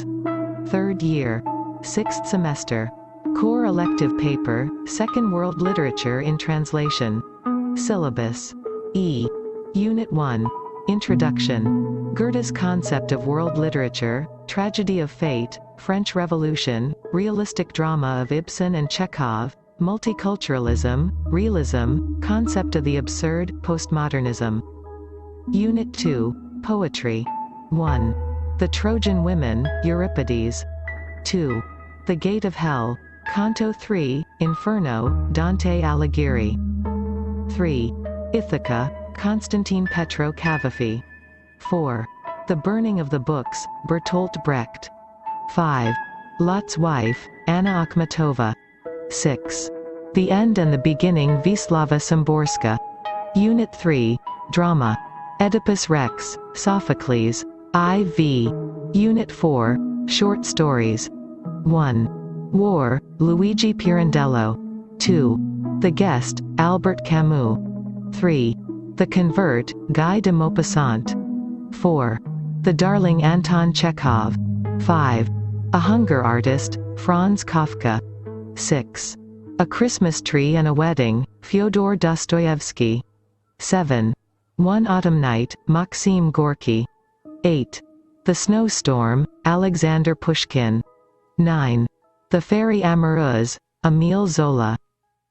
Madars. 3rd year. 6th semester. Core elective paper, Second World Literature in Translation. Syllabus. E. Unit 1. Introduction. Goethe's concept of world literature, tragedy of fate, French Revolution, realistic drama of Ibsen and Chekhov, multiculturalism, realism, concept of the absurd, postmodernism. Unit 2. Poetry. 1. The Trojan Women, Euripides. 2. The Gate of Hell, Canto 3, Inferno, Dante Alighieri. 3. Ithaca, Constantine Petro Cavafy. 4. The Burning of the Books, Bertolt Brecht. 5. Lot's Wife, Anna Akhmatova. 6. The End and the Beginning, Wisława Szymborska. Unit 3. Drama. Oedipus Rex, Sophocles. IV. Unit 4. Short Stories. 1. War, Luigi Pirandello. 2. The Guest, Albert Camus. 3. The Convert, Guy de Maupassant. 4. The Darling, Anton Chekhov. 5. A Hunger Artist, Franz Kafka. 6. A Christmas Tree and a Wedding, Fyodor Dostoevsky. 7. One Autumn Night, Maxim Gorky. 8. The Snowstorm, Alexander Pushkin. 9. The Fairy Amoureuse, Émile Zola.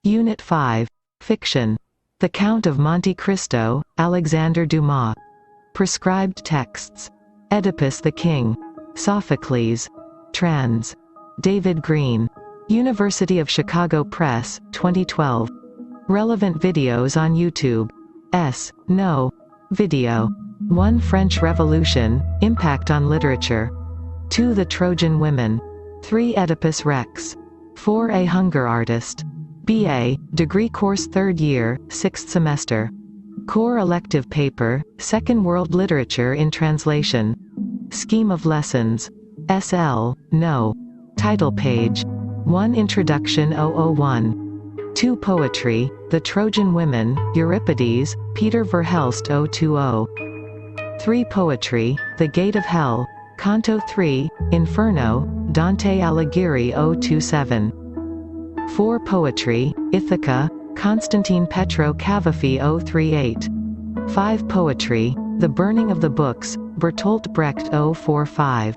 Unit 5. Fiction. The Count of Monte Cristo, Alexander Dumas. Prescribed texts. Oedipus the King. Sophocles. Trans. David Green. University of Chicago Press, 2012. Relevant videos on YouTube. No. Video. 1. French Revolution, Impact on Literature. 2. The Trojan Women. 3. Oedipus Rex. 4. A Hunger Artist. BA, Degree Course 3rd year, 6th semester. Core elective paper, Second World Literature in Translation. Scheme of Lessons. SL, No. Title page. 1. Introduction 001. 2. Poetry, The Trojan Women, Euripides, Peter Verhelst 020. 3. Poetry, The Gate of Hell, Canto 3, Inferno, Dante Alighieri 027. 4. Poetry, Ithaca, Constantine Petro Cavafy 038. 5. Poetry, The Burning of the Books, Bertolt Brecht 045.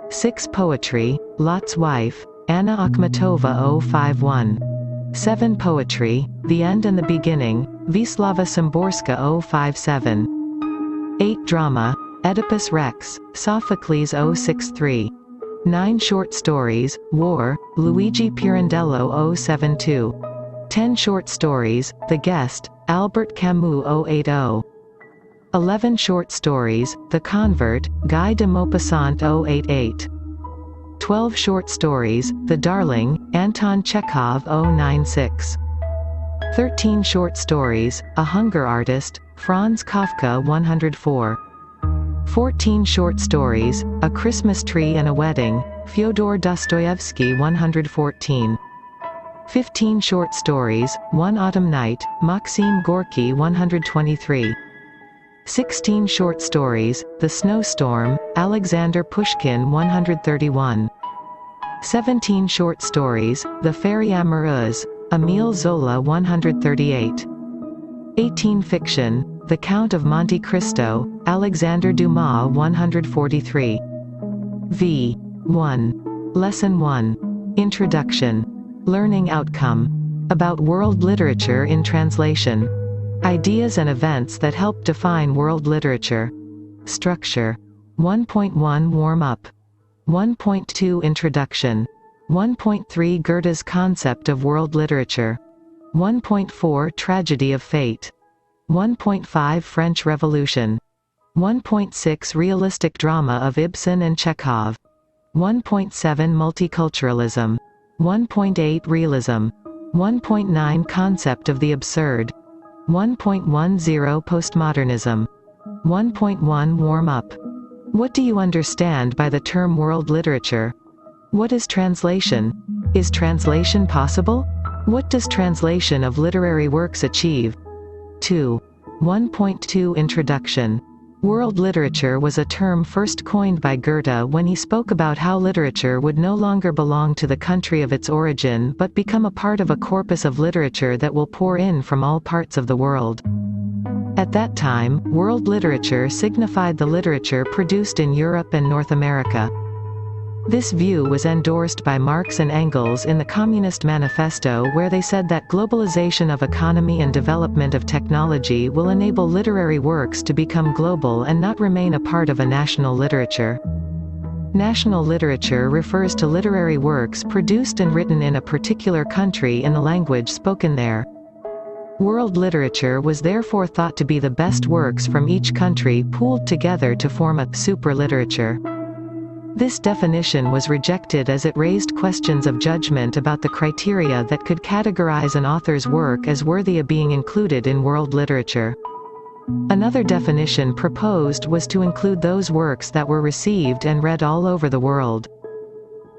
6. Poetry, Lot's Wife, Anna Akhmatova 051. 7. Poetry, The End and the Beginning, Wisława Szymborska 057. 8. Drama, Oedipus Rex, Sophocles 063. 9. Short Stories, War, Luigi Pirandello 072. 10. Short Stories, The Guest, Albert Camus 080. 11. Short Stories, The Convert, Guy de Maupassant 088. 12. Short Stories, The Darling, Anton Chekhov 096. 13. Short Stories, A Hunger Artist, Franz Kafka 104. 14. Short Stories, A Christmas Tree and a Wedding, Fyodor Dostoevsky 114. 15. Short Stories, One Autumn Night, Maxim Gorky 123. 16. Short Stories, The Snowstorm, Alexander Pushkin 131. 17. Short Stories, The Fairy Amoureuse, Émile Zola 138. 18. Fiction, The Count of Monte Cristo, Alexander Dumas 143. V. 1. Lesson 1. Introduction. Learning Outcome. About world literature in translation. Ideas and events that help define world literature. Structure. 1.1 Warm-up. 1.2 Introduction. 1.3 Goethe's concept of world literature. 1.4 Tragedy of fate. 1.5 French Revolution. 1.6 Realistic drama of Ibsen and Chekhov. 1.7 Multiculturalism. 1.8 Realism. 1.9 Concept of the absurd. 1.10 Postmodernism. 1.1 Warm-up. What do you understand by the term world literature? What is translation? Is translation possible? What does translation of literary works achieve? 2. 1.2 Introduction. World literature was a term first coined by Goethe when he spoke about how literature would no longer belong to the country of its origin but become a part of a corpus of literature that will pour in from all parts of the world. At that time, world literature signified the literature produced in Europe and North America. This view was endorsed by Marx and Engels in the Communist Manifesto, where they said that globalization of economy and development of technology will enable literary works to become global and not remain a part of a national literature. National literature refers to literary works produced and written in a particular country in the language spoken there. World literature was therefore thought to be the best works from each country pooled together to form a superliterature. This definition was rejected as it raised questions of judgment about the criteria that could categorize an author's work as worthy of being included in world literature. Another definition proposed was to include those works that were received and read all over the world.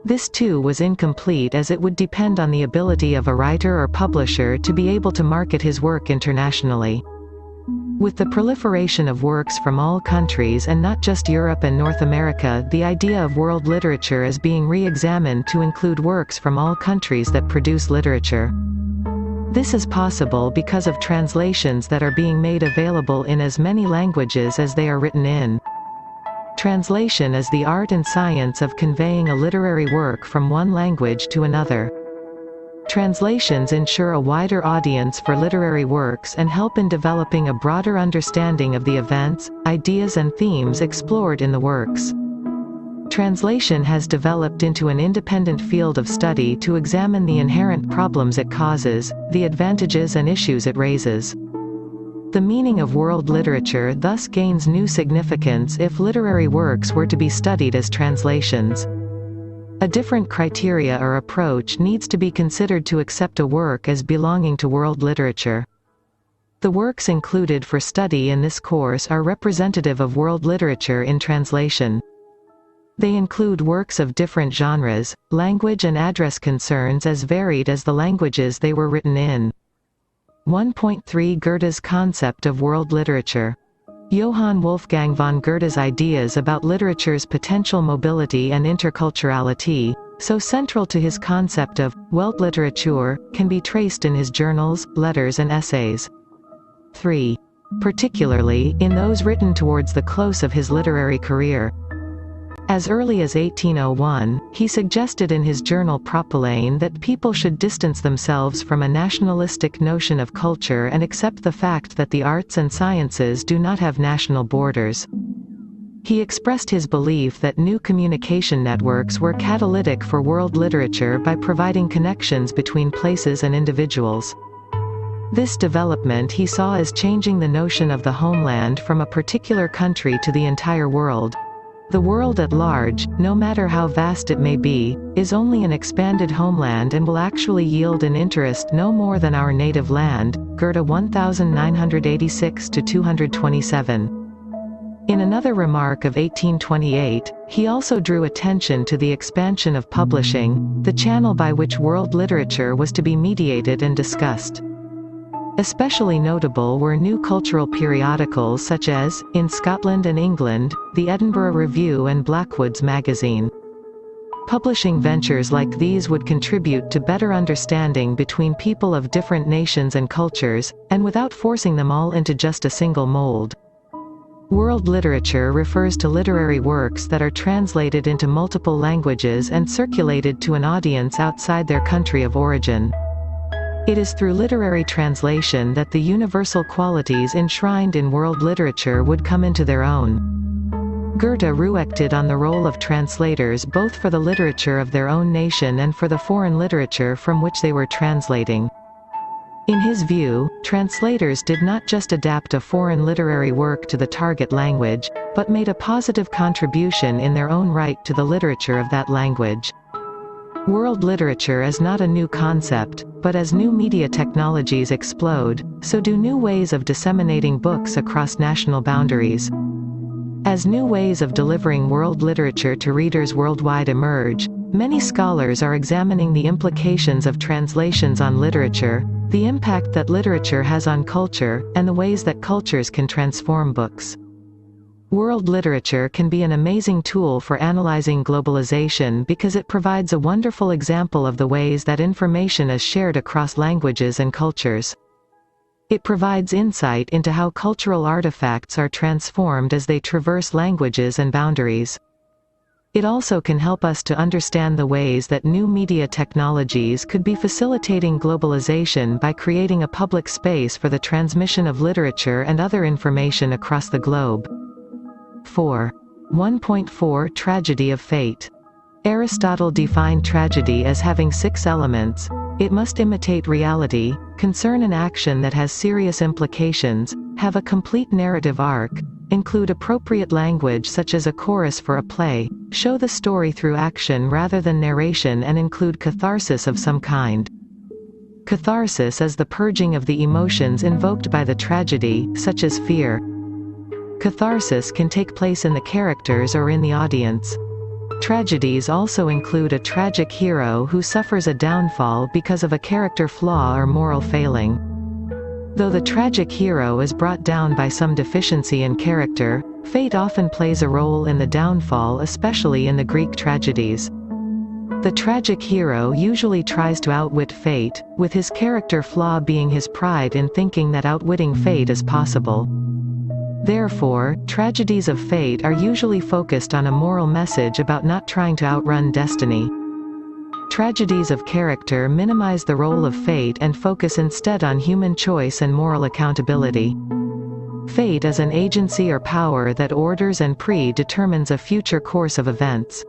This too was incomplete, as it would depend on the ability of a writer or publisher to be able to market his work internationally. With the proliferation of works from all countries and not just Europe and North America, the idea of world literature is being re-examined to include works from all countries that produce literature. This is possible because of translations that are being made available in as many languages as they are written in. Translation is the art and science of conveying a literary work from one language to another. Translations ensure a wider audience for literary works and help in developing a broader understanding of the events, ideas and themes explored in the works. Translation has developed into an independent field of study to examine the inherent problems it causes, the advantages and issues it raises. The meaning of world literature thus gains new significance if literary works were to be studied as translations. A different criteria or approach needs to be considered to accept a work as belonging to world literature. The works included for study in this course are representative of world literature in translation. They include works of different genres, language and address concerns as varied as the languages they were written in. 1.3 Goethe's concept of world literature. Johann Wolfgang von Goethe's ideas about literature's potential mobility and interculturality, so central to his concept of Weltliteratur, can be traced in his journals, letters and essays. 3. Particularly, in those written towards the close of his literary career. As early as 1801, he suggested in his journal Propylaen that people should distance themselves from a nationalistic notion of culture and accept the fact that the arts and sciences do not have national borders. He expressed his belief that new communication networks were catalytic for world literature by providing connections between places and individuals. This development he saw as changing the notion of the homeland from a particular country to the entire world. The world at large, no matter how vast it may be, is only an expanded homeland and will actually yield an interest no more than our native land. Goethe 1986–227. In another remark of 1828, he also drew attention to the expansion of publishing, the channel by which world literature was to be mediated and discussed. Especially notable were new cultural periodicals such as, in Scotland and England, the Edinburgh Review and Blackwood's Magazine. Publishing ventures like these would contribute to better understanding between people of different nations and cultures, and without forcing them all into just a single mold. World literature refers to literary works that are translated into multiple languages and circulated to an audience outside their country of origin. It is through literary translation that the universal qualities enshrined in world literature would come into their own. Goethe reflected on the role of translators both for the literature of their own nation and for the foreign literature from which they were translating. In his view, translators did not just adapt a foreign literary work to the target language, but made a positive contribution in their own right to the literature of that language. World literature is not a new concept, but as new media technologies explode, so do new ways of disseminating books across national boundaries. As new ways of delivering world literature to readers worldwide emerge, many scholars are examining the implications of translations on literature, the impact that literature has on culture, and the ways that cultures can transform books. World literature can be an amazing tool for analyzing globalization because it provides a wonderful example of the ways that information is shared across languages and cultures. It provides insight into how cultural artifacts are transformed as they traverse languages and boundaries. It also can help us to understand the ways that new media technologies could be facilitating globalization by creating a public space for the transmission of literature and other information across the globe. 4. 1.4 Tragedy of Fate. Aristotle defined tragedy as having 6 elements. It must imitate reality, concern an action that has serious implications, have a complete narrative arc, include appropriate language such as a chorus for a play, show the story through action rather than narration, and include catharsis of some kind. Catharsis is the purging of the emotions invoked by the tragedy, such as fear. Catharsis can take place in the characters or in the audience. Tragedies also include a tragic hero who suffers a downfall because of a character flaw or moral failing. Though the tragic hero is brought down by some deficiency in character, fate often plays a role in the downfall, especially in the Greek tragedies. The tragic hero usually tries to outwit fate, with his character flaw being his pride in thinking that outwitting fate is possible. Therefore, tragedies of fate are usually focused on a moral message about not trying to outrun destiny. Tragedies of character minimize the role of fate and focus instead on human choice and moral accountability. Fate is an agency or power that orders and predetermines a future course of events.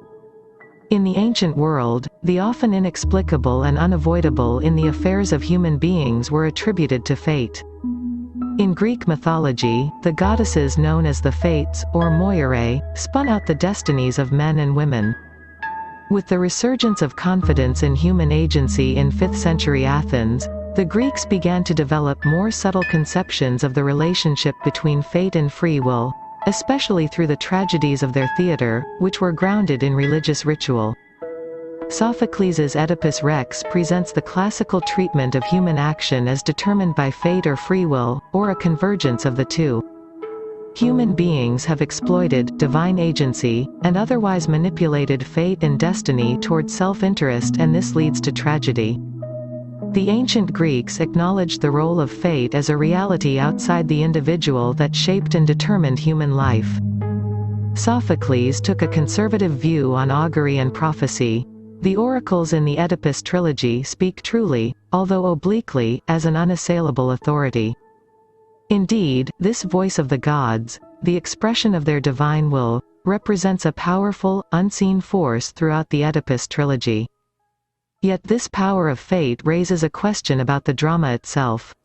In the ancient world, the often inexplicable and unavoidable in the affairs of human beings were attributed to fate. In Greek mythology, the goddesses known as the Fates, or Moirae, spun out the destinies of men and women. With the resurgence of confidence in human agency in 5th century Athens, the Greeks began to develop more subtle conceptions of the relationship between fate and free will, especially through the tragedies of their theatre, which were grounded in religious ritual. Sophocles' Oedipus Rex presents the classical treatment of human action as determined by fate or free will, or a convergence of the two. Human beings have exploited divine agency, and otherwise manipulated fate and destiny toward self-interest, and this leads to tragedy. The ancient Greeks acknowledged the role of fate as a reality outside the individual that shaped and determined human life. Sophocles took a conservative view on augury and prophecy. The oracles in the Oedipus trilogy speak truly, although obliquely, as an unassailable authority. Indeed, this voice of the gods, the expression of their divine will, represents a powerful, unseen force throughout the Oedipus trilogy. Yet this power of fate raises a question about the drama itself.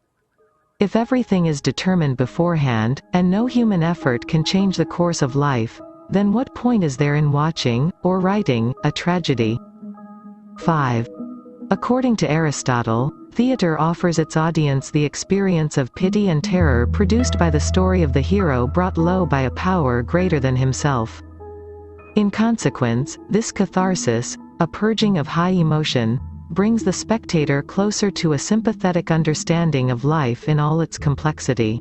If everything is determined beforehand, and no human effort can change the course of life, then what point is there in watching, or writing, a tragedy? 5. According to Aristotle, theater offers its audience the experience of pity and terror produced by the story of the hero brought low by a power greater than himself. In consequence, this catharsis, a purging of high emotion, brings the spectator closer to a sympathetic understanding of life in all its complexity.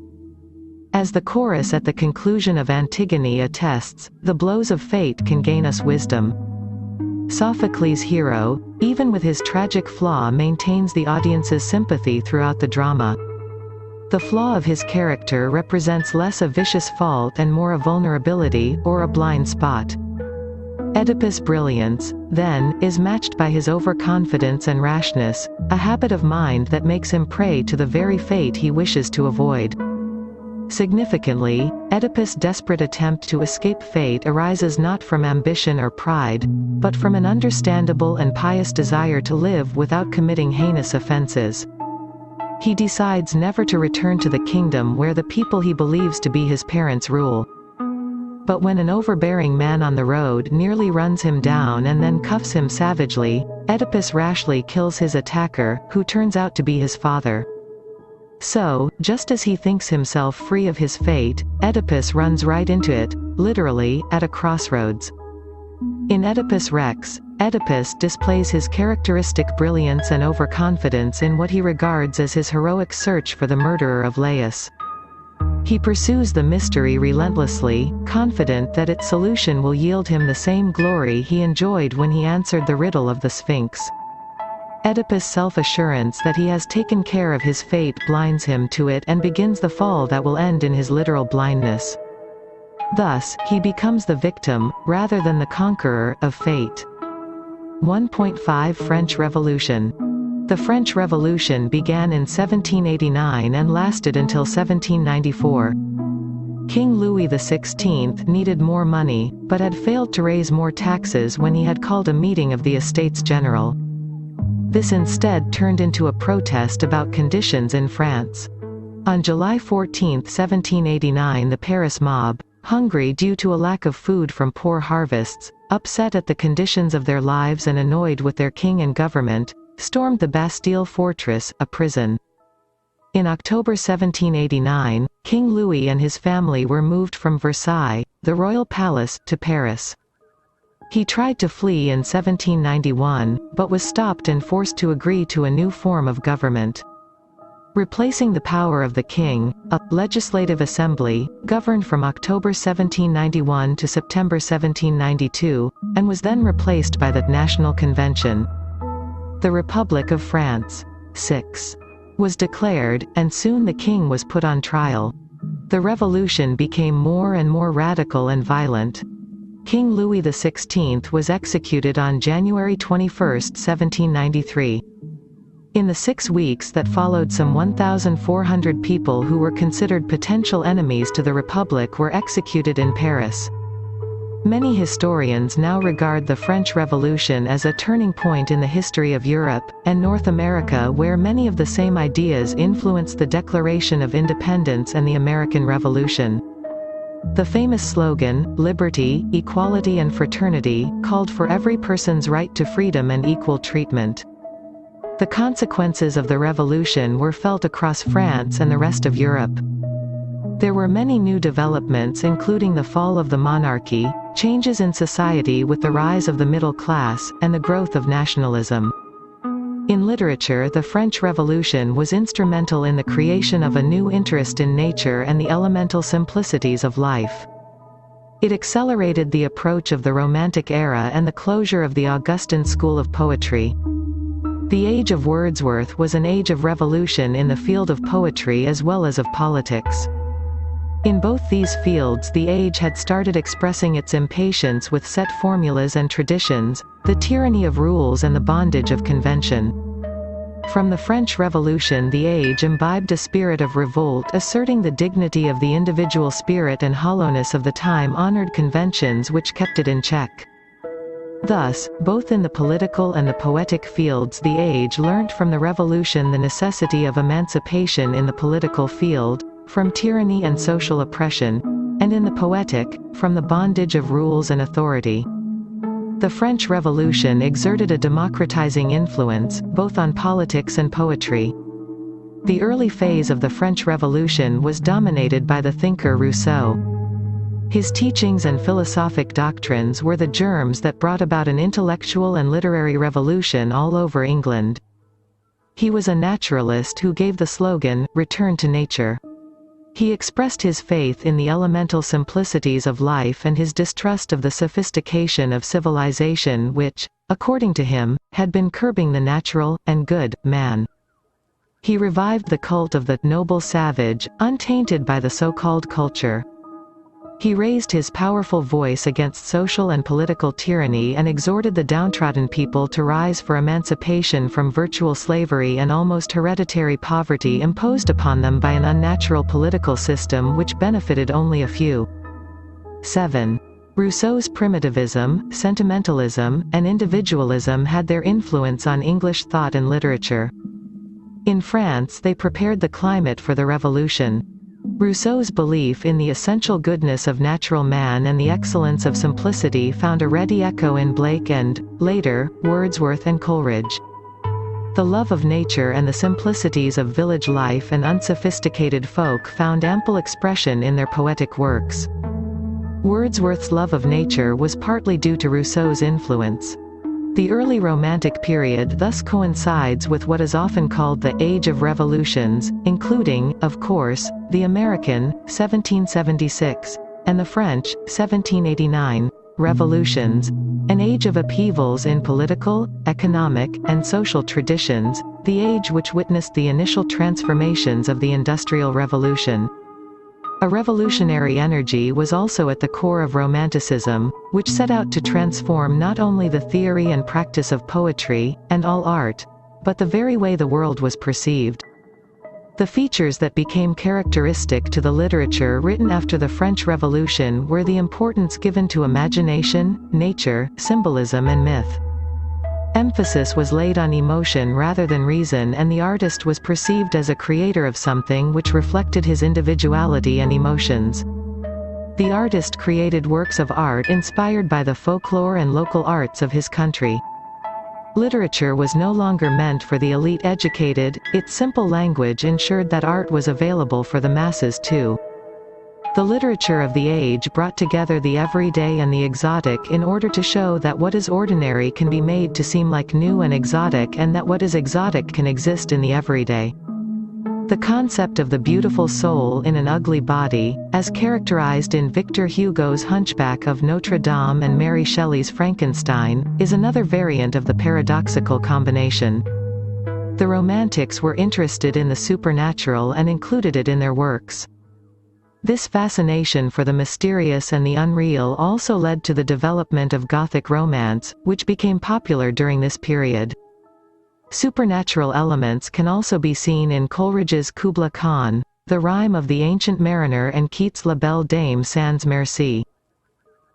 As the chorus at the conclusion of Antigone attests, the blows of fate can gain us wisdom. Sophocles' hero, even with his tragic flaw, maintains the audience's sympathy throughout the drama. The flaw of his character represents less a vicious fault and more a vulnerability, or a blind spot. Oedipus' brilliance, then, is matched by his overconfidence and rashness, a habit of mind that makes him prey to the very fate he wishes to avoid. Significantly, Oedipus' desperate attempt to escape fate arises not from ambition or pride, but from an understandable and pious desire to live without committing heinous offenses. He decides never to return to the kingdom where the people he believes to be his parents rule. But when an overbearing man on the road nearly runs him down and then cuffs him savagely, Oedipus rashly kills his attacker, who turns out to be his father. So, just as he thinks himself free of his fate, Oedipus runs right into it, literally, at a crossroads. In Oedipus Rex, Oedipus displays his characteristic brilliance and overconfidence in what he regards as his heroic search for the murderer of Laius. He pursues the mystery relentlessly, confident that its solution will yield him the same glory he enjoyed when he answered the riddle of the Sphinx. Oedipus' self-assurance that he has taken care of his fate blinds him to it and begins the fall that will end in his literal blindness. Thus, he becomes the victim, rather than the conqueror, of fate. 1.5 French Revolution. The French Revolution began in 1789 and lasted until 1794. King Louis XVI needed more money, but had failed to raise more taxes when he had called a meeting of the Estates General. This instead turned into a protest about conditions in France. On July 14, 1789, the Paris mob, hungry due to a lack of food from poor harvests, upset at the conditions of their lives and annoyed with their king and government, stormed the Bastille fortress, a prison. In October 1789, King Louis and his family were moved from Versailles, the royal palace, to Paris. He tried to flee in 1791, but was stopped and forced to agree to a new form of government. Replacing the power of the king, a legislative assembly, governed from October 1791 to September 1792, and was then replaced by the National Convention. The Republic of France, 6, was declared, and soon the king was put on trial. The revolution became more and more radical and violent. King Louis XVI was executed on January 21, 1793. In the 6 weeks that followed, some 1,400 people who were considered potential enemies to the Republic were executed in Paris. Many historians now regard the French Revolution as a turning point in the history of Europe, and North America, where many of the same ideas influenced the Declaration of Independence and the American Revolution. The famous slogan, "Liberty, Equality and Fraternity," called for every person's right to freedom and equal treatment. The consequences of the revolution were felt across France and the rest of Europe. There were many new developments, including the fall of the monarchy, changes in society with the rise of the middle class, and the growth of nationalism. In literature, the French Revolution was instrumental in the creation of a new interest in nature and the elemental simplicities of life. It accelerated the approach of the Romantic era and the closure of the Augustan school of poetry. The age of Wordsworth was an age of revolution in the field of poetry as well as of politics. In both these fields, the age had started expressing its impatience with set formulas and traditions, the tyranny of rules and the bondage of convention. From the French Revolution, the age imbibed a spirit of revolt, asserting the dignity of the individual spirit and hollowness of the time-honored conventions which kept it in check. Thus, both in the political and the poetic fields, the age learnt from the Revolution the necessity of emancipation in the political field, from tyranny and social oppression, and in the poetic, from the bondage of rules and authority. The French Revolution exerted a democratizing influence, both on politics and poetry. The early phase of the French Revolution was dominated by the thinker Rousseau. His teachings and philosophic doctrines were the germs that brought about an intellectual and literary revolution all over England. He was a naturalist who gave the slogan, "Return to nature." He expressed his faith in the elemental simplicities of life and his distrust of the sophistication of civilization which, according to him, had been curbing the natural, and good, man. He revived the cult of the noble savage, untainted by the so-called culture. He raised his powerful voice against social and political tyranny and exhorted the downtrodden people to rise for emancipation from virtual slavery and almost hereditary poverty imposed upon them by an unnatural political system which benefited only a few. 7. Rousseau's primitivism, sentimentalism, and individualism had their influence on English thought and literature. In France, they prepared the climate for the Revolution. Rousseau's belief in the essential goodness of natural man and the excellence of simplicity found a ready echo in Blake and, later, Wordsworth and Coleridge. The love of nature and the simplicities of village life and unsophisticated folk found ample expression in their poetic works. Wordsworth's love of nature was partly due to Rousseau's influence. The early Romantic period thus coincides with what is often called the Age of Revolutions, including, of course, the American, 1776, and the French, 1789, revolutions, an age of upheavals in political, economic, and social traditions, the age which witnessed the initial transformations of the Industrial Revolution. A revolutionary energy was also at the core of Romanticism, which set out to transform not only the theory and practice of poetry, and all art, but the very way the world was perceived. The features that became characteristic to the literature written after the French Revolution were the importance given to imagination, nature, symbolism and myth. Emphasis was laid on emotion rather than reason, and the artist was perceived as a creator of something which reflected his individuality and emotions. The artist created works of art inspired by the folklore and local arts of his country. Literature was no longer meant for the elite educated, its simple language ensured that art was available for the masses too. The literature of the age brought together the everyday and the exotic in order to show that what is ordinary can be made to seem like new and exotic, and that what is exotic can exist in the everyday. The concept of the beautiful soul in an ugly body, as characterized in Victor Hugo's Hunchback of Notre Dame and Mary Shelley's Frankenstein, is another variant of the paradoxical combination. The Romantics were interested in the supernatural and included it in their works. This fascination for the mysterious and the unreal also led to the development of Gothic romance, which became popular during this period. Supernatural elements can also be seen in Coleridge's Kubla Khan, The Rime of the Ancient Mariner, and Keats' La Belle Dame sans Merci.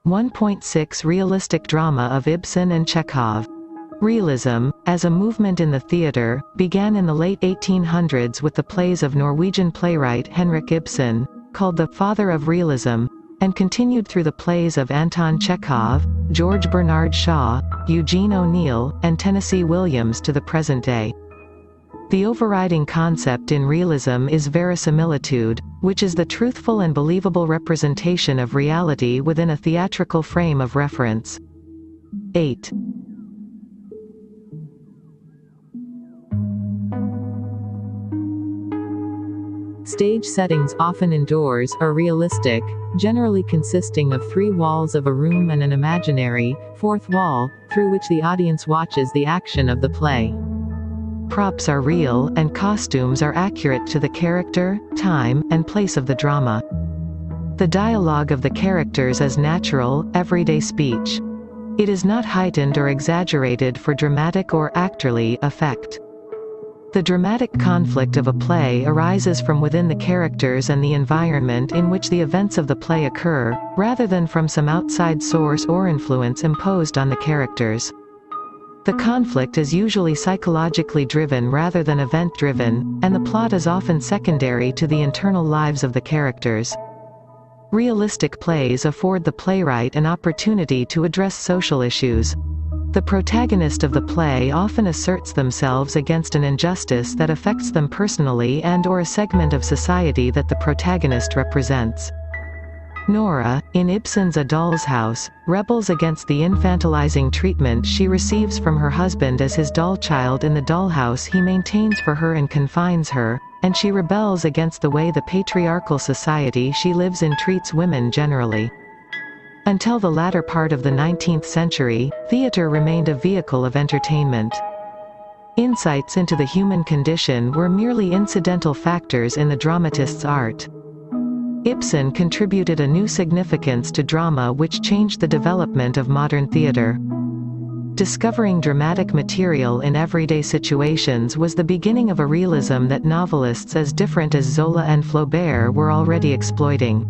1.6 Realistic drama of Ibsen and Chekhov. Realism, as a movement in the theatre, began in the late 1800s with the plays of Norwegian playwright Henrik Ibsen, called the Father of Realism, and continued through the plays of Anton Chekhov, George Bernard Shaw, Eugene O'Neill, and Tennessee Williams to the present day. The overriding concept in realism is verisimilitude, which is the truthful and believable representation of reality within a theatrical frame of reference. 8. Stage settings, often indoors, are realistic, generally consisting of 3 walls of a room and an imaginary, 4th wall, through which the audience watches the action of the play. Props are real, and costumes are accurate to the character, time, and place of the drama. The dialogue of the characters is natural, everyday speech. It is not heightened or exaggerated for dramatic or actorly effect. The dramatic conflict of a play arises from within the characters and the environment in which the events of the play occur, rather than from some outside source or influence imposed on the characters. The conflict is usually psychologically driven rather than event-driven, and the plot is often secondary to the internal lives of the characters. Realistic plays afford the playwright an opportunity to address social issues. The protagonist of the play often asserts themselves against an injustice that affects them personally and/or a segment of society that the protagonist represents. Nora, in Ibsen's A Doll's House, rebels against the infantilizing treatment she receives from her husband as his doll child in the dollhouse he maintains for her and confines her, and she rebels against the way the patriarchal society she lives in treats women generally. Until the latter part of the 19th century, theatre remained a vehicle of entertainment. Insights into the human condition were merely incidental factors in the dramatist's art. Ibsen contributed a new significance to drama which changed the development of modern theatre. Discovering dramatic material in everyday situations was the beginning of a realism that novelists as different as Zola and Flaubert were already exploiting.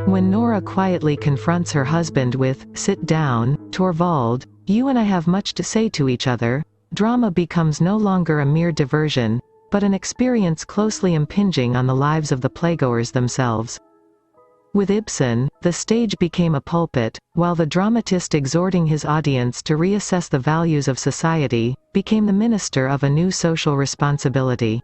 When Nora quietly confronts her husband with, "Sit down, Torvald, you and I have much to say to each other," drama becomes no longer a mere diversion, but an experience closely impinging on the lives of the playgoers themselves. With Ibsen, the stage became a pulpit, while the dramatist exhorting his audience to reassess the values of society, became the minister of a new social responsibility.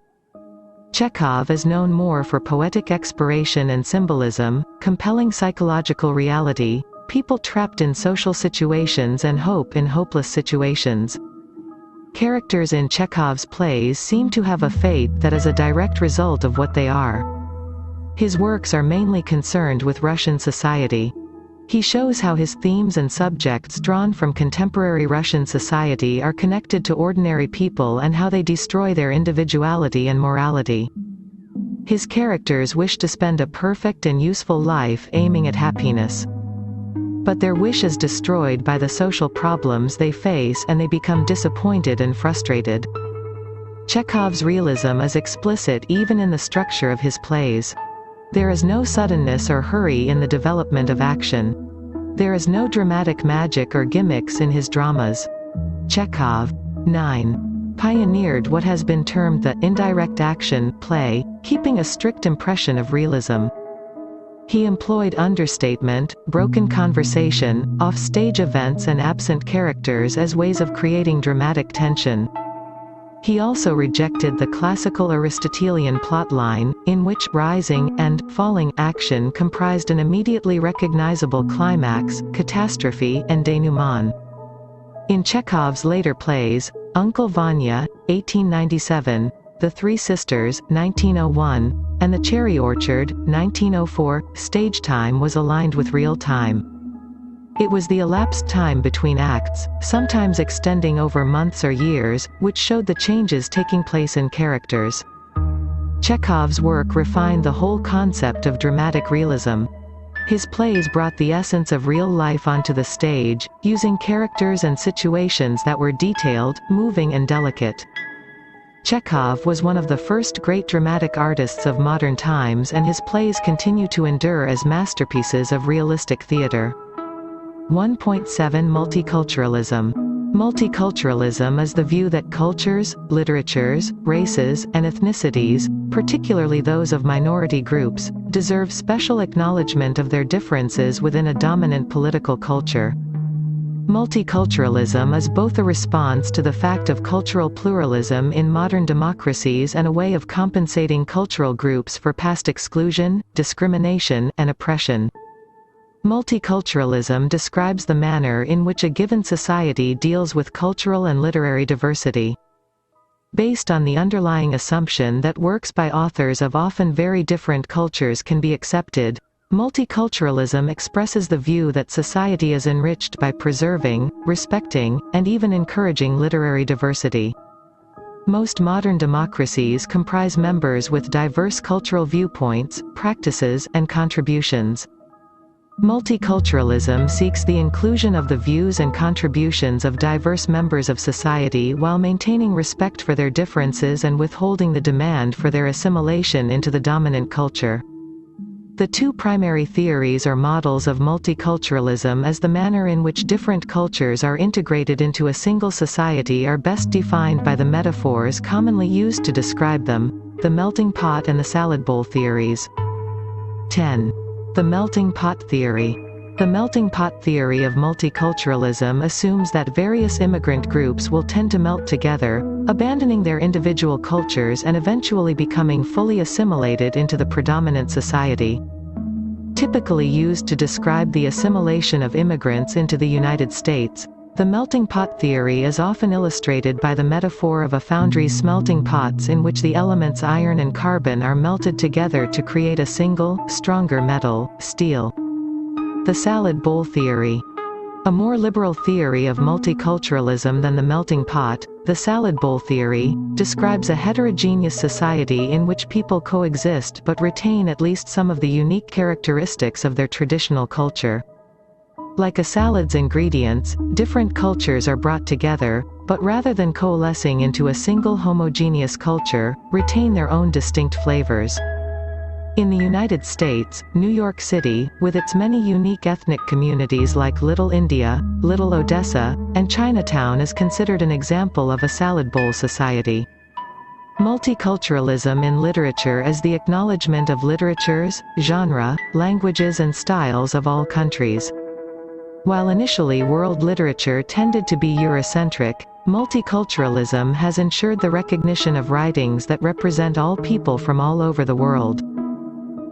Chekhov is known more for poetic exploration and symbolism, compelling psychological reality, people trapped in social situations and hope in hopeless situations. Characters in Chekhov's plays seem to have a fate that is a direct result of what they are. His works are mainly concerned with Russian society. He shows how his themes and subjects drawn from contemporary Russian society are connected to ordinary people and how they destroy their individuality and morality. His characters wish to spend a perfect and useful life aiming at happiness. But their wish is destroyed by the social problems they face and they become disappointed and frustrated. Chekhov's realism is explicit even in the structure of his plays. There is no suddenness or hurry in the development of action. There is no dramatic magic or gimmicks in his dramas. Chekhov, 9. Pioneered what has been termed the indirect action play, keeping a strict impression of realism. He employed understatement, broken conversation, off-stage events and absent characters as ways of creating dramatic tension. He also rejected the classical Aristotelian plotline, in which rising and falling action comprised an immediately recognizable climax, catastrophe, and denouement. In Chekhov's later plays, Uncle Vanya, 1897, The Three Sisters, 1901, and The Cherry Orchard, 1904, stage time was aligned with real time. It was the elapsed time between acts, sometimes extending over months or years, which showed the changes taking place in characters. Chekhov's work refined the whole concept of dramatic realism. His plays brought the essence of real life onto the stage, using characters and situations that were detailed, moving and delicate. Chekhov was one of the first great dramatic artists of modern times, and his plays continue to endure as masterpieces of realistic theater. 1.7 Multiculturalism. Multiculturalism is the view that cultures, literatures, races, and ethnicities, particularly those of minority groups, deserve special acknowledgement of their differences within a dominant political culture. Multiculturalism is both a response to the fact of cultural pluralism in modern democracies and a way of compensating cultural groups for past exclusion, discrimination, and oppression. Multiculturalism describes the manner in which a given society deals with cultural and literary diversity. Based on the underlying assumption that works by authors of often very different cultures can be accepted, multiculturalism expresses the view that society is enriched by preserving, respecting, and even encouraging literary diversity. Most modern democracies comprise members with diverse cultural viewpoints, practices, and contributions. Multiculturalism seeks the inclusion of the views and contributions of diverse members of society while maintaining respect for their differences and withholding the demand for their assimilation into the dominant culture. The two primary theories or models of multiculturalism as the manner in which different cultures are integrated into a single society are best defined by the metaphors commonly used to describe them, the melting pot and the salad bowl theories. 10. The melting pot theory. The melting pot theory of multiculturalism assumes that various immigrant groups will tend to melt together, abandoning their individual cultures and eventually becoming fully assimilated into the predominant society. Typically used to describe the assimilation of immigrants into the United States, the melting pot theory is often illustrated by the metaphor of a foundry's smelting pots in which the elements iron and carbon are melted together to create a single, stronger metal, steel. The salad bowl theory. A more liberal theory of multiculturalism than the melting pot, the salad bowl theory, describes a heterogeneous society in which people coexist but retain at least some of the unique characteristics of their traditional culture. Like a salad's ingredients, different cultures are brought together, but rather than coalescing into a single homogeneous culture, retain their own distinct flavors. In the United States, New York City, with its many unique ethnic communities like Little India, Little Odessa, and Chinatown is considered an example of a salad bowl society. Multiculturalism in literature is the acknowledgement of literatures, genre, languages and styles of all countries. While initially world literature tended to be Eurocentric, multiculturalism has ensured the recognition of writings that represent all people from all over the world.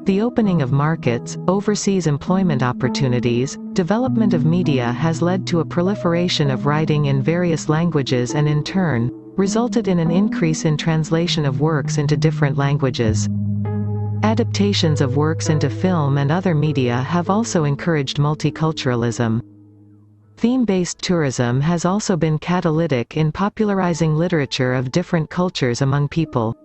The opening of markets, overseas employment opportunities, development of media has led to a proliferation of writing in various languages and in turn, resulted in an increase in translation of works into different languages. Adaptations of works into film and other media have also encouraged multiculturalism. Theme-based tourism has also been catalytic in popularizing literature of different cultures among people.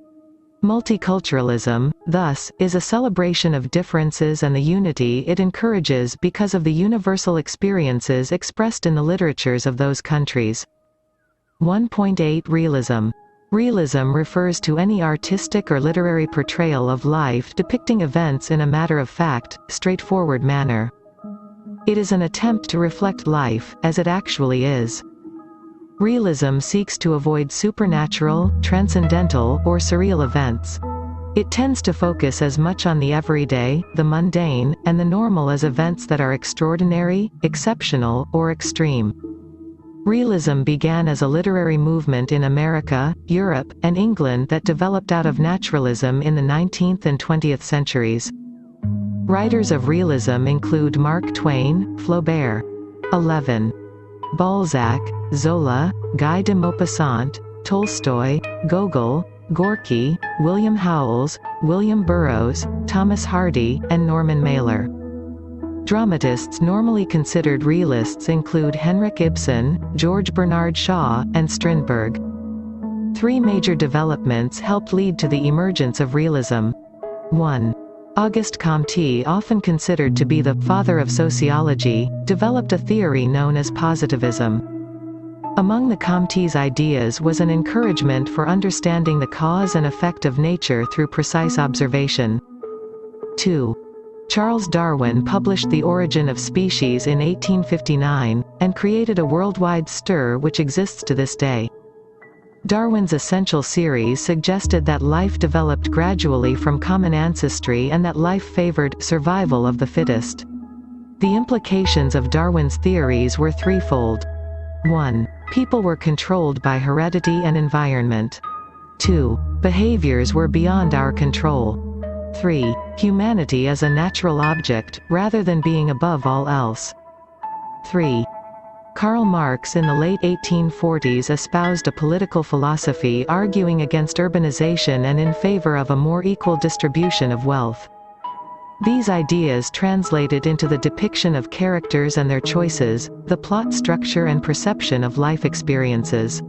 Multiculturalism, thus, is a celebration of differences and the unity it encourages because of the universal experiences expressed in the literatures of those countries. 1.8 Realism. Realism refers to any artistic or literary portrayal of life depicting events in a matter-of-fact, straightforward manner. It is an attempt to reflect life, as it actually is. Realism seeks to avoid supernatural, transcendental, or surreal events. It tends to focus as much on the everyday, the mundane, and the normal as events that are extraordinary, exceptional, or extreme. Realism began as a literary movement in America, Europe, and England that developed out of naturalism in the 19th and 20th centuries. Writers of realism include Mark Twain, Flaubert, 11. Balzac, Zola, Guy de Maupassant, Tolstoy, Gogol, Gorky, William Howells, William Burroughs, Thomas Hardy, and Norman Mailer. Dramatists normally considered realists include Henrik Ibsen, George Bernard Shaw, and Strindberg. Three major developments helped lead to the emergence of realism. 1. Auguste Comte, often considered to be the father of sociology, developed a theory known as positivism. Among the Comte's ideas was an encouragement for understanding the cause and effect of nature through precise observation. 2. Charles Darwin published The Origin of Species in 1859, and created a worldwide stir which exists to this day. Darwin's Essential series suggested that life developed gradually from common ancestry and that life favored survival of the fittest. The implications of Darwin's theories were threefold. 1. People were controlled by heredity and environment. 2. Behaviors were beyond our control. 3. Humanity is a natural object, rather than being above all else. 3. Karl Marx in the late 1840s espoused a political philosophy arguing against urbanization and in favor of a more equal distribution of wealth. These ideas translated into the depiction of characters and their choices, the plot structure and perception of life experiences.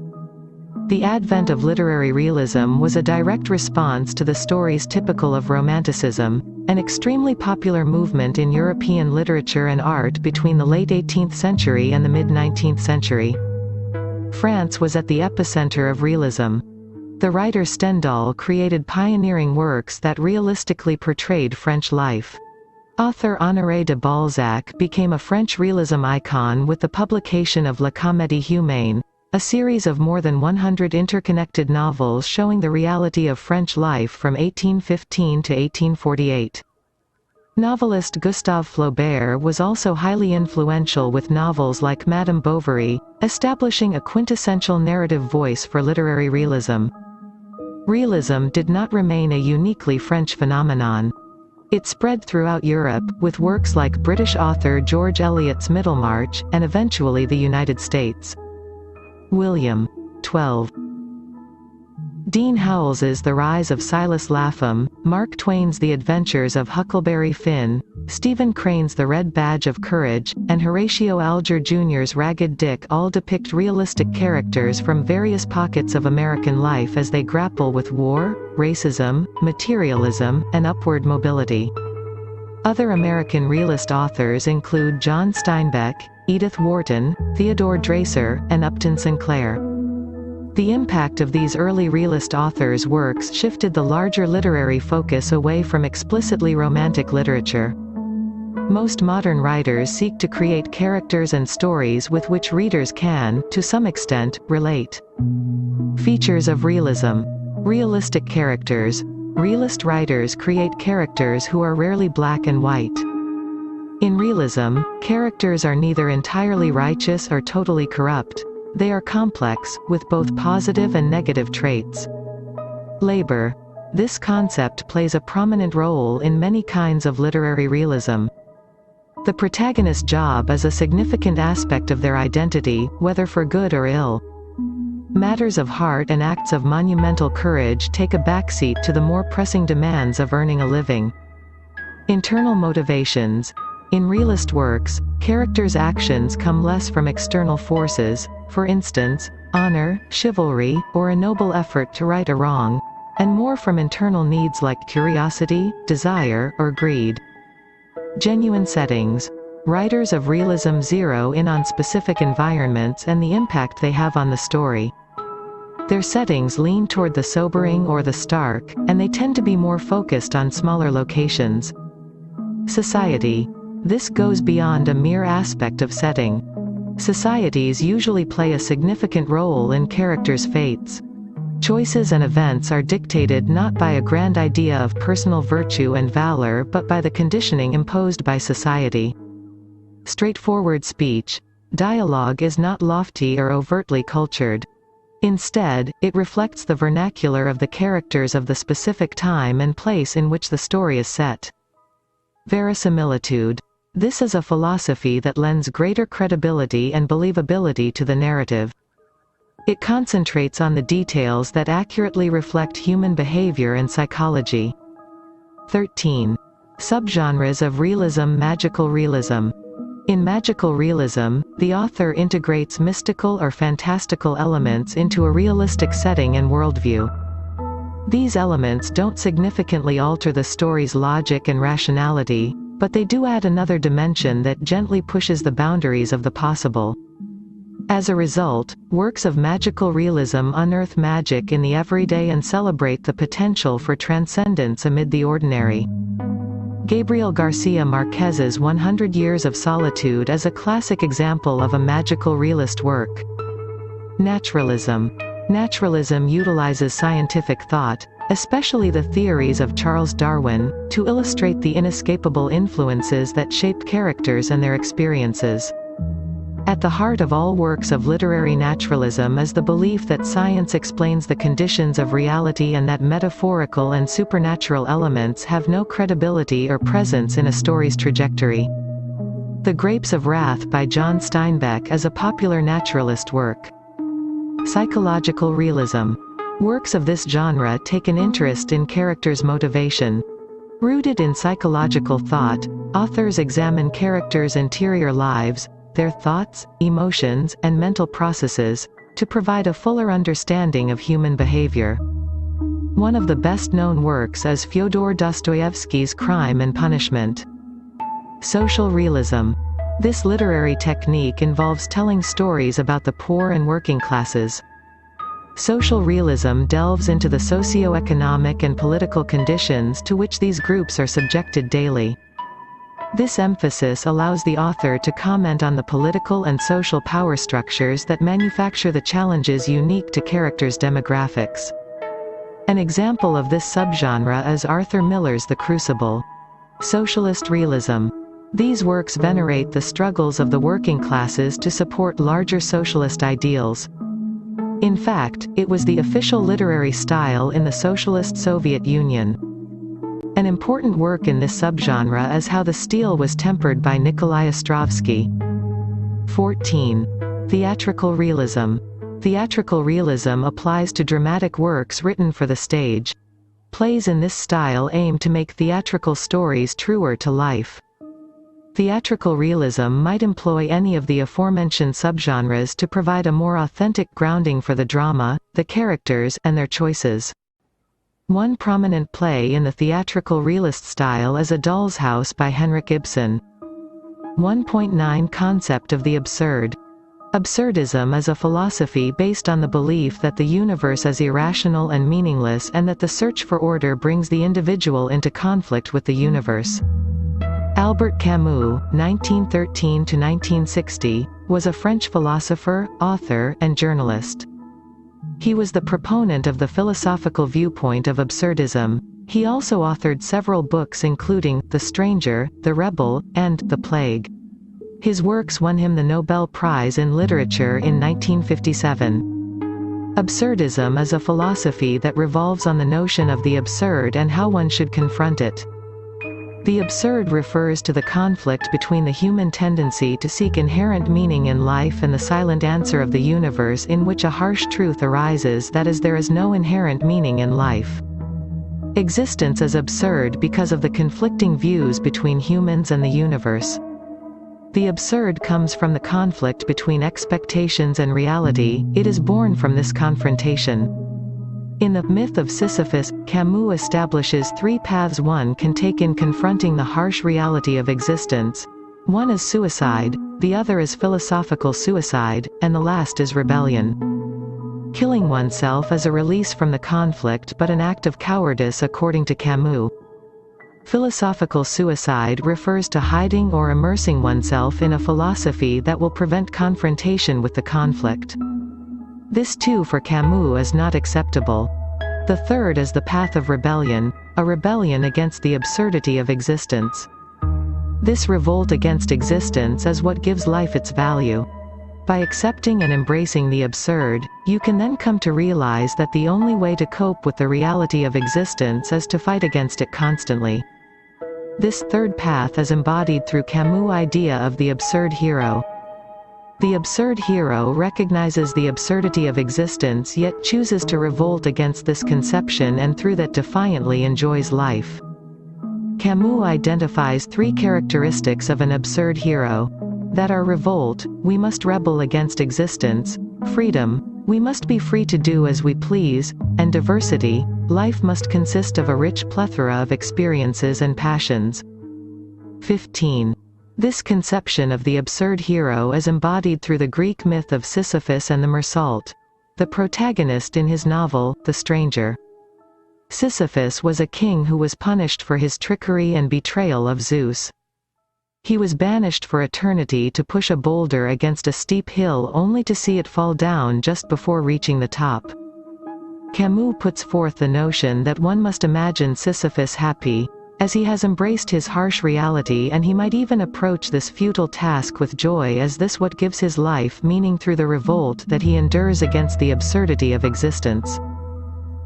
The advent of literary realism was a direct response to the stories typical of Romanticism, an extremely popular movement in European literature and art between the late 18th century and the mid-19th century. France was at the epicenter of realism. The writer Stendhal created pioneering works that realistically portrayed French life. Author Honoré de Balzac became a French realism icon with the publication of La Comédie Humaine, a series of more than 100 interconnected novels showing the reality of French life from 1815 to 1848. Novelist Gustave Flaubert was also highly influential with novels like Madame Bovary, establishing a quintessential narrative voice for literary realism. Realism did not remain a uniquely French phenomenon. It spread throughout Europe, with works like British author George Eliot's Middlemarch, and eventually the United States. William. 12. Dean Howells's The Rise of Silas Lapham, Mark Twain's The Adventures of Huckleberry Finn, Stephen Crane's The Red Badge of Courage, and Horatio Alger Jr.'s Ragged Dick all depict realistic characters from various pockets of American life as they grapple with war, racism, materialism, and upward mobility. Other American realist authors include John Steinbeck, Edith Wharton, Theodore Dreiser, and Upton Sinclair. The impact of these early realist authors' works shifted the larger literary focus away from explicitly romantic literature. Most modern writers seek to create characters and stories with which readers can, to some extent, relate. Features of realism. Realistic characters. Realist writers create characters who are rarely black and white. In realism, characters are neither entirely righteous or totally corrupt. They are complex, with both positive and negative traits. Labor. this concept plays a prominent role in many kinds of literary realism. The protagonist's job is a significant aspect of their identity, whether for good or ill. Matters of heart and acts of monumental courage take a backseat to the more pressing demands of earning a living. Internal motivations. In realist works, characters' actions come less from external forces, for instance, honor, chivalry, or a noble effort to right a wrong, and more from internal needs like curiosity, desire, or greed. Genuine settings. Writers of realism zero in on specific environments and the impact they have on the story. Their settings lean toward the sobering or the stark, and they tend to be more focused on smaller locations. Society. This goes beyond a mere aspect of setting. Societies usually play a significant role in characters' fates. Choices and events are dictated not by a grand idea of personal virtue and valor but by the conditioning imposed by society. Straightforward speech. Dialogue is not lofty or overtly cultured. Instead, it reflects the vernacular of the characters of the specific time and place in which the story is set. Verisimilitude. This is a philosophy that lends greater credibility and believability to the narrative. It concentrates on the details that accurately reflect human behavior and psychology. 13. Subgenres of realism. Magical realism. In magical realism, the author integrates mystical or fantastical elements into a realistic setting and worldview. These elements don't significantly alter the story's logic and rationality, but they do add another dimension that gently pushes the boundaries of the possible. As a result, works of magical realism unearth magic in the everyday and celebrate the potential for transcendence amid the ordinary. Gabriel Garcia Marquez's 100 Years of Solitude is a classic example of a magical realist work. Naturalism. Naturalism utilizes scientific thought, especially the theories of Charles Darwin, to illustrate the inescapable influences that shape characters and their experiences. At the heart of all works of literary naturalism is the belief that science explains the conditions of reality and that metaphorical and supernatural elements have no credibility or presence in a story's trajectory. The Grapes of Wrath by John Steinbeck is a popular naturalist work. Psychological realism. Works of this genre take an interest in characters' motivation. Rooted in psychological thought, authors examine characters' interior lives, their thoughts, emotions, and mental processes, to provide a fuller understanding of human behavior. One of the best-known works is Fyodor Dostoevsky's Crime and Punishment. Social realism. This literary technique involves telling stories about the poor and working classes. Social realism delves into the socio-economic and political conditions to which these groups are subjected daily. This emphasis allows the author to comment on the political and social power structures that manufacture the challenges unique to characters' demographics. An example of this subgenre is Arthur Miller's The Crucible. Socialist realism. These works venerate the struggles of the working classes to support larger socialist ideals. In fact, it was the official literary style in the Socialist Soviet Union. An important work in this subgenre is How the Steel Was Tempered by Nikolai Ostrovsky. 14. Theatrical realism. Theatrical realism applies to dramatic works written for the stage. Plays in this style aim to make theatrical stories truer to life. Theatrical realism might employ any of the aforementioned subgenres to provide a more authentic grounding for the drama, the characters, and their choices. One prominent play in the theatrical realist style is A Doll's House by Henrik Ibsen. 1.9 Concept of the absurd. Absurdism is a philosophy based on the belief that the universe is irrational and meaningless and that the search for order brings the individual into conflict with the universe. Albert Camus, 1913–1960, was a French philosopher, author, and journalist. He was the proponent of the philosophical viewpoint of absurdism. He also authored several books including The Stranger, The Rebel, and The Plague. His works won him the Nobel Prize in Literature in 1957. Absurdism is a philosophy that revolves on the notion of the absurd and how one should confront it. The absurd refers to the conflict between the human tendency to seek inherent meaning in life and the silent answer of the universe in which a harsh truth arises, that is, there is no inherent meaning in life. Existence is absurd because of the conflicting views between humans and the universe. The absurd comes from the conflict between expectations and reality. It is born from this confrontation. In the myth of Sisyphus, Camus establishes three paths one can take in confronting the harsh reality of existence. One is suicide, the other is philosophical suicide, and the last is rebellion. Killing oneself is a release from the conflict but an act of cowardice according to Camus. Philosophical suicide refers to hiding or immersing oneself in a philosophy that will prevent confrontation with the conflict. This too for Camus is not acceptable. The third is the path of rebellion, a rebellion against the absurdity of existence. This revolt against existence is what gives life its value. By accepting and embracing the absurd, you can then come to realize that the only way to cope with the reality of existence is to fight against it constantly. This third path is embodied through Camus' idea of the absurd hero. The absurd hero recognizes the absurdity of existence yet chooses to revolt against this conception and through that defiantly enjoys life. Camus identifies three characteristics of an absurd hero. That are revolt, we must rebel against existence; freedom, we must be free to do as we please; and diversity, life must consist of a rich plethora of experiences and passions. 15. This conception of the absurd hero is embodied through the Greek myth of Sisyphus and the Mersault, the protagonist in his novel, The Stranger. Sisyphus was a king who was punished for his trickery and betrayal of Zeus. He was banished for eternity to push a boulder against a steep hill only to see it fall down just before reaching the top. Camus puts forth the notion that one must imagine Sisyphus happy, as he has embraced his harsh reality, and he might even approach this futile task with joy, as this what gives his life meaning through the revolt that he endures against the absurdity of existence.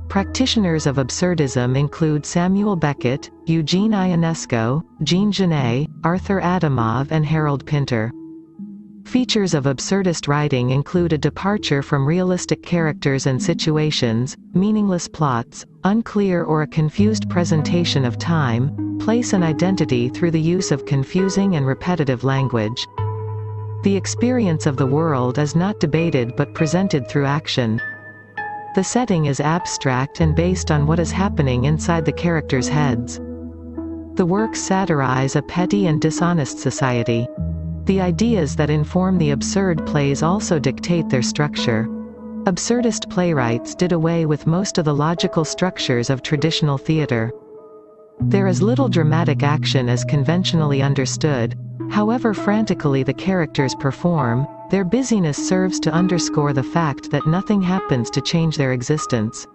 Practitioners of absurdism include Samuel Beckett, Eugene Ionesco, Jean Genet, Arthur Adamov and Harold Pinter. Features of absurdist writing include a departure from realistic characters and situations, meaningless plots, unclear or a confused presentation of time, place and identity through the use of confusing and repetitive language. The experience of the world is not debated but presented through action. The setting is abstract and based on what is happening inside the characters' heads. The works satirize a petty and dishonest society. The ideas that inform the absurd plays also dictate their structure. Absurdist playwrights did away with most of the logical structures of traditional theater. There is little dramatic action as conventionally understood, however frantically the characters perform, their busyness serves to underscore the fact that nothing happens to change their existence.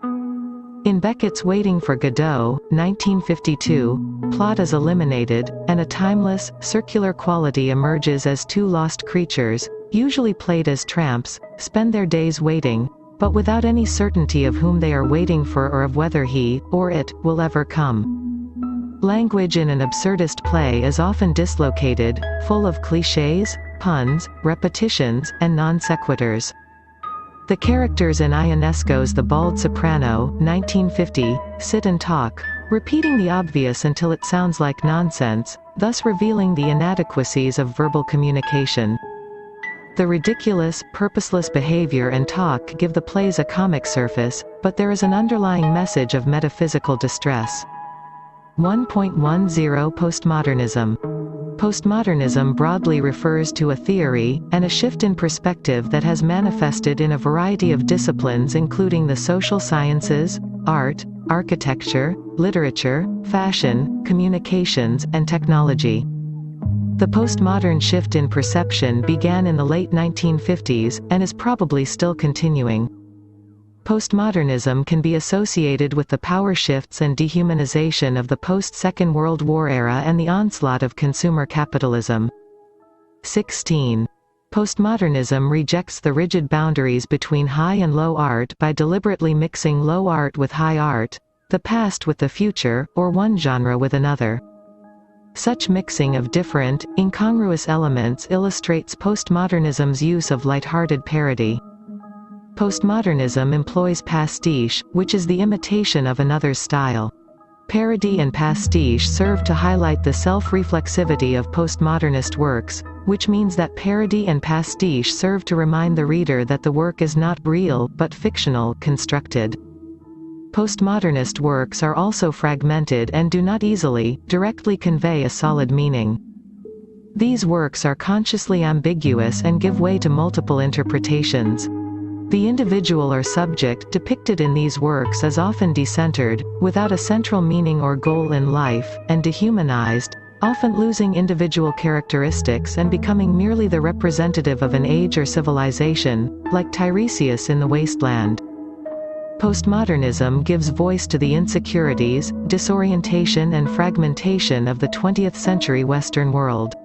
In Beckett's Waiting for Godot, 1952, plot is eliminated, and a timeless, circular quality emerges as two lost creatures, usually played as tramps, spend their days waiting, but without any certainty of whom they are waiting for or of whether he, or it, will ever come. Language in an absurdist play is often dislocated, full of clichés, puns, repetitions, and non sequiturs. The characters in Ionesco's The Bald Soprano, 1950, sit and talk, repeating the obvious until it sounds like nonsense, thus revealing the inadequacies of verbal communication. The ridiculous, purposeless behavior and talk give the plays a comic surface, but there is an underlying message of metaphysical distress. 1.10 Postmodernism. Postmodernism broadly refers to a theory, and a shift in perspective that has manifested in a variety of disciplines including the social sciences, art, architecture, literature, fashion, communications, and technology. The postmodern shift in perception began in the late 1950s, and is probably still continuing. Postmodernism can be associated with the power shifts and dehumanization of the post-Second World War era and the onslaught of consumer capitalism. 16. Postmodernism rejects the rigid boundaries between high and low art by deliberately mixing low art with high art, the past with the future, or one genre with another. Such mixing of different, incongruous elements illustrates postmodernism's use of light-hearted parody. Postmodernism employs pastiche, which is the imitation of another's style. Parody and pastiche serve to highlight the self-reflexivity of postmodernist works, which means that parody and pastiche serve to remind the reader that the work is not real but fictional, constructed. Postmodernist works are also fragmented and do not easily, directly convey a solid meaning. These works are consciously ambiguous and give way to multiple interpretations. The individual or subject depicted in these works is often decentered, without a central meaning or goal in life, and dehumanized, often losing individual characteristics and becoming merely the representative of an age or civilization, like Tiresias in The Wasteland. Postmodernism gives voice to the insecurities, disorientation and fragmentation of the 20th century Western world.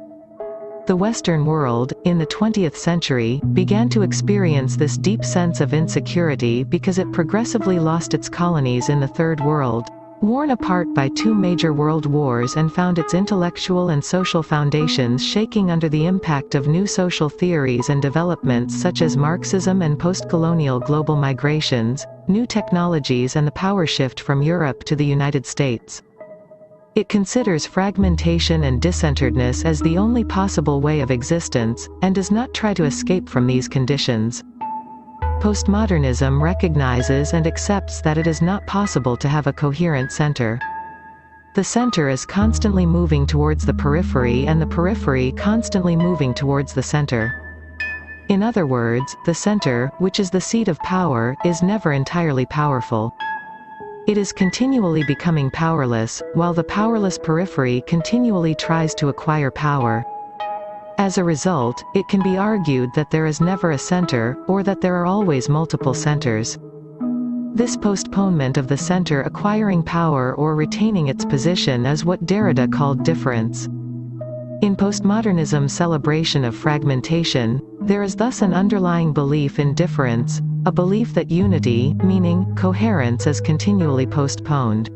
The Western world, in the 20th century, began to experience this deep sense of insecurity because it progressively lost its colonies in the Third World, worn apart by two major world wars, and found its intellectual and social foundations shaking under the impact of new social theories and developments such as Marxism and post-colonial global migrations, new technologies and the power shift from Europe to the United States. It considers fragmentation and discenteredness as the only possible way of existence, and does not try to escape from these conditions. Postmodernism recognizes and accepts that it is not possible to have a coherent center. The center is constantly moving towards the periphery and the periphery constantly moving towards the center. In other words, the center, which is the seat of power, is never entirely powerful. It is continually becoming powerless, while the powerless periphery continually tries to acquire power. As a result, it can be argued that there is never a center, or that there are always multiple centers. This postponement of the center acquiring power or retaining its position is what Derrida called difference. In postmodernism's celebration of fragmentation, there is thus an underlying belief in difference, a belief that unity, meaning coherence, is continually postponed.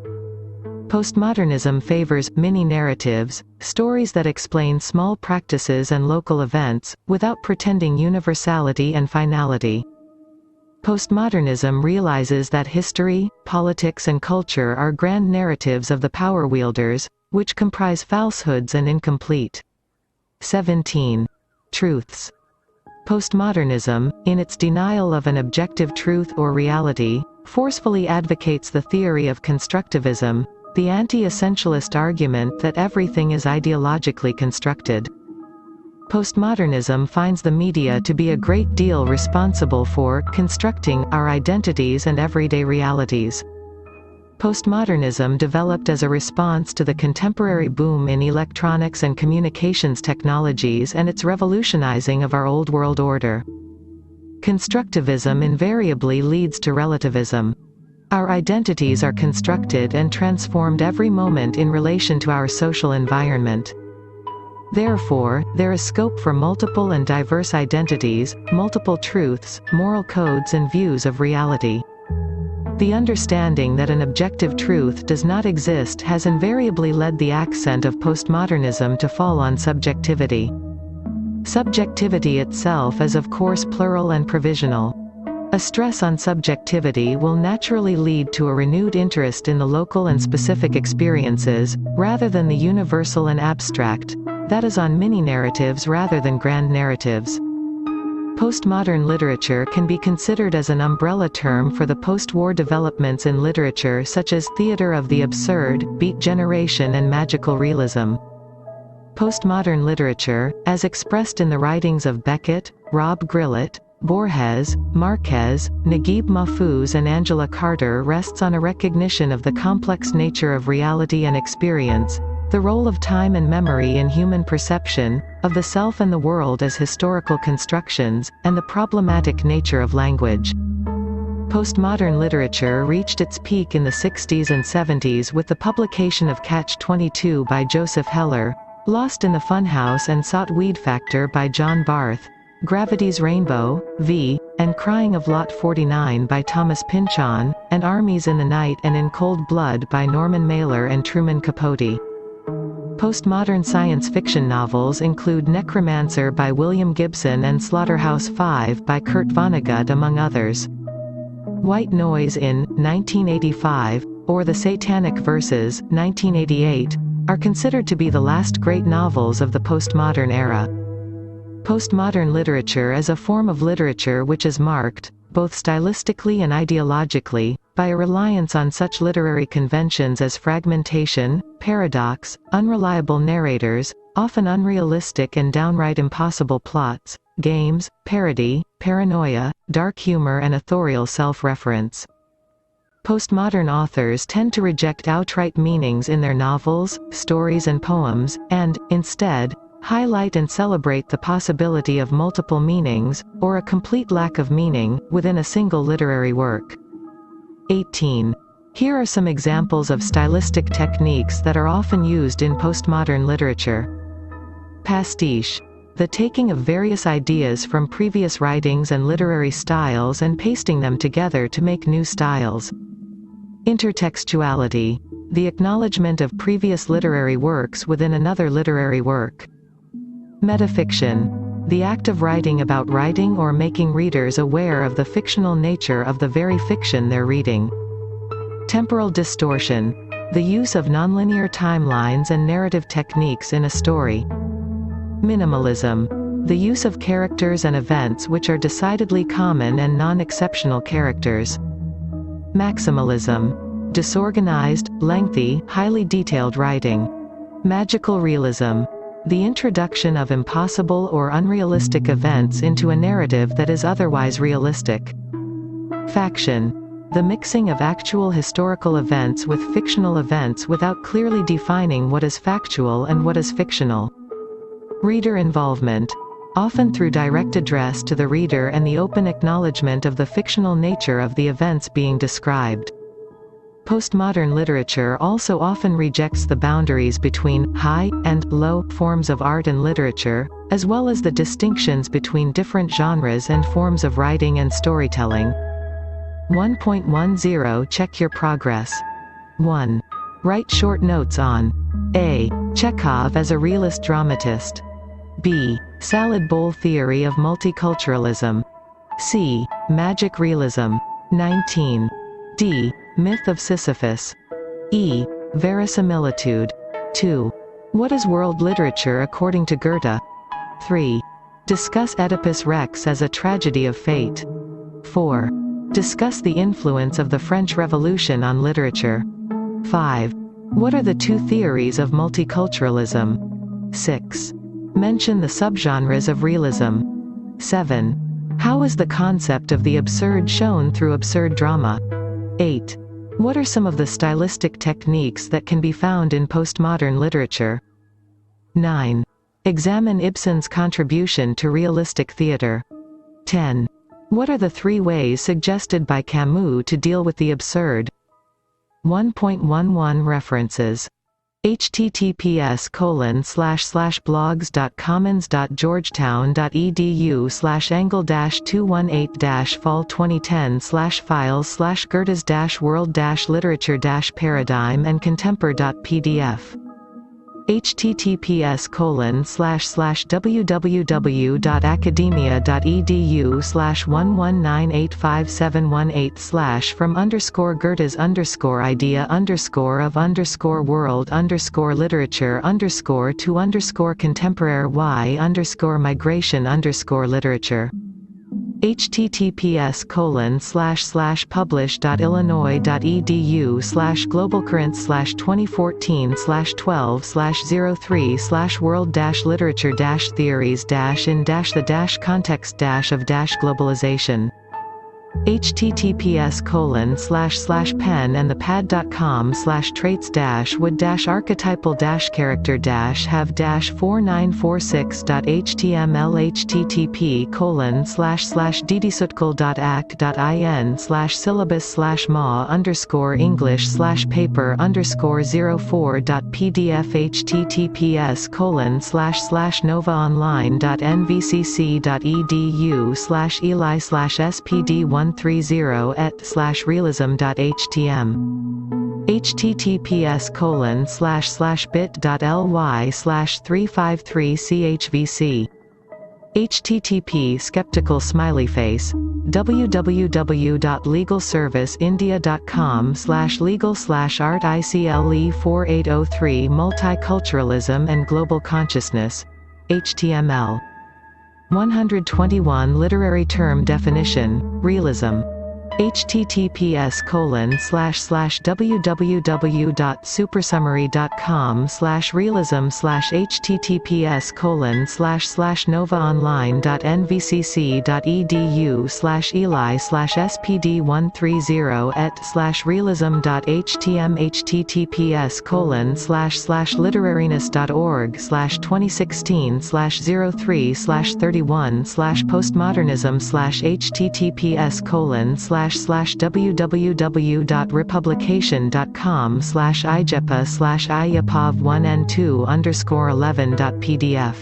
Postmodernism favors mini-narratives, stories that explain small practices and local events, without pretending universality and finality. Postmodernism realizes that history, politics and culture are grand narratives of the power wielders, which comprise falsehoods and incomplete. 17. Truths. Postmodernism, in its denial of an objective truth or reality, forcefully advocates the theory of constructivism, the anti-essentialist argument that everything is ideologically constructed. Postmodernism finds the media to be a great deal responsible for constructing our identities and everyday realities. Postmodernism developed as a response to the contemporary boom in electronics and communications technologies and its revolutionizing of our old world order. Constructivism invariably leads to relativism. Our identities are constructed and transformed every moment in relation to our social environment. Therefore, there is scope for multiple and diverse identities, multiple truths, moral codes and views of reality. The understanding that an objective truth does not exist has invariably led the accent of postmodernism to fall on subjectivity. Subjectivity itself is of course plural and provisional. A stress on subjectivity will naturally lead to a renewed interest in the local and specific experiences, rather than the universal and abstract, that is, on mini-narratives rather than grand narratives. Postmodern literature can be considered as an umbrella term for the post-war developments in literature such as theater of the absurd, beat generation and magical realism. Postmodern literature, as expressed in the writings of Beckett, Rob Grillot, Borges, Marquez, Naguib Mahfouz and Angela Carter, rests on a recognition of the complex nature of reality and experience, the role of time and memory in human perception, of the self and the world as historical constructions, and the problematic nature of language. Postmodern literature reached its peak in the 60s and 70s with the publication of Catch-22 by Joseph Heller, Lost in the Funhouse and Sot Weed Factor by John Barth, Gravity's Rainbow, V, and Crying of Lot 49 by Thomas Pynchon, and Armies in the Night and in Cold Blood by Norman Mailer and Truman Capote. Postmodern science fiction novels include Necromancer by William Gibson and Slaughterhouse-Five by Kurt Vonnegut among others. White Noise in 1985, or The Satanic Verses, 1988, are considered to be the last great novels of the postmodern era. Postmodern literature is a form of literature which is marked, both stylistically and ideologically, by a reliance on such literary conventions as fragmentation, paradox, unreliable narrators, often unrealistic and downright impossible plots, games, parody, paranoia, dark humor and authorial self-reference. Postmodern authors tend to reject outright meanings in their novels, stories and poems, and, instead, highlight and celebrate the possibility of multiple meanings, or a complete lack of meaning, within a single literary work. 18. Here are some examples of stylistic techniques that are often used in postmodern literature. Pastiche. The taking of various ideas from previous writings and literary styles and pasting them together to make new styles. Intertextuality. The acknowledgement of previous literary works within another literary work. Metafiction. The act of writing about writing or making readers aware of the fictional nature of the very fiction they're reading. Temporal distortion. The use of nonlinear timelines and narrative techniques in a story. Minimalism. The use of characters and events which are decidedly common and non-exceptional characters. Maximalism. Disorganized, lengthy, highly detailed writing. Magical realism. The introduction of impossible or unrealistic events into a narrative that is otherwise realistic. Faction. The mixing of actual historical events with fictional events without clearly defining what is factual and what is fictional. Reader involvement. Often through direct address to the reader and the open acknowledgement of the fictional nature of the events being described. Postmodern literature also often rejects the boundaries between high and low forms of art and literature, as well as the distinctions between different genres and forms of writing and storytelling. 1.10 Check your progress. 1. Write short notes on A. Chekhov as a realist dramatist. B. Salad bowl theory of multiculturalism. C. Magic realism. 19. D. Myth of Sisyphus. E. Verisimilitude. 2. What is world literature according to Goethe? 3. Discuss Oedipus Rex as a tragedy of fate. 4. Discuss the influence of the French Revolution on literature. 5. What are the two theories of multiculturalism? 6. Mention the subgenres of realism. 7. How is the concept of the absurd shown through absurd drama? 8. What are some of the stylistic techniques that can be found in postmodern literature? 9. Examine Ibsen's contribution to realistic theater. 10. What are the three ways suggested by Camus to deal with the absurd? 1.11 References. https://blogs.commons.georgetown.edu/angle-218-fall2010/files/Goethe's-world-literature-paradigm and contempor.pdf. https://www.academia.edu/11985718718/from_Goethe's_idea_migration_literature https://publish.illinois.edu/globalcurrents/2014/12/03/world-literature-theories-in-the-context-of-globalization https://pen and the pad.com/traits-would-archetypal-character-have-4946.html http://ddisutcal.act.in/syllabus/ma_english/paper_04.pdf https://novaonline.nvcc.edu/eli/spd130 et/realism.htm https://bit.ly/353chvc http skeptical smiley face www.legal-service-india.com/legal/art-icle4803 multiculturalism and global consciousness html 121 literary term definition realism https://www.supersummary.com/realism/https://novaonline.nvcc.edu/eli/spd130 et/realism.htm https://literariness.org/2616/03/31/postmodernism/https://www.republication.com/ijepa/iapov1n2_11.pdf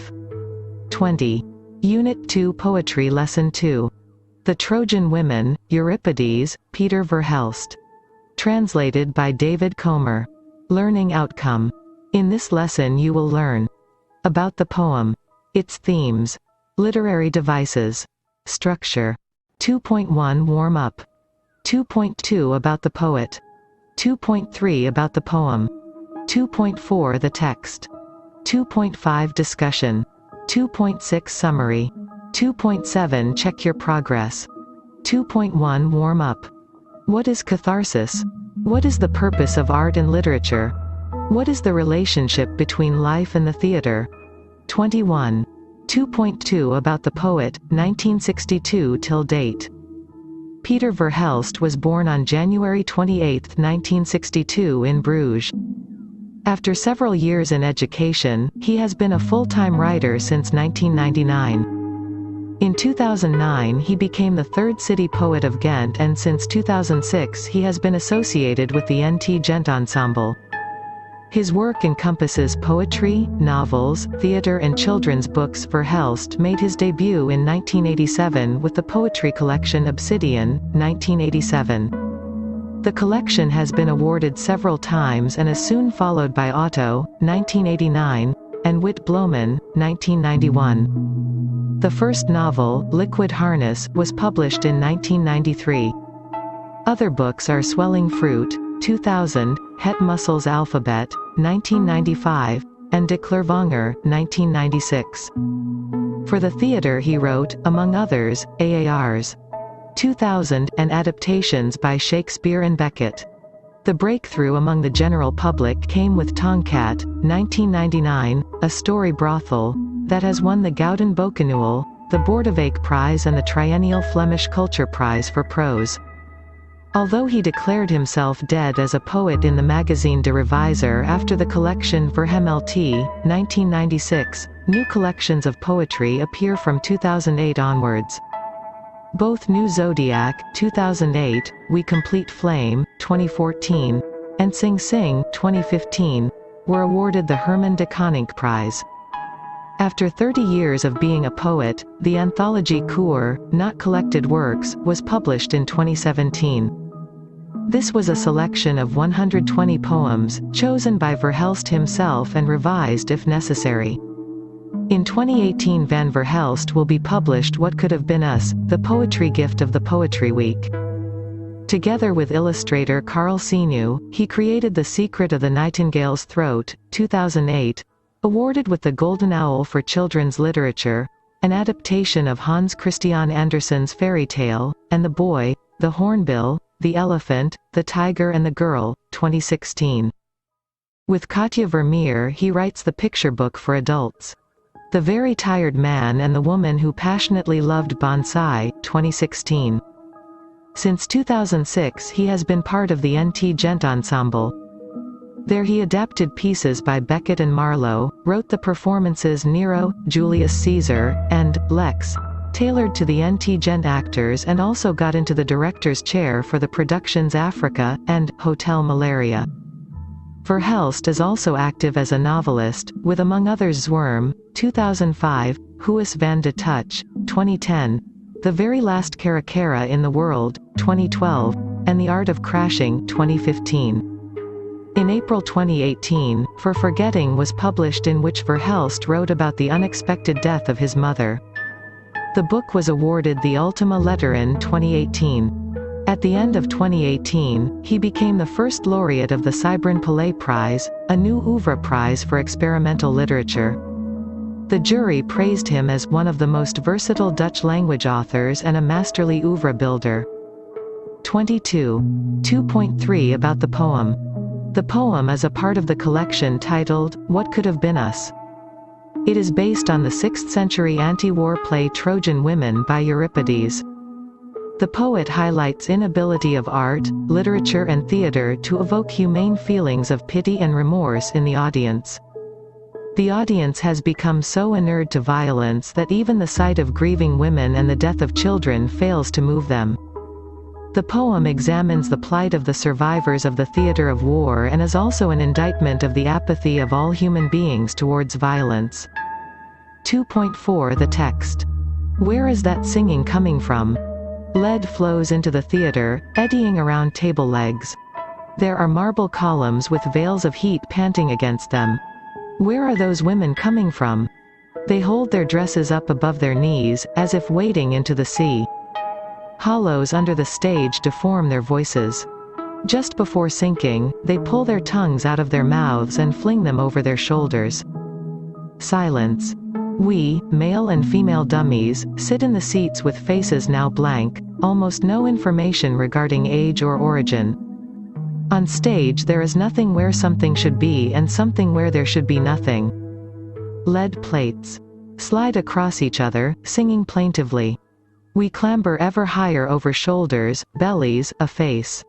20. Unit 2 Poetry Lesson 2. The Trojan Women, Euripides, Peter Verhelst. Translated by David Comer. Learning Outcome. In this lesson you will learn about the poem, its themes, literary devices, structure. 2.1 Warm-up. 2.2 About the poet. 2.3 About the poem. 2.4 The text. 2.5 Discussion. 2.6 Summary. 2.7 Check your progress. 2.1 Warm-up. What is catharsis? What is the purpose of art and literature? What is the relationship between life and the theater? 21. 2.2 About the poet, 1962 till date. Peter Verhelst was born on January 28, 1962 in Bruges. After several years in education, he has been a full-time writer since 1999. In 2009 he became the third city poet of Ghent, and since 2006 he has been associated with the NT Gent Ensemble. His work encompasses poetry, novels, theater and children's books. Verhelst made his debut in 1987 with the poetry collection Obsidian, 1987. The collection has been awarded several times and is soon followed by Otto, 1989, and Whit Blomen, 1991. The first novel, Liquid Harness, was published in 1993. Other books are Swelling Fruit, 2000, Het Mussel's Alphabet, 1995, and De Clairvonger, 1996. For the theater he wrote, among others, AARs. 2000, and adaptations by Shakespeare and Beckett. The breakthrough among the general public came with Tongkat, 1999, a story brothel, that has won the Gouden Bokenuel, the Bordewijk Prize and the Triennial Flemish Culture Prize for prose. Although he declared himself dead as a poet in the magazine De Reviser after the collection Verhemelt, 1996, new collections of poetry appear from 2008 onwards. Both New Zodiac, 2008, We Complete Flame, 2014, and Sing Sing, 2015, were awarded the Herman de Koninck Prize. After 30 years of being a poet, the anthology Cour, Not Collected Works, was published in 2017. This was a selection of 120 poems, chosen by Verhelst himself and revised if necessary. In 2018 Van Verhelst will be published What Could Have Been Us, the poetry gift of the Poetry Week. Together with illustrator Carl Sinew, he created The Secret of the Nightingale's Throat, 2008, awarded with the Golden Owl for children's literature, an adaptation of Hans Christian Andersen's fairy tale, and The Boy, the Hornbill, the Elephant, the Tiger and the Girl, 2016. With Katja Vermeer he writes the picture book for adults. The Very Tired Man and the Woman Who Passionately Loved Bonsai, 2016. Since 2006 he has been part of the NT Gent Ensemble. There he adapted pieces by Beckett and Marlowe, wrote the performances Nero, Julius Caesar, and Lex, tailored to the NT Gent actors, and also got into the director's chair for the productions Africa, and Hotel Malaria. Verhelst is also active as a novelist, with among others Zwerm, 2005, Huis van de Touch, 2010, The Very Last Caracara in the World, 2012, and The Art of Crashing, 2015. In April 2018, For Forgetting was published, in which Verhelst wrote about the unexpected death of his mother. The book was awarded the Ultima Letterin 2018. At the end of 2018, he became the first laureate of the Cypern Palais Prize, a new oeuvre prize for experimental literature. The jury praised him as one of the most versatile Dutch-language authors and a masterly oeuvre builder. 22. 2.3 About the poem. The poem is a part of the collection titled, What Could Have Been Us? It is based on the 6th century anti-war play Trojan Women by Euripides. The poet highlights inability of art, literature and theatre to evoke humane feelings of pity and remorse in the audience. The audience has become so inured to violence that even the sight of grieving women and the death of children fails to move them. The poem examines the plight of the survivors of the theatre of war and is also an indictment of the apathy of all human beings towards violence. 2.4 The text. Where is that singing coming from? Lead flows into the theatre, eddying around table legs. There are marble columns with veils of heat panting against them. Where are those women coming from? They hold their dresses up above their knees, as if wading into the sea. Hollows under the stage deform their voices. Just before sinking, they pull their tongues out of their mouths and fling them over their shoulders. Silence. We, male and female dummies, sit in the seats with faces now blank, almost no information regarding age or origin. On stage there is nothing where something should be and something where there should be nothing. Lead plates slide across each other, singing plaintively. We clamber ever higher over shoulders, bellies, a face.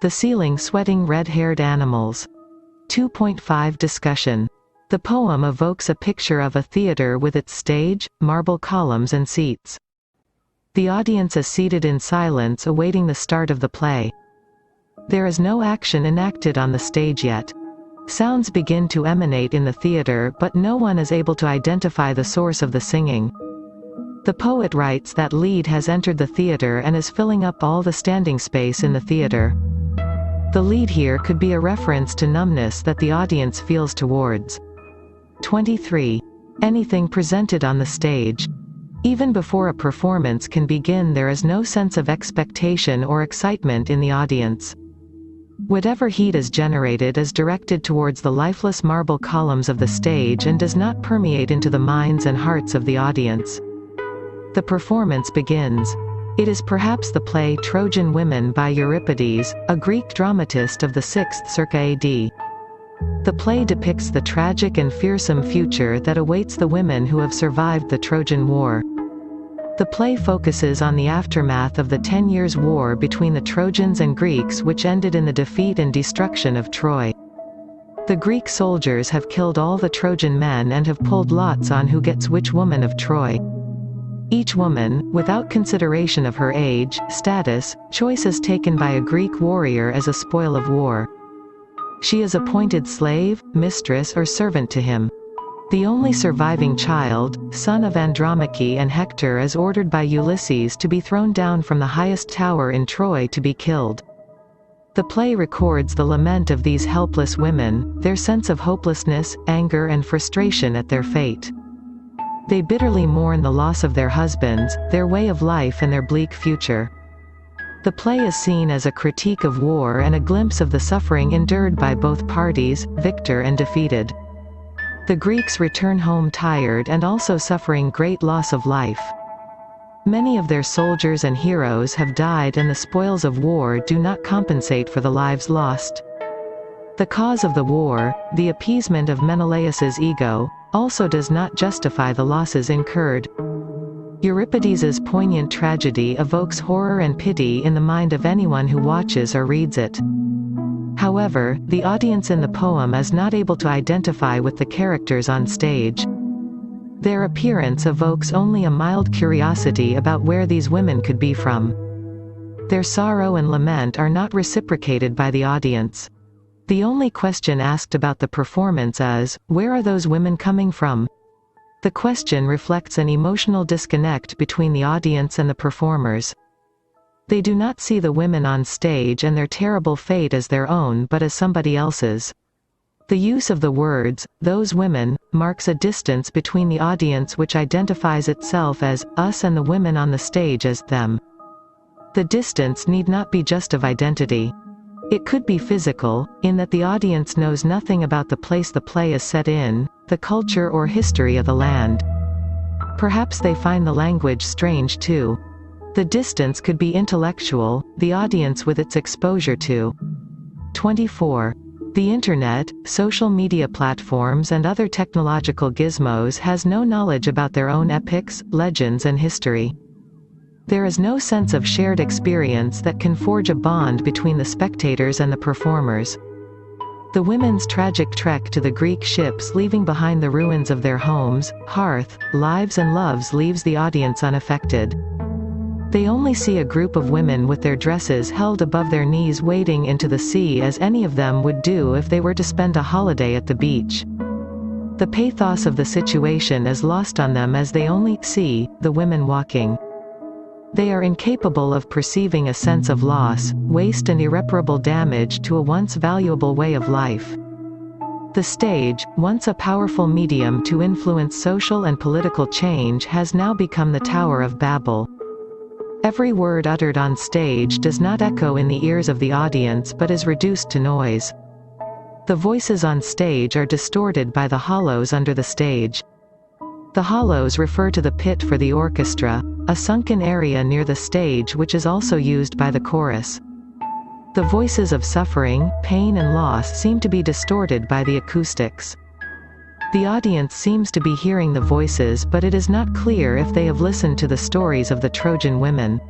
The ceiling sweating red-haired animals. 2.5 Discussion. The poem evokes a picture of a theatre with its stage, marble columns and seats. The audience is seated in silence awaiting the start of the play. There is no action enacted on the stage yet. Sounds begin to emanate in the theatre, but no one is able to identify the source of the singing. The poet writes that lead has entered the theatre and is filling up all the standing space in the theatre. The lead here could be a reference to numbness that the audience feels towards. 23. Anything presented on the stage. Even before a performance can begin, there is no sense of expectation or excitement in the audience. Whatever heat is generated is directed towards the lifeless marble columns of the stage and does not permeate into the minds and hearts of the audience. The performance begins. It is perhaps the play Trojan Women by Euripides, a Greek dramatist of the 6th circa AD. The play depicts the tragic and fearsome future that awaits the women who have survived the Trojan War. The play focuses on the aftermath of the 10 Years' War between the Trojans and Greeks, which ended in the defeat and destruction of Troy. The Greek soldiers have killed all the Trojan men and have pulled lots on who gets which woman of Troy. Each woman, without consideration of her age, status, choice is taken by a Greek warrior as a spoil of war. She is appointed slave, mistress or servant to him. The only surviving child, son of Andromache and Hector, is ordered by Ulysses to be thrown down from the highest tower in Troy to be killed. The play records the lament of these helpless women, their sense of hopelessness, anger and frustration at their fate. They bitterly mourn the loss of their husbands, their way of life and their bleak future. The play is seen as a critique of war and a glimpse of the suffering endured by both parties, victor and defeated. The Greeks return home tired and also suffering great loss of life. Many of their soldiers and heroes have died, and the spoils of war do not compensate for the lives lost. The cause of the war, the appeasement of Menelaus's ego, also does not justify the losses incurred. Euripides's poignant tragedy evokes horror and pity in the mind of anyone who watches or reads it. However, the audience in the poem is not able to identify with the characters on stage. Their appearance evokes only a mild curiosity about where these women could be from. Their sorrow and lament are not reciprocated by the audience. The only question asked about the performance is, where are those women coming from? The question reflects an emotional disconnect between the audience and the performers. They do not see the women on stage and their terrible fate as their own but as somebody else's. The use of the words, "those women," marks a distance between the audience which identifies itself as us and the women on the stage as them. The distance need not be just of identity. It could be physical, in that the audience knows nothing about the place the play is set in, the culture or history of the land. Perhaps they find the language strange too. The distance could be intellectual, the audience with its exposure to 24. The Internet, social media platforms and other technological gizmos has no knowledge about their own epics, legends and history. There is no sense of shared experience that can forge a bond between the spectators and the performers. The women's tragic trek to the Greek ships leaving behind the ruins of their homes, hearth, lives and loves leaves the audience unaffected. They only see a group of women with their dresses held above their knees wading into the sea as any of them would do if they were to spend a holiday at the beach. The pathos of the situation is lost on them as they only see the women walking. They are incapable of perceiving a sense of loss, waste and irreparable damage to a once valuable way of life. The stage, once a powerful medium to influence social and political change, has now become the Tower of Babel. Every word uttered on stage does not echo in the ears of the audience but is reduced to noise. The voices on stage are distorted by the hollows under the stage. The hollows refer to the pit for the orchestra, a sunken area near the stage which is also used by the chorus. The voices of suffering, pain and loss seem to be distorted by the acoustics. The audience seems to be hearing the voices but it is not clear if they have listened to the stories of the Trojan women.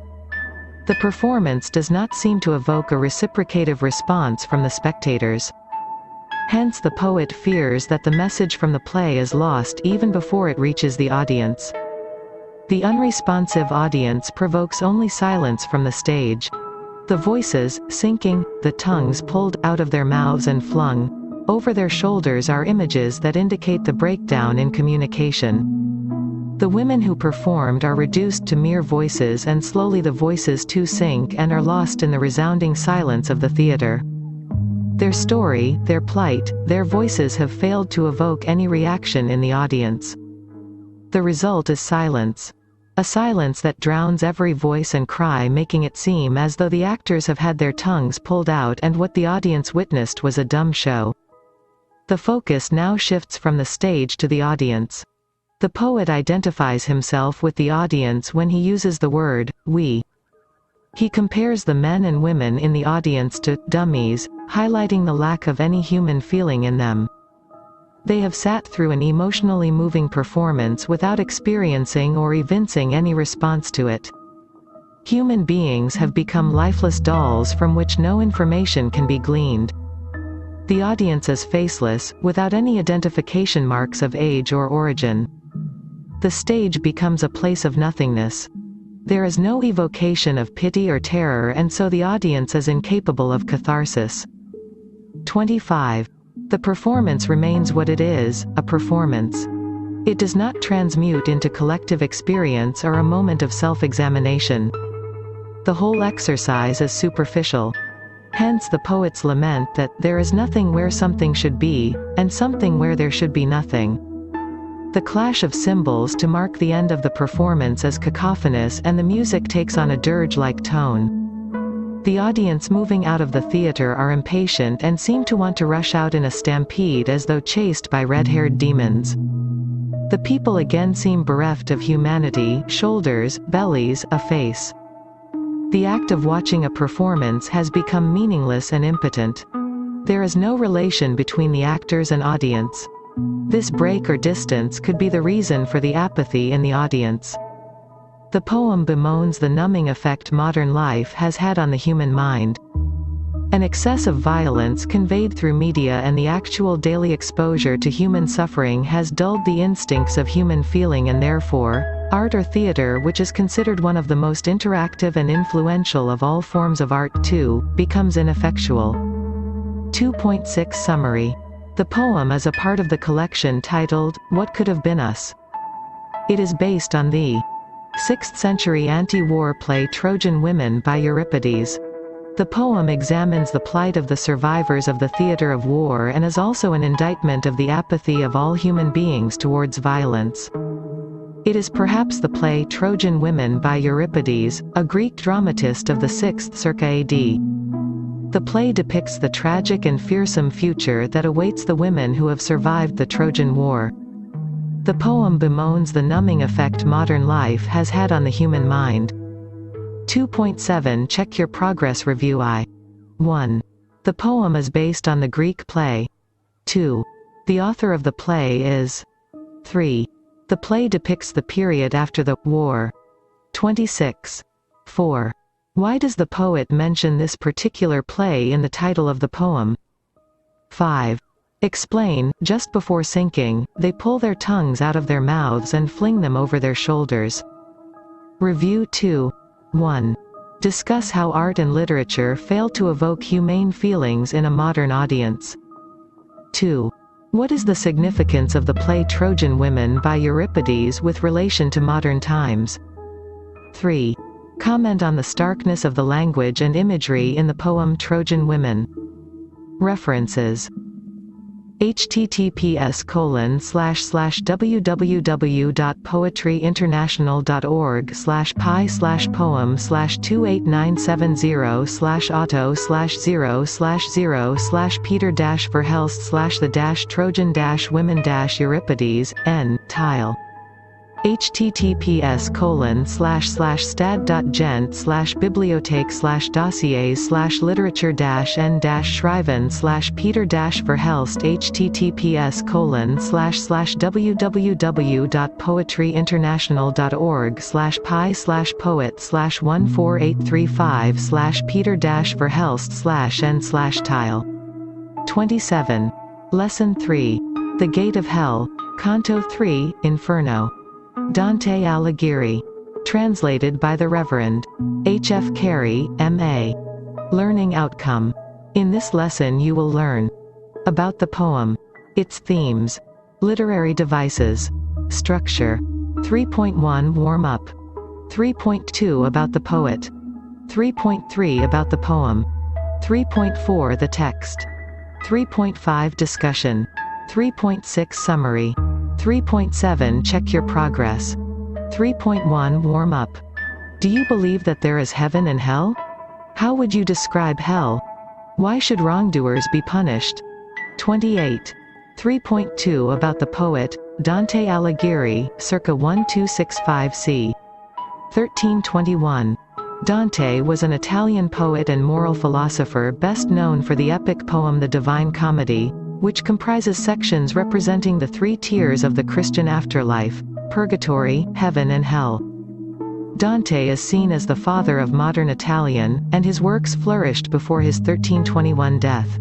The performance does not seem to evoke a reciprocative response from the spectators. Hence the poet fears that the message from the play is lost even before it reaches the audience. The unresponsive audience provokes only silence from the stage. The voices, sinking, the tongues pulled out of their mouths and flung over their shoulders are images that indicate the breakdown in communication. The women who performed are reduced to mere voices and slowly the voices too sink and are lost in the resounding silence of the theater. Their story, their plight, their voices have failed to evoke any reaction in the audience. The result is silence. A silence that drowns every voice and cry, making it seem as though the actors have had their tongues pulled out and what the audience witnessed was a dumb show. The focus now shifts from the stage to the audience. The poet identifies himself with the audience when he uses the word, we. He compares the men and women in the audience to dummies, highlighting the lack of any human feeling in them. They have sat through an emotionally moving performance without experiencing or evincing any response to it. Human beings have become lifeless dolls from which no information can be gleaned. The audience is faceless, without any identification marks of age or origin. The stage becomes a place of nothingness. There is no evocation of pity or terror and so the audience is incapable of catharsis. 25. The performance remains what it is, a performance. It does not transmute into collective experience or a moment of self-examination. The whole exercise is superficial. Hence the poet's lament that there is nothing where something should be, and something where there should be nothing. The clash of cymbals to mark the end of the performance is cacophonous and the music takes on a dirge-like tone. The audience moving out of the theater are impatient and seem to want to rush out in a stampede as though chased by red-haired demons. The people again seem bereft of humanity, shoulders, bellies, a face. The act of watching a performance has become meaningless and impotent. There is no relation between the actors and audience. This break or distance could be the reason for the apathy in the audience. The poem bemoans the numbing effect modern life has had on the human mind. An excess of violence conveyed through media and the actual daily exposure to human suffering has dulled the instincts of human feeling, and therefore, art or theater, which is considered one of the most interactive and influential of all forms of art too, becomes ineffectual. 2.6 Summary. The poem is a part of the collection titled, What Could Have Been Us? It is based on the 6th century anti-war play Trojan Women by Euripides. The poem examines the plight of the survivors of the theater of war and is also an indictment of the apathy of all human beings towards violence. It is perhaps the play Trojan Women by Euripides, a Greek dramatist of the 6th circa AD. The play depicts the tragic and fearsome future that awaits the women who have survived the Trojan War. The poem bemoans the numbing effect modern life has had on the human mind. 2.7 Check your progress review. 1. The poem is based on the Greek play. 2. The author of the play is. 3. The play depicts the period after the war. 26. 4. Why does the poet mention this particular play in the title of the poem? 5. Explain, just before sinking, they pull their tongues out of their mouths and fling them over their shoulders. Review 2. 1. Discuss how art and literature fail to evoke humane feelings in a modern audience. 2. What is the significance of the play Trojan Women by Euripides with relation to modern times? 3. Comment on the starkness of the language and imagery in the poem Trojan Women. References. https://www.poetry-international.org/pi/poem/28970/auto/0/Peter-Verhelst/the-Trojan-Women-Euripides, N. Tile. https://stad.gent/biblioteks/dossiers/literature-n-schreiben/Peter-Verhelst https://www.poetry-international.org/pi/poet/14835/Peter-Verhelst/n/tile. 27. Lesson 3. The Gate of Hell, Canto 3, Inferno. Dante Alighieri. Translated by the Reverend H. F. Carey, M.A. Learning Outcome. In this lesson you will learn about the poem, its themes, literary devices, structure. 3.1 Warm-up. 3.2 About the poet. 3.3 About the poem. 3.4 The text. 3.5 Discussion. 3.6 Summary. 3.7 Check your progress. 3.1 Warm-up. Do you believe that there is heaven and hell? How would you describe hell? Why should wrongdoers be punished? 28. 3.2 About the poet, Dante Alighieri, circa 1265 c. 1321. Dante was an Italian poet and moral philosopher best known for the epic poem The Divine Comedy, which comprises sections representing the three tiers of the Christian afterlife: purgatory, heaven and hell. Dante is seen as the father of modern Italian, and his works flourished before his 1321 death.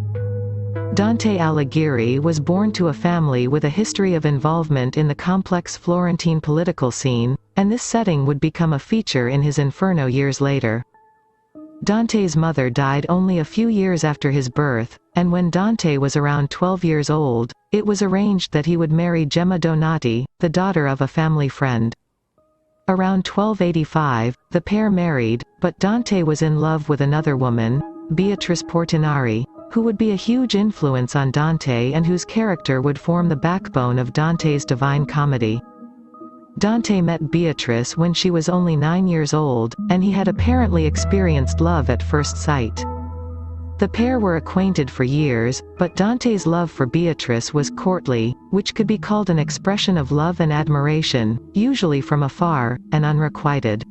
Dante Alighieri was born to a family with a history of involvement in the complex Florentine political scene, and this setting would become a feature in his Inferno years later. Dante's mother died only a few years after his birth, and when Dante was around 12 years old, it was arranged that he would marry Gemma Donati, the daughter of a family friend. Around 1285, the pair married, but Dante was in love with another woman, Beatrice Portinari, who would be a huge influence on Dante and whose character would form the backbone of Dante's Divine Comedy. Dante met Beatrice when she was only 9 years old, and he had apparently experienced love at first sight. The pair were acquainted for years, but Dante's love for Beatrice was courtly, which could be called an expression of love and admiration, usually from afar, and unrequited.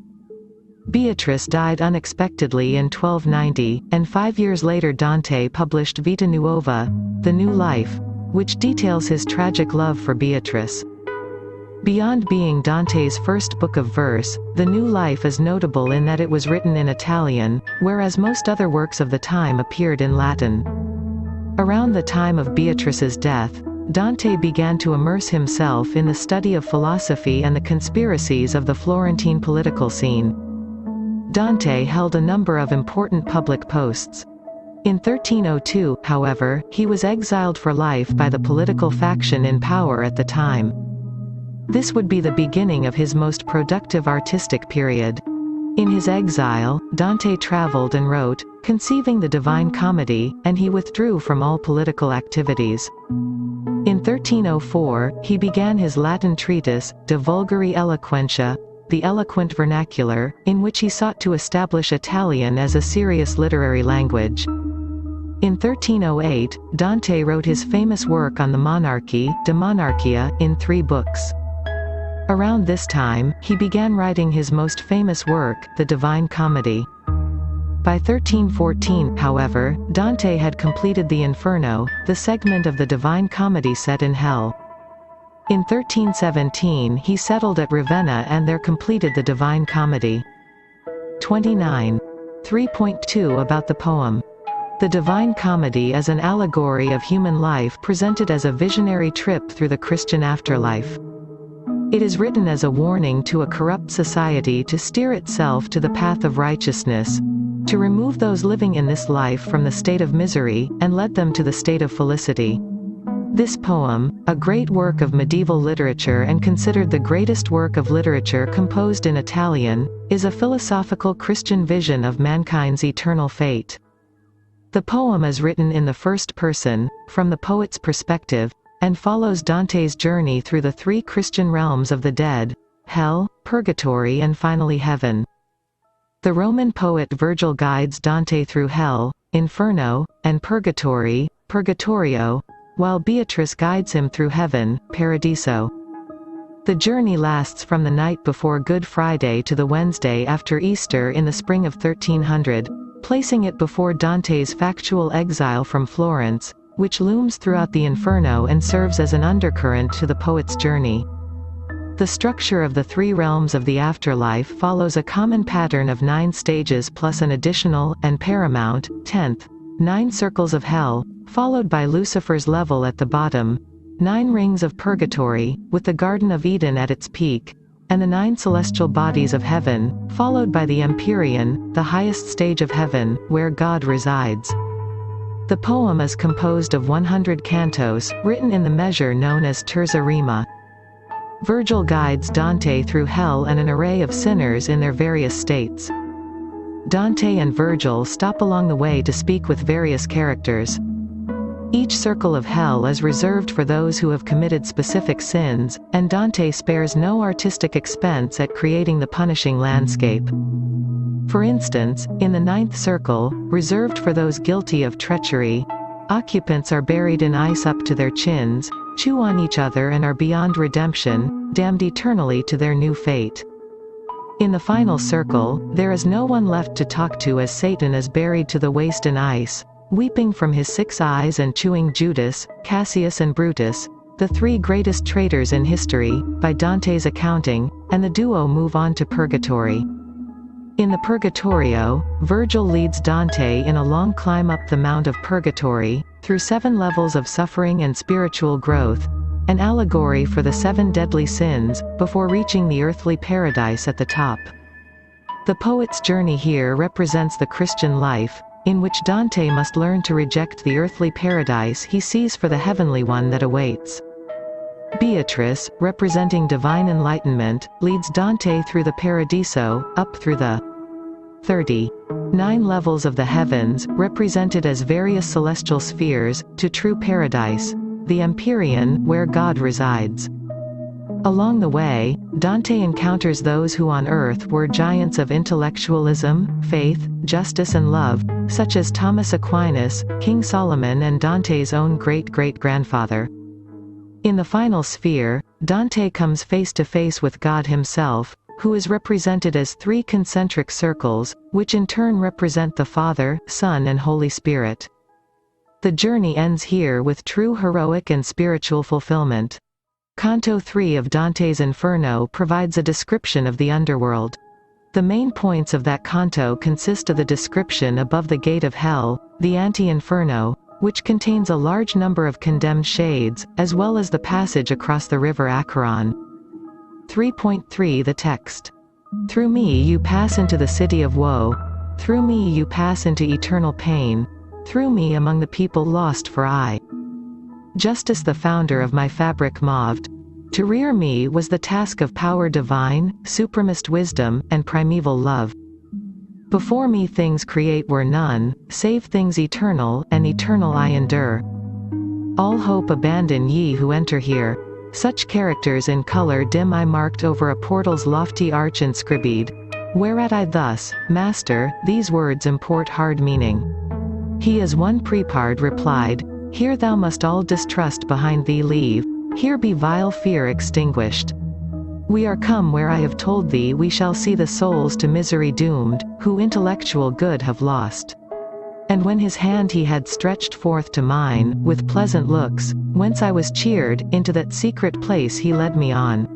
Beatrice died unexpectedly in 1290, and 5 years later Dante published Vita Nuova, The New Life, which details his tragic love for Beatrice. Beyond being Dante's first book of verse, The New Life is notable in that it was written in Italian, whereas most other works of the time appeared in Latin. Around the time of Beatrice's death, Dante began to immerse himself in the study of philosophy and the conspiracies of the Florentine political scene. Dante held a number of important public posts. In 1302, however, he was exiled for life by the political faction in power at the time. This would be the beginning of his most productive artistic period. In his exile, Dante traveled and wrote, conceiving the Divine Comedy, and he withdrew from all political activities. In 1304, he began his Latin treatise, De Vulgari Eloquentia, the eloquent vernacular, in which he sought to establish Italian as a serious literary language. In 1308, Dante wrote his famous work on the monarchy, De Monarchia, in 3 books. Around this time, he began writing his most famous work, the Divine Comedy. By 1314, however, Dante had completed the Inferno, the segment of the Divine Comedy set in hell. In 1317 he settled at Ravenna and there completed the Divine Comedy. 29. 3.2 About the poem. The Divine Comedy is an allegory of human life presented as a visionary trip through the Christian afterlife. It is written as a warning to a corrupt society to steer itself to the path of righteousness, to remove those living in this life from the state of misery, and lead them to the state of felicity. This poem, a great work of medieval literature and considered the greatest work of literature composed in Italian, is a philosophical Christian vision of mankind's eternal fate. The poem is written in the first person, from the poet's perspective, and follows Dante's journey through the 3 Christian realms of the dead, hell, purgatory and finally heaven. The Roman poet Virgil guides Dante through hell, Inferno, and purgatory, Purgatorio, while Beatrice guides him through heaven, Paradiso. The journey lasts from the night before Good Friday to the Wednesday after Easter in the spring of 1300, placing it before Dante's factual exile from Florence, which looms throughout the Inferno and serves as an undercurrent to the poet's journey. The structure of the 3 realms of the afterlife follows a common pattern of 9 stages plus an additional, and paramount, 10th, 9 circles of hell, followed by Lucifer's level at the bottom, 9 rings of purgatory, with the Garden of Eden at its peak, and the 9 celestial bodies of heaven, followed by the Empyrean, the highest stage of heaven, where God resides. The poem is composed of 100 cantos, written in the measure known as terza rima. Virgil guides Dante through hell and an array of sinners in their various states. Dante and Virgil stop along the way to speak with various characters. Each circle of hell is reserved for those who have committed specific sins, and Dante spares no artistic expense at creating the punishing landscape. For instance, in the 9th circle, reserved for those guilty of treachery, occupants are buried in ice up to their chins, chew on each other and are beyond redemption, damned eternally to their new fate. In the final circle, there is no one left to talk to as Satan is buried to the waist in ice, weeping from his 6 eyes and chewing Judas, Cassius and Brutus, the 3 greatest traitors in history, by Dante's accounting, and the duo move on to purgatory. In the Purgatorio, Virgil leads Dante in a long climb up the Mount of Purgatory, through 7 levels of suffering and spiritual growth, an allegory for the 7 deadly sins, before reaching the earthly paradise at the top. The poet's journey here represents the Christian life, in which Dante must learn to reject the earthly paradise he sees for the heavenly one that awaits. Beatrice, representing divine enlightenment, leads Dante through the Paradiso, up through the 39 levels of the heavens, represented as various celestial spheres, to true paradise, the Empyrean, where God resides. Along the way, Dante encounters those who on earth were giants of intellectualism, faith, justice and love, such as Thomas Aquinas, King Solomon and Dante's own great-great-grandfather. In the final sphere, Dante comes face to face with God himself, who is represented as 3 concentric circles, which in turn represent the Father, Son and Holy Spirit. The journey ends here with true heroic and spiritual fulfillment. Canto 3 of Dante's Inferno provides a description of the underworld. The main points of that canto consist of the description above the gate of hell, the Ante-Inferno, which contains a large number of condemned shades, as well as the passage across the river Acheron. 3.3 The text. Through me you pass into the city of woe. Through me you pass into eternal pain. Through me among the people lost for aye. Justice the founder of my fabric moved. To rear me was the task of power divine, supremest wisdom, and primeval love. Before me things create were none, save things eternal, and eternal I endure. All hope abandon ye who enter here. Such characters in color dim I marked over a portal's lofty arch inscribed, whereat I thus, Master, these words import hard meaning. He as one prepard replied, Here thou must all distrust behind thee leave, here be vile fear extinguished. We are come where I have told thee we shall see the souls to misery doomed, who intellectual good have lost. And when his hand he had stretched forth to mine, with pleasant looks, whence I was cheered, into that secret place he led me on.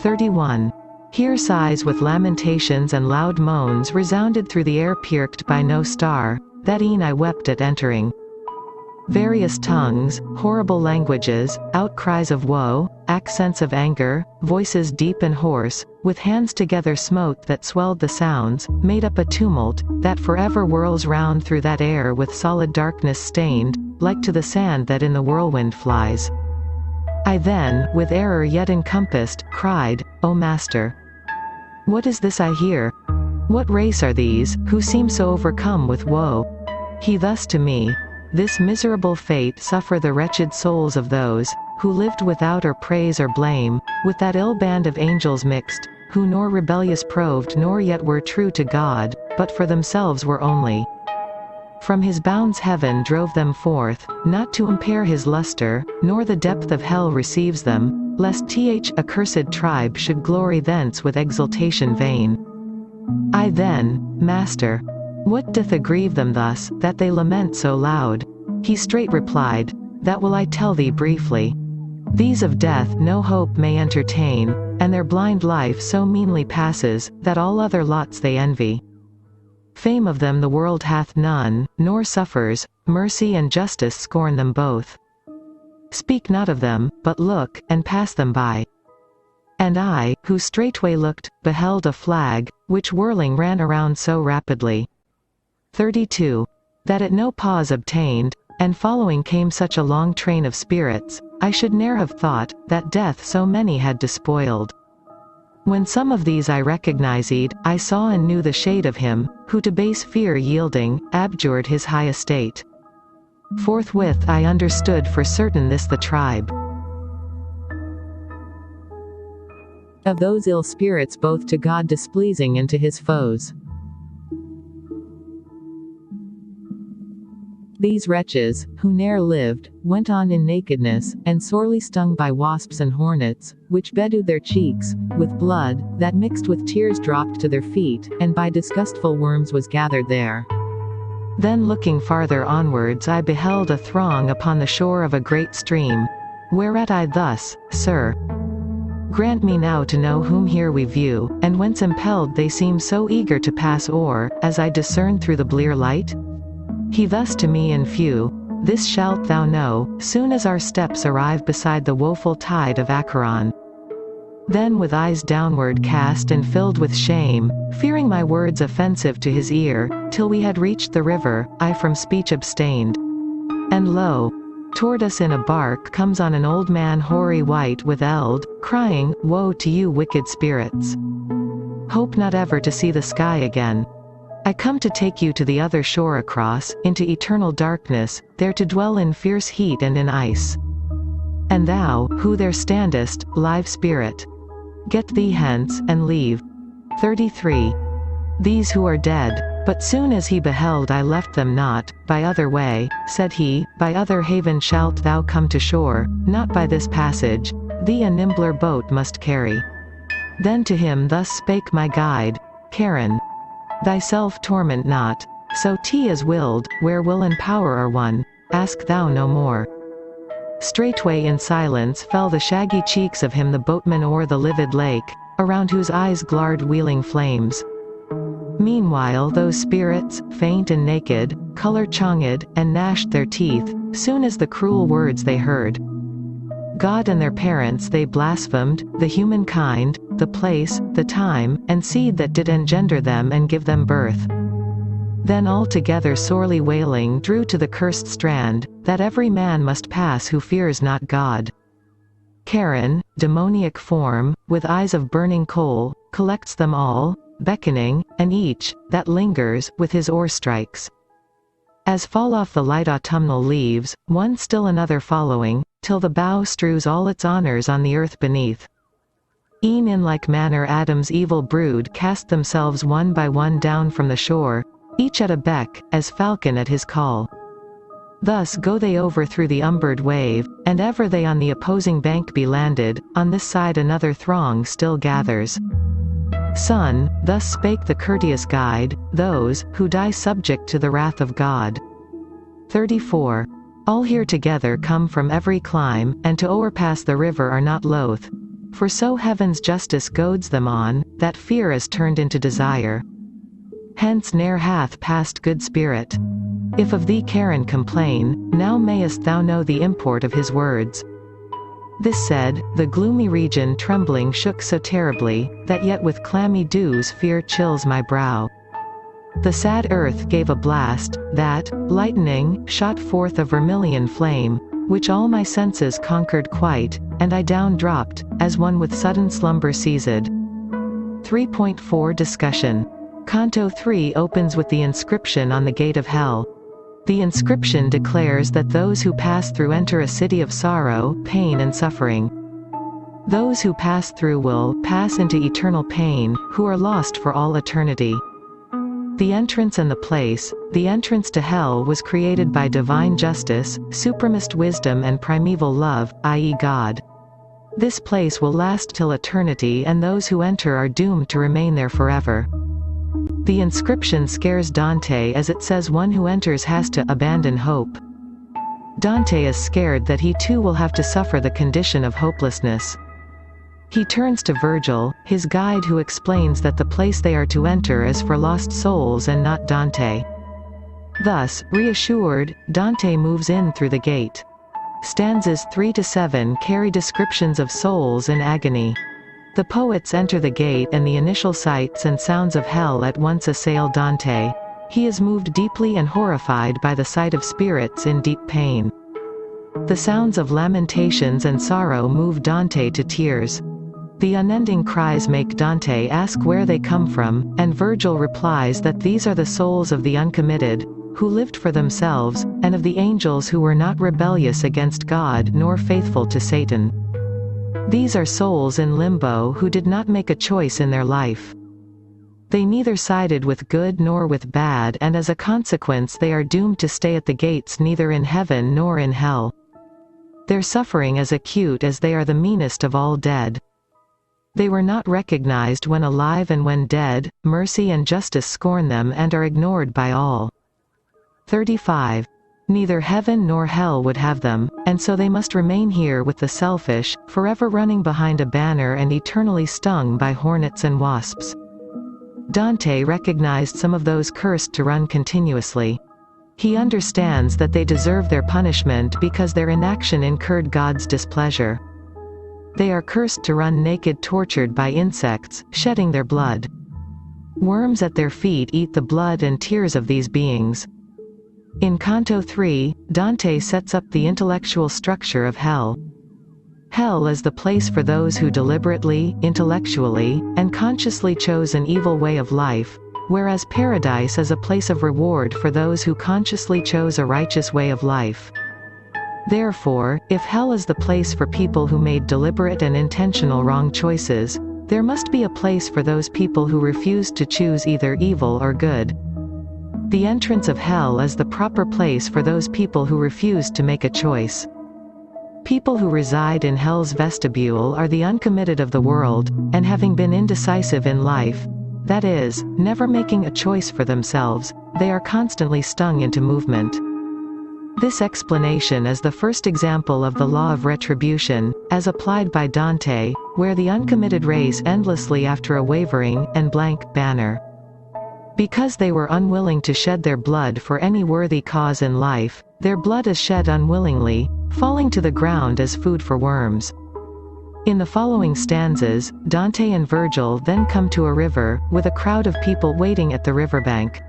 31. Here sighs with lamentations and loud moans resounded through the air pierced by no star, that e'en I wept at entering. Various tongues, horrible languages, outcries of woe, accents of anger, voices deep and hoarse, with hands together smote that swelled the sounds, made up a tumult, that forever whirls round through that air with solid darkness stained, like to the sand that in the whirlwind flies. I then, with error yet encompassed, cried, O Master! What is this I hear? What race are these, who seem so overcome with woe? He thus to me, This miserable fate suffer the wretched souls of those, who lived without or praise or blame, with that ill band of angels mixed, who nor rebellious proved nor yet were true to God, but for themselves were only. From his bounds heaven drove them forth, not to impair his luster, nor the depth of hell receives them, lest th accursed tribe should glory thence with exultation vain. I then, Master, what doth aggrieve them thus, that they lament so loud? He straight replied, That will I tell thee briefly. These of death no hope may entertain, and their blind life so meanly passes, that all other lots they envy. Fame of them the world hath none, nor suffers, mercy and justice scorn them both. Speak not of them, but look, and pass them by. And I, who straightway looked, beheld a flag, which whirling ran around so rapidly. 32. That it no pause obtained, and following came such a long train of spirits, I should ne'er have thought, that death so many had despoiled. When some of these I recognized, I saw and knew the shade of him, who to base fear yielding, abjured his high estate. Forthwith I understood for certain this the tribe of those ill spirits both to God displeasing and to his foes. These wretches, who ne'er lived, went on in nakedness, and sorely stung by wasps and hornets, which bedewed their cheeks, with blood, that mixed with tears dropped to their feet, and by disgustful worms was gathered there. Then looking farther onwards I beheld a throng upon the shore of a great stream, whereat I thus, Sir, grant me now to know whom here we view, and whence impelled they seem so eager to pass o'er, as I discern through the blear light? He thus to me in few, This shalt thou know, soon as our steps arrive beside the woeful tide of Acheron. Then with eyes downward cast and filled with shame, fearing my words offensive to his ear, till we had reached the river, I from speech abstained. And lo! Toward us in a bark comes on an old man hoary white with eld, crying, Woe to you wicked spirits! Hope not ever to see the sky again. I come to take you to the other shore across, into eternal darkness, there to dwell in fierce heat and in ice. And thou, who there standest, live spirit, get thee hence, and leave. 33. These who are dead. But soon as he beheld I left them not, by other way, said he, by other haven shalt thou come to shore, not by this passage, thee a nimbler boat must carry. Then to him thus spake my guide, Charon, thyself torment not, so 't is willed, where will and power are one, ask thou no more. straightway in silence fell the shaggy cheeks of him the boatman o'er the livid lake, around whose eyes glared wheeling flames. Meanwhile those spirits, faint and naked, colour-chonged, and gnashed their teeth, soon as the cruel words they heard. God and their parents they blasphemed, the human kind, the place, the time, and seed that did engender them and give them birth. Then all together sorely wailing drew to the cursed strand, that every man must pass who fears not God. Charon, demoniac form, with eyes of burning coal, collects them all, beckoning, and each, that lingers, with his oar strikes. As fall off the light autumnal leaves, one still another following, till the bough strews all its honours on the earth beneath. E'en in like manner Adam's evil brood cast themselves one by one down from the shore, each at a beck, as falcon at his call. Thus go they over through the umbered wave, and ever they on the opposing bank be landed, on this side another throng still gathers. Son, thus spake the courteous guide, those, who die subject to the wrath of God. 34. All here together come from every clime, and to o'erpass the river are not loath. For so heaven's justice goads them on, that fear is turned into desire. Hence ne'er hath passed good spirit. If of thee Charon complain, now mayest thou know the import of his words. This said, the gloomy region trembling shook so terribly, that yet with clammy dews fear chills my brow. The sad earth gave a blast, that, lightning, shot forth a vermilion flame, which all my senses conquered quite, and I down dropped, as one with sudden slumber seized. 3.4 Discussion. Canto 3 opens with the inscription on the gate of hell. The inscription declares that those who pass through enter a city of sorrow, pain and suffering. Those who pass through will pass into eternal pain, who are lost for all eternity. The entrance and the place, the entrance to hell was created by divine justice, supremest wisdom and primeval love, i.e. God. This place will last till eternity and those who enter are doomed to remain there forever. The inscription scares Dante as it says one who enters has to abandon hope. Dante is scared that he too will have to suffer the condition of hopelessness. He turns to Virgil, his guide, who explains that the place they are to enter is for lost souls and not Dante. Thus, reassured, Dante moves in through the gate. Stanzas 3 to 7 carry descriptions of souls in agony. The poets enter the gate and the initial sights and sounds of hell at once assail Dante. He is moved deeply and horrified by the sight of spirits in deep pain. The sounds of lamentations and sorrow move Dante to tears. The unending cries make Dante ask where they come from, and Virgil replies that these are the souls of the uncommitted, who lived for themselves, and of the angels who were not rebellious against God nor faithful to Satan. These are souls in limbo who did not make a choice in their life. They neither sided with good nor with bad, and as a consequence they are doomed to stay at the gates neither in heaven nor in hell. Their suffering is acute as they are the meanest of all dead. They were not recognized when alive, and when dead, mercy and justice scorn them and are ignored by all. 35. Neither heaven nor hell would have them, and so they must remain here with the selfish, forever running behind a banner and eternally stung by hornets and wasps. Dante recognized some of those cursed to run continuously. He understands that they deserve their punishment because their inaction incurred God's displeasure. They are cursed to run naked, tortured by insects, shedding their blood. Worms at their feet eat the blood and tears of these beings. In Canto 3, Dante sets up the intellectual structure of hell. Hell is the place for those who deliberately, intellectually, and consciously chose an evil way of life, whereas paradise is a place of reward for those who consciously chose a righteous way of life. Therefore, if hell is the place for people who made deliberate and intentional wrong choices, there must be a place for those people who refused to choose either evil or good. The entrance of hell is the proper place for those people who refused to make a choice. People who reside in hell's vestibule are the uncommitted of the world, and having been indecisive in life, that is, never making a choice for themselves, they are constantly stung into movement. This explanation is the first example of the law of retribution, as applied by Dante, where the uncommitted race endlessly after a wavering, and blank, banner. Because they were unwilling to shed their blood for any worthy cause in life, their blood is shed unwillingly, falling to the ground as food for worms. In the following stanzas, Dante and Virgil then come to a river, with a crowd of people waiting at the riverbank.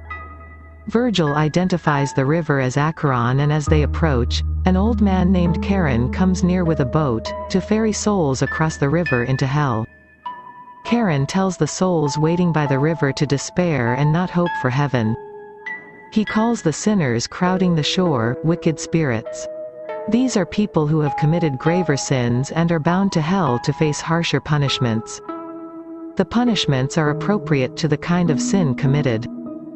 Virgil identifies the river as Acheron, and as they approach, an old man named Charon comes near with a boat, to ferry souls across the river into hell. Charon tells the souls waiting by the river to despair and not hope for heaven. He calls the sinners crowding the shore, wicked spirits. These are people who have committed graver sins and are bound to hell to face harsher punishments. The punishments are appropriate to the kind of sin committed.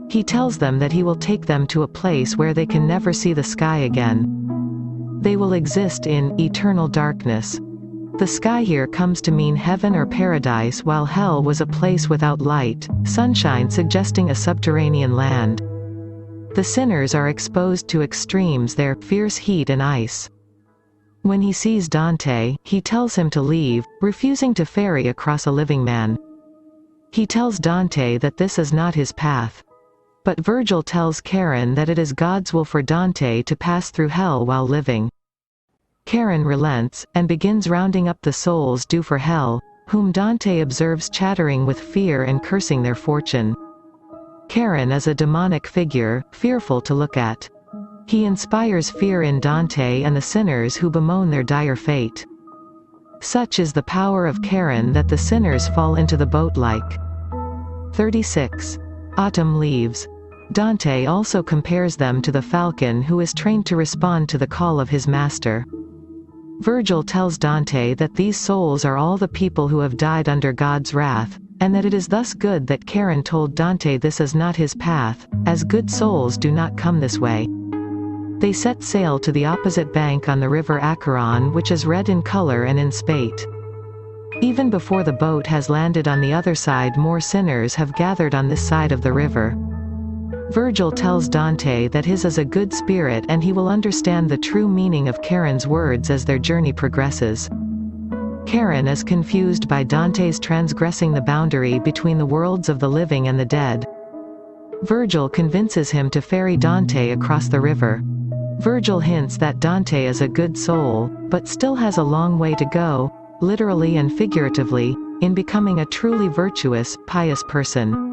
He tells them that he will take them to a place where they can never see the sky again. They will exist in eternal darkness. The sky here comes to mean heaven or paradise, while hell was a place without light, sunshine suggesting a subterranean land. The sinners are exposed to extremes there, fierce heat and ice. When he sees Dante, he tells him to leave, refusing to ferry across a living man. He tells Dante that this is not his path. But Virgil tells Charon that it is God's will for Dante to pass through hell while living. Charon relents, and begins rounding up the souls due for hell, whom Dante observes chattering with fear and cursing their fortune. Charon is a demonic figure, fearful to look at. He inspires fear in Dante and the sinners who bemoan their dire fate. Such is the power of Charon that the sinners fall into the boat like. 36. Autumn leaves. Dante also compares them to the falcon who is trained to respond to the call of his master. Virgil tells Dante that these souls are all the people who have died under God's wrath, and that it is thus good that Charon told Dante this is not his path, as good souls do not come this way. They set sail to the opposite bank on the river Acheron, which is red in color and in spate. Even before the boat has landed on the other side, more sinners have gathered on this side of the river. Virgil tells Dante that his is a good spirit and he will understand the true meaning of Charon's words as their journey progresses. Charon is confused by Dante's transgressing the boundary between the worlds of the living and the dead. Virgil convinces him to ferry Dante across the river. Virgil hints that Dante is a good soul, but still has a long way to go, literally and figuratively, in becoming a truly virtuous, pious person.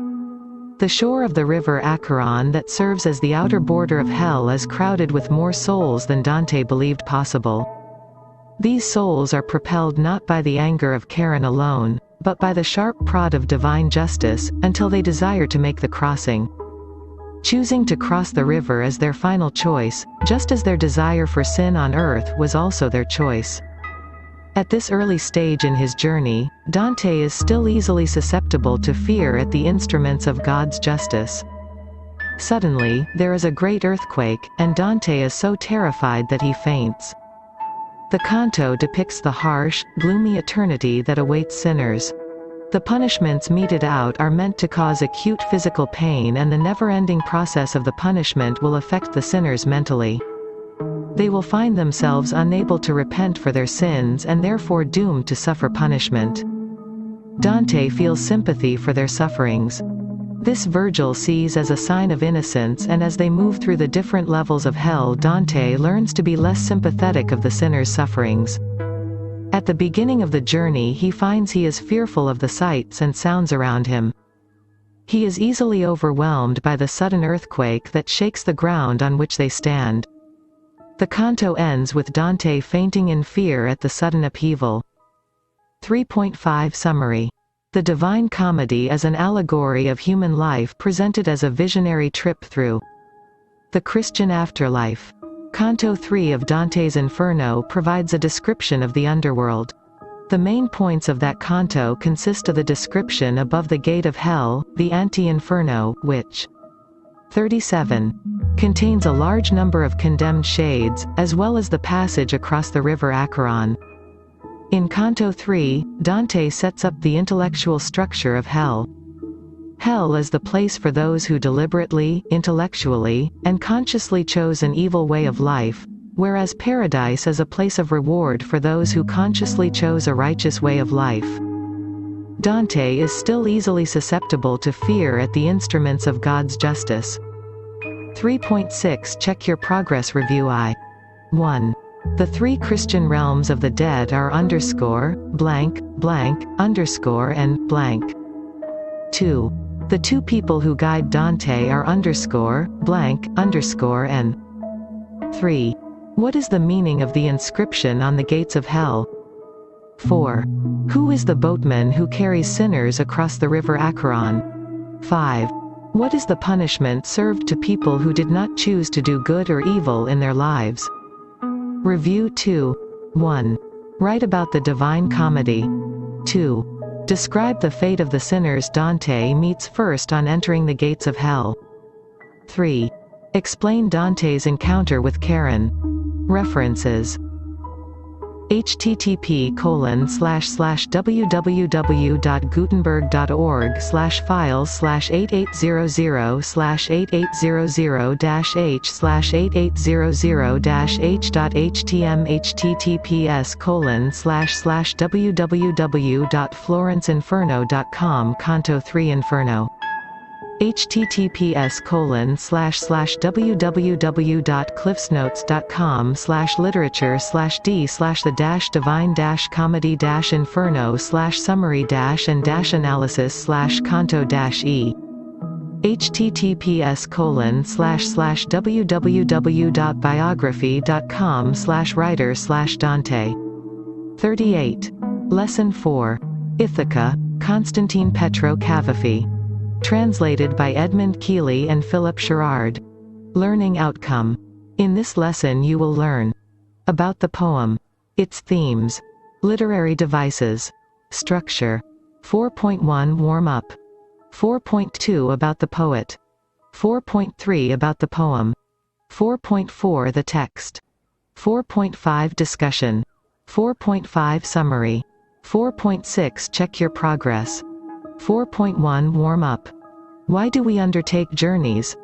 The shore of the river Acheron that serves as the outer border of hell is crowded with more souls than Dante believed possible. These souls are propelled not by the anger of Charon alone, but by the sharp prod of divine justice, until they desire to make the crossing. Choosing to cross the river is their final choice, just as their desire for sin on earth was also their choice. At this early stage in his journey, Dante is still easily susceptible to fear at the instruments of God's justice. Suddenly, there is a great earthquake, and Dante is so terrified that he faints. The canto depicts the harsh, gloomy eternity that awaits sinners. The punishments meted out are meant to cause acute physical pain, and the never-ending process of the punishment will affect the sinners mentally. They will find themselves unable to repent for their sins and therefore doomed to suffer punishment. Dante feels sympathy for their sufferings. This Virgil sees as a sign of innocence, and as they move through the different levels of hell, Dante learns to be less sympathetic of the sinner's sufferings. At the beginning of the journey he finds he is fearful of the sights and sounds around him. He is easily overwhelmed by the sudden earthquake that shakes the ground on which they stand. The canto ends with Dante fainting in fear at the sudden upheaval. 3.5 Summary. The Divine Comedy is an allegory of human life presented as a visionary trip through the Christian afterlife. Canto 3 of Dante's Inferno provides a description of the underworld. The main points of that canto consist of the description above the gate of hell, the Ante-Inferno, which 37 contains a large number of condemned shades, as well as the passage across the river Acheron. In Canto 3, Dante sets up the intellectual structure of hell. Hell is the place for those who deliberately, intellectually, and consciously chose an evil way of life, whereas paradise is a place of reward for those who consciously chose a righteous way of life. Dante is still easily susceptible to fear at the instruments of God's justice. 3.6 Check your progress review. 1. The three Christian realms of the dead are blank, blank, underscore and blank. 2. The two people who guide Dante are blank, underscore and. 3. What is the meaning of the inscription on the gates of hell? 4. Who is the boatman who carries sinners across the river Acheron? 5. What is the punishment served to people who did not choose to do good or evil in their lives? Review 2. 1. Write about the Divine Comedy. 2. Describe the fate of the sinners Dante meets first on entering the gates of hell. 3. Explain Dante's encounter with Charon. References. http://www.gutenberg.org/8800/8800-h.html/https://www.florenceinferno.com Canto 3 Inferno https://www.cliffsnotes.com/literature/d/the-divine-comedy-and-analysis/canto-e https://www.biography.com/writer/Dante 38. Lesson 4. Ithaca, Constantine Petro Cavafy. Translated by Edmund Keeley and Philip Sherrard. Learning outcome. In this lesson you will learn about the poem, its themes, literary devices, structure. 4.1 Warm-up. 4.2 About the poet. 4.3 About the poem. 4.4 The text. 4.5 Discussion. 4.5 Summary. 4.6 Check your progress. 4.1 Warm-up. Why do we undertake journeys?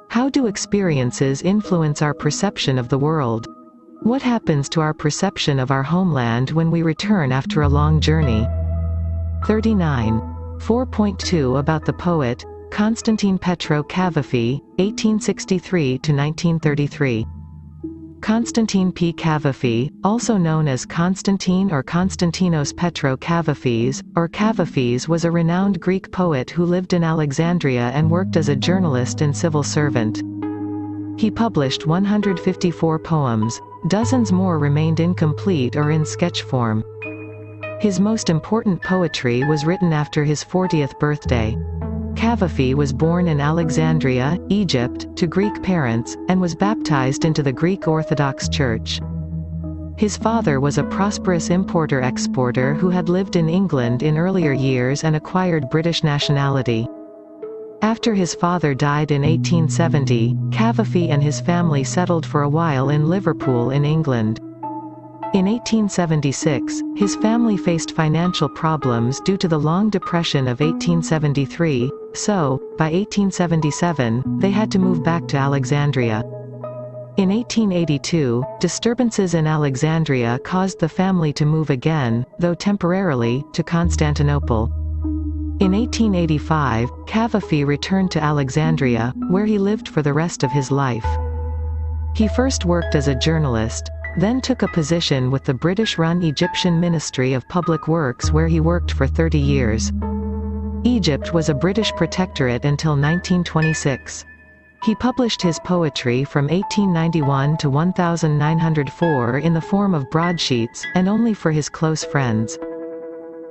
How do experiences influence our perception of the world? What happens to our perception of our homeland when we return after a long journey? 39. 4.2 About the poet, Constantine Petro Cavafy, 1863–1933. Constantine P. Cavafy, also known as Constantine or Konstantinos Petro Cavafys, or Cavafys, was a renowned Greek poet who lived in Alexandria and worked as a journalist and civil servant. He published 154 poems. Dozens more remained incomplete or in sketch form. His most important poetry was written after his 40th birthday. Cavafy was born in Alexandria, Egypt, to Greek parents, and was baptized into the Greek Orthodox Church. His father was a prosperous importer-exporter who had lived in England in earlier years and acquired British nationality. After his father died in 1870, Cavafy and his family settled for a while in Liverpool in England. In 1876, his family faced financial problems due to the Long Depression of 1873, so, by 1877, they had to move back to Alexandria. In 1882, disturbances in Alexandria caused the family to move again, though temporarily, to Constantinople. In 1885, Cavafy returned to Alexandria, where he lived for the rest of his life. He first worked as a journalist, then took a position with the British-run Egyptian Ministry of Public Works where he worked for 30 years. Egypt was a British protectorate until 1926. He published his poetry from 1891 to 1904 in the form of broadsheets, and only for his close friends.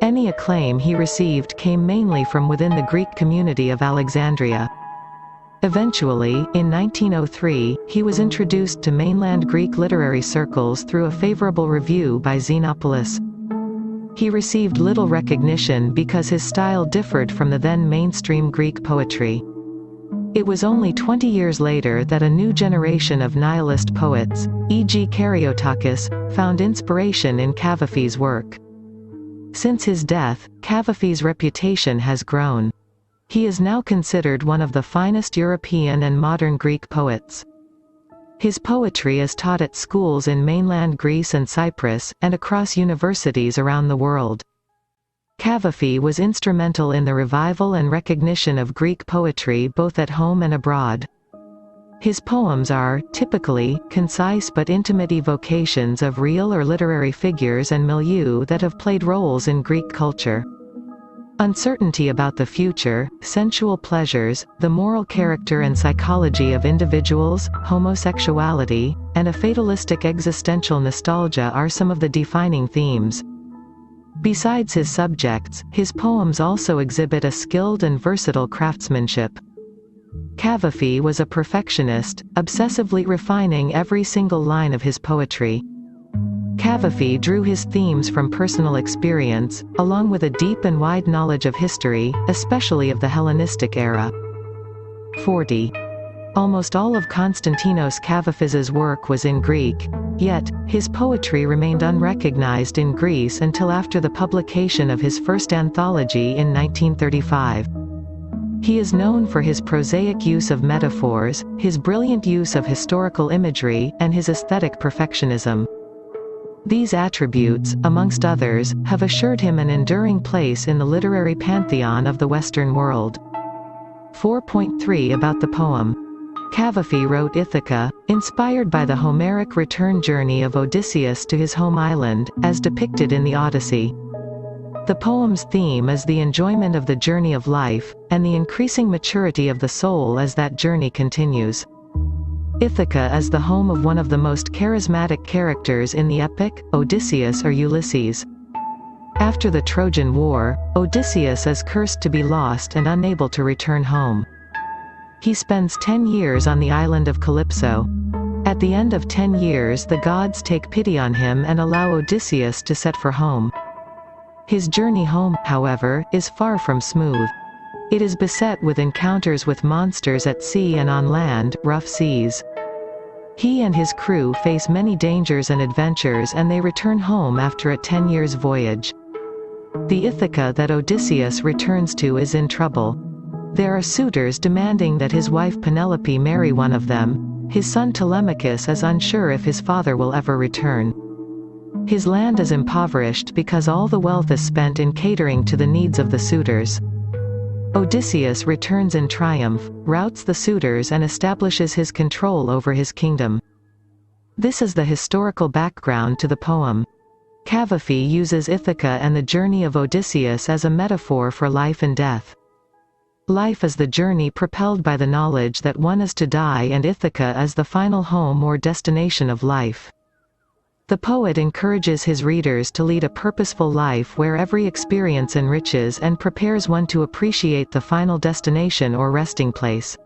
Any acclaim he received came mainly from within the Greek community of Alexandria. Eventually, in 1903, he was introduced to mainland Greek literary circles through a favorable review by Xenopoulos. He received little recognition because his style differed from the then mainstream Greek poetry. It was only 20 years later that a new generation of nihilist poets, e.g. Karyotakis, found inspiration in Cavafy's work. Since his death, Cavafy's reputation has grown. He is now considered one of the finest European and modern Greek poets. His poetry is taught at schools in mainland Greece and Cyprus, and across universities around the world. Cavafy was instrumental in the revival and recognition of Greek poetry both at home and abroad. His poems are, typically, concise but intimate evocations of real or literary figures and milieu that have played roles in Greek culture. Uncertainty about the future, sensual pleasures, the moral character and psychology of individuals, homosexuality, and a fatalistic existential nostalgia are some of the defining themes. Besides his subjects, his poems also exhibit a skilled and versatile craftsmanship. Cavafy was a perfectionist, obsessively refining every single line of his poetry. Cavafy drew his themes from personal experience, along with a deep and wide knowledge of history, especially of the Hellenistic era. 40. Almost all of Konstantinos Kavafys's work was in Greek, yet, his poetry remained unrecognized in Greece until after the publication of his first anthology in 1935. He is known for his prosaic use of metaphors, his brilliant use of historical imagery, and his aesthetic perfectionism. These attributes, amongst others, have assured him an enduring place in the literary pantheon of the Western world. 4.3 About the poem. Cavafy wrote Ithaca, inspired by the Homeric return journey of Odysseus to his home island, as depicted in the Odyssey. The poem's theme is the enjoyment of the journey of life, and the increasing maturity of the soul as that journey continues. Ithaca is the home of one of the most charismatic characters in the epic, Odysseus or Ulysses. After the Trojan War, Odysseus is cursed to be lost and unable to return home. He spends 10 years on the island of Calypso. At the end of 10 years the gods take pity on him and allow Odysseus to set for home. His journey home, however, is far from smooth. It is beset with encounters with monsters at sea and on land, rough seas. He and his crew face many dangers and adventures, and they return home after a 10 years voyage. The Ithaca that Odysseus returns to is in trouble. There are suitors demanding that his wife Penelope marry one of them. His son Telemachus is unsure if his father will ever return. His land is impoverished because all the wealth is spent in catering to the needs of the suitors. Odysseus returns in triumph, routs the suitors and establishes his control over his kingdom. This is the historical background to the poem. Cavafy uses Ithaca and the journey of Odysseus as a metaphor for life and death. Life is the journey propelled by the knowledge that one is to die, and Ithaca is the final home or destination of life. The poet encourages his readers to lead a purposeful life where every experience enriches and prepares one to appreciate the final destination or resting place.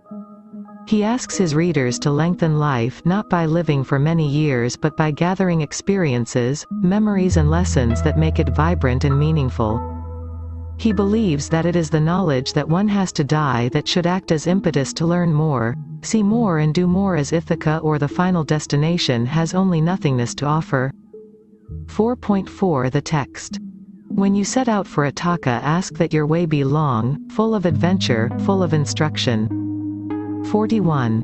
He asks his readers to lengthen life not by living for many years but by gathering experiences, memories and lessons that make it vibrant and meaningful. He believes that it is the knowledge that one has to die that should act as impetus to learn more, see more and do more, as Ithaca or the final destination has only nothingness to offer. 4.4 The text. When you set out for Ithaca, ask that your way be long, full of adventure, full of instruction. 41.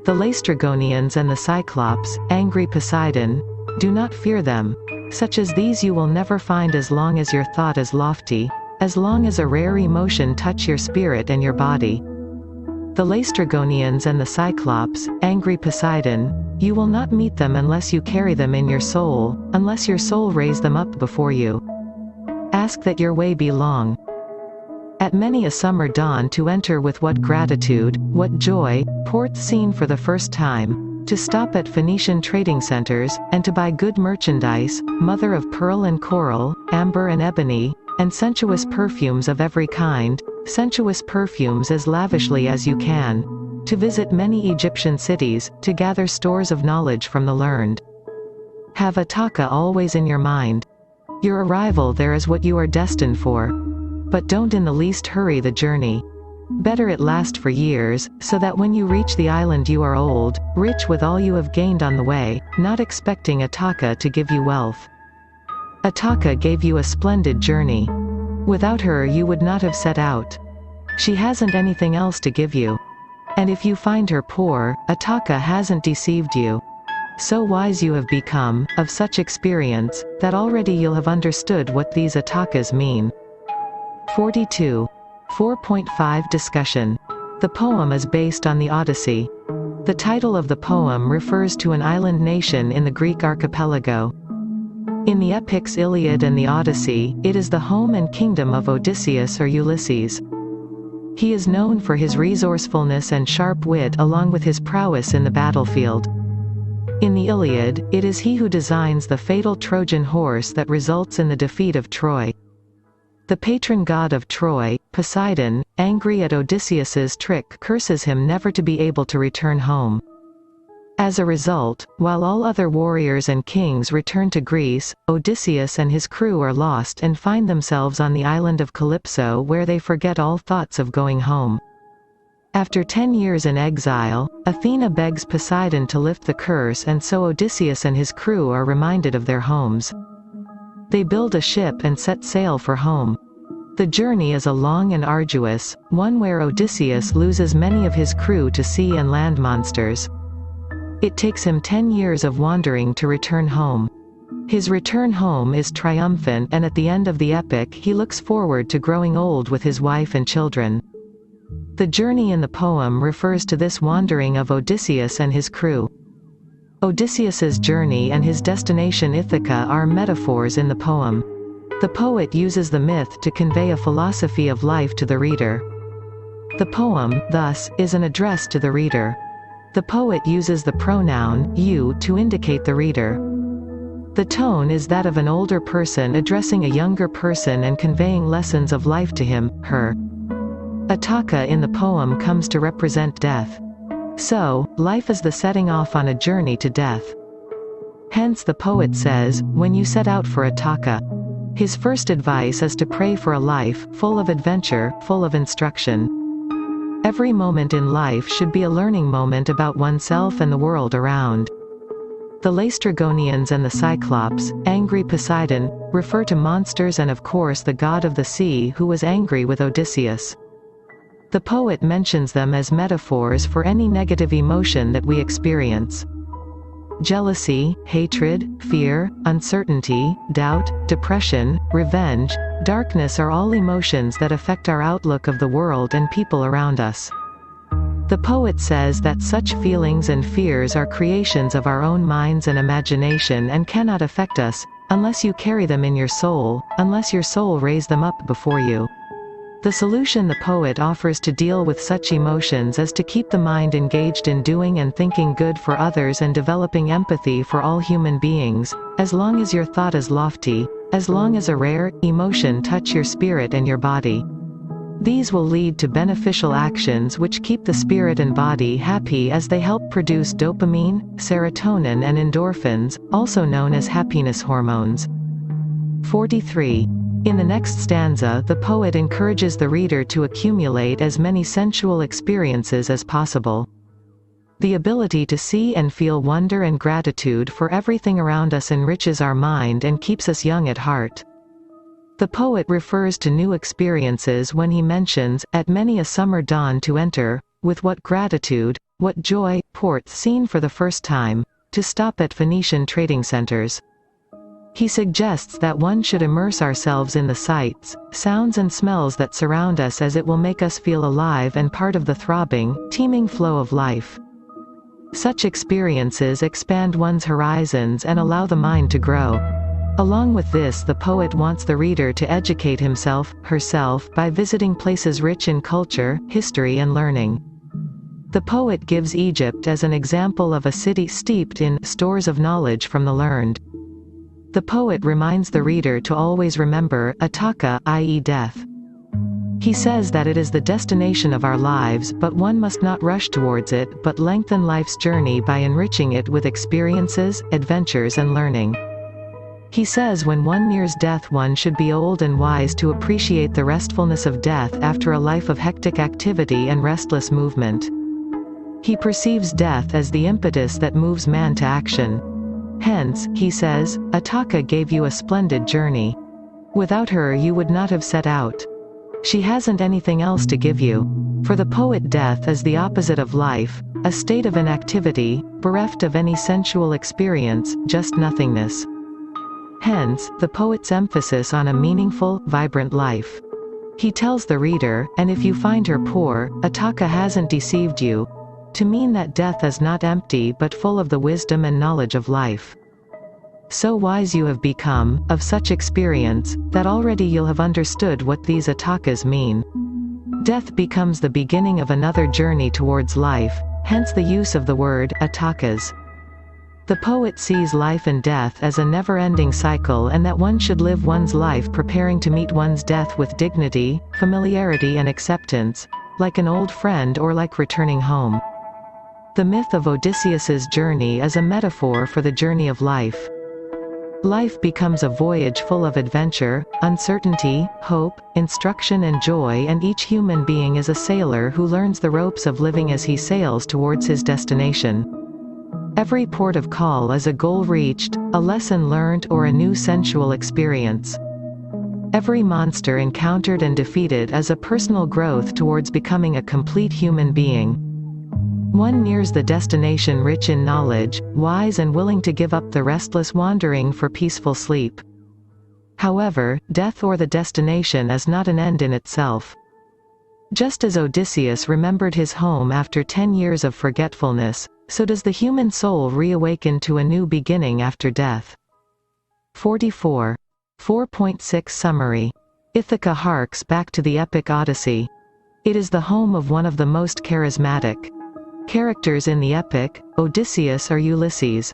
The Laestrygonians and the Cyclops, angry Poseidon, do not fear them. Such as these you will never find as long as your thought is lofty, as long as a rare emotion touch your spirit and your body. The Laestrygonians and the Cyclops, angry Poseidon, you will not meet them unless you carry them in your soul, unless your soul raise them up before you. Ask that your way be long. At many a summer dawn to enter with what gratitude, what joy, ports seen for the first time, to stop at Phoenician trading centers, and to buy good merchandise, mother of pearl and coral, amber and ebony, and sensuous perfumes of every kind, sensuous perfumes as lavishly as you can, to visit many Egyptian cities, to gather stores of knowledge from the learned. Have Ithaca always in your mind. Your arrival there is what you are destined for. But don't in the least hurry the journey. Better it last for years, so that when you reach the island you are old, rich with all you have gained on the way, not expecting Ithaca to give you wealth. Ithaca gave you a splendid journey. Without her you would not have set out. She hasn't anything else to give you. And if you find her poor, Ataka hasn't deceived you. So wise you have become, of such experience, that already you'll have understood what these Atakas mean. 42. 4.5 Discussion. The poem is based on the Odyssey. The title of the poem refers to an island nation in the Greek archipelago. In the epics Iliad and the Odyssey, it is the home and kingdom of Odysseus or Ulysses. He is known for his resourcefulness and sharp wit along with his prowess in the battlefield. In the Iliad, it is he who designs the fatal Trojan horse that results in the defeat of Troy. The patron god of Troy, Poseidon, angry at Odysseus's trick, curses him never to be able to return home. As a result, while all other warriors and kings return to Greece, Odysseus and his crew are lost and find themselves on the island of Calypso, where they forget all thoughts of going home. After 10 years in exile, Athena begs Poseidon to lift the curse, and so Odysseus and his crew are reminded of their homes. They build a ship and set sail for home. The journey is a long and arduous one where Odysseus loses many of his crew to sea and land monsters. It takes him 10 years of wandering to return home. His return home is triumphant, and at the end of the epic he looks forward to growing old with his wife and children. The journey in the poem refers to this wandering of Odysseus and his crew. Odysseus's journey and his destination Ithaca are metaphors in the poem. The poet uses the myth to convey a philosophy of life to the reader. The poem, thus, is an address to the reader. The poet uses the pronoun you to indicate the reader. The tone is that of an older person addressing a younger person and conveying lessons of life to him, her. Ataka in the poem comes to represent death. So, life is the setting off on a journey to death. Hence the poet says, when you set out for Ataka, his first advice is to pray for a life full of adventure, full of instruction. Every moment in life should be a learning moment about oneself and the world around. The Laestrygonians and the Cyclops, angry Poseidon, refer to monsters and of course the god of the sea who was angry with Odysseus. The poet mentions them as metaphors for any negative emotion that we experience. Jealousy, hatred, fear, uncertainty, doubt, depression, revenge, darkness are all emotions that affect our outlook of the world and people around us. The poet says that such feelings and fears are creations of our own minds and imagination and cannot affect us, unless you carry them in your soul, unless your soul raise them up before you. The solution the poet offers to deal with such emotions is to keep the mind engaged in doing and thinking good for others and developing empathy for all human beings, as long as your thought is lofty, as long as a rare emotion touch your spirit and your body. These will lead to beneficial actions which keep the spirit and body happy as they help produce dopamine, serotonin and endorphins, also known as happiness hormones. 43. In the next stanza, the poet encourages the reader to accumulate as many sensual experiences as possible. The ability to see and feel wonder and gratitude for everything around us enriches our mind and keeps us young at heart. The poet refers to new experiences when he mentions, at many a summer dawn to enter, with what gratitude, what joy, ports seen for the first time, to stop at Phoenician trading centers. He suggests that one should immerse ourselves in the sights, sounds and smells that surround us, as it will make us feel alive and part of the throbbing, teeming flow of life. Such experiences expand one's horizons and allow the mind to grow. Along with this, the poet wants the reader to educate himself, herself, by visiting places rich in culture, history and learning. The poet gives Egypt as an example of a city steeped in stores of knowledge from the learned. The poet reminds the reader to always remember Ataka, i.e. death. He says that it is the destination of our lives, but one must not rush towards it, but lengthen life's journey by enriching it with experiences, adventures and learning. He says when one nears death one should be old and wise to appreciate the restfulness of death after a life of hectic activity and restless movement. He perceives death as the impetus that moves man to action. Hence, he says, Ataka gave you a splendid journey. Without her you would not have set out. She hasn't anything else to give you. For the poet, death is the opposite of life, a state of inactivity, bereft of any sensual experience, just nothingness. Hence, the poet's emphasis on a meaningful, vibrant life. He tells the reader, and if you find her poor, Ataka hasn't deceived you, to mean that death is not empty but full of the wisdom and knowledge of life. So wise you have become, of such experience, that already you'll have understood what these Atakas mean. Death becomes the beginning of another journey towards life, hence the use of the word, Atakas. The poet sees life and death as a never-ending cycle, and that one should live one's life preparing to meet one's death with dignity, familiarity and acceptance, like an old friend or like returning home. The myth of Odysseus's journey is a metaphor for the journey of life. Life becomes a voyage full of adventure, uncertainty, hope, instruction and joy, and each human being is a sailor who learns the ropes of living as he sails towards his destination. Every port of call is a goal reached, a lesson learned or a new sensual experience. Every monster encountered and defeated is a personal growth towards becoming a complete human being. One nears the destination rich in knowledge, wise and willing to give up the restless wandering for peaceful sleep. However, death or the destination is not an end in itself. Just as Odysseus remembered his home after 10 years of forgetfulness, so does the human soul reawaken to a new beginning after death. 44. 4.6 Summary. Ithaca harks back to the epic Odyssey. It is the home of one of the most charismatic characters in the epic, Odysseus or Ulysses.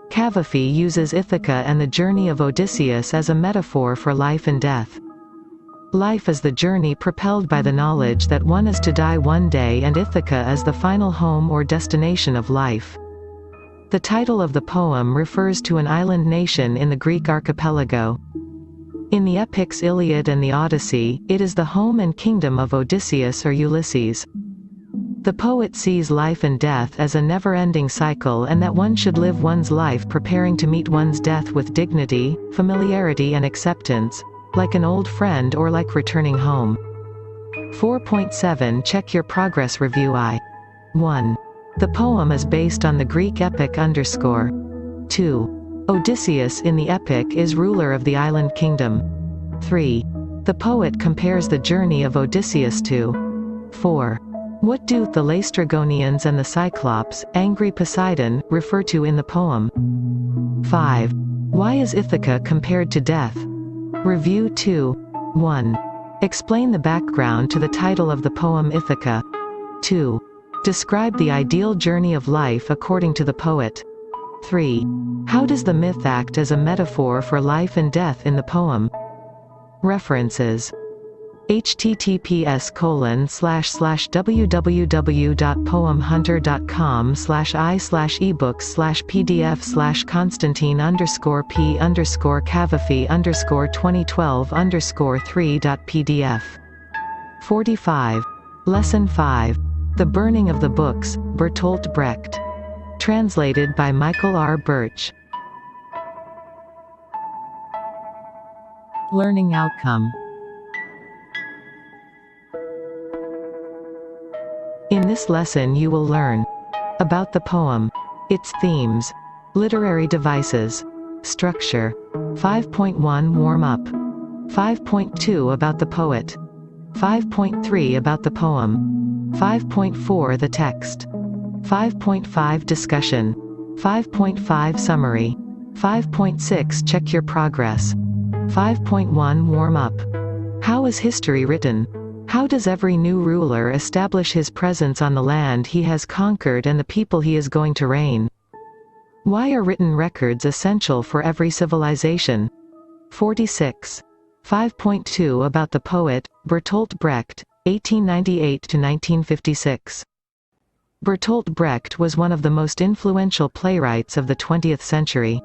Cavafy uses Ithaca and the journey of Odysseus as a metaphor for life and death. Life is the journey propelled by the knowledge that one is to die one day, and Ithaca is the final home or destination of life. The title of the poem refers to an island nation in the Greek archipelago. In the epics Iliad and the Odyssey, it is the home and kingdom of Odysseus or Ulysses. The poet sees life and death as a never-ending cycle, and that one should live one's life preparing to meet one's death with dignity, familiarity and acceptance, like an old friend or like returning home. 4.7 Check your progress review. 1. The poem is based on the Greek epic _ 2. Odysseus in the epic is ruler of the island kingdom. 3. The poet compares the journey of Odysseus to 4. What do the Laestrygonians and the Cyclops, angry Poseidon, refer to in the poem? 5. Why is Ithaca compared to death? Review 2. 1. Explain the background to the title of the poem Ithaca. 2. Describe the ideal journey of life according to the poet. 3. How does the myth act as a metaphor for life and death in the poem? References. https://www.poem-hunter.com/i/ebooks/pdf/constantine_p_2012_3.pdf. 45. Lesson 5. The Burning of the Books, Bertolt Brecht. Translated by Michael R. Birch. Learning outcome. In this lesson you will learn about the poem, its themes, literary devices, structure. 5.1 Warm-up. 5.2 About the poet. 5.3 About the poem. 5.4 The text. 5.5 Discussion. 5.5 Summary. 5.6 Check your progress. 5.1 Warm-up. How is history written? How does every new ruler establish his presence on the land he has conquered and the people he is going to reign? Why are written records essential for every civilization? 46. 5.2 About the poet, Bertolt Brecht, 1898–1956. Bertolt Brecht was one of the most influential playwrights of the 20th century.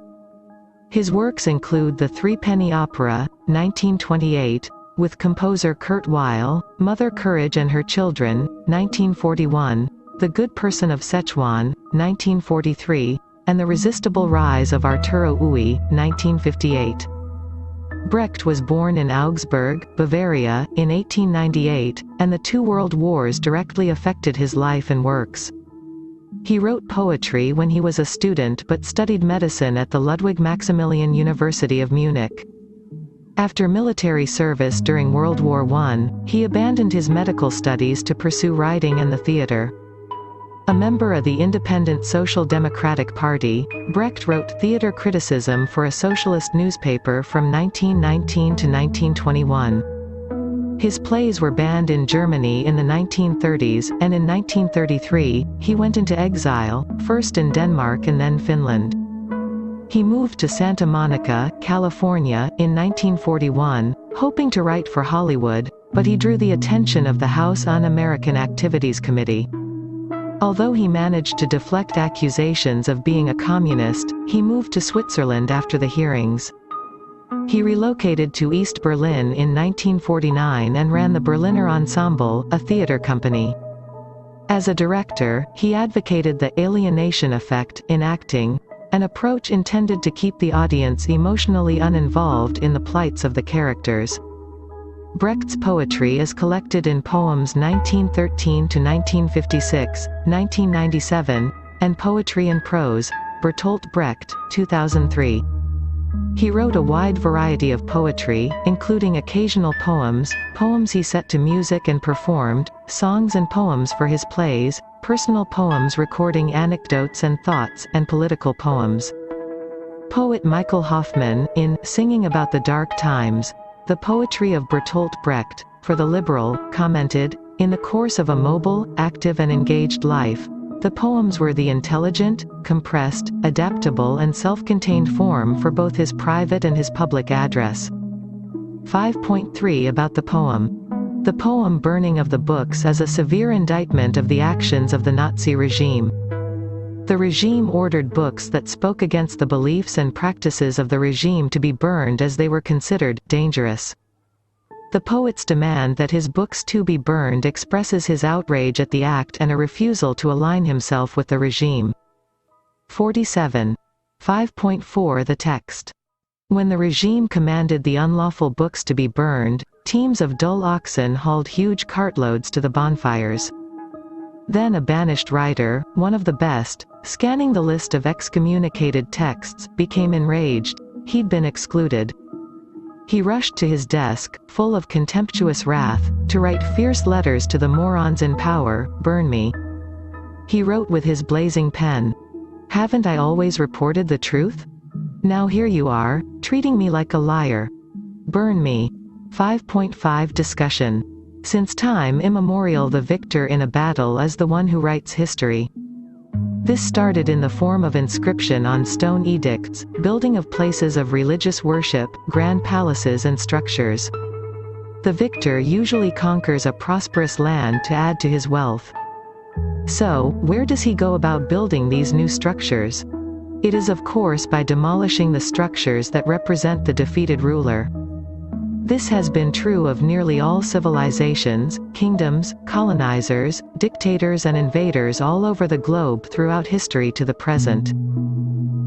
His works include The Threepenny Opera, 1928, with composer Kurt Weill, Mother Courage and Her Children, 1941, The Good Person of Szechuan, 1943, and The Resistible Rise of Arturo Ui, 1958. Brecht was born in Augsburg, Bavaria, in 1898, and the two world wars directly affected his life and works. He wrote poetry when he was a student but studied medicine at the Ludwig Maximilian University of Munich. After military service during World War I, he abandoned his medical studies to pursue writing and the theatre. A member of the Independent Social Democratic Party, Brecht wrote theatre criticism for a socialist newspaper from 1919 to 1921. His plays were banned in Germany in the 1930s, and in 1933, he went into exile, first in Denmark and then Finland. He moved to Santa Monica, California, in 1941, hoping to write for Hollywood, but he drew the attention of the House Un-American Activities Committee. Although he managed to deflect accusations of being a communist, he moved to Switzerland after the hearings. He relocated to East Berlin in 1949 and ran the Berliner Ensemble, a theater company. As a director, he advocated the alienation effect in acting, an approach intended to keep the audience emotionally uninvolved in the plights of the characters. Brecht's poetry is collected in Poems 1913 to 1956, 1997, and Poetry and Prose, Bertolt Brecht, 2003. He wrote a wide variety of poetry, including occasional poems, poems he set to music and performed, songs and poems for his plays, personal poems recording anecdotes and thoughts, and political poems. Poet Michael Hoffman, in Singing About the Dark Times, The Poetry of Bertolt Brecht, for The Liberal, commented, "In the course of a mobile, active and engaged life, the poems were the intelligent, compressed, adaptable and self-contained form for both his private and his public address." 5.3 About the poem. The poem Burning of the Books is a severe indictment of the actions of the Nazi regime. The regime ordered books that spoke against the beliefs and practices of the regime to be burned as they were considered dangerous. The poet's demand that his books too be burned expresses his outrage at the act and a refusal to align himself with the regime. 47. 5.4 The text. When the regime commanded the unlawful books to be burned, teams of dull oxen hauled huge cartloads to the bonfires. Then a banished writer, one of the best, scanning the list of excommunicated texts, became enraged. He'd been excluded. He rushed to his desk, full of contemptuous wrath, to write fierce letters to the morons in power, "Burn me." He wrote with his blazing pen, "Haven't I always reported the truth? Now here you are, treating me like a liar. Burn me." 5.5 Discussion. Since time immemorial, the victor in a battle is the one who writes history. This started in the form of inscription on stone edicts, building of places of religious worship, grand palaces and structures. The victor usually conquers a prosperous land to add to his wealth. So, where does he go about building these new structures? It is of course by demolishing the structures that represent the defeated ruler. This has been true of nearly all civilizations, kingdoms, colonizers, dictators and invaders all over the globe throughout history to the present.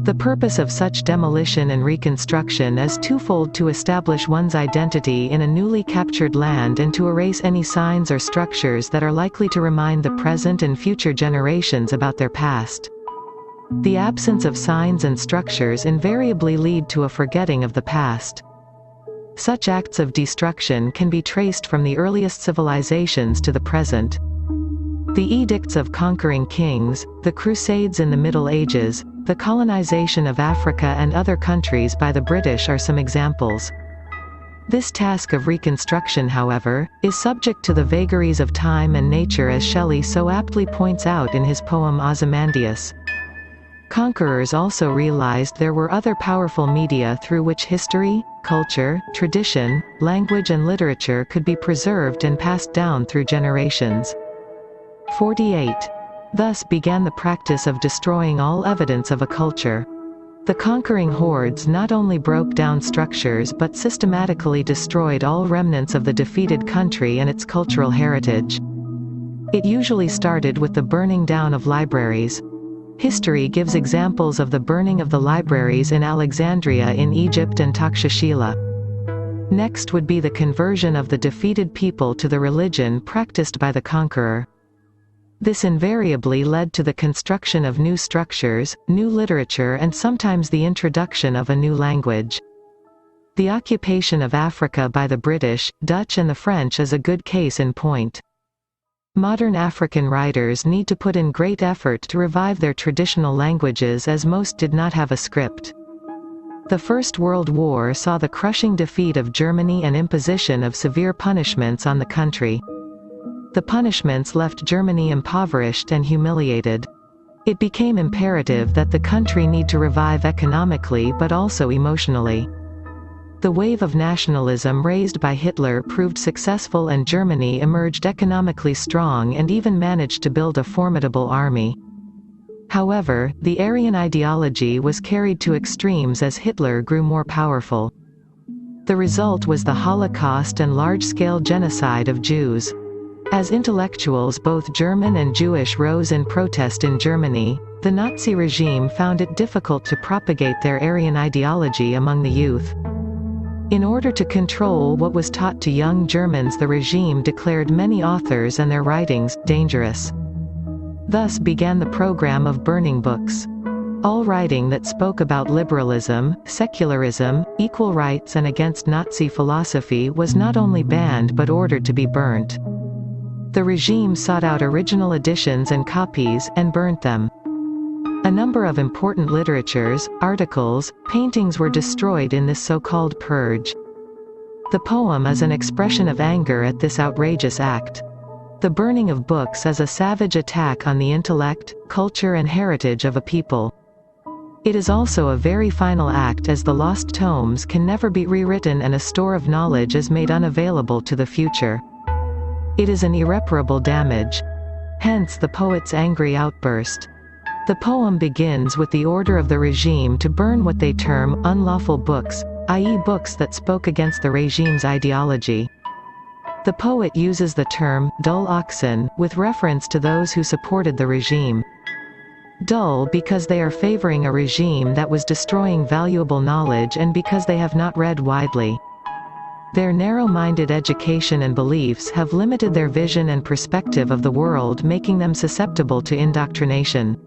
The purpose of such demolition and reconstruction is twofold: to establish one's identity in a newly captured land and to erase any signs or structures that are likely to remind the present and future generations about their past. The absence of signs and structures invariably lead to a forgetting of the past. Such acts of destruction can be traced from the earliest civilizations to the present. The edicts of conquering kings, the Crusades in the Middle Ages, the colonization of Africa and other countries by the British are some examples. This task of reconstruction, however, is subject to the vagaries of time and nature, as Shelley so aptly points out in his poem Ozymandias. Conquerors also realized there were other powerful media through which history, culture, tradition, language and literature could be preserved and passed down through generations. 48. Thus began the practice of destroying all evidence of a culture. The conquering hordes not only broke down structures but systematically destroyed all remnants of the defeated country and its cultural heritage. It usually started with the burning down of libraries. History gives examples of the burning of the libraries in Alexandria in Egypt and Takshashila. Next would be the conversion of the defeated people to the religion practiced by the conqueror. This invariably led to the construction of new structures, new literature, and sometimes the introduction of a new language. The occupation of Africa by the British, Dutch, and the French is a good case in point. Modern African writers need to put in great effort to revive their traditional languages, as most did not have a script. The First World War saw the crushing defeat of Germany and imposition of severe punishments on the country. The punishments left Germany impoverished and humiliated. It became imperative that the country need to revive economically but also emotionally. The wave of nationalism raised by Hitler proved successful, and Germany emerged economically strong and even managed to build a formidable army. However, the Aryan ideology was carried to extremes as Hitler grew more powerful. The result was the Holocaust and large-scale genocide of Jews. As intellectuals both German and Jewish rose in protest in Germany, the Nazi regime found it difficult to propagate their Aryan ideology among the youth. In order to control what was taught to young Germans, the regime declared many authors and their writings dangerous. Thus began the program of burning books. All writing that spoke about liberalism, secularism, equal rights, and against Nazi philosophy was not only banned but ordered to be burnt. The regime sought out original editions and copies, and burnt them. A number of important literatures, articles, paintings were destroyed in this so-called purge. The poem is an expression of anger at this outrageous act. The burning of books is a savage attack on the intellect, culture, and heritage of a people. It is also a very final act, as the lost tomes can never be rewritten and a store of knowledge is made unavailable to the future. It is an irreparable damage. Hence the poet's angry outburst. The poem begins with the order of the regime to burn what they term unlawful books, i.e. books that spoke against the regime's ideology. The poet uses the term dull oxen with reference to those who supported the regime. Dull because they are favoring a regime that was destroying valuable knowledge, and because they have not read widely. Their narrow-minded education and beliefs have limited their vision and perspective of the world, making them susceptible to indoctrination.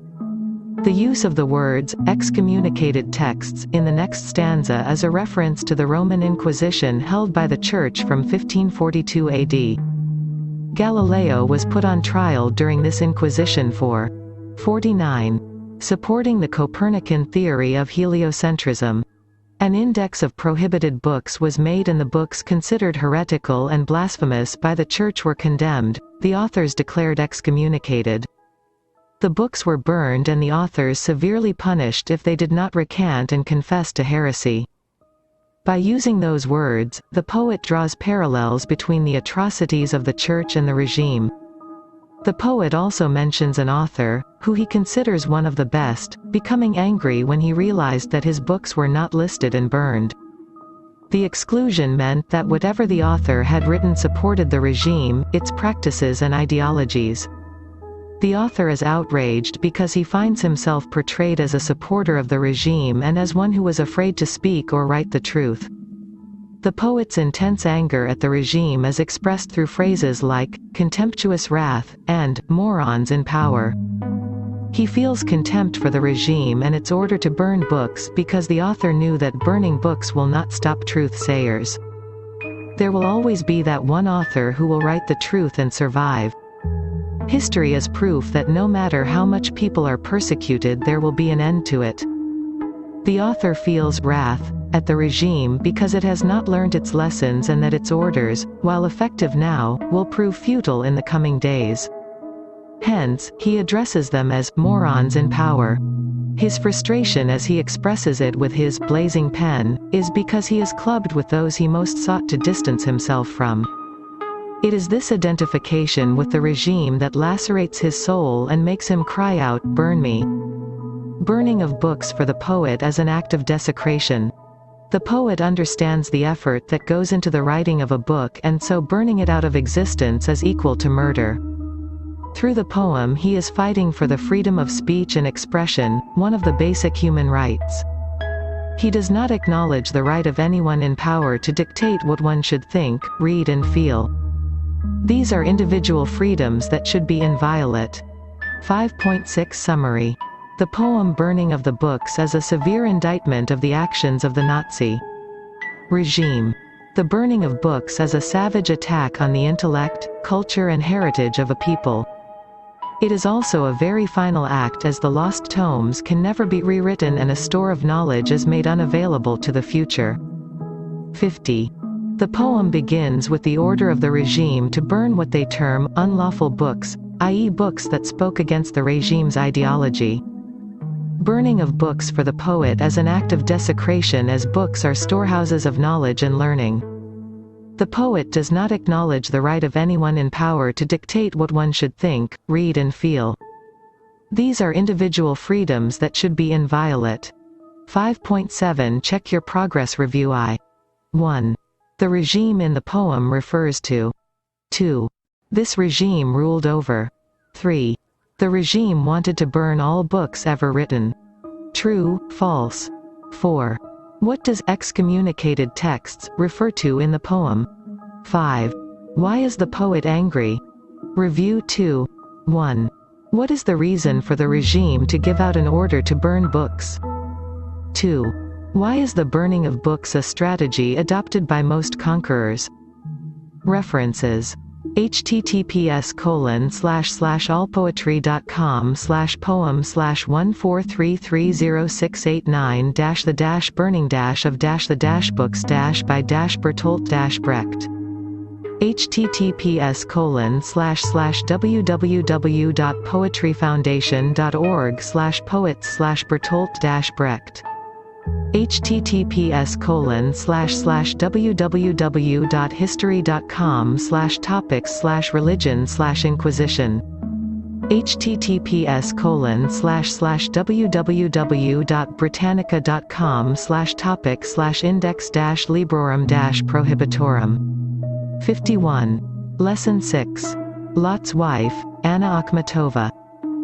The use of the words excommunicated texts in the next stanza is a reference to the Roman Inquisition held by the Church from 1542 AD. Galileo was put on trial during this Inquisition for 49. Supporting the Copernican theory of heliocentrism. An index of prohibited books was made, and the books considered heretical and blasphemous by the Church were condemned, the authors declared excommunicated. The books were burned and the authors severely punished if they did not recant and confess to heresy. By using those words, the poet draws parallels between the atrocities of the Church and the regime. The poet also mentions an author, who he considers one of the best, becoming angry when he realized that his books were not listed and burned. The exclusion meant that whatever the author had written supported the regime, its practices and ideologies. The author is outraged because he finds himself portrayed as a supporter of the regime and as one who was afraid to speak or write the truth. The poet's intense anger at the regime is expressed through phrases like, contemptuous wrath, and, morons in power. He feels contempt for the regime and its order to burn books because the author knew that burning books will not stop truth-sayers. There will always be that one author who will write the truth and survive. History is proof that no matter how much people are persecuted, there will be an end to it. The author feels wrath at the regime because it has not learned its lessons, and that its orders, while effective now, will prove futile in the coming days. Hence, he addresses them as morons in power. His frustration, as he expresses it with his blazing pen, is because he is clubbed with those he most sought to distance himself from. It is this identification with the regime that lacerates his soul and makes him cry out, "Burn me." Burning of books for the poet is an act of desecration. The poet understands the effort that goes into the writing of a book, and so burning it out of existence is equal to murder. Through the poem he is fighting for the freedom of speech and expression, one of the basic human rights. He does not acknowledge the right of anyone in power to dictate what one should think, read and feel. These are individual freedoms that should be inviolate. 5.6 Summary. The poem Burning of the Books is a severe indictment of the actions of the Nazi regime. The burning of books is a savage attack on the intellect, culture and heritage of a people. It is also a very final act, as the lost tomes can never be rewritten and a store of knowledge is made unavailable to the future. 50. The poem begins with the order of the regime to burn what they term unlawful books, i.e. books that spoke against the regime's ideology. Burning of books for the poet is an act of desecration, as books are storehouses of knowledge and learning. The poet does not acknowledge the right of anyone in power to dictate what one should think, read and feel. These are individual freedoms that should be inviolate. 5.7 Check your progress review. 1. The regime in the poem refers to 2. This regime ruled over 3. The regime wanted to burn all books ever written. True, false. 4. What does excommunicated texts refer to in the poem? 5. Why is the poet angry? Review 2. 1. What is the reason for the regime to give out an order to burn books? 2. Why is the burning of books a strategy adopted by most conquerors? References. https://allpoetry.com/poem/143306891-the-burning-of-the-books-by-Bertolt-Brecht. https://www.poetryfoundation.org/poets/Bertolt-Brecht. https://www.history.com/topics/religion/inquisition. https://www.britannica.com/topics/index-librorum-prohibitorum. 51. Lesson 6. Lot's Wife, Anna Akhmatova.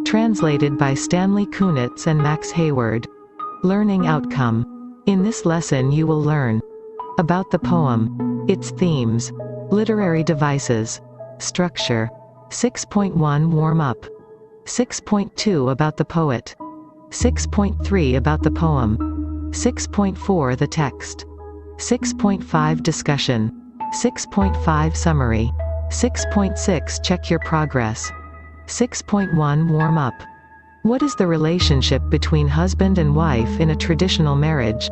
Translated by Stanley Kunitz and Max Hayward. Learning Outcome. In this lesson you will learn about the poem, its themes, literary devices, structure. 6.1 Warm-up. 6.2 About the poet. 6.3 About the poem. 6.4 The text. 6.5 Discussion. 6.5 Summary. 6.6 Check your progress. 6.1 Warm-up. What is the relationship between husband and wife in a traditional marriage?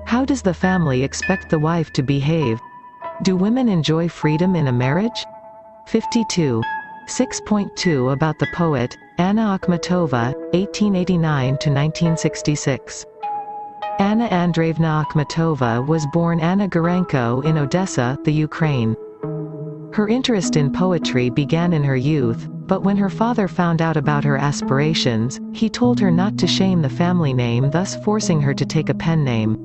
How does the family expect the wife to behave? Do women enjoy freedom in a marriage? 52. 6.2 About the poet, Anna Akhmatova, 1889–1966. Anna Andreevna Akhmatova was born Anna Gurenko in Odessa, the Ukraine. Her interest in poetry began in her youth, but when her father found out about her aspirations, he told her not to shame the family name, thus forcing her to take a pen name.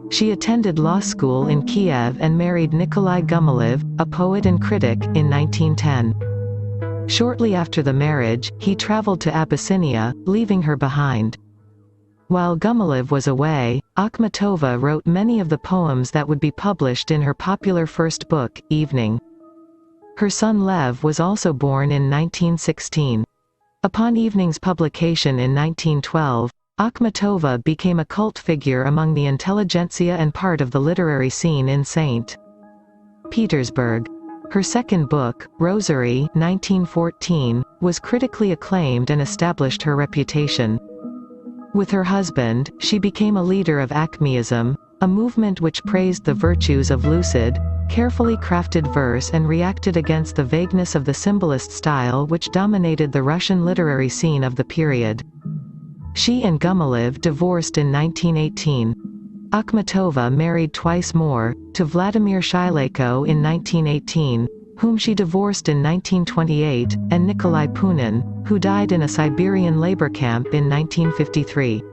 She attended law school in Kiev and married Nikolai Gumilev, a poet and critic, in 1910. Shortly after the marriage, he traveled to Abyssinia, leaving her behind. While Gumilev was away, Akhmatova wrote many of the poems that would be published in her popular first book, Evening. Her son Lev was also born in 1916. Upon Evening's publication in 1912, Akhmatova became a cult figure among the intelligentsia and part of the literary scene in St. Petersburg. Her second book, Rosary 1914, was critically acclaimed and established her reputation. With her husband, she became a leader of Akhmeism, a movement which praised the virtues of lucid, carefully crafted verse and reacted against the vagueness of the symbolist style which dominated the Russian literary scene of the period. She and Gumilev divorced in 1918. Akhmatova married twice more, to Vladimir Shyleko in 1918, whom she divorced in 1928, and Nikolai Punin, who died in a Siberian labor camp in 1953.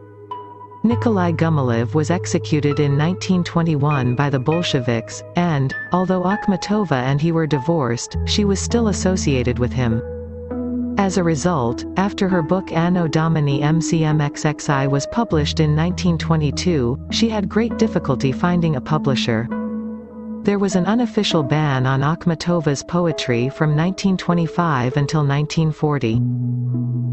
Nikolai Gumilev was executed in 1921 by the Bolsheviks, and, although Akhmatova and he were divorced, she was still associated with him. As a result, after her book Anno Domini MCMXXI was published in 1922, she had great difficulty finding a publisher. There was an unofficial ban on Akhmatova's poetry from 1925 until 1940.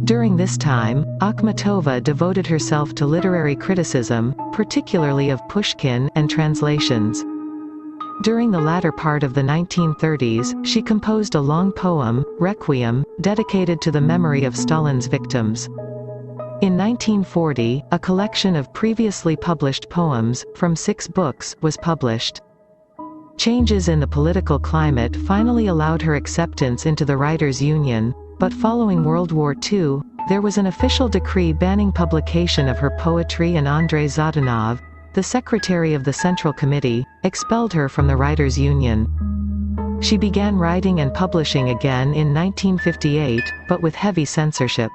During this time, Akhmatova devoted herself to literary criticism, particularly of Pushkin, and translations. During the latter part of the 1930s, she composed a long poem, Requiem, dedicated to the memory of Stalin's victims. In 1940, a collection of previously published poems, from 6 books, was published. Changes in the political climate finally allowed her acceptance into the Writers' Union, but following World War II, there was an official decree banning publication of her poetry, and Andrei Zhdanov, the secretary of the Central Committee, expelled her from the Writers' Union. She began writing and publishing again in 1958, but with heavy censorship.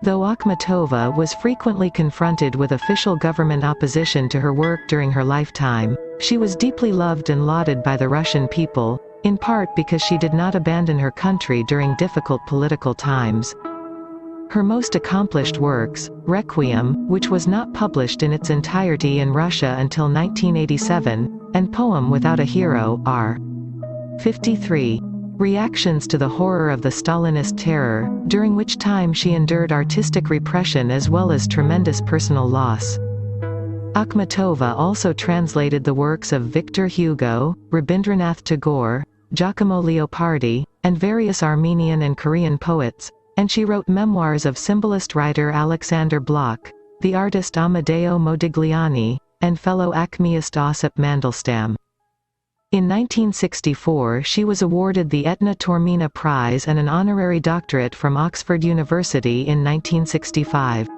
Though Akhmatova was frequently confronted with official government opposition to her work during her lifetime, she was deeply loved and lauded by the Russian people, in part because she did not abandon her country during difficult political times. Her most accomplished works, Requiem, which was not published in its entirety in Russia until 1987, and Poem Without a Hero, are 53. Reactions to the horror of the Stalinist terror, during which time she endured artistic repression as well as tremendous personal loss. Akhmatova also translated the works of Victor Hugo, Rabindranath Tagore, Giacomo Leopardi, and various Armenian and Korean poets, and she wrote memoirs of symbolist writer Alexander Blok, the artist Amedeo Modigliani, and fellow acmeist Osip Mandelstam. In 1964 she was awarded the Etna Taormina Prize and an honorary doctorate from Oxford University in 1965.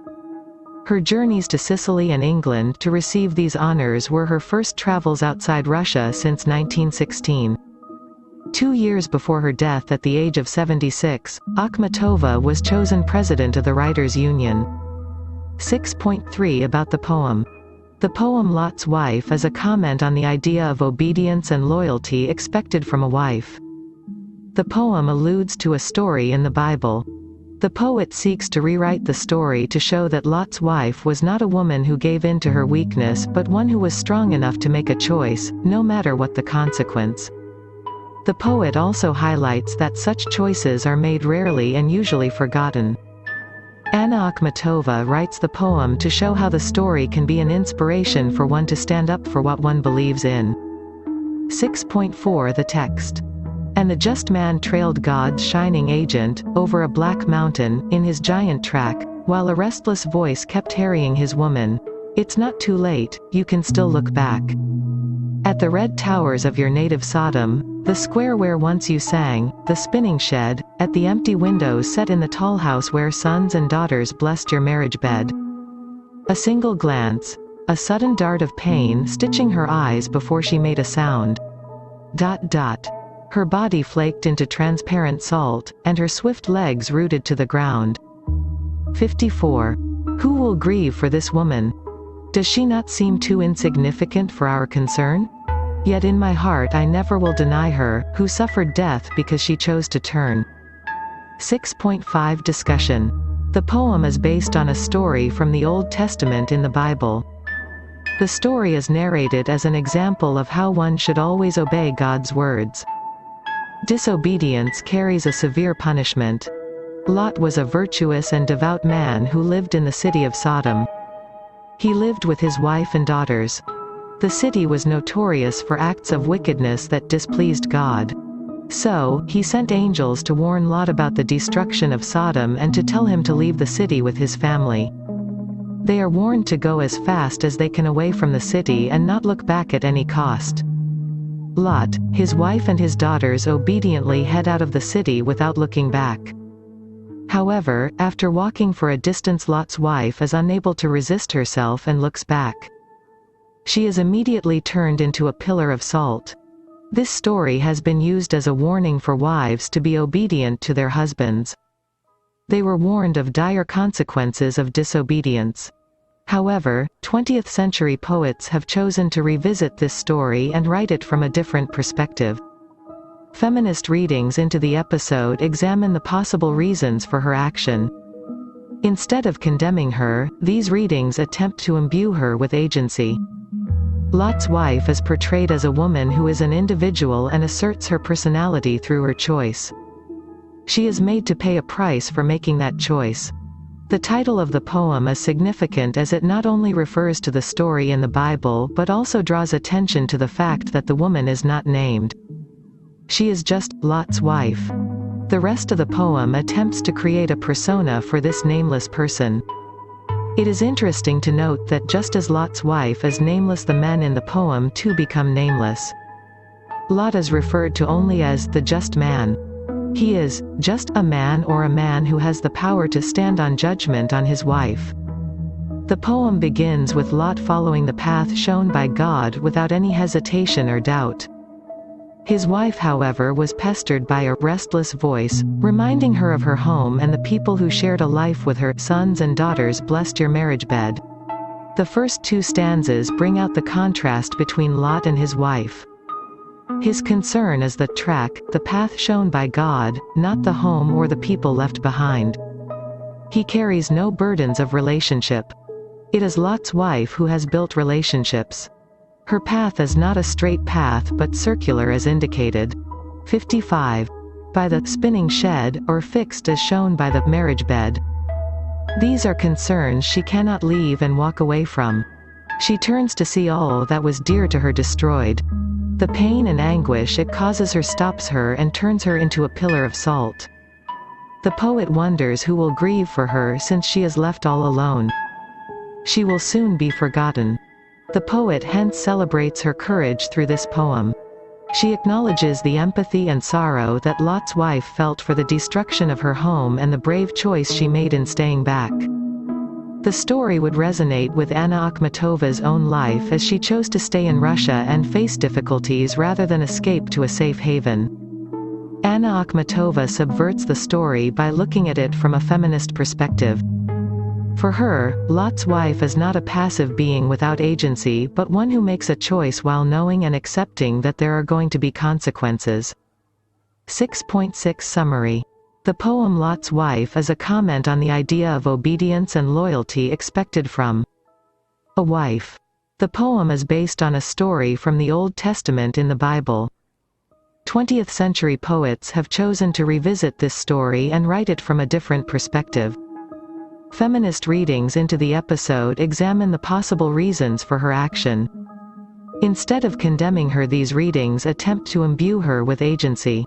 Her journeys to Sicily and England to receive these honors were her first travels outside Russia since 1916. 2 years before her death at the age of 76, Akhmatova was chosen president of the Writers' Union. 6.3 About the poem. The poem Lot's Wife is a comment on the idea of obedience and loyalty expected from a wife. The poem alludes to a story in the Bible. The poet seeks to rewrite the story to show that Lot's wife was not a woman who gave in to her weakness but one who was strong enough to make a choice, no matter what the consequence. The poet also highlights that such choices are made rarely and usually forgotten. Anna Akhmatova writes the poem to show how the story can be an inspiration for one to stand up for what one believes in. 6.4 The text. And the just man trailed God's shining agent, over a black mountain, in his giant track, while a restless voice kept harrying his woman. It's not too late, you can still look back. At the red towers of your native Sodom, the square where once you sang, the spinning shed, at the empty windows set in the tall house where sons and daughters blessed your marriage bed. A single glance, a sudden dart of pain stitching her eyes before she made a sound. ... Her body flaked into transparent salt, and her swift legs rooted to the ground. 54. Who will grieve for this woman? Does she not seem too insignificant for our concern? Yet in my heart I never will deny her, who suffered death because she chose to turn. 6.5 Discussion. The poem is based on a story from the Old Testament in the Bible. The story is narrated as an example of how one should always obey God's words. Disobedience carries a severe punishment. Lot was a virtuous and devout man who lived in the city of Sodom. He lived with his wife and daughters. The city was notorious for acts of wickedness that displeased God. So, he sent angels to warn Lot about the destruction of Sodom and to tell him to leave the city with his family. They are warned to go as fast as they can away from the city and not look back at any cost. Lot, his wife and his daughters obediently head out of the city without looking back. However, after walking for a distance, Lot's wife is unable to resist herself and looks back. She is immediately turned into a pillar of salt. This story has been used as a warning for wives to be obedient to their husbands. They were warned of dire consequences of disobedience. However, 20th-century poets have chosen to revisit this story and write it from a different perspective. Feminist readings into the episode examine the possible reasons for her action. Instead of condemning her, these readings attempt to imbue her with agency. Lot's wife is portrayed as a woman who is an individual and asserts her personality through her choice. She is made to pay a price for making that choice. The title of the poem is significant as it not only refers to the story in the Bible but also draws attention to the fact that the woman is not named. She is just Lot's wife. The rest of the poem attempts to create a persona for this nameless person. It is interesting to note that just as Lot's wife is nameless, the men in the poem too become nameless. Lot is referred to only as the just man. He is just a man, or a man who has the power to stand on judgment on his wife. The poem begins with Lot following the path shown by God without any hesitation or doubt. His wife, however, was pestered by a restless voice, reminding her of her home and the people who shared a life with her. Sons and daughters blessed your marriage bed. The first two stanzas bring out the contrast between Lot and his wife. His concern is the path shown by God, not the home or the people left behind. He carries no burdens of relationship. It is Lot's wife who has built relationships. Her path is not a straight path but circular as indicated. 55. By the spinning shed, or fixed as shown by the marriage bed. These are concerns she cannot leave and walk away from. She turns to see all that was dear to her destroyed. The pain and anguish it causes her stops her and turns her into a pillar of salt. The poet wonders who will grieve for her since she is left all alone. She will soon be forgotten. The poet hence celebrates her courage through this poem. She acknowledges the empathy and sorrow that Lot's wife felt for the destruction of her home and the brave choice she made in staying back. The story would resonate with Anna Akhmatova's own life as she chose to stay in Russia and face difficulties rather than escape to a safe haven. Anna Akhmatova subverts the story by looking at it from a feminist perspective. For her, Lot's wife is not a passive being without agency but one who makes a choice while knowing and accepting that there are going to be consequences. 6.6 Summary. The poem Lot's Wife is a comment on the idea of obedience and loyalty expected from a wife. The poem is based on a story from the Old Testament in the Bible. 20th century poets have chosen to revisit this story and write it from a different perspective. Feminist readings into the episode examine the possible reasons for her action. Instead of condemning her, these readings attempt to imbue her with agency.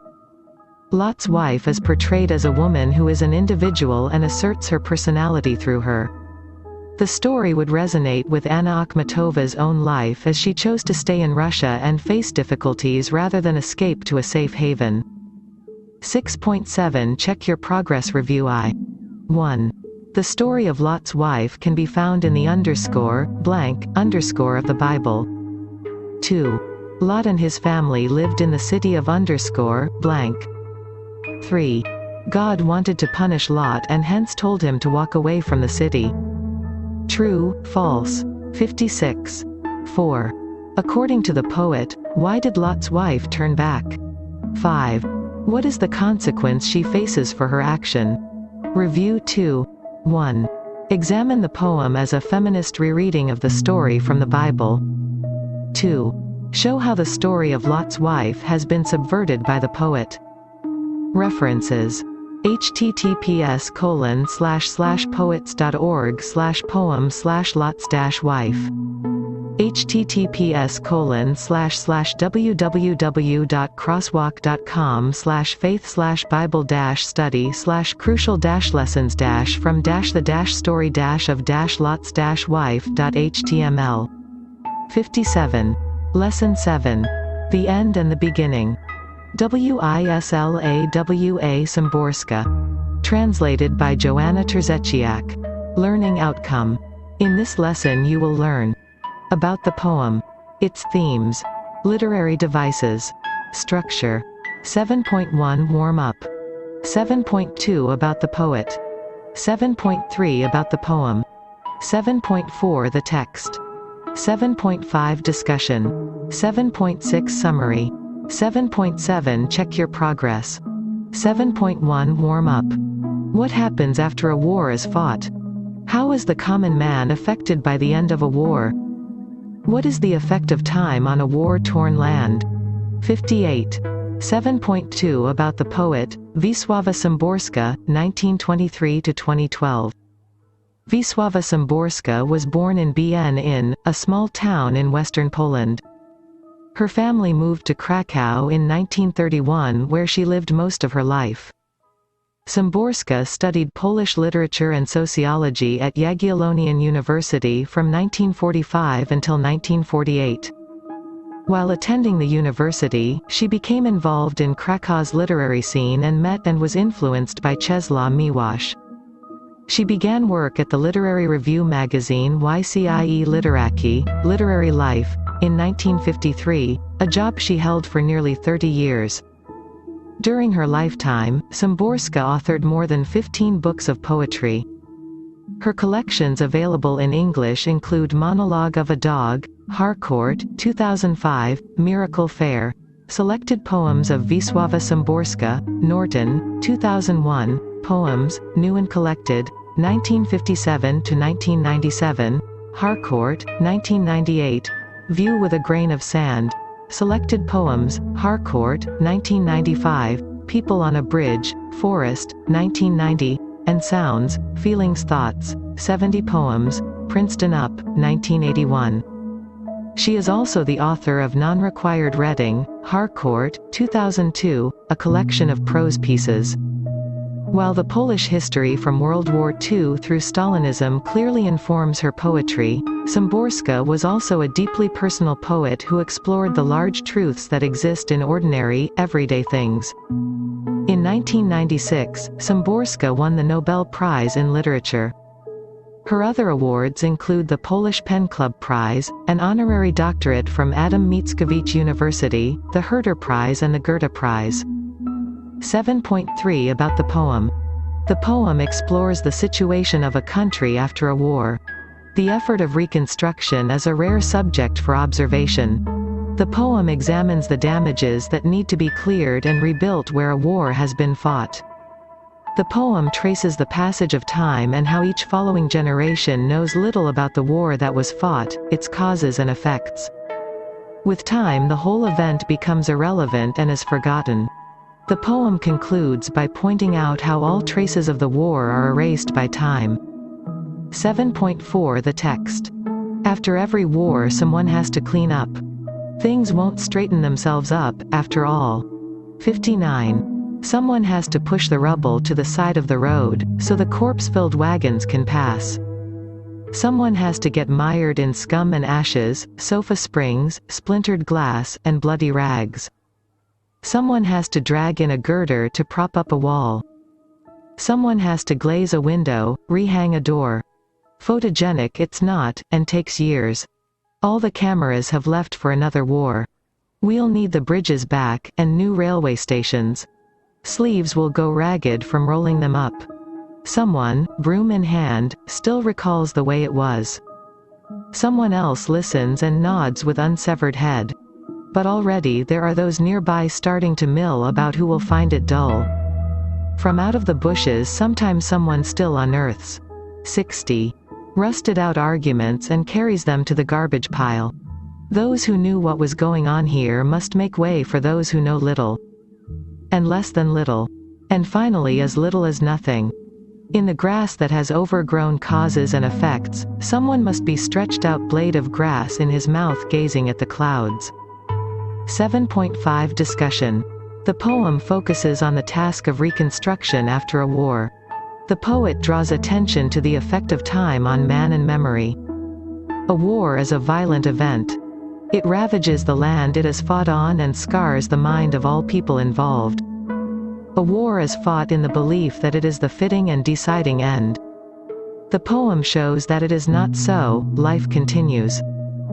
Lot's wife is portrayed as a woman who is an individual and asserts her personality through her. The story would resonate with Anna Akhmatova's own life as she chose to stay in Russia and face difficulties rather than escape to a safe haven. 6.7 Check your progress review. 1. The story of Lot's wife can be found in the _blank_ of the Bible. 2. Lot and his family lived in the city of _blank. 3. God wanted to punish Lot and hence told him to walk away from the city. True, false. 56. 4. According to the poet, why did Lot's wife turn back? 5. What is the consequence she faces for her action? Review 2. 1. Examine the poem as a feminist rereading of the story from the Bible. 2. Show how the story of Lot's wife has been subverted by the poet. References: https://poets.org/poem/lots-wife. https://bible-study/crucial-lessons-from-the-story-of-lots-wife.html. 57. Lesson 7. The End and the Beginning. Wisława Szymborska. Translated by Joanna Terzechiak. Learning Outcome. In this lesson you will learn about the poem, its themes, literary devices, structure. 7.1 Warm-up. 7.2 About the poet. 7.3 About the poem. 7.4 The text. 7.5 Discussion. 7.6 Summary. 7.7 Check your progress. 7.1 Warm up. What happens after a war is fought? How is the common man affected by the end of a war? What is the effect of time on a war-torn land? 58. 7.2 About the poet, Wisława Szymborska, 1923–2012. Wisława Szymborska was born in Bien Inn, a small town in western Poland. Her family moved to Krakow in 1931, where she lived most of her life. Szymborska studied Polish literature and sociology at Jagiellonian University from 1945 until 1948. While attending the university, she became involved in Krakow's literary scene and met and was influenced by Czesław Miłosz. She began work at the literary review magazine YCIE Literacki, Literary Life, in 1953, a job she held for nearly 30 years. During her lifetime, Szymborska authored more than 15 books of poetry. Her collections available in English include Monologue of a Dog, Harcourt, 2005, Miracle Fair, Selected Poems of Wisława Szymborska, Norton, 2001, Poems, New and Collected, 1957–1997, Harcourt, 1998, View with a Grain of Sand, Selected Poems, Harcourt, 1995, People on a Bridge, Forest, 1990, and Sounds, Feelings Thoughts, 70 Poems, Princeton Up, 1981. She is also the author of Non-Required Reading, Harcourt, 2002, a collection of prose pieces. While the Polish history from World War II through Stalinism clearly informs her poetry, Szymborska was also a deeply personal poet who explored the large truths that exist in ordinary, everyday things. In 1996, Szymborska won the Nobel Prize in Literature. Her other awards include the Polish Pen Club Prize, an honorary doctorate from Adam Mickiewicz University, the Herder Prize and the Goethe Prize. 7.3 About the poem. The poem explores the situation of a country after a war. The effort of reconstruction is a rare subject for observation. The poem examines the damages that need to be cleared and rebuilt where a war has been fought. The poem traces the passage of time and how each following generation knows little about the war that was fought, its causes and effects. With time, the whole event becomes irrelevant and is forgotten. The poem concludes by pointing out how all traces of the war are erased by time. 7.4 The text. After every war, someone has to clean up. Things won't straighten themselves up, after all. 59. Someone has to push the rubble to the side of the road, so the corpse-filled wagons can pass. Someone has to get mired in scum and ashes, sofa springs, splintered glass, and bloody rags. Someone has to drag in a girder to prop up a wall. Someone has to glaze a window, rehang a door. Photogenic it's not, and takes years. All the cameras have left for another war. We'll need the bridges back, and new railway stations. Sleeves will go ragged from rolling them up. Someone, broom in hand, still recalls the way it was. Someone else listens and nods with unsevered head. But already there are those nearby starting to mill about who will find it dull. From out of the bushes sometimes someone still unearths 60 rusted out arguments and carries them to the garbage pile. Those who knew what was going on here must make way for those who know little. And less than little. And finally as little as nothing. In the grass that has overgrown causes and effects, someone must be stretched out blade of grass in his mouth gazing at the clouds. 7.5 Discussion. The poem focuses on the task of reconstruction after a war. The poet draws attention to the effect of time on man and memory. A war is a violent event. It ravages the land it has fought on and scars the mind of all people involved. A war is fought in the belief that it is the fitting and deciding end. The poem shows that it is not so, life continues.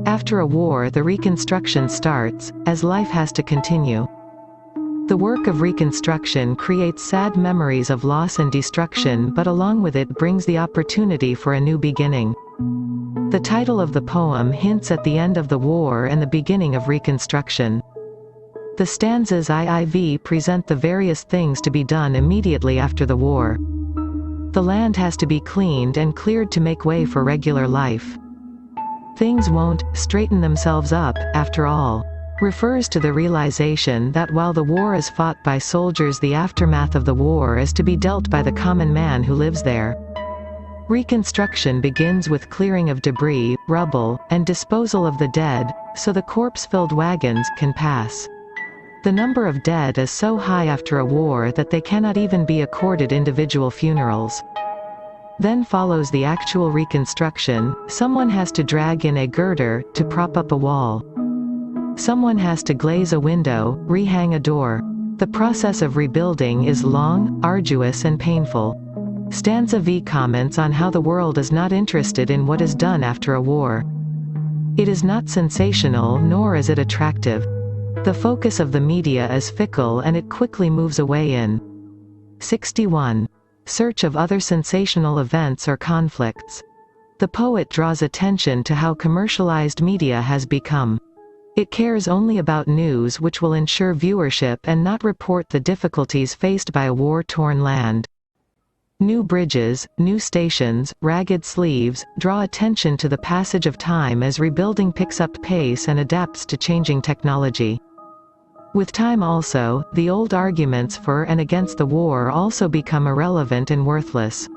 After a war, the reconstruction starts, as life has to continue. The work of reconstruction creates sad memories of loss and destruction, but along with it brings the opportunity for a new beginning. The title of the poem hints at the end of the war and the beginning of reconstruction. The stanzas IV present the various things to be done immediately after the war. The land has to be cleaned and cleared to make way for regular life. Things won't straighten themselves up, after all. Refers to the realization that while the war is fought by soldiers, the aftermath of the war is to be dealt by the common man who lives there. Reconstruction begins with clearing of debris, rubble, and disposal of the dead, so the corpse-filled wagons can pass. The number of dead is so high after a war that they cannot even be accorded individual funerals. Then follows the actual reconstruction. Someone has to drag in a girder to prop up a wall. Someone has to glaze a window, rehang a door. The process of rebuilding is long, arduous and painful. Stanza V comments on how the world is not interested in what is done after a war. It is not sensational, nor is it attractive. The focus of the media is fickle and it quickly moves away in 61. Search of other sensational events or conflicts. The poet draws attention to how commercialized media has become. It cares only about news which will ensure viewership and not report the difficulties faced by a war-torn land. New bridges, new stations, ragged sleeves, draw attention to the passage of time as rebuilding picks up pace and adapts to changing technology. With time also, the old arguments for and against the war also become irrelevant and worthless.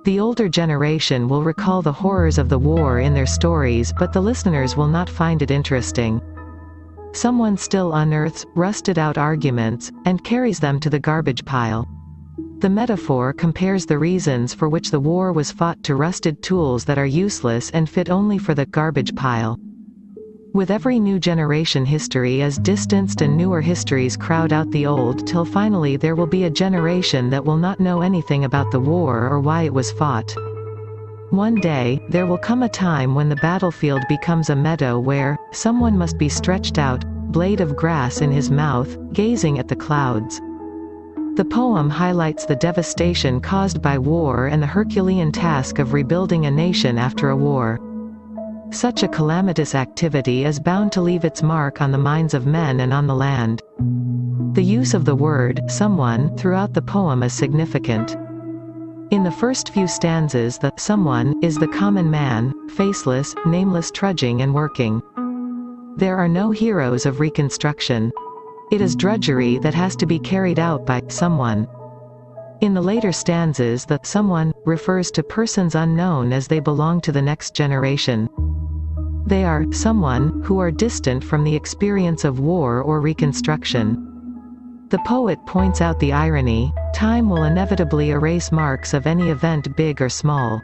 The older generation will recall the horrors of the war in their stories, but the listeners will not find it interesting. Someone still unearths rusted-out arguments, and carries them to the garbage pile. The metaphor compares the reasons for which the war was fought to rusted tools that are useless and fit only for the garbage pile. With every new generation, history is distanced and newer histories crowd out the old till finally there will be a generation that will not know anything about the war or why it was fought. One day, there will come a time when the battlefield becomes a meadow where someone must be stretched out, blade of grass in his mouth, gazing at the clouds. The poem highlights the devastation caused by war and the Herculean task of rebuilding a nation after a war. Such a calamitous activity is bound to leave its mark on the minds of men and on the land. The use of the word someone throughout the poem is significant. In the first few stanzas, the someone is the common man, faceless, nameless, trudging and working. There are no heroes of reconstruction. It is drudgery that has to be carried out by someone. In the later stanzas, the someone refers to persons unknown as they belong to the next generation. They are someone who are distant from the experience of war or reconstruction. The poet points out the irony: time will inevitably erase marks of any event big or small.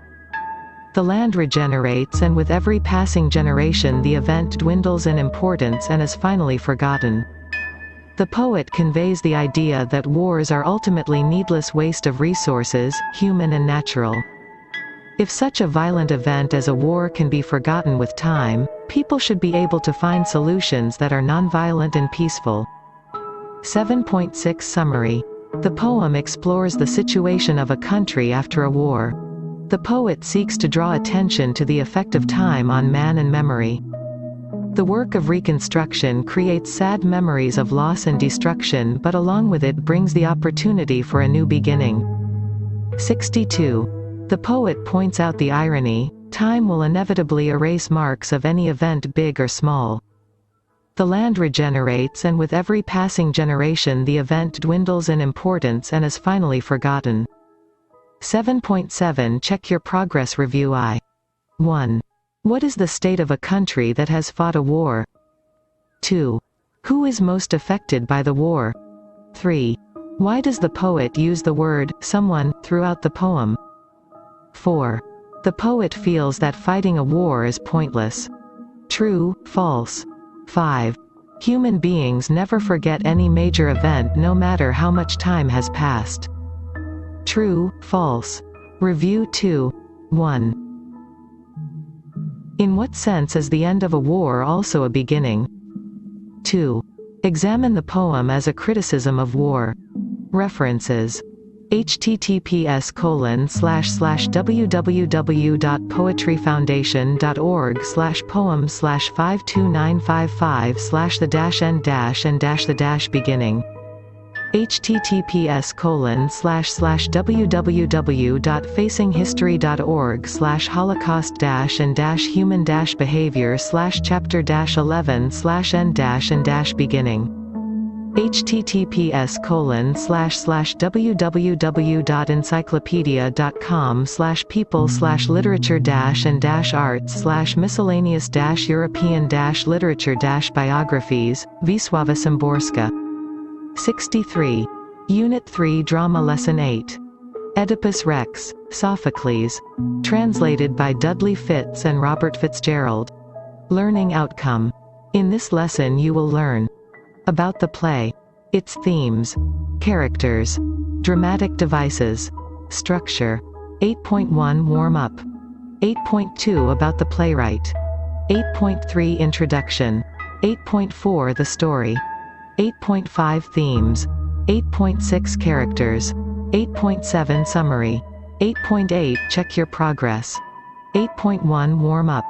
The land regenerates, and with every passing generation the event dwindles in importance and is finally forgotten. The poet conveys the idea that wars are ultimately needless waste of resources, human and natural. If such a violent event as a war can be forgotten with time, people should be able to find solutions that are nonviolent and peaceful. 7.6 Summary. The poem explores the situation of a country after a war. The poet seeks to draw attention to the effect of time on man and memory. The work of reconstruction creates sad memories of loss and destruction, but along with it brings the opportunity for a new beginning. 62. The poet points out the irony: time will inevitably erase marks of any event big or small. The land regenerates, and with every passing generation the event dwindles in importance and is finally forgotten. 7.7 Check your progress review. 1. What is the state of a country that has fought a war? 2. Who is most affected by the war? 3. Why does the poet use the word someone throughout the poem? 4. The poet feels that fighting a war is pointless. True, false? 5. Human beings never forget any major event no matter how much time has passed. True, false? Review 2. 1. In what sense is the end of a war also a beginning? 2. Examine the poem as a criticism of war. References. https://www.poetryfoundation.org/poem/52955/the-end-and-the-beginning https://www.facinghistory.org/holocaust-and-human-behavior/chapter-11/end-and-beginning https://www.encyclopedia.com/people/literature-and-arts/miscellaneous-European-literature-biographies, Wisława Szymborska. 63. Unit 3 Drama Lesson 8. Oedipus Rex, Sophocles. Translated by Dudley Fitz and Robert Fitzgerald. Learning Outcome. In this lesson you will learn about the play, its themes, characters, dramatic devices, structure. 8.1 Warm-up. 8.2 About the playwright. 8.3 Introduction. 8.4 The story. 8.5 Themes. 8.6 Characters. 8.7 Summary. 8.8 Check your progress. 8.1 Warm-up.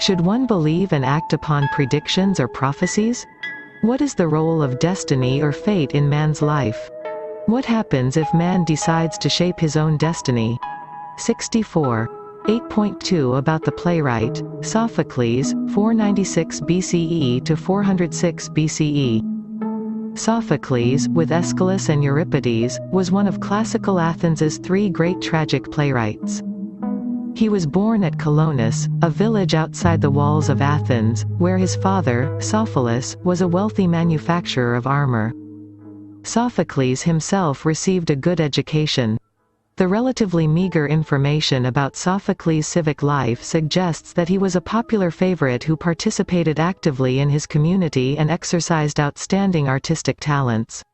Should one believe and act upon predictions or prophecies? What is the role of destiny or fate in man's life? What happens if man decides to shape his own destiny? 64. 8.2 About the playwright, Sophocles, 496 BCE to 406 BCE. Sophocles, with Aeschylus and Euripides, was one of classical Athens's three great tragic playwrights. He was born at Colonus, a village outside the walls of Athens, where his father, Sophilus, was a wealthy manufacturer of armor. Sophocles himself received a good education. The relatively meager information about Sophocles' civic life suggests that he was a popular favorite who participated actively in his community and exercised outstanding artistic talents.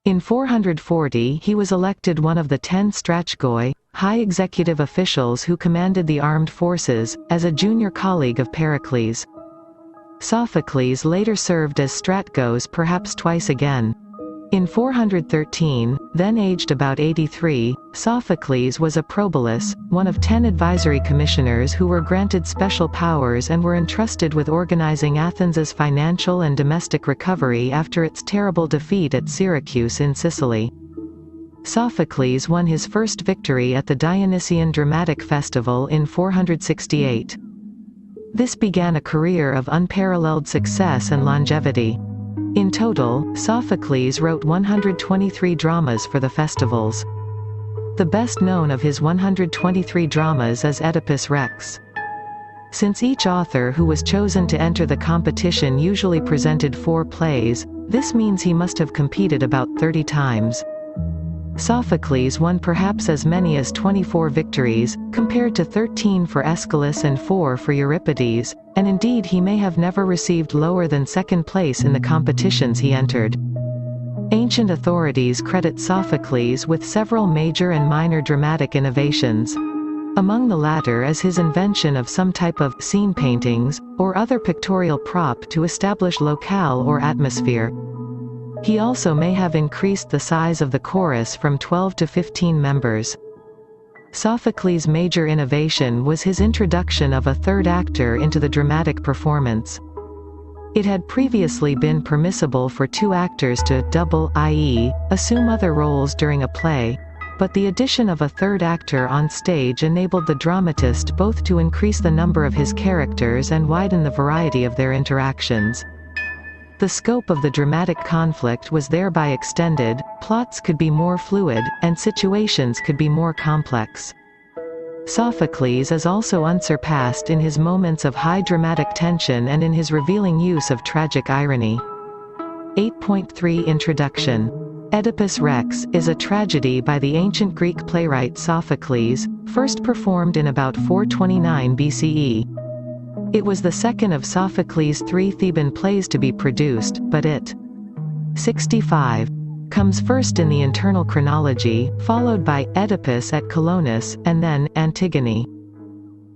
In 440 he was elected one of the 10 strachgoi, high executive officials who commanded the armed forces, as a junior colleague of Pericles. Sophocles later served as stratgos perhaps twice again. In 413, then aged about 83, Sophocles was a probolus, one of 10 advisory commissioners who were granted special powers and were entrusted with organizing Athens's financial and domestic recovery after its terrible defeat at Syracuse in Sicily. Sophocles won his first victory at the Dionysian Dramatic Festival in 468. This began a career of unparalleled success and longevity. In total, Sophocles wrote 123 dramas for the festivals. The best known of his 123 dramas is Oedipus Rex. Since each author who was chosen to enter the competition usually presented 4 plays, this means he must have competed about 30 times. Sophocles won perhaps as many as 24 victories, compared to 13 for Aeschylus and 4 for Euripides, and indeed he may have never received lower than second place in the competitions he entered. Ancient authorities credit Sophocles with several major and minor dramatic innovations. Among the latter is his invention of some type of scene paintings, or other pictorial prop to establish locale or atmosphere. He also may have increased the size of the chorus from 12 to 15 members. Sophocles' major innovation was his introduction of a third actor into the dramatic performance. It had previously been permissible for 2 actors to double, i.e., assume other roles during a play, but the addition of a third actor on stage enabled the dramatist both to increase the number of his characters and widen the variety of their interactions. The scope of the dramatic conflict was thereby extended, plots could be more fluid, and situations could be more complex. Sophocles is also unsurpassed in his moments of high dramatic tension and in his revealing use of tragic irony. 8.3 Introduction. Oedipus Rex is a tragedy by the ancient Greek playwright Sophocles, first performed in about 429 BCE. It was the second of Sophocles' 3 Theban plays to be produced, but it 65 comes first in the internal chronology, followed by Oedipus at Colonus, and then Antigone.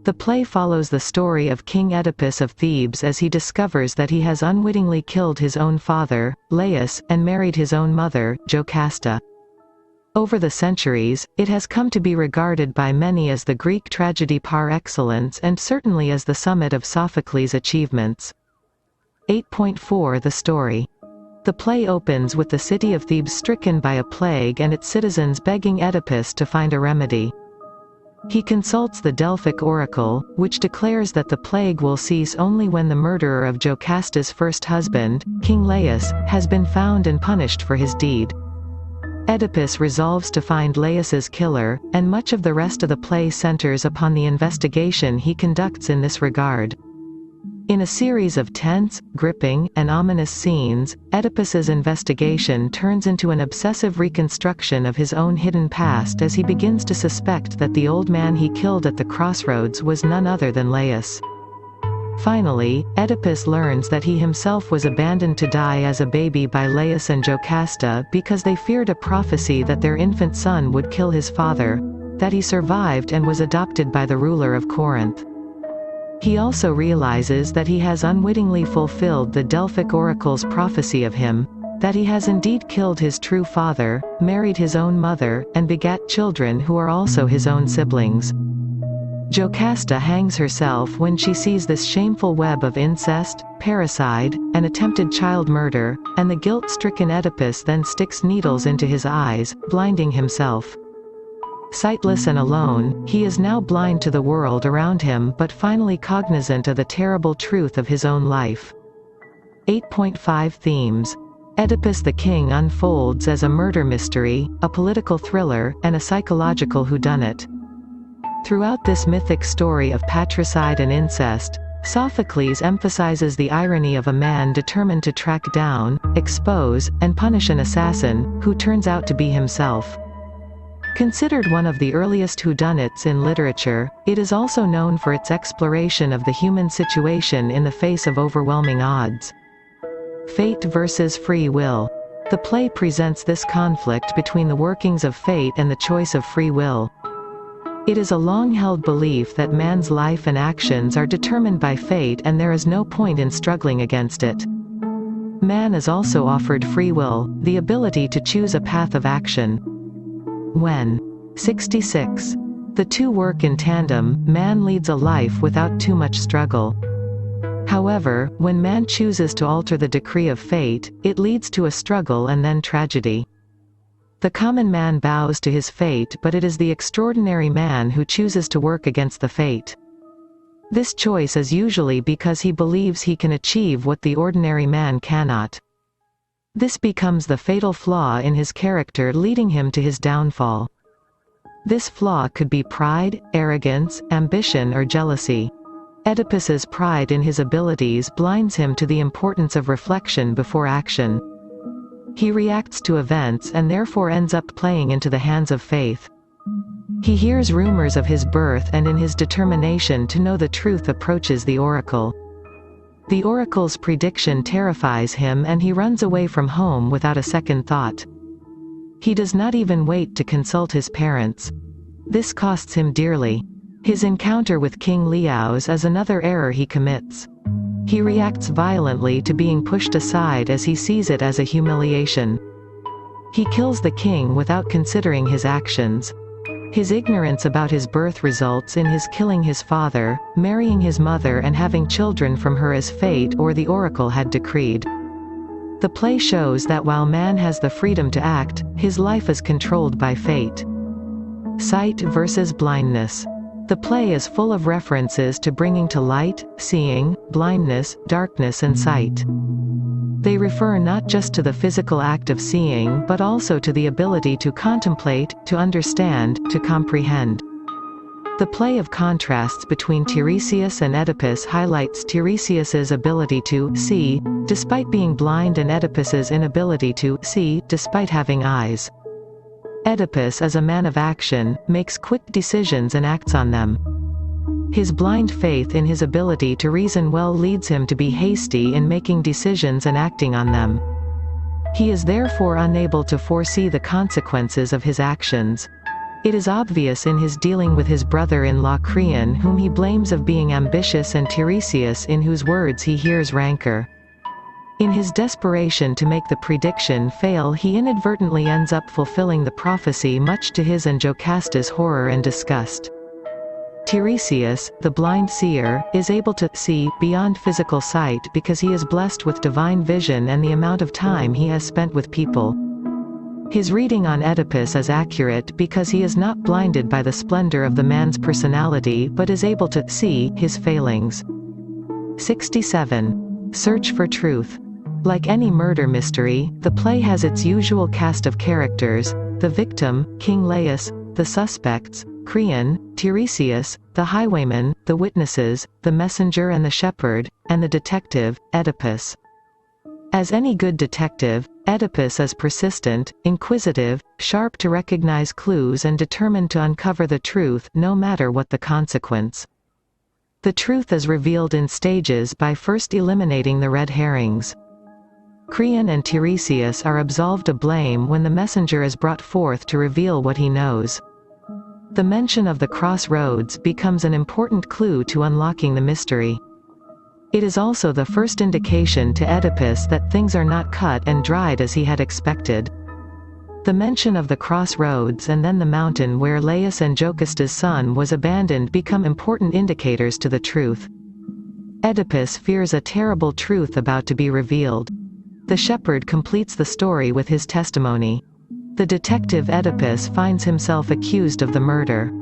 The play follows the story of King Oedipus of Thebes as he discovers that he has unwittingly killed his own father, Laius, and married his own mother, Jocasta. Over the centuries, it has come to be regarded by many as the Greek tragedy par excellence and certainly as the summit of Sophocles' achievements. 8.4 The story. The play opens with the city of Thebes stricken by a plague and its citizens begging Oedipus to find a remedy. He consults the Delphic oracle, which declares that the plague will cease only when the murderer of Jocasta's first husband, King Laius, has been found and punished for his deed. Oedipus resolves to find Laius's killer, and much of the rest of the play centers upon the investigation he conducts in this regard. In a series of tense, gripping, and ominous scenes, Oedipus's investigation turns into an obsessive reconstruction of his own hidden past as he begins to suspect that the old man he killed at the crossroads was none other than Laius. Finally, Oedipus learns that he himself was abandoned to die as a baby by Laius and Jocasta because they feared a prophecy that their infant son would kill his father, that he survived and was adopted by the ruler of Corinth. He also realizes that he has unwittingly fulfilled the Delphic oracle's prophecy of him, that he has indeed killed his true father, married his own mother, and begat children who are also his own siblings. Jocasta hangs herself when she sees this shameful web of incest, parricide, and attempted child murder, and the guilt-stricken Oedipus then sticks needles into his eyes, blinding himself. Sightless and alone, he is now blind to the world around him but finally cognizant of the terrible truth of his own life. 8.5 Themes. Oedipus the King unfolds as a murder mystery, a political thriller, and a psychological whodunit. Throughout this mythic story of patricide and incest, Sophocles emphasizes the irony of a man determined to track down, expose, and punish an assassin, who turns out to be himself. Considered one of the earliest whodunits in literature, it is also known for its exploration of the human situation in the face of overwhelming odds. Fate versus free will. The play presents this conflict between the workings of fate and the choice of free will. It is a long-held belief that man's life and actions are determined by fate and there is no point in struggling against it. Man is also offered free will, the ability to choose a path of action. When 66. The two work in tandem, man leads a life without too much struggle. However, when man chooses to alter the decree of fate, it leads to a struggle and then tragedy. The common man bows to his fate, but it is the extraordinary man who chooses to work against the fate. This choice is usually because he believes he can achieve what the ordinary man cannot. This becomes the fatal flaw in his character, leading him to his downfall. This flaw could be pride, arrogance, ambition or jealousy. Oedipus's pride in his abilities blinds him to the importance of reflection before action. He reacts to events and therefore ends up playing into the hands of fate. He hears rumors of his birth and in his determination to know the truth approaches the oracle. The oracle's prediction terrifies him and he runs away from home without a second thought. He does not even wait to consult his parents. This costs him dearly. His encounter with King Laius is another error he commits. He reacts violently to being pushed aside as he sees it as a humiliation. He kills the king without considering his actions. His ignorance about his birth results in his killing his father, marrying his mother and having children from her as fate or the oracle had decreed. The play shows that while man has the freedom to act, his life is controlled by fate. Sight versus blindness. The play is full of references to bringing to light, seeing, blindness, darkness and sight. They refer not just to the physical act of seeing but also to the ability to contemplate, to understand, to comprehend. The play of contrasts between Tiresias and Oedipus highlights Tiresias's ability to see, despite being blind, and Oedipus's inability to see, despite having eyes. Oedipus is a man of action, makes quick decisions and acts on them. His blind faith in his ability to reason well leads him to be hasty in making decisions and acting on them. He is therefore unable to foresee the consequences of his actions. It is obvious in his dealing with his brother-in-law Creon, whom he blames of being ambitious, and Tiresias, in whose words he hears rancor. In his desperation to make the prediction fail, he inadvertently ends up fulfilling the prophecy, much to his and Jocasta's horror and disgust. Tiresias, the blind seer, is able to see beyond physical sight because he is blessed with divine vision and the amount of time he has spent with people. His reading on Oedipus is accurate because he is not blinded by the splendor of the man's personality but is able to see his failings. 67. Search for truth. Like any murder mystery, the play has its usual cast of characters: the victim, King Laius; the suspects, Creon, Tiresias; the highwayman, the witnesses, the messenger and the shepherd; and the detective, Oedipus. As any good detective, Oedipus is persistent, inquisitive, sharp to recognize clues and determined to uncover the truth no matter what the consequence. The truth is revealed in stages by first eliminating the red herrings. Creon and Tiresias are absolved of blame when the messenger is brought forth to reveal what he knows. The mention of the crossroads becomes an important clue to unlocking the mystery. It is also the first indication to Oedipus that things are not cut and dried as he had expected. The mention of the crossroads and then the mountain where Laius and Jocasta's son was abandoned become important indicators to the truth. Oedipus fears a terrible truth about to be revealed. The shepherd completes the story with his testimony. The detective Oedipus finds himself accused of the murder.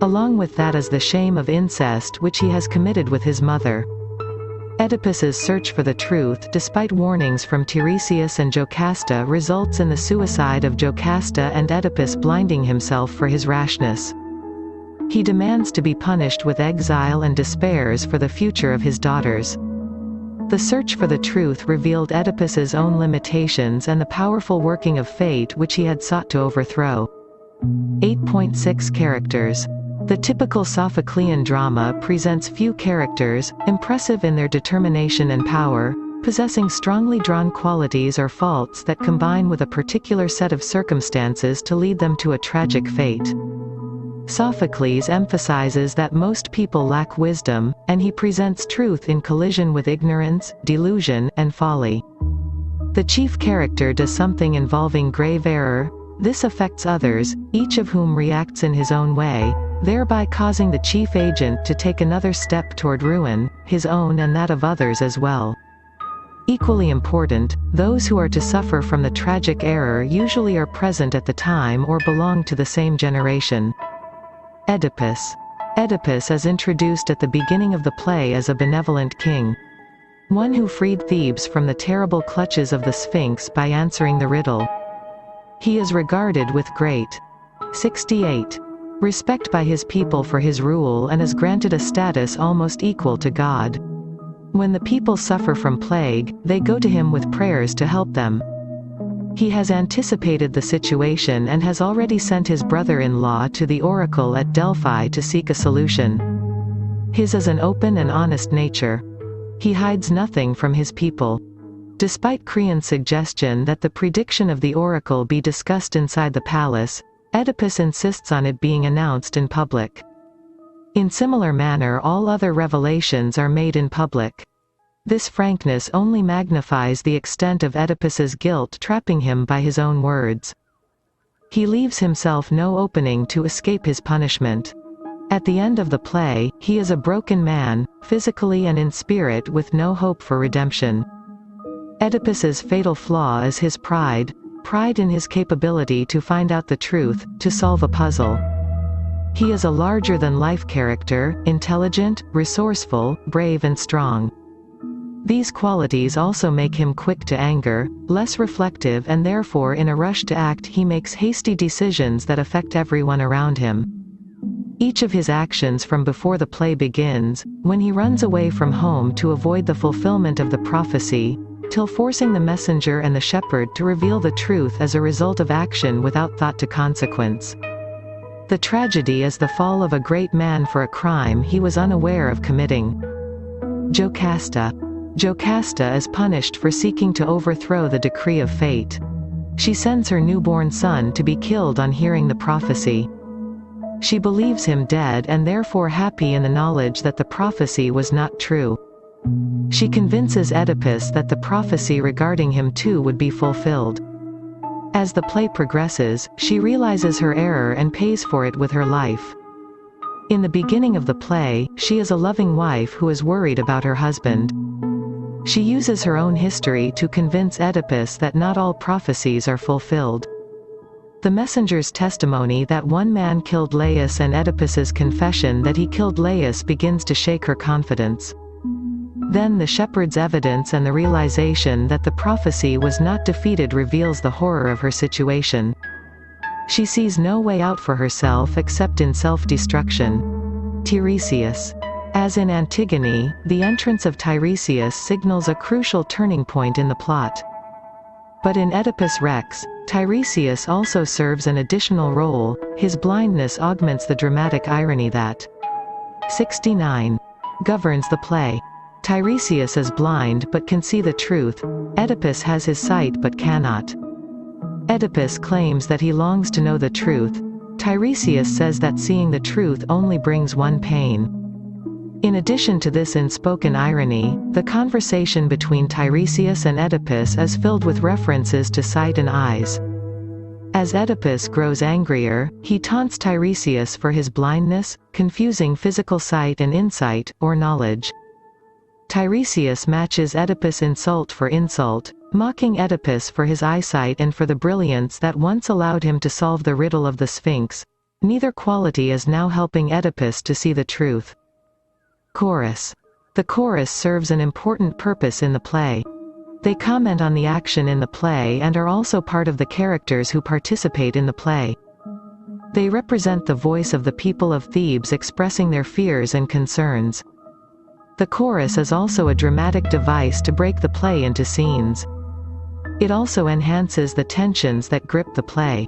Along with that is the shame of incest which he has committed with his mother. Oedipus's search for the truth, despite warnings from Tiresias and Jocasta, results in the suicide of Jocasta and Oedipus blinding himself for his rashness. He demands to be punished with exile and despairs for the future of his daughters. The search for the truth revealed Oedipus's own limitations and the powerful working of fate which he had sought to overthrow. 8.6 Characters. The typical Sophoclean drama presents few characters, impressive in their determination and power, possessing strongly drawn qualities or faults that combine with a particular set of circumstances to lead them to a tragic fate. Sophocles emphasizes that most people lack wisdom, and he presents truth in collision with ignorance, delusion, and folly. The chief character does something involving grave error. This affects others, each of whom reacts in his own way, thereby causing the chief agent to take another step toward ruin, his own and that of others as well. Equally important, those who are to suffer from the tragic error usually are present at the time or belong to the same generation. Oedipus. Oedipus is introduced at the beginning of the play as a benevolent king. One who freed Thebes from the terrible clutches of the Sphinx by answering the riddle. He is regarded with great 68. Respect by his people for his rule and is granted a status almost equal to God. When the people suffer from plague, they go to him with prayers to help them. He has anticipated the situation and has already sent his brother-in-law to the oracle at Delphi to seek a solution. His is an open and honest nature. He hides nothing from his people. Despite Creon's suggestion that the prediction of the oracle be discussed inside the palace, Oedipus insists on it being announced in public. In similar manner, all other revelations are made in public. This frankness only magnifies the extent of Oedipus's guilt, trapping him by his own words. He leaves himself no opening to escape his punishment. At the end of the play, he is a broken man, physically and in spirit, with no hope for redemption. Oedipus's fatal flaw is his pride in his capability to find out the truth, to solve a puzzle. He is a larger-than-life character, intelligent, resourceful, brave and strong. These qualities also make him quick to anger, less reflective, and therefore in a rush to act he makes hasty decisions that affect everyone around him. Each of his actions from before the play begins, when he runs away from home to avoid the fulfillment of the prophecy, till forcing the messenger and the shepherd to reveal the truth as a result of action without thought to consequence. The tragedy is the fall of a great man for a crime he was unaware of committing. Jocasta. Jocasta is punished for seeking to overthrow the decree of fate. She sends her newborn son to be killed on hearing the prophecy. She believes him dead and therefore happy in the knowledge that the prophecy was not true. She convinces Oedipus that the prophecy regarding him too would be fulfilled. As the play progresses, she realizes her error and pays for it with her life. In the beginning of the play, she is a loving wife who is worried about her husband. She uses her own history to convince Oedipus that not all prophecies are fulfilled. The messenger's testimony that one man killed Laius and Oedipus's confession that he killed Laius begins to shake her confidence. Then the shepherd's evidence and the realization that the prophecy was not defeated reveals the horror of her situation. She sees no way out for herself except in self-destruction. Tiresias. As in Antigone, the entrance of Tiresias signals a crucial turning point in the plot. But in Oedipus Rex, Tiresias also serves an additional role. His blindness augments the dramatic irony that 69 governs the play. Tiresias is blind but can see the truth. Oedipus has his sight but cannot. Oedipus claims that he longs to know the truth. Tiresias says that seeing the truth only brings one pain. In addition to this unspoken irony, the conversation between Tiresias and Oedipus is filled with references to sight and eyes. As Oedipus grows angrier, he taunts Tiresias for his blindness, confusing physical sight and insight, or knowledge. Tiresias matches Oedipus' insult for insult, mocking Oedipus for his eyesight and for the brilliance that once allowed him to solve the riddle of the Sphinx. Neither quality is now helping Oedipus to see the truth. Chorus. The chorus serves an important purpose in the play. They comment on the action in the play and are also part of the characters who participate in the play. They represent the voice of the people of Thebes expressing their fears and concerns. The chorus is also a dramatic device to break the play into scenes. It also enhances the tensions that grip the play.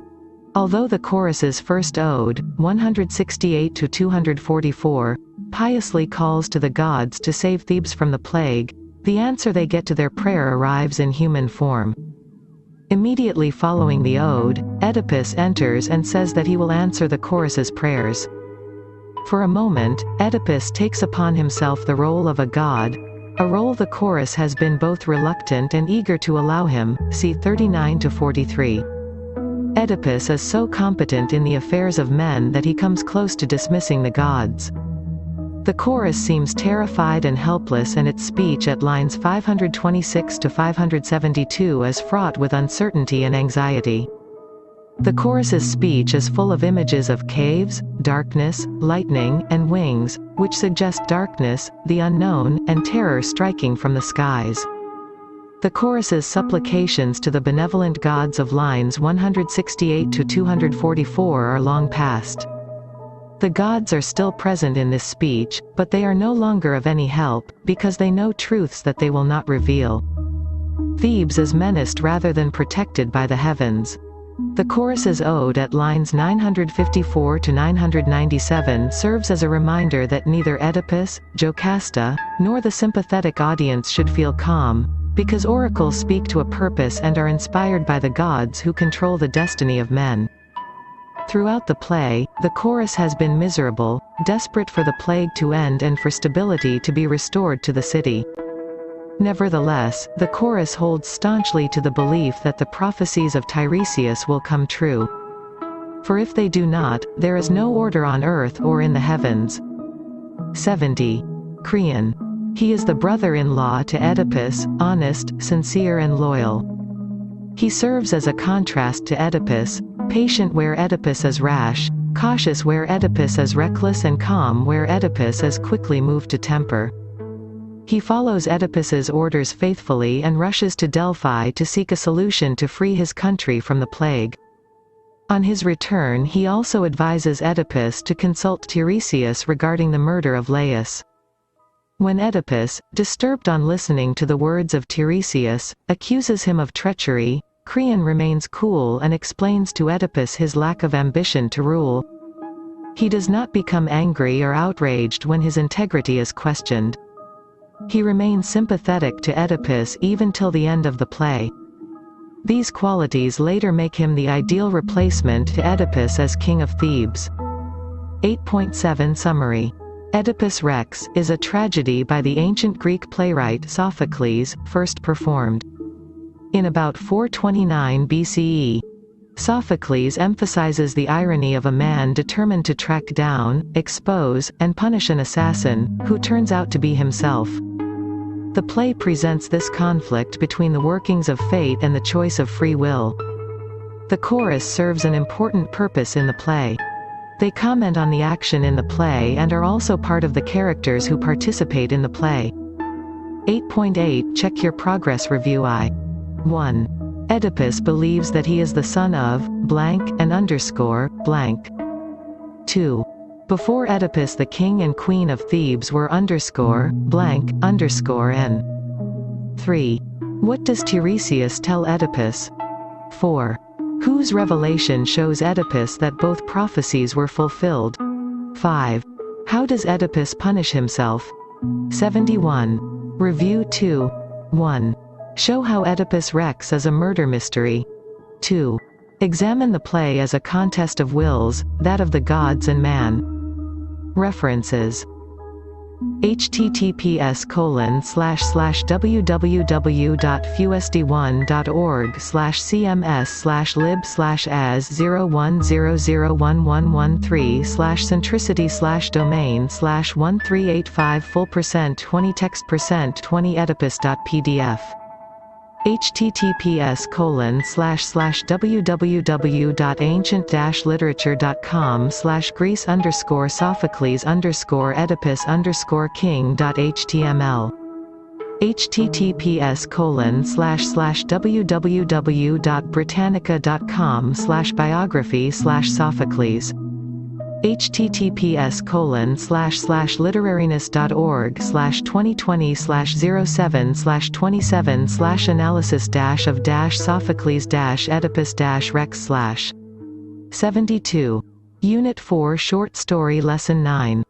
Although the chorus's first ode, 168-244, piously calls to the gods to save Thebes from the plague, the answer they get to their prayer arrives in human form. Immediately following the ode, Oedipus enters and says that he will answer the chorus's prayers. For a moment, Oedipus takes upon himself the role of a god, a role the chorus has been both reluctant and eager to allow him, see 39-43. Oedipus is so competent in the affairs of men that he comes close to dismissing the gods. The chorus seems terrified and helpless, and its speech at lines 526-572 is fraught with uncertainty and anxiety. The chorus's speech is full of images of caves, darkness, lightning, and wings, which suggest darkness, the unknown, and terror striking from the skies. The chorus's supplications to the benevolent gods of lines 168-244 are long past. The gods are still present in this speech, but they are no longer of any help, because they know truths that they will not reveal. Thebes is menaced rather than protected by the heavens. The chorus's ode at lines 954-997 serves as a reminder that neither Oedipus, Jocasta, nor the sympathetic audience should feel calm, because oracles speak to a purpose and are inspired by the gods who control the destiny of men. Throughout the play, the chorus has been miserable, desperate for the plague to end and for stability to be restored to the city. Nevertheless, the chorus holds staunchly to the belief that the prophecies of Tiresias will come true. For if they do not, there is no order on earth or in the heavens. 70. Creon. He is the brother-in-law to Oedipus, honest, sincere and loyal. He serves as a contrast to Oedipus, patient where Oedipus is rash, cautious where Oedipus is reckless, and calm where Oedipus is quickly moved to temper. He follows Oedipus's orders faithfully and rushes to Delphi to seek a solution to free his country from the plague. On his return, he also advises Oedipus to consult Tiresias regarding the murder of Laius. When Oedipus, disturbed on listening to the words of Tiresias, accuses him of treachery, Creon remains cool and explains to Oedipus his lack of ambition to rule. He does not become angry or outraged when his integrity is questioned. He remains sympathetic to Oedipus even till the end of the play. These qualities later make him the ideal replacement to Oedipus as king of Thebes. 8.7 Summary. Oedipus Rex is a tragedy by the ancient Greek playwright Sophocles, first performed in about 429 BCE. Sophocles emphasizes the irony of a man determined to track down, expose, and punish an assassin, who turns out to be himself. The play presents this conflict between the workings of fate and the choice of free will. The chorus serves an important purpose in the play. They comment on the action in the play and are also part of the characters who participate in the play. 8.8 Check your progress review. 1. Oedipus believes that he is the son of blank and underscore blank. 2. Before Oedipus the king and queen of Thebes were underscore blank underscore n. 3. What does Tiresias tell Oedipus? 4. Whose revelation shows Oedipus that both prophecies were fulfilled? 5. How does Oedipus punish himself? 71. Review 2. 1. Show how Oedipus Rex is a murder mystery. 2. Examine the play as a contest of wills, that of the gods and man. References. https://www.fusd1.org/cms/lib/as01001113/centricity/domain/1385 full% 20 text% 20 oedipus.pdf https://www.ancient-literature.com/Greece_Sophocles_Oedipus_king.html https://www.britannica.com/biography/Sophocles https://literariness.org/2020/07/analysis-of-Sophocles-Oedipus-Rex/ 72. Unit 4 Short Story Lesson 9.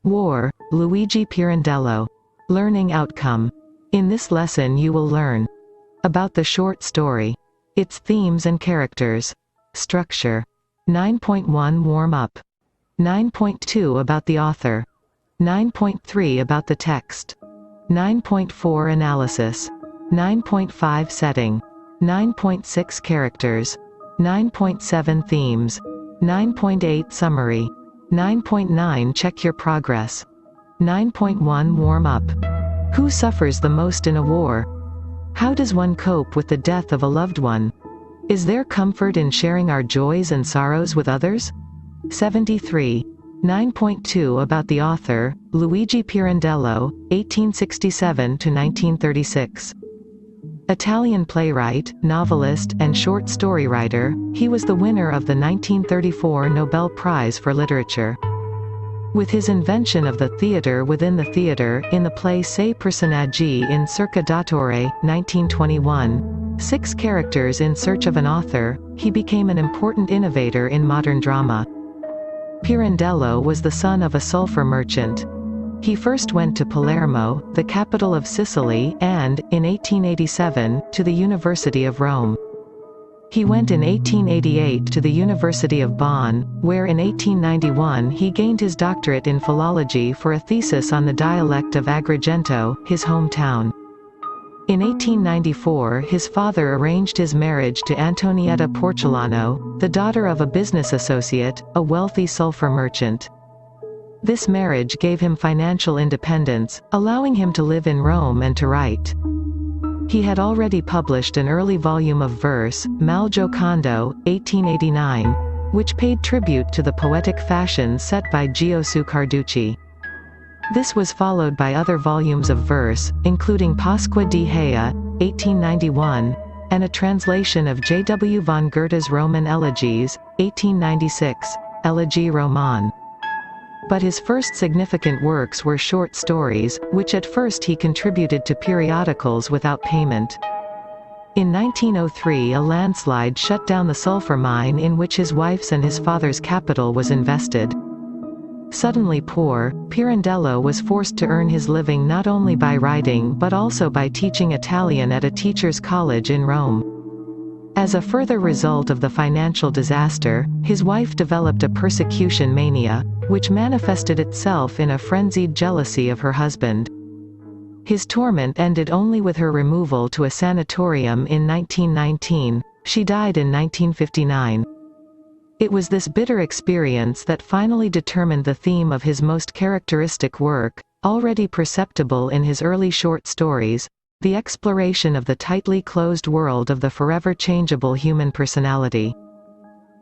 War, Luigi Pirandello. Learning Outcome. In this lesson you will learn about the short story, its themes and characters, structure. 9.1 Warm-up. 9.2 About the author. 9.3 About the text. 9.4 Analysis. 9.5 Setting. 9.6 Characters. 9.7 Themes. 9.8 Summary. 9.9 Check your progress. 9.1 Warm-up. Who suffers the most in a war? How does one cope with the death of a loved one? Is there comfort in sharing our joys and sorrows with others? 73. 9.2 About the author, Luigi Pirandello, 1867–1936. Italian playwright, novelist, and short story writer, he was the winner of the 1934 Nobel Prize for Literature. With his invention of the theatre within the theatre in the play Sei personaggi in cerca d'autore, 1921, 6 characters in search of an author, he became an important innovator in modern drama. Pirandello was the son of a sulfur merchant. He first went to Palermo, the capital of Sicily, and, in 1887, to the University of Rome. He went in 1888 to the University of Bonn, where in 1891 he gained his doctorate in philology for a thesis on the dialect of Agrigento, his hometown. In 1894 his father arranged his marriage to Antonietta Porcellano, the daughter of a business associate, a wealthy sulfur merchant. This marriage gave him financial independence, allowing him to live in Rome and to write. He had already published an early volume of verse, Mal Giocondo, 1889, which paid tribute to the poetic fashion set by Giosuè Carducci. This was followed by other volumes of verse, including Pasqua di Hea, 1891, and a translation of J. W. von Goethe's Roman Elegies, 1896, Elegie Romane. But his first significant works were short stories, which at first he contributed to periodicals without payment. In 1903 a landslide shut down the sulfur mine in which his wife's and his father's capital was invested. Suddenly poor, Pirandello was forced to earn his living not only by writing but also by teaching Italian at a teachers' college in Rome. As a further result of the financial disaster, his wife developed a persecution mania, which manifested itself in a frenzied jealousy of her husband. His torment ended only with her removal to a sanatorium in 1919. She died in 1959. It was this bitter experience that finally determined the theme of his most characteristic work, already perceptible in his early short stories, the exploration of the tightly closed world of the forever changeable human personality.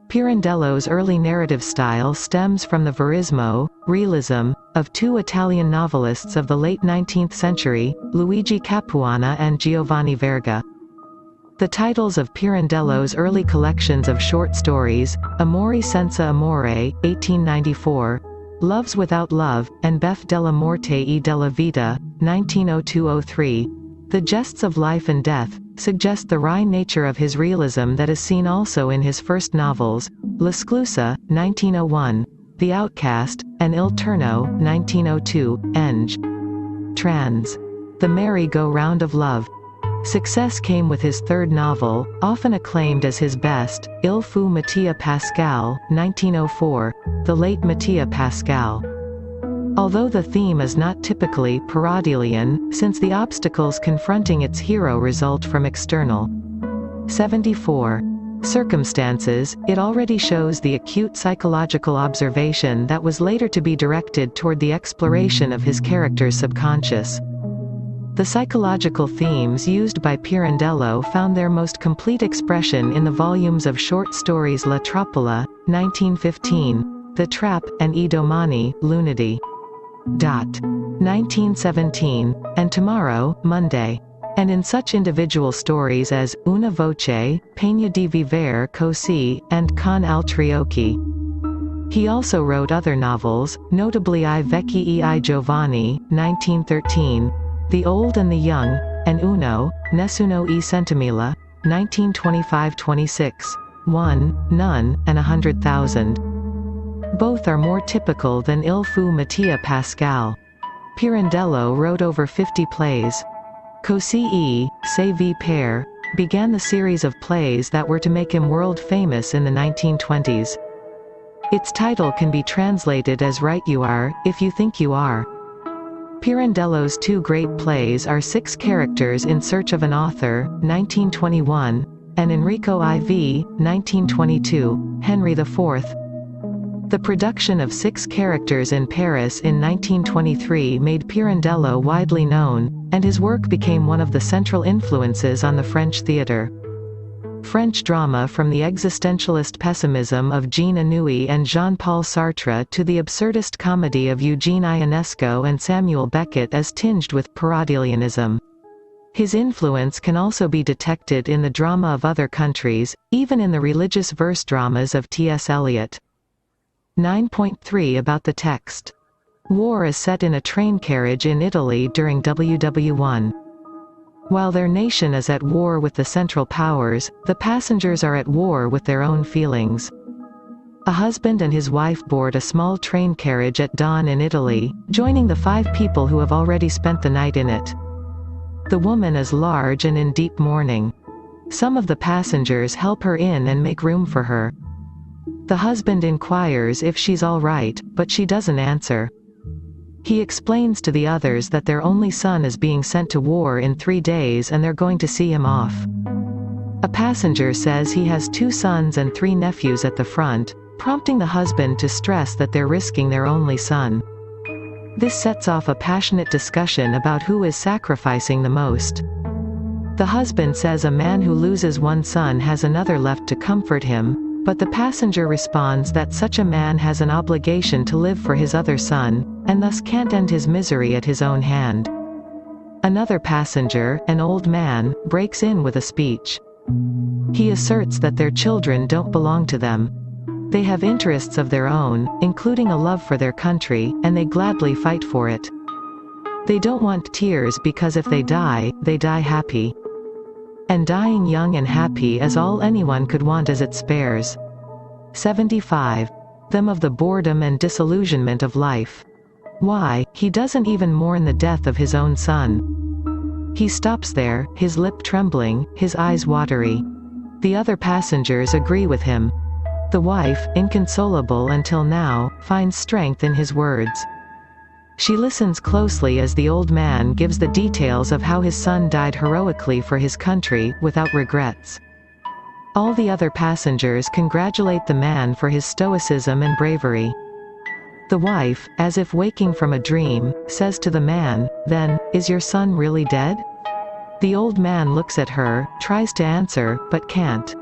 Pirandello's early narrative style stems from the verismo, realism, of two Italian novelists of the late 19th century, Luigi Capuana and Giovanni Verga. The titles of Pirandello's early collections of short stories, Amori senza amore, 1894, Loves Without Love, and Beffe della Morte e della Vita, 1902-03, The Jests of Life and Death, suggest the wry nature of his realism that is seen also in his first novels, L'Esclusa, 1901, The Outcast, and Il Turno, 1902, Eng. Trans. The Merry-Go-Round of Love. Success came with his third novel, often acclaimed as his best, Il fu Mattia Pascal, 1904, The Late Mattia Pascal. Although the theme is not typically Paradelian, since the obstacles confronting its hero result from external 74 circumstances, it already shows the acute psychological observation that was later to be directed toward the exploration of his character's subconscious. The psychological themes used by Pirandello found their most complete expression in the volumes of short stories La Trappola, 1915, The Trap, and I Domani, Lunedì. 1917, and Tomorrow, Monday. And in such individual stories as Una Voce, Pegna di Viver Così, and Con altri occhi. He also wrote other novels, notably I Vecchi e I Giovani, 1913, The Old and the Young, and Uno, Nessuno e Centomila, 1925-26, One, None, and 100,000. Both are more typical than Il fu Mattia Pascal. Pirandello wrote over 50 plays. Così e Se vi per began the series of plays that were to make him world famous in the 1920s. Its title can be translated as Right You Are, If You Think You Are. Pirandello's two great plays are Six Characters in Search of an Author, 1921, and Enrico IV, 1922, Henry IV. The production of Six Characters in Paris in 1923 made Pirandello widely known, and his work became one of the central influences on the French theatre. French drama, from the existentialist pessimism of Jean Anouilh and Jean-Paul Sartre to the absurdist comedy of Eugene Ionesco and Samuel Beckett, is tinged with Paradelianism. His influence can also be detected in the drama of other countries, even in the religious verse dramas of T.S. Eliot. 9.3 About the text. War is set in a train carriage in Italy during WW1. While their nation is at war with the Central Powers, the passengers are at war with their own feelings. A husband and his wife board a small train carriage at dawn in Italy, joining the 5 people who have already spent the night in it. The woman is large and in deep mourning. Some of the passengers help her in and make room for her. The husband inquires if she's all right, but she doesn't answer. He explains to the others that their only son is being sent to war in 3 days and they're going to see him off. A passenger says he has 2 sons and 3 nephews at the front, prompting the husband to stress that they're risking their only son. This sets off a passionate discussion about who is sacrificing the most. The husband says a man who loses one son has another left to comfort him, but the passenger responds that such a man has an obligation to live for his other son, and thus can't end his misery at his own hand. Another passenger, an old man, breaks in with a speech. He asserts that their children don't belong to them. They have interests of their own, including a love for their country, and they gladly fight for it. They don't want tears because if they die happy. And dying young and happy is all anyone could want as it spares. 75. Them of the boredom and disillusionment of life. Why, he doesn't even mourn the death of his own son. He stops there, his lip trembling, his eyes watery. The other passengers agree with him. The wife, inconsolable until now, finds strength in his words. She listens closely as the old man gives the details of how his son died heroically for his country, without regrets. All the other passengers congratulate the man for his stoicism and bravery. The wife, as if waking from a dream, says to the man, "Then, is your son really dead?" The old man looks at her, tries to answer, but can't.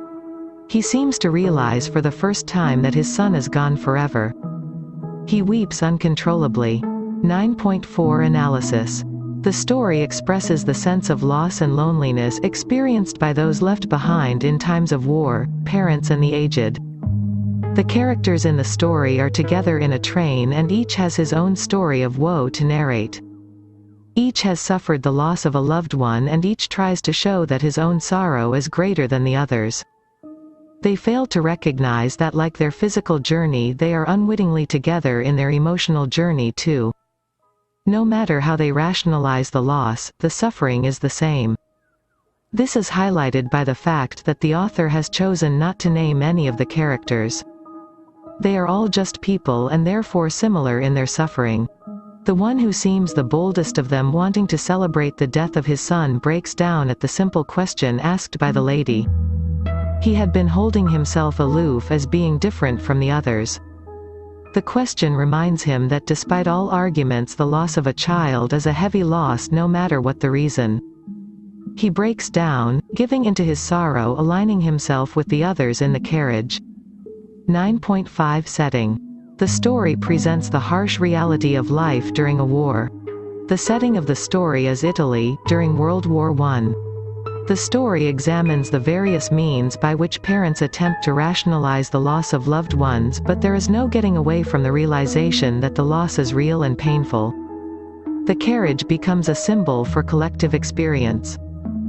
He seems to realize for the first time that his son is gone forever. He weeps uncontrollably. 9.4 Analysis. The story expresses the sense of loss and loneliness experienced by those left behind in times of war, parents and the aged. The characters in the story are together in a train and each has his own story of woe to narrate. Each has suffered the loss of a loved one and each tries to show that his own sorrow is greater than the others. They fail to recognize that like their physical journey they are unwittingly together in their emotional journey too. No matter how they rationalize the loss, the suffering is the same. This is highlighted by the fact that the author has chosen not to name any of the characters. They are all just people and therefore similar in their suffering. The one who seems the boldest of them wanting to celebrate the death of his son breaks down at the simple question asked by the lady. He had been holding himself aloof as being different from the others. The question reminds him that despite all arguments the loss of a child is a heavy loss no matter what the reason. He breaks down, giving into his sorrow, aligning himself with the others in the carriage. 9.5 Setting. The story presents the harsh reality of life during a war. The setting of the story is Italy, during World War I. The story examines the various means by which parents attempt to rationalize the loss of loved ones, but there is no getting away from the realization that the loss is real and painful. The carriage becomes a symbol for collective experience.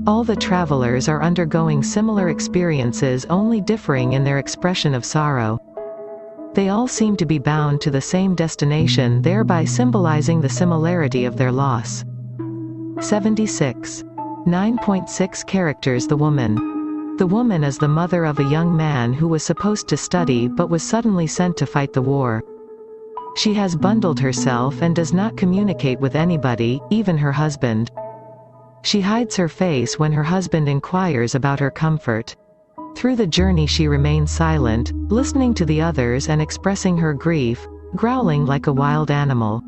All the travelers are undergoing similar experiences, only differing in their expression of sorrow. They all seem to be bound to the same destination, thereby symbolizing the similarity of their loss. 76. 9.6 Characters. The woman. The woman is the mother of a young man who was supposed to study but was suddenly sent to fight the war. She has bundled herself and does not communicate with anybody, even her husband. She hides her face when her husband inquires about her comfort. Through the journey she remains silent, listening to the others and expressing her grief, growling like a wild animal.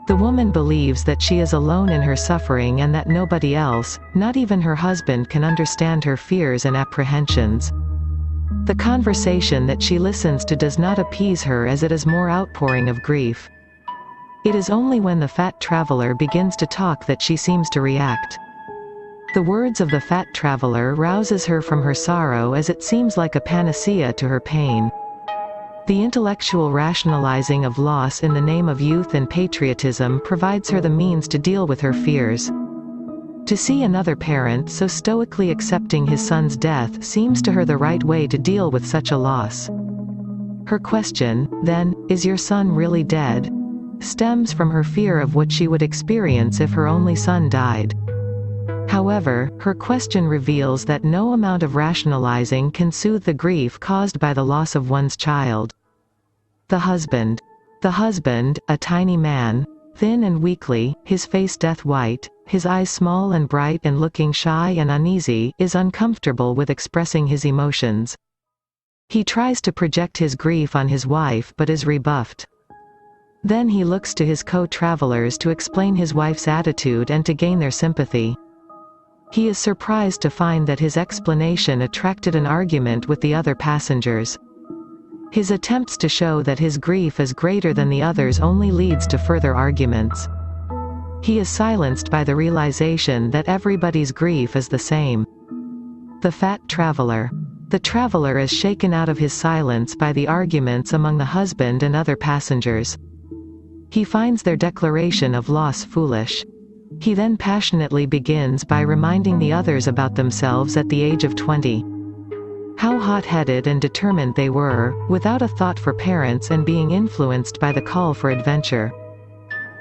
The woman believes that she is alone in her suffering and that nobody else, not even her husband, can understand her fears and apprehensions. The conversation that she listens to does not appease her as it is more outpouring of grief. It is only when the fat traveler begins to talk that she seems to react. The words of the fat traveler rouses her from her sorrow as it seems like a panacea to her pain. The intellectual rationalizing of loss in the name of youth and patriotism provides her the means to deal with her fears. To see another parent so stoically accepting his son's death seems to her the right way to deal with such a loss. Her question, then, "Is your son really dead?" stems from her fear of what she would experience if her only son died. However, her question reveals that no amount of rationalizing can soothe the grief caused by the loss of one's child. The husband. The husband, a tiny man, thin and weakly, his face death white, his eyes small and bright and looking shy and uneasy, is uncomfortable with expressing his emotions. He tries to project his grief on his wife but is rebuffed. Then he looks to his co-travelers to explain his wife's attitude and to gain their sympathy. He is surprised to find that his explanation attracted an argument with the other passengers. His attempts to show that his grief is greater than the others only leads to further arguments. He is silenced by the realization that everybody's grief is the same. The fat traveler. The traveler is shaken out of his silence by the arguments among the husband and other passengers. He finds their declaration of loss foolish. He then passionately begins by reminding the others about themselves at the age of 20. How hot-headed and determined they were, without a thought for parents and being influenced by the call for adventure.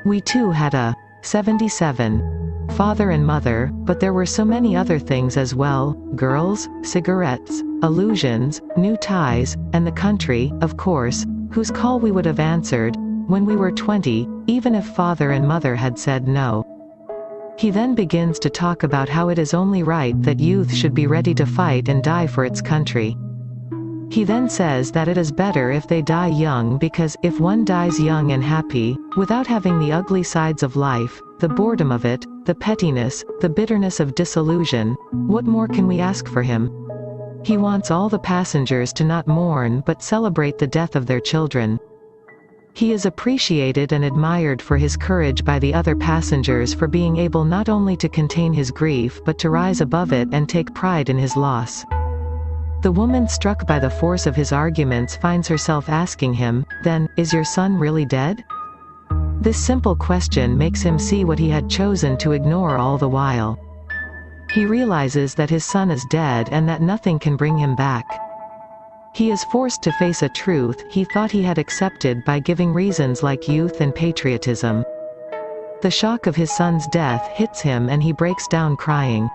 We too had a 77. Father and mother, but there were so many other things as well: girls, cigarettes, illusions, new ties, and the country, of course, whose call we would have answered, when we were 20, even if father and mother had said no. He then begins to talk about how it is only right that youth should be ready to fight and die for its country. He then says that it is better if they die young because, if one dies young and happy, without having the ugly sides of life, the boredom of it, the pettiness, the bitterness of disillusion, what more can we ask for him? He wants all the passengers to not mourn but celebrate the death of their children. He is appreciated and admired for his courage by the other passengers for being able not only to contain his grief but to rise above it and take pride in his loss. The woman, struck by the force of his arguments, finds herself asking him, then, is your son really dead? This simple question makes him see what he had chosen to ignore all the while. He realizes that his son is dead and that nothing can bring him back. He is forced to face a truth he thought he had accepted by giving reasons like youth and patriotism. The shock of his son's death hits him and he breaks down crying.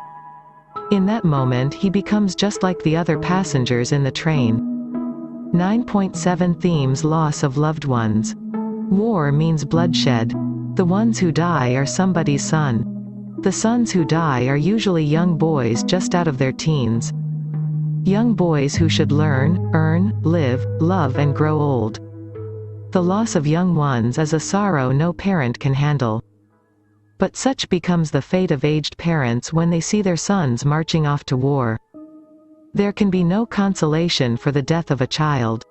In that moment he becomes just like the other passengers in the train. 9.7 Themes: Loss of loved ones. War means bloodshed. The ones who die are somebody's son. The sons who die are usually young boys just out of their teens. Young boys who should learn, earn, live, love and grow old. The loss of young ones is a sorrow no parent can handle. But such becomes the fate of aged parents when they see their sons marching off to war. There can be no consolation for the death of a child.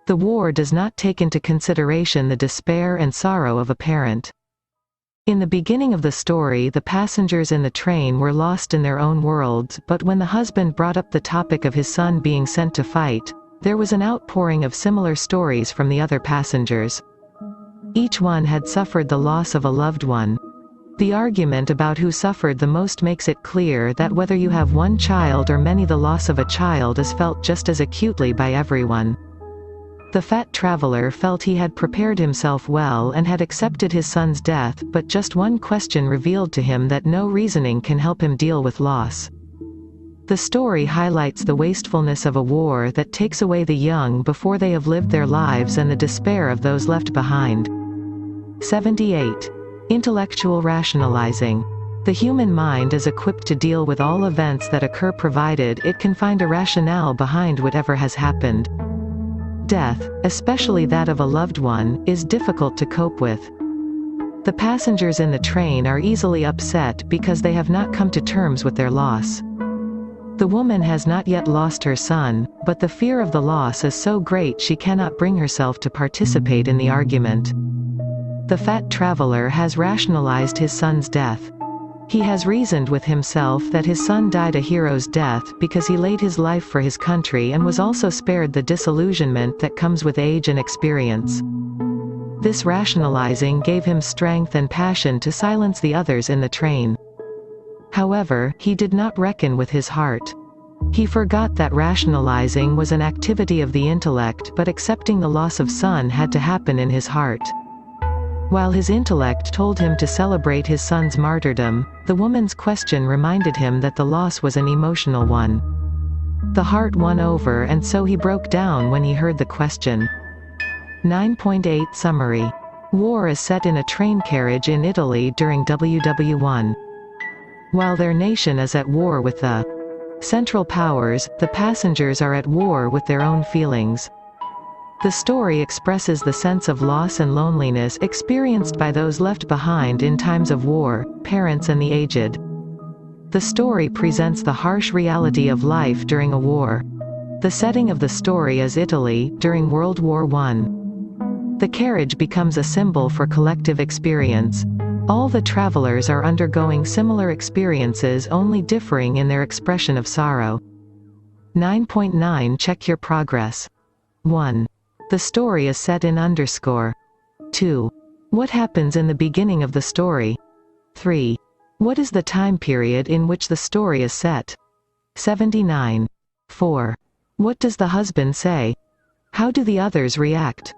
The war does not take into consideration the despair and sorrow of a parent. In the beginning of the story, the passengers in the train were lost in their own worlds, but when the husband brought up the topic of his son being sent to fight, there was an outpouring of similar stories from the other passengers. Each one had suffered the loss of a loved one. The argument about who suffered the most makes it clear that whether you have one child or many, the loss of a child is felt just as acutely by everyone. The fat traveler felt he had prepared himself well and had accepted his son's death, but just one question revealed to him that no reasoning can help him deal with loss. The story highlights the wastefulness of a war that takes away the young before they have lived their lives and the despair of those left behind. 78. Intellectual rationalizing. The human mind is equipped to deal with all events that occur provided it can find a rationale behind whatever has happened. Death, especially that of a loved one, is difficult to cope with. The passengers in the train are easily upset because they have not come to terms with their loss. The woman has not yet lost her son, but the fear of the loss is so great she cannot bring herself to participate in the argument. The fat traveler has rationalized his son's death. He has reasoned with himself that his son died a hero's death because he laid his life for his country and was also spared the disillusionment that comes with age and experience. This rationalizing gave him strength and passion to silence the others in the train. However, he did not reckon with his heart. He forgot that rationalizing was an activity of the intellect, but accepting the loss of son had to happen in his heart. While his intellect told him to celebrate his son's martyrdom, the woman's question reminded him that the loss was an emotional one. The heart won over, and so he broke down when he heard the question. 9.8 Summary. War is set in a train carriage in Italy during WW1. While their nation is at war with the Central Powers, the passengers are at war with their own feelings. The story expresses the sense of loss and loneliness experienced by those left behind in times of war, parents and the aged. The story presents the harsh reality of life during a war. The setting of the story is Italy, during World War I. The carriage becomes a symbol for collective experience. All the travelers are undergoing similar experiences, only differing in their expression of sorrow. 9.9 Check your progress. 1. The story is set in _ 2. What happens in the beginning of the story? 3. What is the time period in which the story is set? 79. 4. What does the husband say? How do the others react?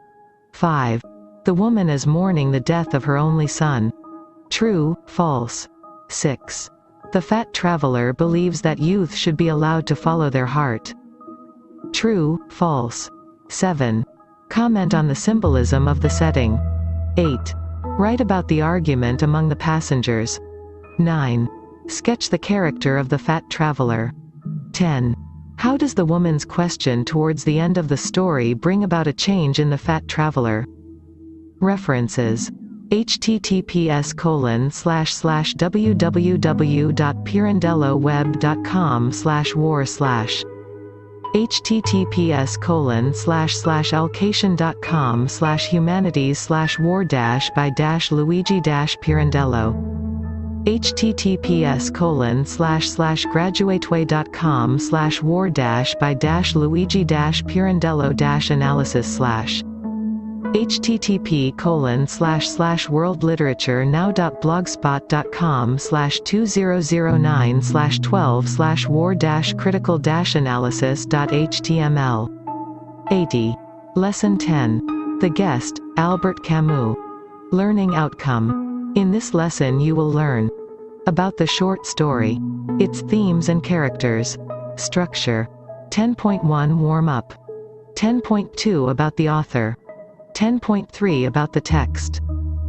5. The woman is mourning the death of her only son. True, false. 6. The fat traveler believes that youth should be allowed to follow their heart. True, false. 7. Comment on the symbolism of the setting. 8. Write about the argument among the passengers. 9. Sketch the character of the fat traveler. 10. How does the woman's question towards the end of the story bring about a change in the fat traveler? References: https://www.pirandelloweb.com/war/ https://alcation.com/humanities/war-by-Luigi-Pirandello https://graduateway.com/war-by-Luigi-Pirandello-analysis/ http://worldliterature-now.blogspot.com/2009/12/war-critical-analysis.html 80. Lesson 10. The Guest, Albert Camus. Learning Outcome. In this lesson you will learn about the short story, its themes and characters. Structure. 10.1 Warm-up. 10.2 About the author. 10.3 About the text.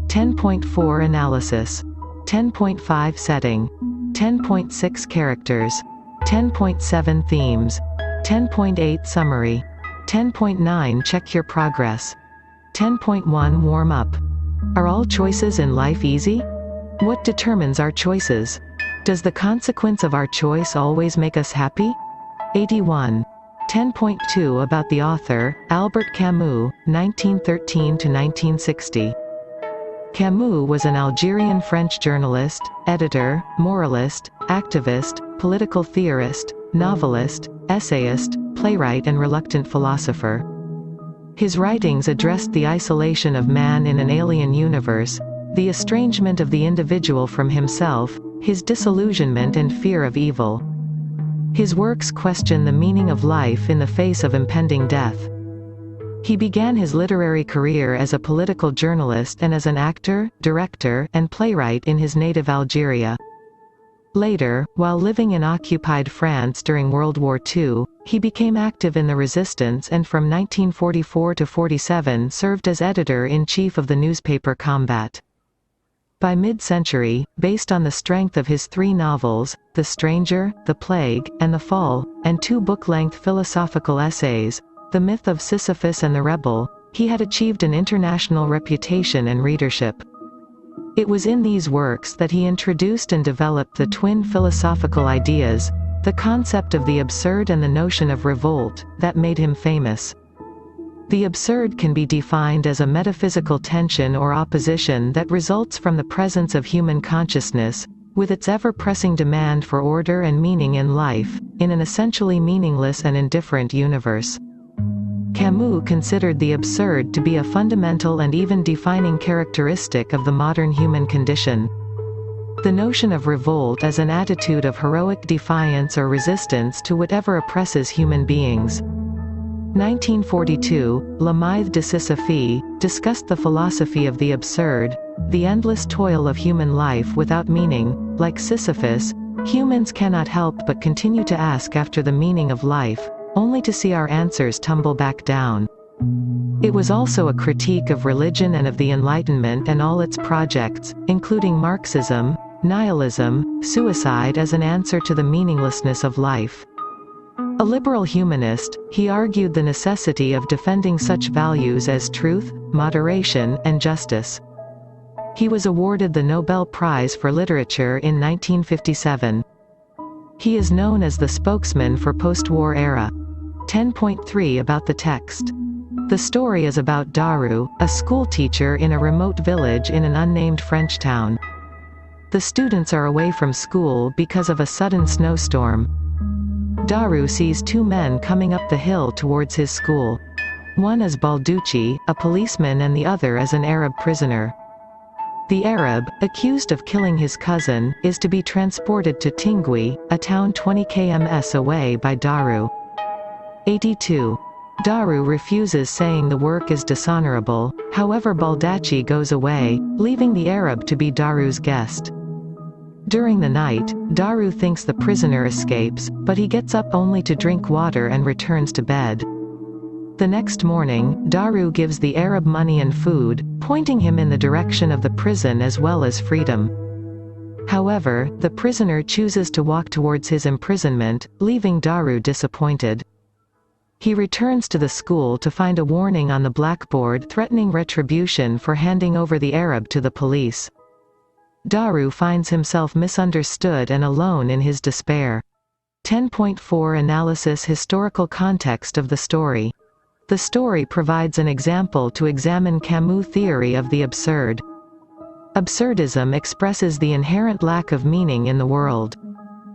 10.4 Analysis. 10.5 Setting. 10.6 Characters. 10.7 Themes. 10.8 Summary. 10.9 Check your progress. 10.1 Warm-up. Are all choices in life easy? What determines our choices? Does the consequence of our choice always make us happy? 81. 10.2 About the author, Albert Camus, 1913–1960. Camus was an Algerian French journalist, editor, moralist, activist, political theorist, novelist, essayist, playwright and reluctant philosopher. His writings addressed the isolation of man in an alien universe, the estrangement of the individual from himself, his disillusionment and fear of evil. His works question the meaning of life in the face of impending death. He began his literary career as a political journalist and as an actor, director, and playwright in his native Algeria. Later, while living in occupied France during World War II, he became active in the resistance and from 1944 to 47 served as editor-in-chief of the newspaper Combat. By mid-century, based on the strength of his 3 novels, The Stranger, The Plague, and The Fall, and 2 book-length philosophical essays, The Myth of Sisyphus and the Rebel, he had achieved an international reputation and readership. It was in these works that he introduced and developed the twin philosophical ideas, the concept of the absurd and the notion of revolt, that made him famous. The absurd can be defined as a metaphysical tension or opposition that results from the presence of human consciousness, with its ever-pressing demand for order and meaning in life, in an essentially meaningless and indifferent universe. Camus considered the absurd to be a fundamental and even defining characteristic of the modern human condition. The notion of revolt as an attitude of heroic defiance or resistance to whatever oppresses human beings. 1942, Le Mythe de Sisyphe, discussed the philosophy of the absurd, the endless toil of human life without meaning. Like Sisyphus, humans cannot help but continue to ask after the meaning of life, only to see our answers tumble back down. It was also a critique of religion and of the Enlightenment and all its projects, including Marxism, nihilism, suicide as an answer to the meaninglessness of life. A liberal humanist, he argued the necessity of defending such values as truth, moderation, and justice. He was awarded the Nobel Prize for Literature in 1957. He is known as the spokesman for post-war era. 10.3 About the text. The story is about Daru, a schoolteacher in a remote village in an unnamed French town. The students are away from school because of a sudden snowstorm. Daru sees 2 men coming up the hill towards his school. One is Balducci, a policeman, and the other is an Arab prisoner. The Arab, accused of killing his cousin, is to be transported to Tingui, a town 20 km away by Daru. 82. Daru refuses, saying the work is dishonorable. However, Baldacci goes away, leaving the Arab to be Daru's guest. During the night, Daru thinks the prisoner escapes, but he gets up only to drink water and returns to bed. The next morning, Daru gives the Arab money and food, pointing him in the direction of the prison as well as freedom. However, the prisoner chooses to walk towards his imprisonment, leaving Daru disappointed. He returns to the school to find a warning on the blackboard threatening retribution for handing over the Arab to the police. Daru finds himself misunderstood and alone in his despair. 10.4 Analysis. Historical context of the story. The story provides an example to examine Camus' theory of the absurd. Absurdism expresses the inherent lack of meaning in the world.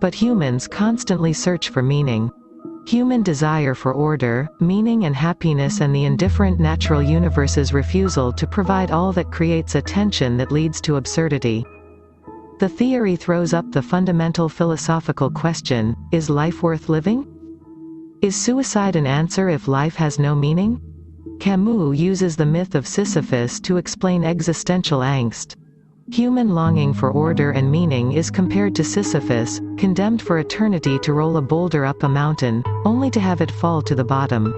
But humans constantly search for meaning. Human desire for order, meaning and happiness, and the indifferent natural universe's refusal to provide all that creates a tension that leads to absurdity. The theory throws up the fundamental philosophical question: is life worth living? Is suicide an answer if life has no meaning? Camus uses the myth of Sisyphus to explain existential angst. Human longing for order and meaning is compared to Sisyphus, condemned for eternity to roll a boulder up a mountain, only to have it fall to the bottom.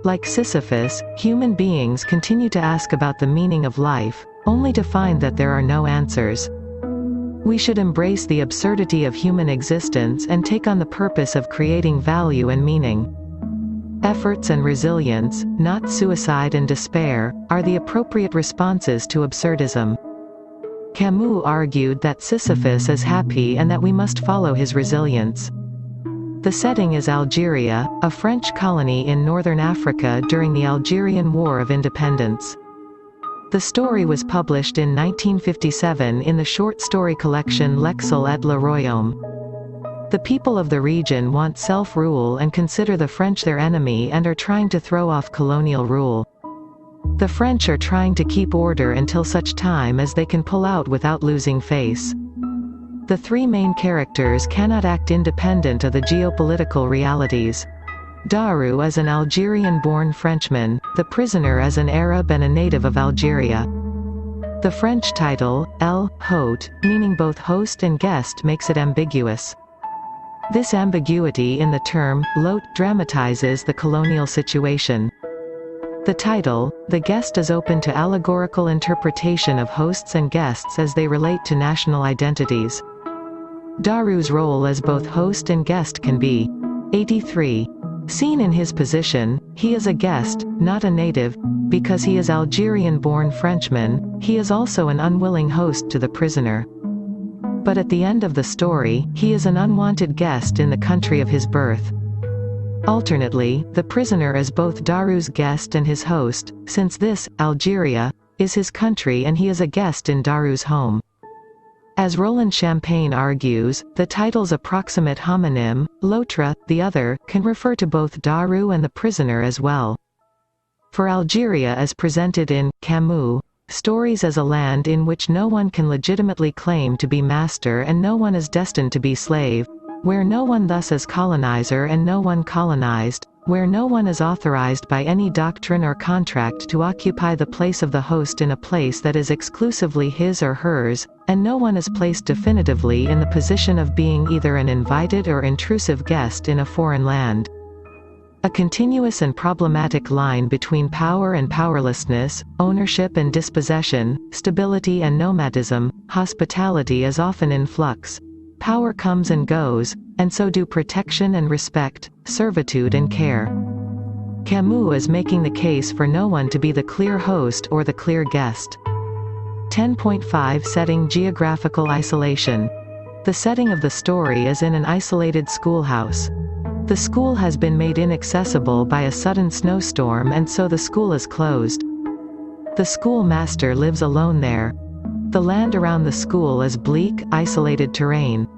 Like Sisyphus, human beings continue to ask about the meaning of life, only to find that there are no answers. We should embrace the absurdity of human existence and take on the purpose of creating value and meaning. Efforts and resilience, not suicide and despair, are the appropriate responses to absurdism. Camus argued that Sisyphus is happy and that we must follow his resilience. The setting is Algeria, a French colony in northern Africa during the Algerian War of Independence. The story was published in 1957 in the short story collection L'Exil et le Royaume. The people of the region want self-rule and consider the French their enemy and are trying to throw off colonial rule. The French are trying to keep order until such time as they can pull out without losing face. The three main characters cannot act independent of the geopolitical realities. Daru is an Algerian-born Frenchman, the prisoner is an Arab and a native of Algeria. The French title, El Hôte, meaning both host and guest, makes it ambiguous. This ambiguity in the term, l'hôte, dramatizes the colonial situation. The title, The Guest, is open to allegorical interpretation of hosts and guests as they relate to national identities. Daru's role as both host and guest can be 83. Seen in his position, he is a guest, not a native. Because he is Algerian-born Frenchman, he is also an unwilling host to the prisoner. But at the end of the story, he is an unwanted guest in the country of his birth. Alternately, the prisoner is both Daru's guest and his host, since this, Algeria, is his country and he is a guest in Daru's home. As Roland Champagne argues, the title's approximate homonym, l'autre, the other, can refer to both Daru and the prisoner as well. For Algeria as presented in Camus' stories as a land in which no one can legitimately claim to be master and no one is destined to be slave, where no one thus is colonizer and no one colonized, where no one is authorized by any doctrine or contract to occupy the place of the host in a place that is exclusively his or hers, and no one is placed definitively in the position of being either an invited or intrusive guest in a foreign land. A continuous and problematic line between power and powerlessness, ownership and dispossession, stability and nomadism, hospitality is often in flux. Power comes and goes, and so do protection and respect, servitude and care. Camus is making the case for no one to be the clear host or the clear guest. 10.5 Setting. Geographical isolation. The setting of the story is in an isolated schoolhouse. The school has been made inaccessible by a sudden snowstorm and so the school is closed. The schoolmaster lives alone there. The land around the school is bleak, isolated terrain.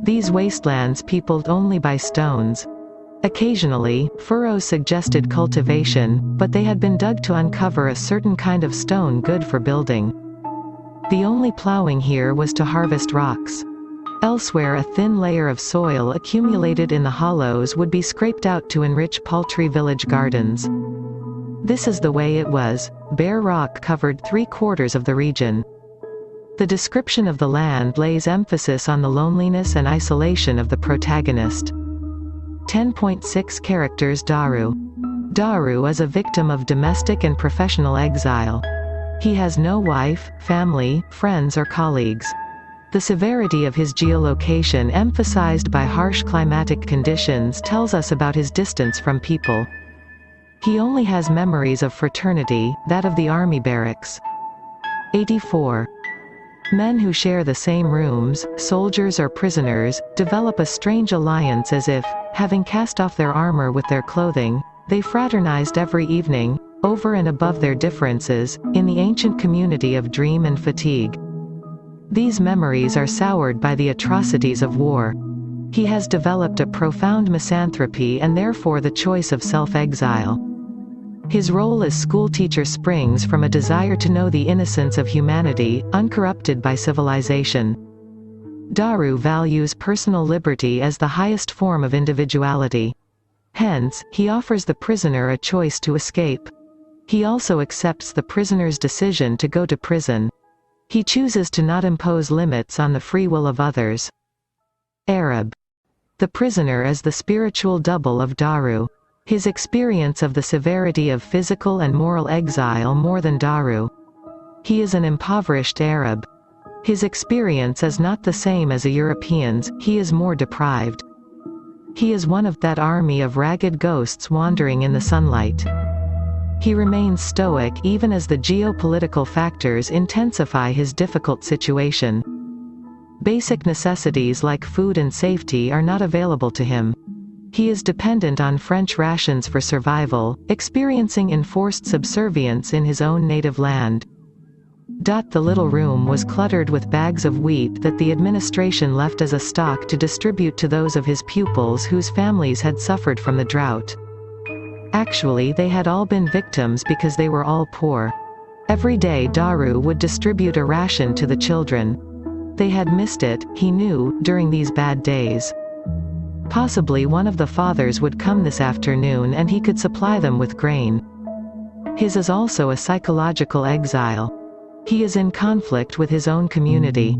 These wastelands peopled only by stones. Occasionally, furrows suggested cultivation, but they had been dug to uncover a certain kind of stone good for building. The only plowing here was to harvest rocks. Elsewhere, a thin layer of soil accumulated in the hollows would be scraped out to enrich paltry village gardens. This is the way it was. Bare rock covered 3/4 of the region. The description of the land lays emphasis on the loneliness and isolation of the protagonist. 10.6 Characters. Daru. Daru is a victim of domestic and professional exile. He has no wife, family, friends or colleagues. The severity of his geolocation, emphasized by harsh climatic conditions, tells us about his distance from people. He only has memories of fraternity, that of the army barracks. 84. Men who share the same rooms, soldiers or prisoners, develop a strange alliance as if, having cast off their armor with their clothing, they fraternized every evening, over and above their differences, in the ancient community of dream and fatigue. These memories are soured by the atrocities of war. He has developed a profound misanthropy and therefore the choice of self-exile. His role as schoolteacher springs from a desire to know the innocence of humanity, uncorrupted by civilization. Daru values personal liberty as the highest form of individuality. Hence, he offers the prisoner a choice to escape. He also accepts the prisoner's decision to go to prison. He chooses to not impose limits on the free will of others. Arab. The prisoner is the spiritual double of Daru. His experience of the severity of physical and moral exile more than Daru. He is an impoverished Arab. His experience is not the same as a European's, he is more deprived. He is one of that army of ragged ghosts wandering in the sunlight. He remains stoic even as the geopolitical factors intensify his difficult situation. Basic necessities like food and safety are not available to him. He is dependent on French rations for survival, experiencing enforced subservience in his own native land. The little room was cluttered with bags of wheat that the administration left as a stock to distribute to those of his pupils whose families had suffered from the drought. Actually, they had all been victims because they were all poor. Every day Daru would distribute a ration to the children. They had missed it, he knew, during these bad days. Possibly one of the fathers would come this afternoon and he could supply them with grain. His is also a psychological exile. He is in conflict with his own community.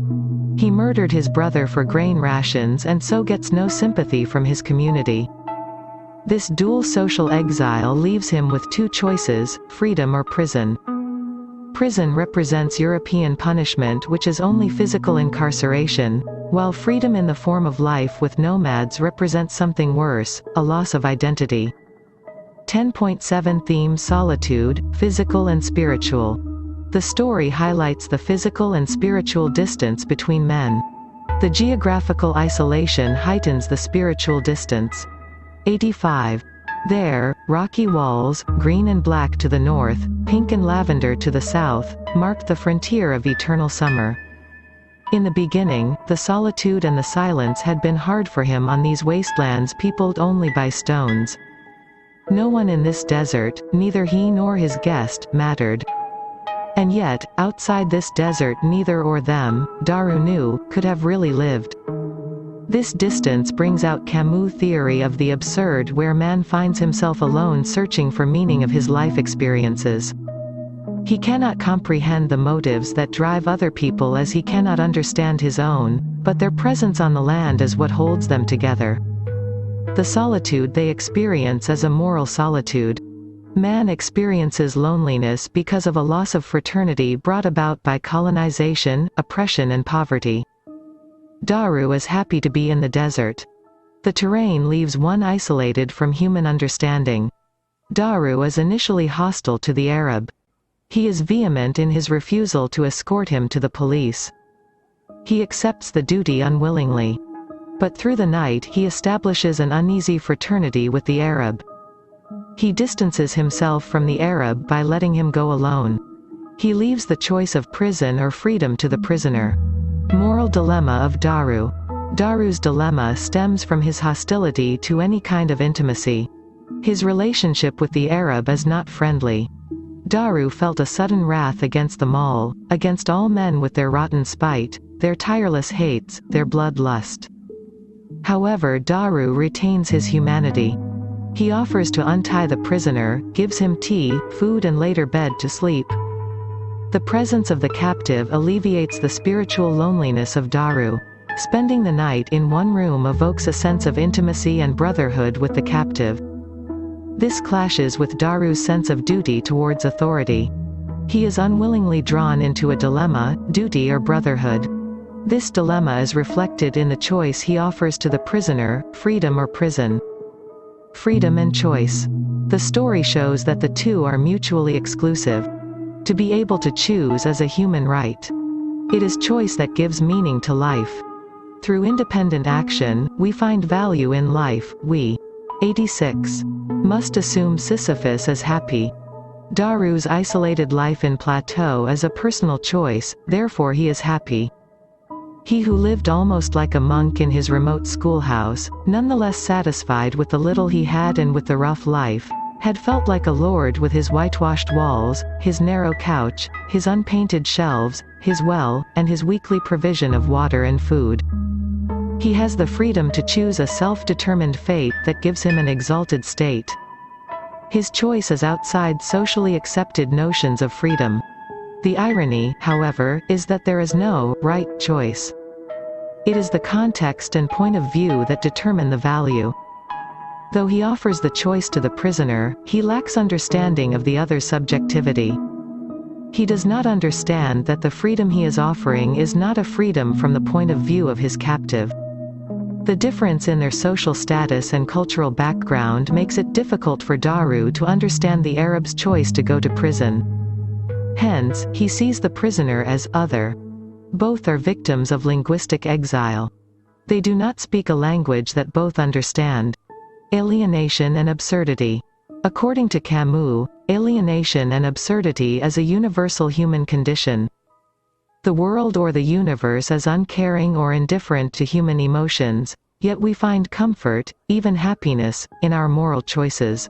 He murdered his brother for grain rations and so gets no sympathy from his community. This dual social exile leaves him with two choices, freedom or prison. Prison represents European punishment, which is only physical incarceration, while freedom in the form of life with nomads represents something worse, a loss of identity. 10.7 Theme: Solitude, Physical and Spiritual. The story highlights the physical and spiritual distance between men. The geographical isolation heightens the spiritual distance. 85. There, rocky walls, green and black to the north, pink and lavender to the south, marked the frontier of eternal summer. In the beginning, the solitude and the silence had been hard for him on these wastelands peopled only by stones. No one in this desert, neither he nor his guest, mattered. And yet, outside this desert neither or them, Daru knew, could have really lived. This distance brings out Camus' theory of the absurd, where man finds himself alone searching for meaning of his life experiences. He cannot comprehend the motives that drive other people as he cannot understand his own, but their presence on the land is what holds them together. The solitude they experience is a moral solitude. Man experiences loneliness because of a loss of fraternity brought about by colonization, oppression and poverty. Daru is happy to be in the desert. The terrain leaves one isolated from human understanding. Daru is initially hostile to the Arab. He is vehement in his refusal to escort him to the police. He accepts the duty unwillingly. But through the night he establishes an uneasy fraternity with the Arab. He distances himself from the Arab by letting him go alone. He leaves the choice of prison or freedom to the prisoner. Moral dilemma of Daru. Daru's dilemma stems from his hostility to any kind of intimacy. His relationship with the Arab is not friendly. Daru felt a sudden wrath against them all, against all men with their rotten spite, their tireless hates, their bloodlust. However, Daru retains his humanity. He offers to untie the prisoner, gives him tea, food and later bed to sleep. The presence of the captive alleviates the spiritual loneliness of Daru. Spending the night in one room evokes a sense of intimacy and brotherhood with the captive. This clashes with Daru's sense of duty towards authority. He is unwillingly drawn into a dilemma, duty or brotherhood. This dilemma is reflected in the choice he offers to the prisoner, freedom or prison. Freedom and choice. The story shows that the two are mutually exclusive. To be able to choose is a human right. It is choice that gives meaning to life. Through independent action, we find value in life. We 86. Must assume Sisyphus as happy. Daru's isolated life in plateau is a personal choice, therefore he is happy. He who lived almost like a monk in his remote schoolhouse, nonetheless satisfied with the little he had and with the rough life, had felt like a lord with his whitewashed walls, his narrow couch, his unpainted shelves, his well, and his weekly provision of water and food. He has the freedom to choose a self-determined fate that gives him an exalted state. His choice is outside socially accepted notions of freedom. The irony, however, is that there is no right choice. It is the context and point of view that determine the value. Though he offers the choice to the prisoner, he lacks understanding of the other's subjectivity. He does not understand that the freedom he is offering is not a freedom from the point of view of his captive. The difference in their social status and cultural background makes it difficult for Daru to understand the Arab's choice to go to prison. Hence, he sees the prisoner as other. Both are victims of linguistic exile. They do not speak a language that both understand. Alienation and absurdity. According to Camus, alienation and absurdity is a universal human condition. The world or the universe is uncaring or indifferent to human emotions, yet we find comfort, even happiness, in our moral choices.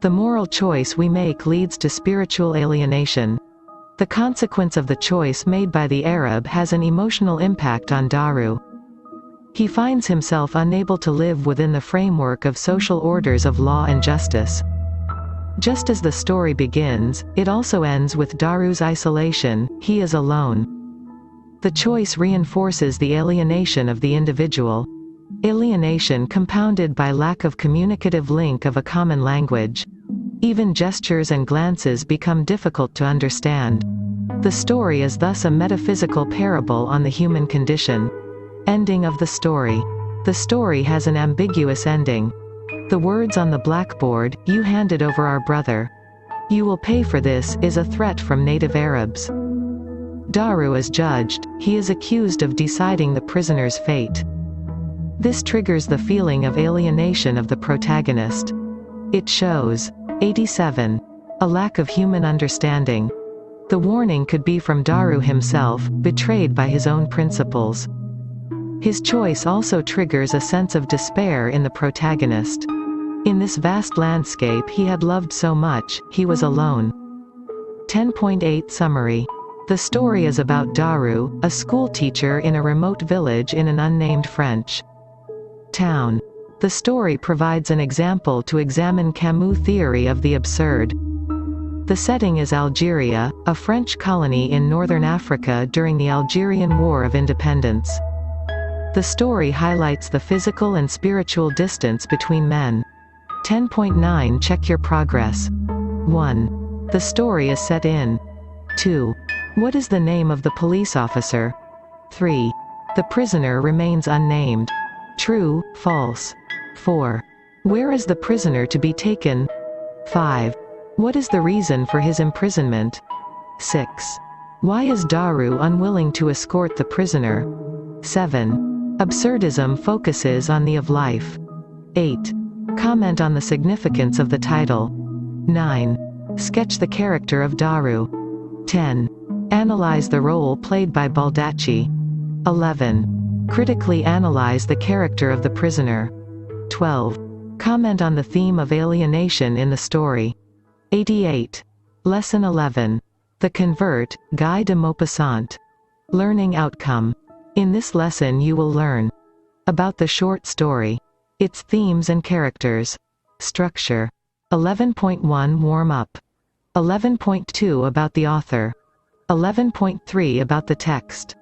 The moral choice we make leads to spiritual alienation. The consequence of the choice made by the Arab has an emotional impact on Daru. He finds himself unable to live within the framework of social orders of law and justice. Just as the story begins, it also ends with Daru's isolation. He is alone. The choice reinforces the alienation of the individual. Alienation compounded by lack of communicative link of a common language. Even gestures and glances become difficult to understand. The story is thus a metaphysical parable on the human condition. Ending of the story. The story has an ambiguous ending. The words on the blackboard, "You handed over our brother. You will pay for this," is a threat from native Arabs. Daru is judged. He is accused of deciding the prisoner's fate. This triggers the feeling of alienation of the protagonist. It shows 87. A lack of human understanding. The warning could be from Daru himself, betrayed by his own principles. His choice also triggers a sense of despair in the protagonist. In this vast landscape he had loved so much, he was alone. 10.8 Summary. The story is about Daru, a school teacher in a remote village in an unnamed French town. The story provides an example to examine Camus' theory of the absurd. The setting is Algeria, a French colony in northern Africa during the Algerian War of Independence. The story highlights the physical and spiritual distance between men. 10.9 Check your progress. 1. The story is set in. 2. What is the name of the police officer? 3. The prisoner remains unnamed. True, false. 4. Where is the prisoner to be taken? 5. What is the reason for his imprisonment? 6. Why is Daru unwilling to escort the prisoner? 7. Absurdism focuses on the of life. 8. Comment on the significance of the title. 9. Sketch the character of Daru. 10. Analyze the role played by Baldacci. 11. Critically analyze the character of the prisoner. 12. Comment on the theme of alienation in the story. 88. Lesson 11. The Convert, Guy de Maupassant. Learning outcome. In this lesson you will learn about the short story, its themes and characters. Structure. 11.1 Warm-up. 11.2 About the author. 11.3 About the text.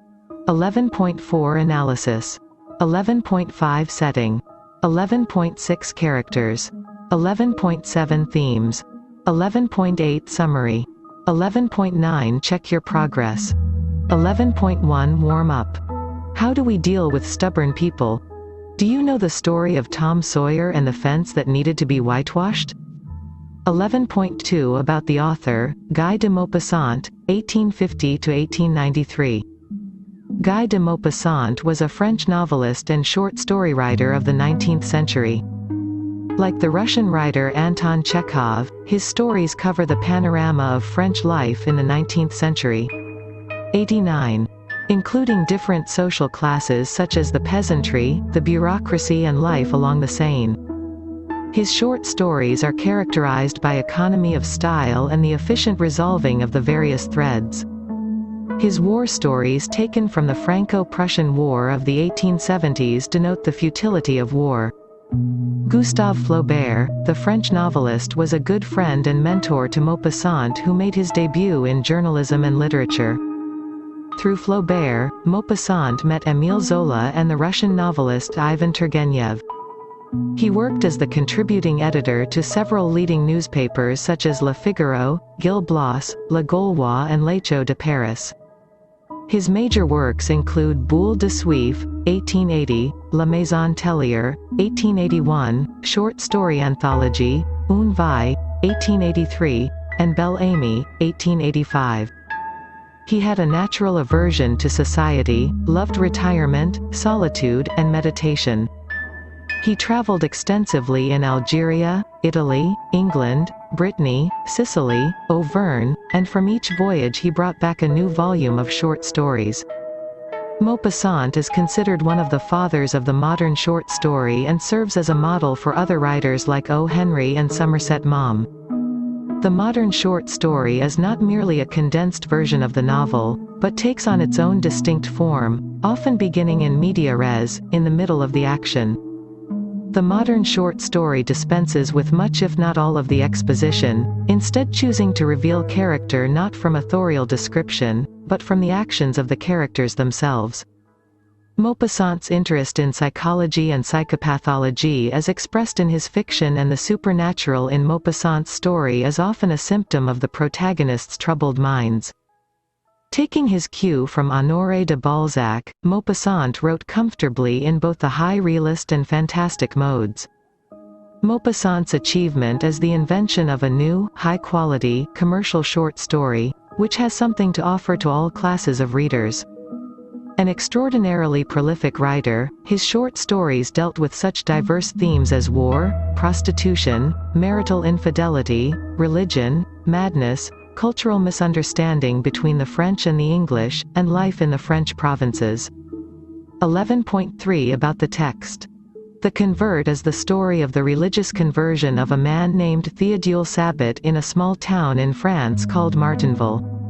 11.4 Analysis. 11.5 Setting. 11.6 Characters. 11.7 Themes. 11.8 Summary. 11.9 Check your progress. 11.1 Warm-up. How do we deal with stubborn people? Do you know the story of Tom Sawyer and the fence that needed to be whitewashed? 11.2 About the author, Guy de Maupassant, 1850–1893. Guy de Maupassant was a French novelist and short story writer of the 19th century. Like the Russian writer Anton Chekhov, his stories cover the panorama of French life in the 19th century. 89. Including different social classes such as the peasantry, the bureaucracy and life along the Seine. His short stories are characterized by economy of style and the efficient resolving of the various threads. His war stories taken from the Franco-Prussian War of the 1870s denote the futility of war. Gustave Flaubert, the French novelist, was a good friend and mentor to Maupassant, who made his debut in journalism and literature. Through Flaubert, Maupassant met Émile Zola and the Russian novelist Ivan Turgenev. He worked as the contributing editor to several leading newspapers such as Le Figaro, Gil Blas, Le Gaulois and L'Echo de Paris. His major works include Boule de Suif, 1880, La Maison Tellier, 1881, short story anthology, Une Vie, 1883, and Belle Amie, 1885. He had a natural aversion to society, loved retirement, solitude, and meditation. He traveled extensively in Algeria, Italy, England, Brittany, Sicily, Auvergne, and from each voyage he brought back a new volume of short stories. Maupassant is considered one of the fathers of the modern short story and serves as a model for other writers like O. Henry and Somerset Maugham. The modern short story is not merely a condensed version of the novel, but takes on its own distinct form, often beginning in media res, in the middle of the action. The modern short story dispenses with much if not all of the exposition, instead choosing to reveal character not from authorial description, but from the actions of the characters themselves. Maupassant's interest in psychology and psychopathology is expressed in his fiction, and the supernatural in Maupassant's story is often a symptom of the protagonist's troubled minds. Taking his cue from Honoré de Balzac, Maupassant wrote comfortably in both the high realist and fantastic modes. Maupassant's achievement is the invention of a new, high-quality, commercial short story, which has something to offer to all classes of readers. An extraordinarily prolific writer, his short stories dealt with such diverse themes as war, prostitution, marital infidelity, religion, madness, cultural misunderstanding between the French and the English, and life in the French provinces. 11.3 About the text. The Convert is the story of the religious conversion of a man named Théodule Sabbat in a small town in France called Martinville.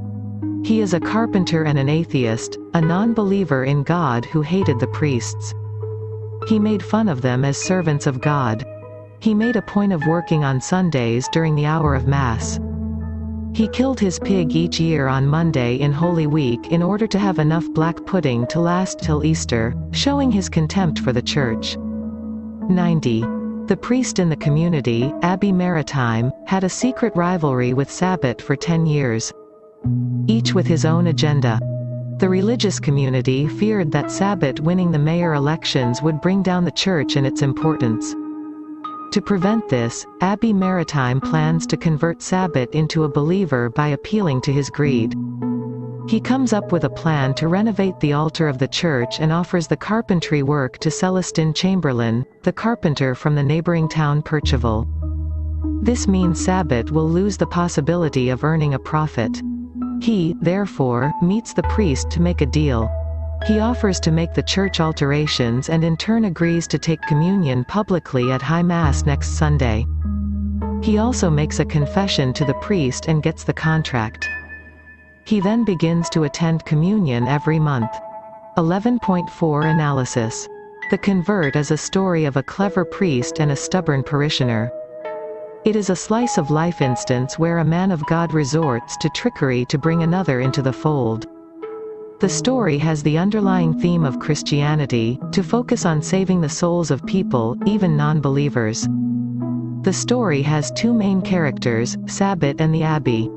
He is a carpenter and an atheist, a non-believer in God who hated the priests. He made fun of them as servants of God. He made a point of working on Sundays during the hour of Mass. He killed his pig each year on Monday in Holy Week in order to have enough black pudding to last till Easter, showing his contempt for the Church. 90. The priest in the community, Abbé Maritime, had a secret rivalry with Sabbat for 10 years. Each with his own agenda. The religious community feared that Sabbat winning the mayor elections would bring down the Church and its importance. To prevent this, Abbé Maritime plans to convert Sabbat into a believer by appealing to his greed. He comes up with a plan to renovate the altar of the church and offers the carpentry work to Celestin Chamberlain, the carpenter from the neighboring town Percheval. This means Sabbat will lose the possibility of earning a profit. He, therefore, meets the priest to make a deal. He offers to make the church alterations and in turn agrees to take communion publicly at High Mass next Sunday. He also makes a confession to the priest and gets the contract. He then begins to attend communion every month. 11.4 Analysis. The Convert is a story of a clever priest and a stubborn parishioner. It is a slice-of-life instance where a man of God resorts to trickery to bring another into the fold. The story has the underlying theme of Christianity, to focus on saving the souls of people, even non-believers. The story has two main characters, Sabbat and the Abbey.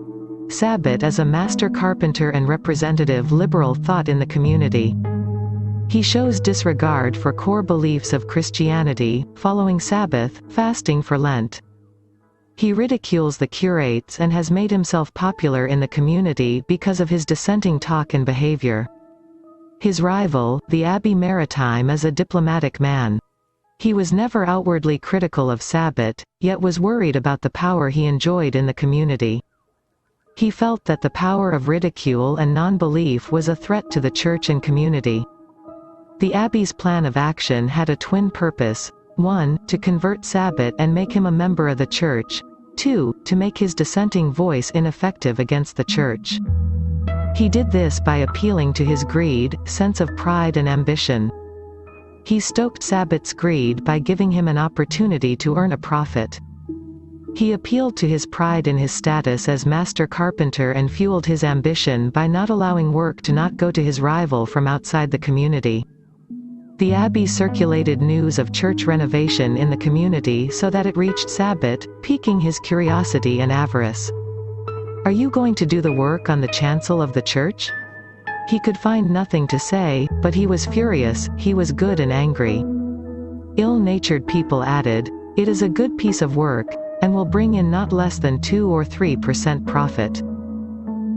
Sabbat is a master carpenter and representative liberal thought in the community. He shows disregard for core beliefs of Christianity, following Sabbath, fasting for Lent. He ridicules the curates and has made himself popular in the community because of his dissenting talk and behavior. His rival, the Abbé Maritime, is a diplomatic man. He was never outwardly critical of Sabbat, yet was worried about the power he enjoyed in the community. He felt that the power of ridicule and non-belief was a threat to the church and community. The Abbey's plan of action had a twin purpose: 1. To convert Sabbat and make him a member of the church. 2. To make his dissenting voice ineffective against the church. He did this by appealing to his greed, sense of pride and ambition. He stoked Sabbat's greed by giving him an opportunity to earn a profit. He appealed to his pride in his status as master carpenter and fueled his ambition by not allowing work to not go to his rival from outside the community. The Abbey circulated news of church renovation in the community so that it reached Sabbat, piquing his curiosity and avarice. "Are you going to do the work on the chancel of the church?" He could find nothing to say, but he was furious, he was good and angry. Ill-natured people added, "It is a good piece of work, and will bring in not less than 2 or 3% profit."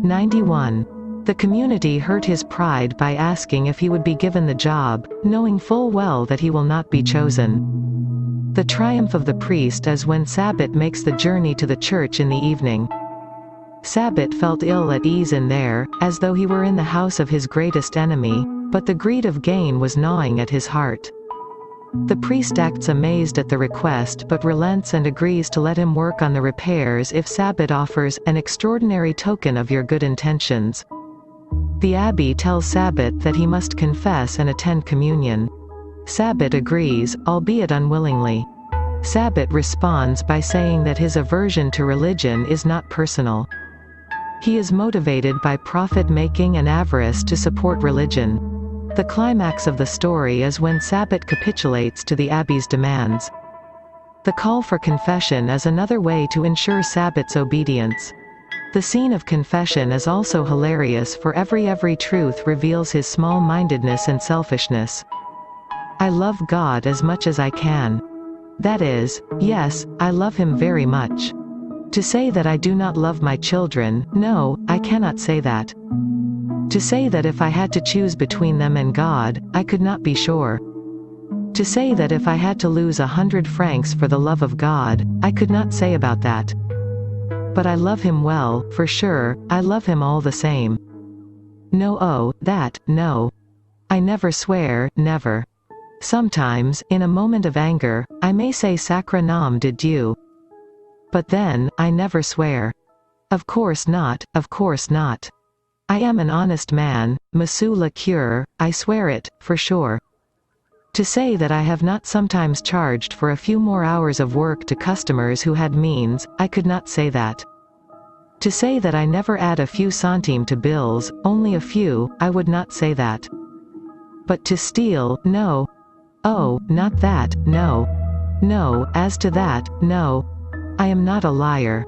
91. The community hurt his pride by asking if he would be given the job, knowing full well that he will not be chosen. The triumph of the priest is when Sabbat makes the journey to the church in the evening. Sabbat felt ill at ease in there, as though he were in the house of his greatest enemy, but the greed of gain was gnawing at his heart. The priest acts amazed at the request but relents and agrees to let him work on the repairs if Sabbat offers an extraordinary token of your good intentions. The Abbey tells Sabbat that he must confess and attend communion. Sabbat agrees, albeit unwillingly. Sabbat responds by saying that his aversion to religion is not personal. He is motivated by profit-making and avarice to support religion. The climax of the story is when Sabbat capitulates to the Abbey's demands. The call for confession is another way to ensure Sabbat's obedience. The scene of confession is also hilarious, for every truth reveals his small-mindedness and selfishness. "I love God as much as I can. That is, yes, I love him very much. To say that I do not love my children, no, I cannot say that. To say that if I had to choose between them and God, I could not be sure. To say that if I had to lose 100 francs for the love of God, I could not say about that. But I love him well, for sure, I love him all the same. No, oh, that, no. I never swear, never. Sometimes, in a moment of anger, I may say sacre nom de Dieu. But then, I never swear. Of course not, of course not. I am an honest man, monsieur le curé, I swear it, for sure. To say that I have not sometimes charged for a few more hours of work to customers who had means, I could not say that. To say that I never add a few centimes to bills, only a few, I would not say that. But to steal, no. Oh, not that, no. No, as to that, no. I am not a liar.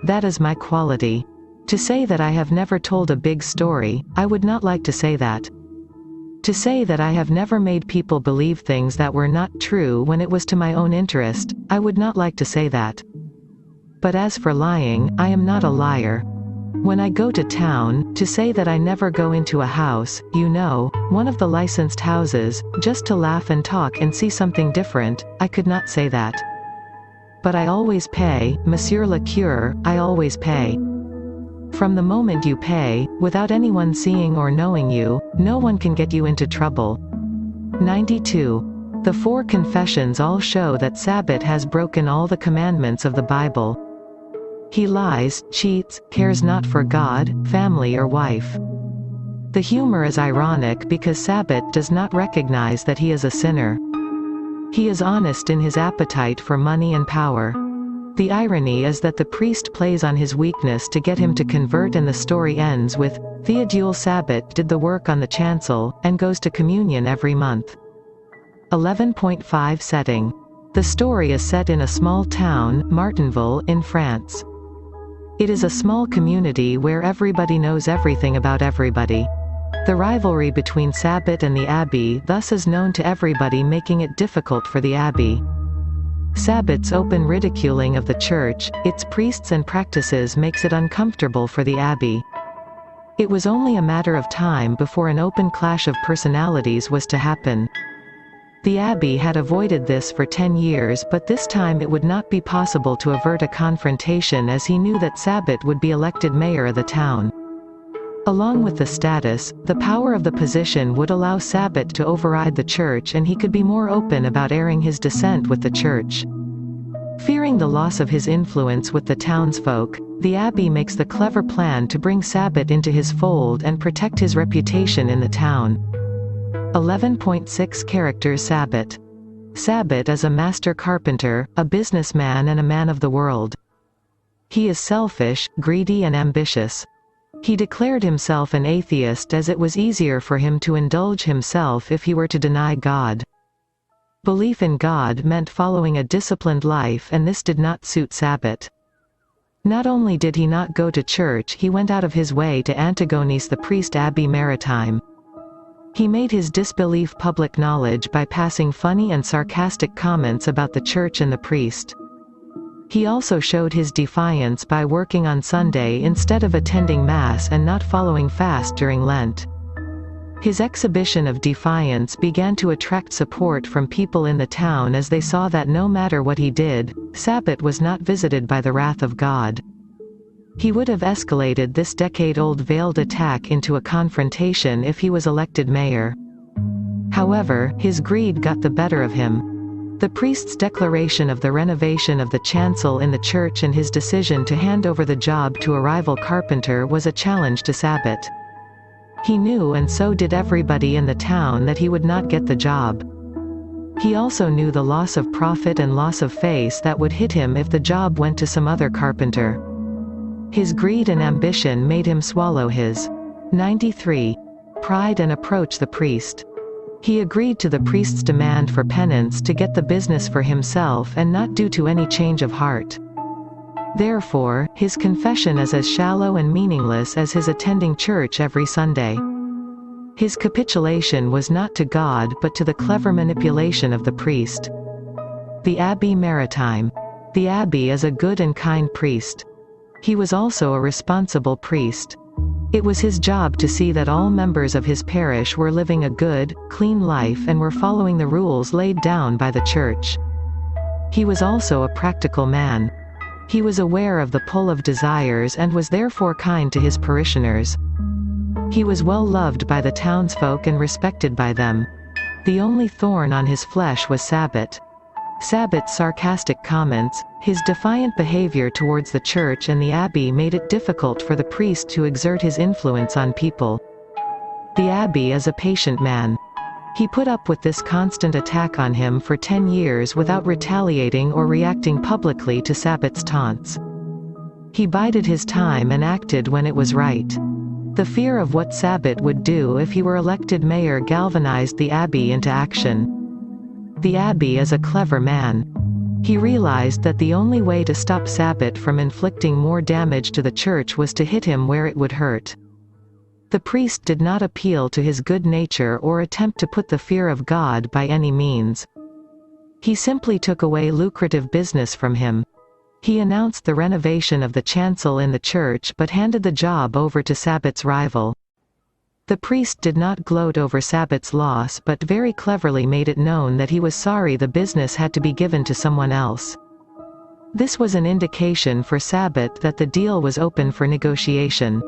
That is my quality. To say that I have never told a big story, I would not like to say that. To say that I have never made people believe things that were not true when it was to my own interest, I would not like to say that. But as for lying, I am not a liar. When I go to town, to say that I never go into a house, you know, one of the licensed houses, just to laugh and talk and see something different, I could not say that. But I always pay, monsieur le curé, I always pay. From the moment you pay, without anyone seeing or knowing you, no one can get you into trouble. 92. The 4 confessions all show that Sabbat has broken all the commandments of the Bible. He lies, cheats, cares not for God, family or wife. The humor is ironic because Sabbat does not recognize that he is a sinner. He is honest in his appetite for money and power. The irony is that the priest plays on his weakness to get him to convert, and the story ends with, Theodule Sabbat did the work on the chancel, and goes to communion every month. 11.5 Setting. The story is set in a small town, Martinville, in France. It is a small community where everybody knows everything about everybody. The rivalry between Sabbat and the abbey thus is known to everybody, making it difficult for the abbey. Sabbat's open ridiculing of the church, its priests and practices makes it uncomfortable for the abbey. It was only a matter of time before an open clash of personalities was to happen. The abbey had avoided this for 10 years, but this time it would not be possible to avert a confrontation, as he knew that Sabbat would be elected mayor of the town. Along with the status, the power of the position would allow Sabbat to override the church, and he could be more open about airing his dissent with the church. Fearing the loss of his influence with the townsfolk, the abbey makes the clever plan to bring Sabbat into his fold and protect his reputation in the town. 11.6 Characters. Sabbat. Sabbat is a master carpenter, a businessman and a man of the world. He is selfish, greedy and ambitious. He declared himself an atheist as it was easier for him to indulge himself if he were to deny God. Belief in God meant following a disciplined life, and this did not suit Sabbat. Not only did he not go to church, he went out of his way to antagonize the priest Abbé Maritime. He made his disbelief public knowledge by passing funny and sarcastic comments about the church and the priest. He also showed his defiance by working on Sunday instead of attending Mass and not following fast during Lent. His exhibition of defiance began to attract support from people in the town, as they saw that no matter what he did, Sabbat was not visited by the wrath of God. He would have escalated this decade-old veiled attack into a confrontation if he was elected mayor. However, his greed got the better of him. The priest's declaration of the renovation of the chancel in the church and his decision to hand over the job to a rival carpenter was a challenge to Sabbat. He knew, and so did everybody in the town, that he would not get the job. He also knew the loss of profit and loss of face that would hit him if the job went to some other carpenter. His greed and ambition made him swallow his 93 pride and approach the priest. He agreed to the priest's demand for penance to get the business for himself and not due to any change of heart. Therefore, his confession is as shallow and meaningless as his attending church every Sunday. His capitulation was not to God but to the clever manipulation of the priest. The Abbé Maritime. The abbé is a good and kind priest. He was also a responsible priest. It was his job to see that all members of his parish were living a good, clean life and were following the rules laid down by the church. He was also a practical man. He was aware of the pull of desires and was therefore kind to his parishioners. He was well loved by the townsfolk and respected by them. The only thorn on his flesh was Sabbat. Sabbat's sarcastic comments, his defiant behavior towards the church and the abbey made it difficult for the priest to exert his influence on people. The abbey is a patient man. He put up with this constant attack on him for 10 years without retaliating or reacting publicly to Sabbat's taunts. He bided his time and acted when it was right. The fear of what Sabbat would do if he were elected mayor galvanized the abbey into action. The abbé is a clever man. He realized that the only way to stop Sabbat from inflicting more damage to the church was to hit him where it would hurt. The priest did not appeal to his good nature or attempt to put the fear of God by any means. He simply took away lucrative business from him. He announced the renovation of the chancel in the church but handed the job over to Sabbat's rival. The priest did not gloat over Sabbat's loss but very cleverly made it known that he was sorry the business had to be given to someone else. This was an indication for Sabbat that the deal was open for negotiation.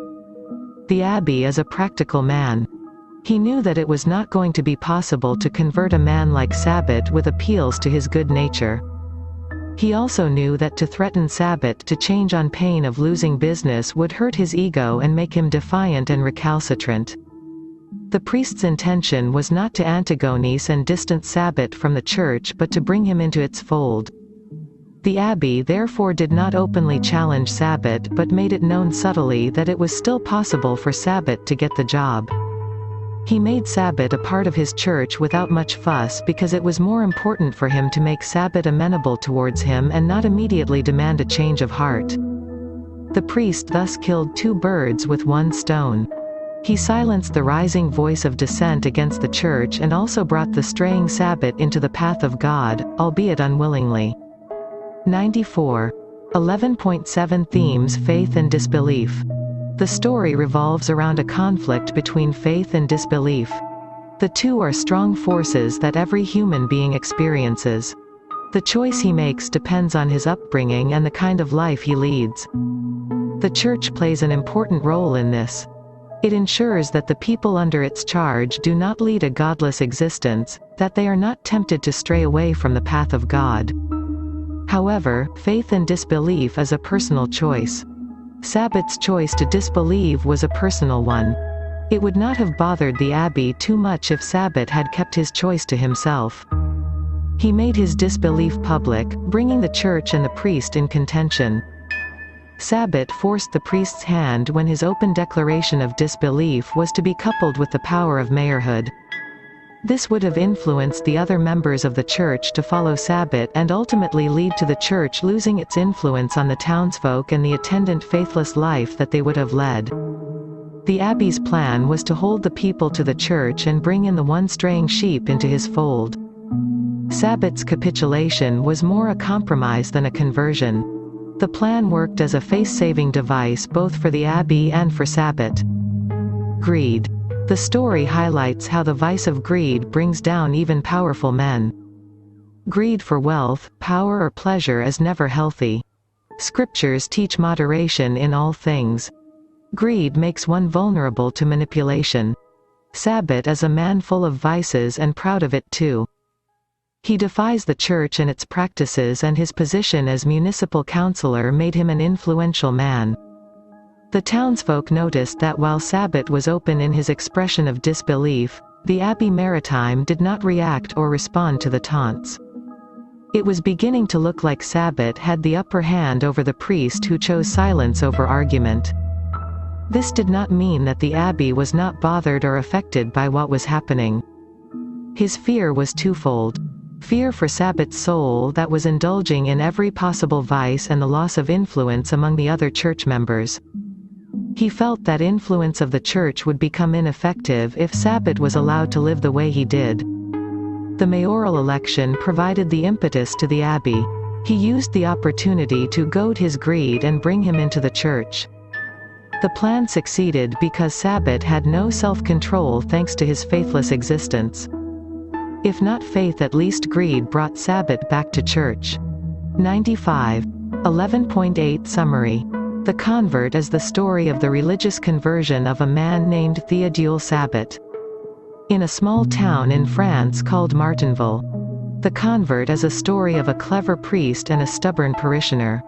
The abbé is a practical man. He knew that it was not going to be possible to convert a man like Sabbat with appeals to his good nature. He also knew that to threaten Sabbat to change on pain of losing business would hurt his ego and make him defiant and recalcitrant. The priest's intention was not to antagonize and distance Sabbat from the church but to bring him into its fold. The abbey therefore did not openly challenge Sabbat but made it known subtly that it was still possible for Sabbat to get the job. He made Sabbat a part of his church without much fuss because it was more important for him to make Sabbat amenable towards him and not immediately demand a change of heart. The priest thus killed 2 birds with 1 stone. He silenced the rising voice of dissent against the church and also brought the straying Sabbat into the path of God, albeit unwillingly. 94. 11.7 Themes: Faith and Disbelief. The story revolves around a conflict between faith and disbelief. The two are strong forces that every human being experiences. The choice he makes depends on his upbringing and the kind of life he leads. The church plays an important role in this. It ensures that the people under its charge do not lead a godless existence, that they are not tempted to stray away from the path of God. However, faith and disbelief is a personal choice. Sabbat's choice to disbelieve was a personal one. It would not have bothered the abbey too much if Sabbat had kept his choice to himself. He made his disbelief public, bringing the church and the priest in contention. Sabbat forced the priest's hand when his open declaration of disbelief was to be coupled with the power of mayorhood. This would have influenced the other members of the church to follow Sabbat and ultimately lead to the church losing its influence on the townsfolk and the attendant faithless life that they would have led. The abbey's plan was to hold the people to the church and bring in the one straying sheep into his fold. Sabbat's capitulation was more a compromise than a conversion. The plan worked as a face-saving device both for the abbey and for Sabbat. Greed. The story highlights how the vice of greed brings down even powerful men. Greed for wealth, power or pleasure is never healthy. Scriptures teach moderation in all things. Greed makes one vulnerable to manipulation. Sabbat is a man full of vices and proud of it too. He defies the church and its practices, and his position as municipal councillor made him an influential man. The townsfolk noticed that while Sabbat was open in his expression of disbelief, the Abbey Maritime did not react or respond to the taunts. It was beginning to look like Sabbat had the upper hand over the priest, who chose silence over argument. This did not mean that the abbey was not bothered or affected by what was happening. His fear was twofold. Fear for Sabbat's soul that was indulging in every possible vice and the loss of influence among the other church members. He felt that influence of the church would become ineffective if Sabbat was allowed to live the way he did. The mayoral election provided the impetus to the abbey. He used the opportunity to goad his greed and bring him into the church. The plan succeeded because Sabbat had no self-control thanks to his faithless existence. If not faith, at least greed brought Sabbat back to church. 95. 11.8 Summary. The Convert is the story of the religious conversion of a man named Théodule Sabbat. In a small town in France called Martinville. The Convert is a story of a clever priest and a stubborn parishioner.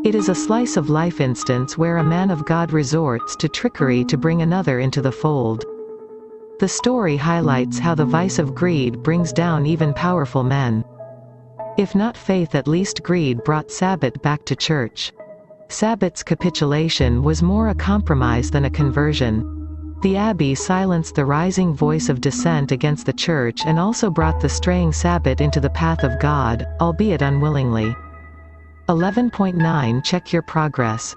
It is a slice-of-life instance where a man of God resorts to trickery to bring another into the fold. The story highlights how the vice of greed brings down even powerful men. If not faith, at least greed brought Sabbat back to church. Sabbat's capitulation was more a compromise than a conversion. The abbey silenced the rising voice of dissent against the church and also brought the straying Sabbat into the path of God, albeit unwillingly. 11.9 Check your progress.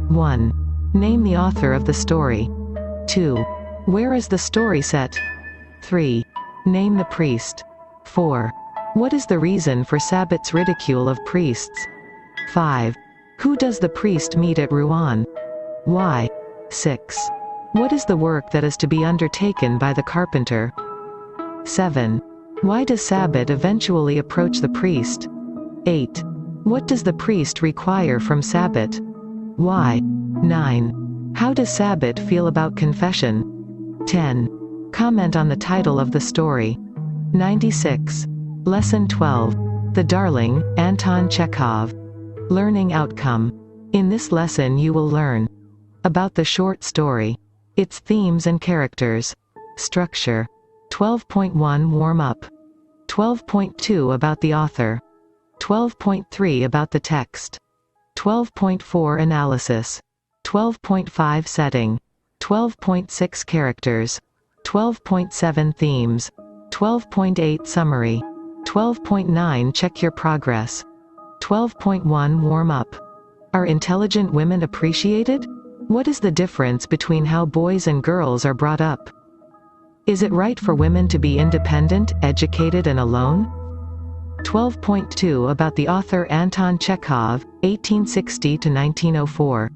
1. Name the author of the story. 2. Where is the story set? 3. Name the priest. 4. What is the reason for Sabbat's ridicule of priests? 5. Who does the priest meet at Rouen? Why? 6. What is the work that is to be undertaken by the carpenter? 7. Why does Sabbat eventually approach the priest? 8. What does the priest require from Sabbat? Why? 9. How does Sabbat feel about confession? 10. Comment on the title of the story. 96. Lesson 12. The Darling, Anton Chekhov. Learning outcome. In this lesson you will learn about the short story, its themes and characters. Structure. 12.1 Warm-up. 12.2 About the author. 12.3 About the text. 12.4 Analysis. 12.5 Setting. 12.6 Characters. 12.7 Themes. 12.8 Summary. 12.9 Check your progress. 12.1 Warm-up. Are intelligent women appreciated? What is the difference between how boys and girls are brought up? Is it right for women to be independent, educated and alone? 12.2 About the author Anton Chekhov, 1860 to 1904.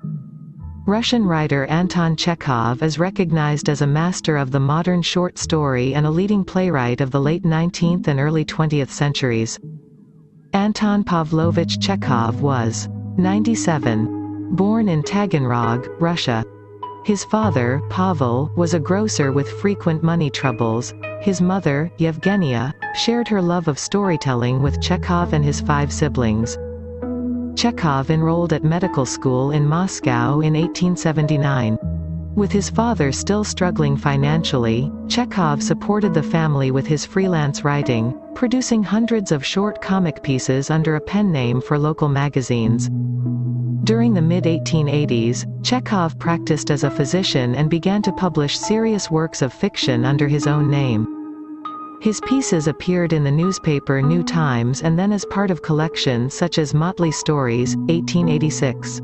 Russian writer Anton Chekhov is recognized as a master of the modern short story and a leading playwright of the late 19th and early 20th centuries. Anton Pavlovich Chekhov was 97. Born in Taganrog, Russia. His father, Pavel, was a grocer with frequent money troubles. His mother, Yevgenia, shared her love of storytelling with Chekhov and his 5 siblings. Chekhov enrolled at medical school in Moscow in 1879. With his father still struggling financially, Chekhov supported the family with his freelance writing, producing hundreds of short comic pieces under a pen name for local magazines. During the mid-1880s, Chekhov practiced as a physician and began to publish serious works of fiction under his own name. His pieces appeared in the newspaper New Times and then as part of collections such as Motley Stories, 1886.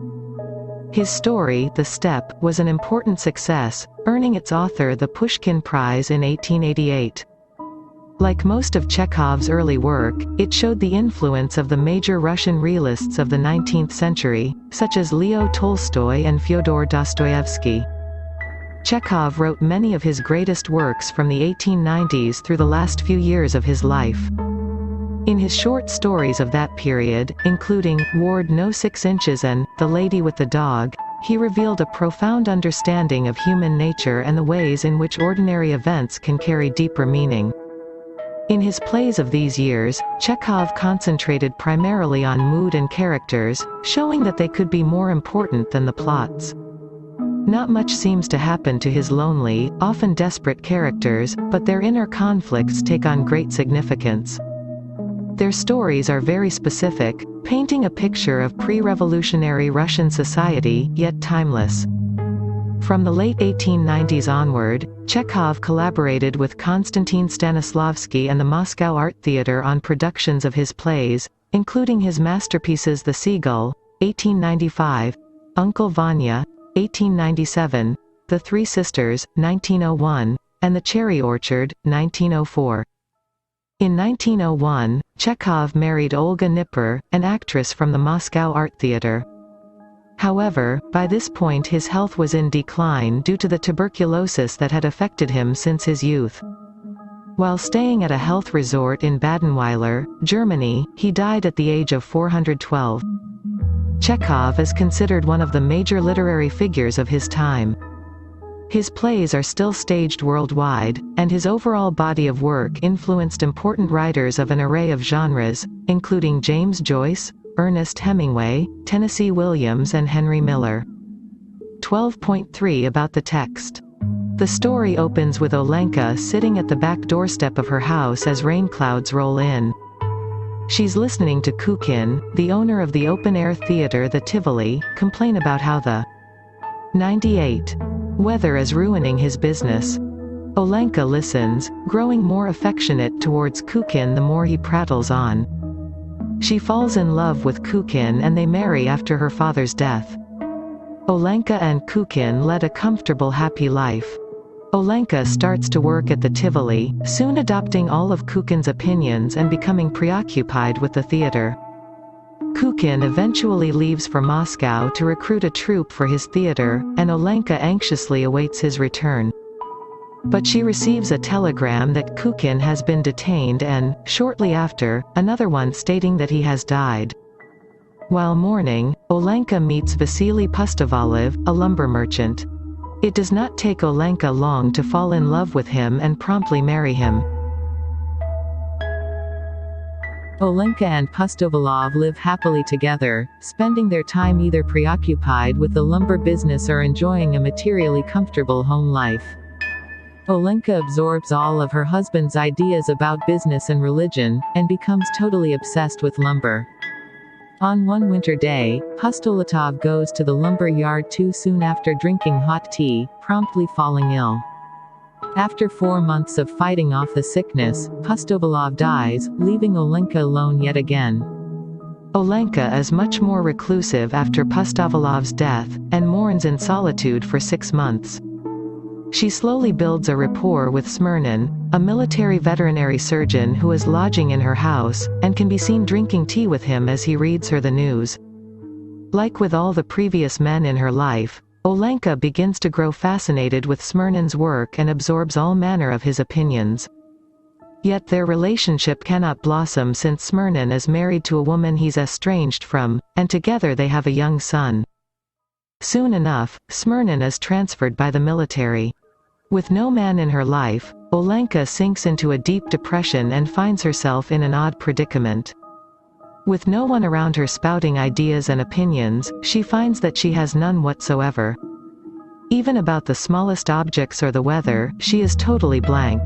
His story, The Steppe, was an important success, earning its author the Pushkin Prize in 1888. Like most of Chekhov's early work, it showed the influence of the major Russian realists of the 19th century, such as Leo Tolstoy and Fyodor Dostoevsky. Chekhov wrote many of his greatest works from the 1890s through the last few years of his life. In his short stories of that period, including Ward No 6 Inches and The Lady with the Dog, he revealed a profound understanding of human nature and the ways in which ordinary events can carry deeper meaning. In his plays of these years, Chekhov concentrated primarily on mood and characters, showing that they could be more important than the plots. Not much seems to happen to his lonely, often desperate characters, but their inner conflicts take on great significance. Their stories are very specific, painting a picture of pre-revolutionary Russian society, yet timeless. From the late 1890s onward, Chekhov collaborated with Konstantin Stanislavski and the Moscow Art Theatre on productions of his plays, including his masterpieces The Seagull, 1895, Uncle Vanya, 1897, The Three Sisters, 1901, and The Cherry Orchard, 1904. In 1901, Chekhov married Olga Nipper, an actress from the Moscow Art Theatre. However, by this point his health was in decline due to the tuberculosis that had affected him since his youth. While staying at a health resort in Badenweiler, Germany, he died at the age of 412. Chekhov is considered one of the major literary figures of his time. His plays are still staged worldwide, and his overall body of work influenced important writers of an array of genres, including James Joyce, Ernest Hemingway, Tennessee Williams and Henry Miller. 12.3 About the text. The story opens with Olenka sitting at the back doorstep of her house as rain clouds roll in. She's listening to Kukin, the owner of the open-air theater The Tivoli, complain about how the 98 weather is ruining his business. Olenka listens, growing more affectionate towards Kukin the more he prattles on. She falls in love with Kukin and they marry after her father's death. Olenka and Kukin led a comfortable happy life. Olenka starts to work at the Tivoli, soon adopting all of Kukin's opinions and becoming preoccupied with the theater. Kukin eventually leaves for Moscow to recruit a troupe for his theater, and Olenka anxiously awaits his return. But she receives a telegram that Kukin has been detained and, shortly after, another one stating that he has died. While mourning, Olenka meets Vasily Pustovalov, a lumber merchant. It does not take Olenka long to fall in love with him and promptly marry him. Olenka and Pustovalov live happily together, spending their time either preoccupied with the lumber business or enjoying a materially comfortable home life. Olenka absorbs all of her husband's ideas about business and religion, and becomes totally obsessed with lumber. On one winter day, Pustolatov goes to the lumber yard too soon after drinking hot tea, promptly falling ill. After 4 months of fighting off the sickness, Pustovalov dies, leaving Olenka alone yet again. Olenka is much more reclusive after Pustovalov's death, and mourns in solitude for 6 months. She slowly builds a rapport with Smernin, a military veterinary surgeon who is lodging in her house, and can be seen drinking tea with him as he reads her the news. Like with all the previous men in her life, Olenka begins to grow fascinated with Smernin's work and absorbs all manner of his opinions. Yet their relationship cannot blossom since Smernin is married to a woman he's estranged from, and together they have a young son. Soon enough, Smernin is transferred by the military. With no man in her life, Olenka sinks into a deep depression and finds herself in an odd predicament. With no one around her spouting ideas and opinions, she finds that she has none whatsoever. Even about the smallest objects or the weather, she is totally blank.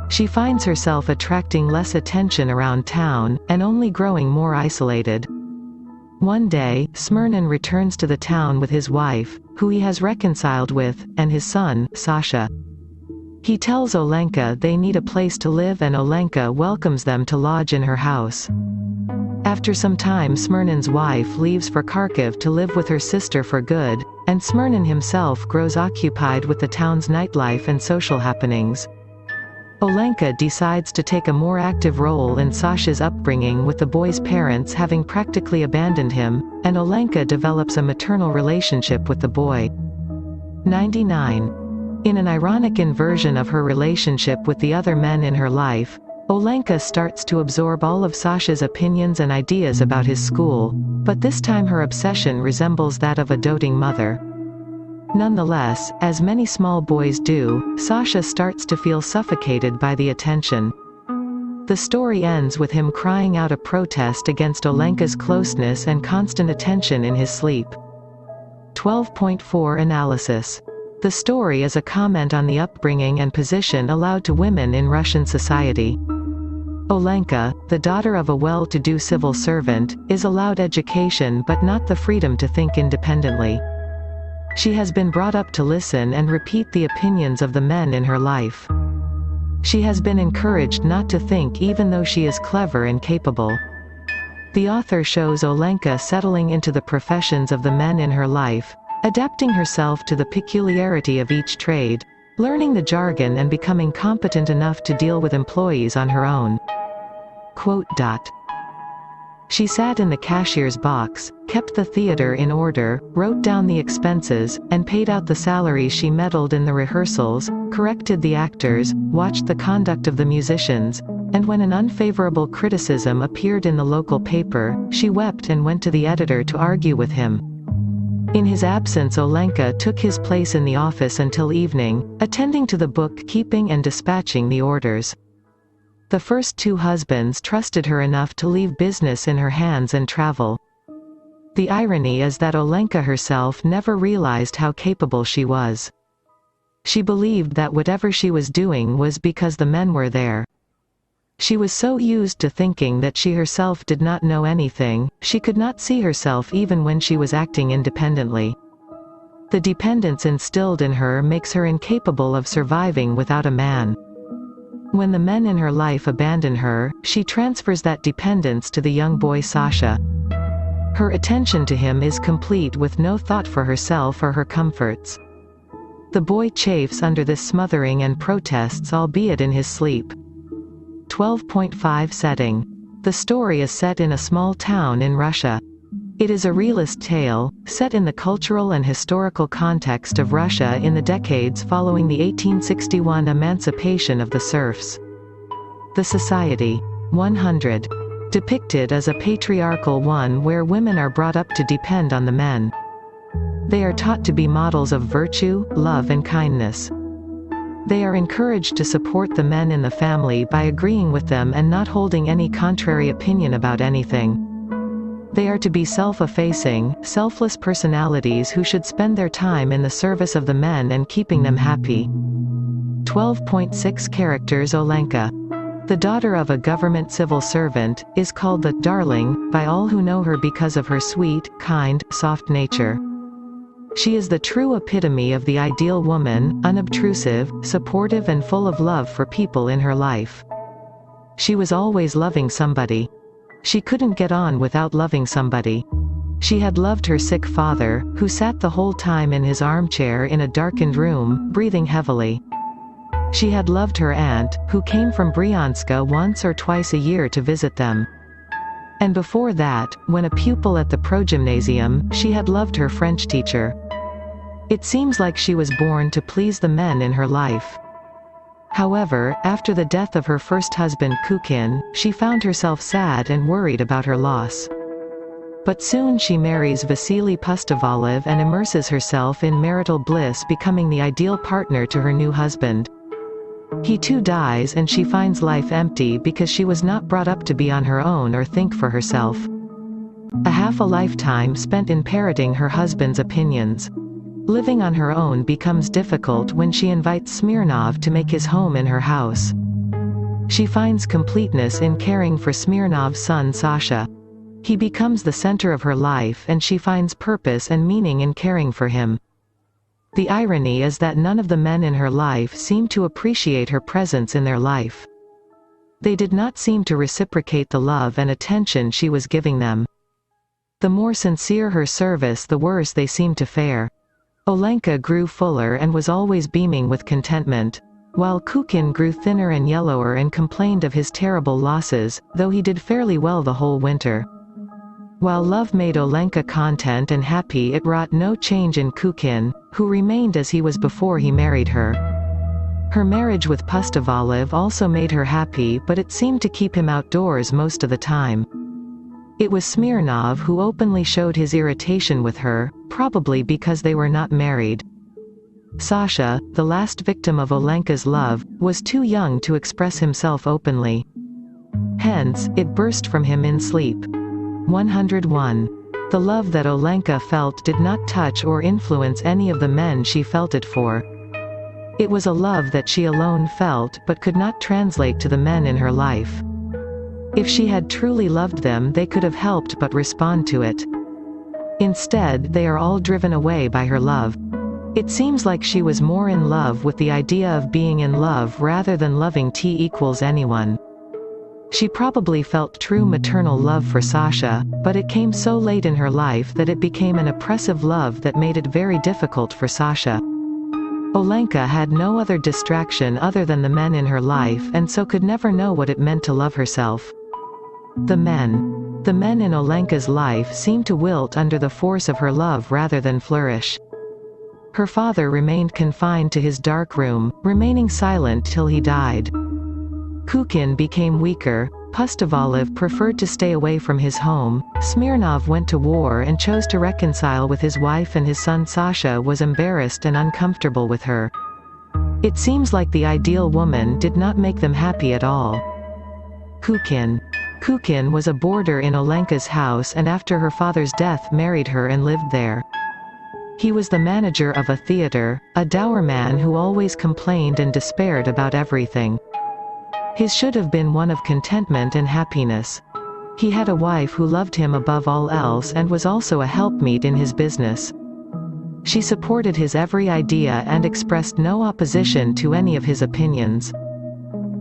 She finds herself attracting less attention around town, and only growing more isolated. One day, Smernin returns to the town with his wife, who he has reconciled with, and his son, Sasha. He tells Olenka they need a place to live, and Olenka welcomes them to lodge in her house. After some time, Smernin's wife leaves for Kharkiv to live with her sister for good, and Smernin himself grows occupied with the town's nightlife and social happenings. Olenka decides to take a more active role in Sasha's upbringing, with the boy's parents having practically abandoned him, and Olenka develops a maternal relationship with the boy. 99. In an ironic inversion of her relationship with the other men in her life, Olenka starts to absorb all of Sasha's opinions and ideas about his school, but this time her obsession resembles that of a doting mother. Nonetheless, as many small boys do, Sasha starts to feel suffocated by the attention. The story ends with him crying out a protest against Olenka's closeness and constant attention in his sleep. 12.4 Analysis. The story is a comment on the upbringing and position allowed to women in Russian society. Olenka, the daughter of a well-to-do civil servant, is allowed education but not the freedom to think independently. She has been brought up to listen and repeat the opinions of the men in her life. She has been encouraged not to think even though she is clever and capable. The author shows Olenka settling into the professions of the men in her life, adapting herself to the peculiarity of each trade, learning the jargon and becoming competent enough to deal with employees on her own. Quote. She sat in the cashier's box, kept the theater in order, wrote down the expenses, and paid out the salaries. She meddled in the rehearsals, corrected the actors, watched the conduct of the musicians, and when an unfavorable criticism appeared in the local paper, she wept and went to the editor to argue with him. In his absence, Olenka took his place in the office until evening, attending to the bookkeeping and dispatching the orders. The first 2 husbands trusted her enough to leave business in her hands and travel. The irony is that Olenka herself never realized how capable she was. She believed that whatever she was doing was because the men were there. She was so used to thinking that she herself did not know anything, she could not see herself even when she was acting independently. The dependence instilled in her makes her incapable of surviving without a man. When the men in her life abandon her, she transfers that dependence to the young boy Sasha. Her attention to him is complete with no thought for herself or her comforts. The boy chafes under this smothering and protests, albeit in his sleep. 12.5 Setting. The story is set in a small town in Russia. It is a realist tale, set in the cultural and historical context of Russia in the decades following the 1861 emancipation of the serfs. The society. 100. Depicted as a patriarchal one where women are brought up to depend on the men. They are taught to be models of virtue, love and kindness. They are encouraged to support the men in the family by agreeing with them and not holding any contrary opinion about anything. They are to be self-effacing, selfless personalities who should spend their time in the service of the men and keeping them happy. 12.6 Characters. Olenka, the daughter of a government civil servant, is called the darling by all who know her because of her sweet, kind, soft nature. She is the true epitome of the ideal woman, unobtrusive, supportive and full of love for people in her life. She was always loving somebody. She couldn't get on without loving somebody. She had loved her sick father, who sat the whole time in his armchair in a darkened room, breathing heavily. She had loved her aunt, who came from Bryanska once or twice a year to visit them. And before that, when a pupil at the progymnasium, she had loved her French teacher. It seems like she was born to please the men in her life. However, after the death of her first husband Kukin, she found herself sad and worried about her loss. But soon she marries Vasily Pustovalov and immerses herself in marital bliss, becoming the ideal partner to her new husband. He too dies and she finds life empty because she was not brought up to be on her own or think for herself. A lifetime spent in parroting her husband's opinions. Living on her own becomes difficult when she invites Smirnov to make his home in her house. She finds completeness in caring for Smirnov's son Sasha. He becomes the center of her life and she finds purpose and meaning in caring for him. The irony is that none of the men in her life seem to appreciate her presence in their life. They did not seem to reciprocate the love and attention she was giving them. The more sincere her service, the worse they seemed to fare. Olenka grew fuller and was always beaming with contentment, while Kukin grew thinner and yellower and complained of his terrible losses, though he did fairly well the whole winter. While love made Olenka content and happy, it wrought no change in Kukin, who remained as he was before he married her. Her marriage with Pustovalov also made her happy, but it seemed to keep him outdoors most of the time. It was Smirnov who openly showed his irritation with her, probably because they were not married. Sasha, the last victim of Olenka's love, was too young to express himself openly. Hence, it burst from him in sleep. 101. The love that Olenka felt did not touch or influence any of the men she felt it for. It was a love that she alone felt but could not translate to the men in her life. If she had truly loved them, they could have helped but respond to it. Instead, they are all driven away by her love. It seems like she was more in love with the idea of being in love rather than loving anyone. She probably felt true maternal love for Sasha, but it came so late in her life that it became an oppressive love that made it very difficult for Sasha. Olenka had no other distraction other than the men in her life and so could never know what it meant to love herself. The men in Olenka's life seemed to wilt under the force of her love rather than flourish. Her father remained confined to his dark room, remaining silent till he died. Kukin became weaker, Pustovalov preferred to stay away from his home, Smirnov went to war and chose to reconcile with his wife, and his son Sasha was embarrassed and uncomfortable with her. It seems like the ideal woman did not make them happy at all. Kukin was a boarder in Olenka's house and after her father's death married her and lived there. He was the manager of a theater, a dour man who always complained and despaired about everything. His should have been one of contentment and happiness. He had a wife who loved him above all else and was also a helpmeet in his business. She supported his every idea and expressed no opposition to any of his opinions.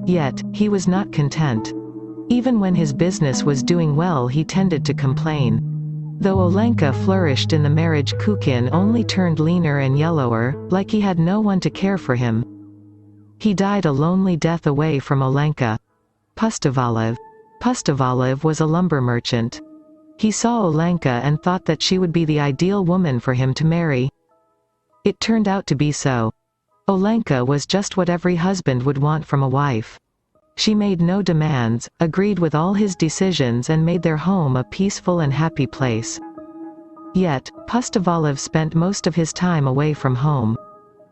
Yet, he was not content. Even when his business was doing well, he tended to complain. Though Olenka flourished in the marriage, Kukin only turned leaner and yellower, like he had no one to care for him. He died a lonely death away from Olenka. Pustovalov was a lumber merchant. He saw Olenka and thought that she would be the ideal woman for him to marry. It turned out to be so. Olenka was just what every husband would want from a wife. She made no demands, agreed with all his decisions and made their home a peaceful and happy place. Yet, Pustovalov spent most of his time away from home.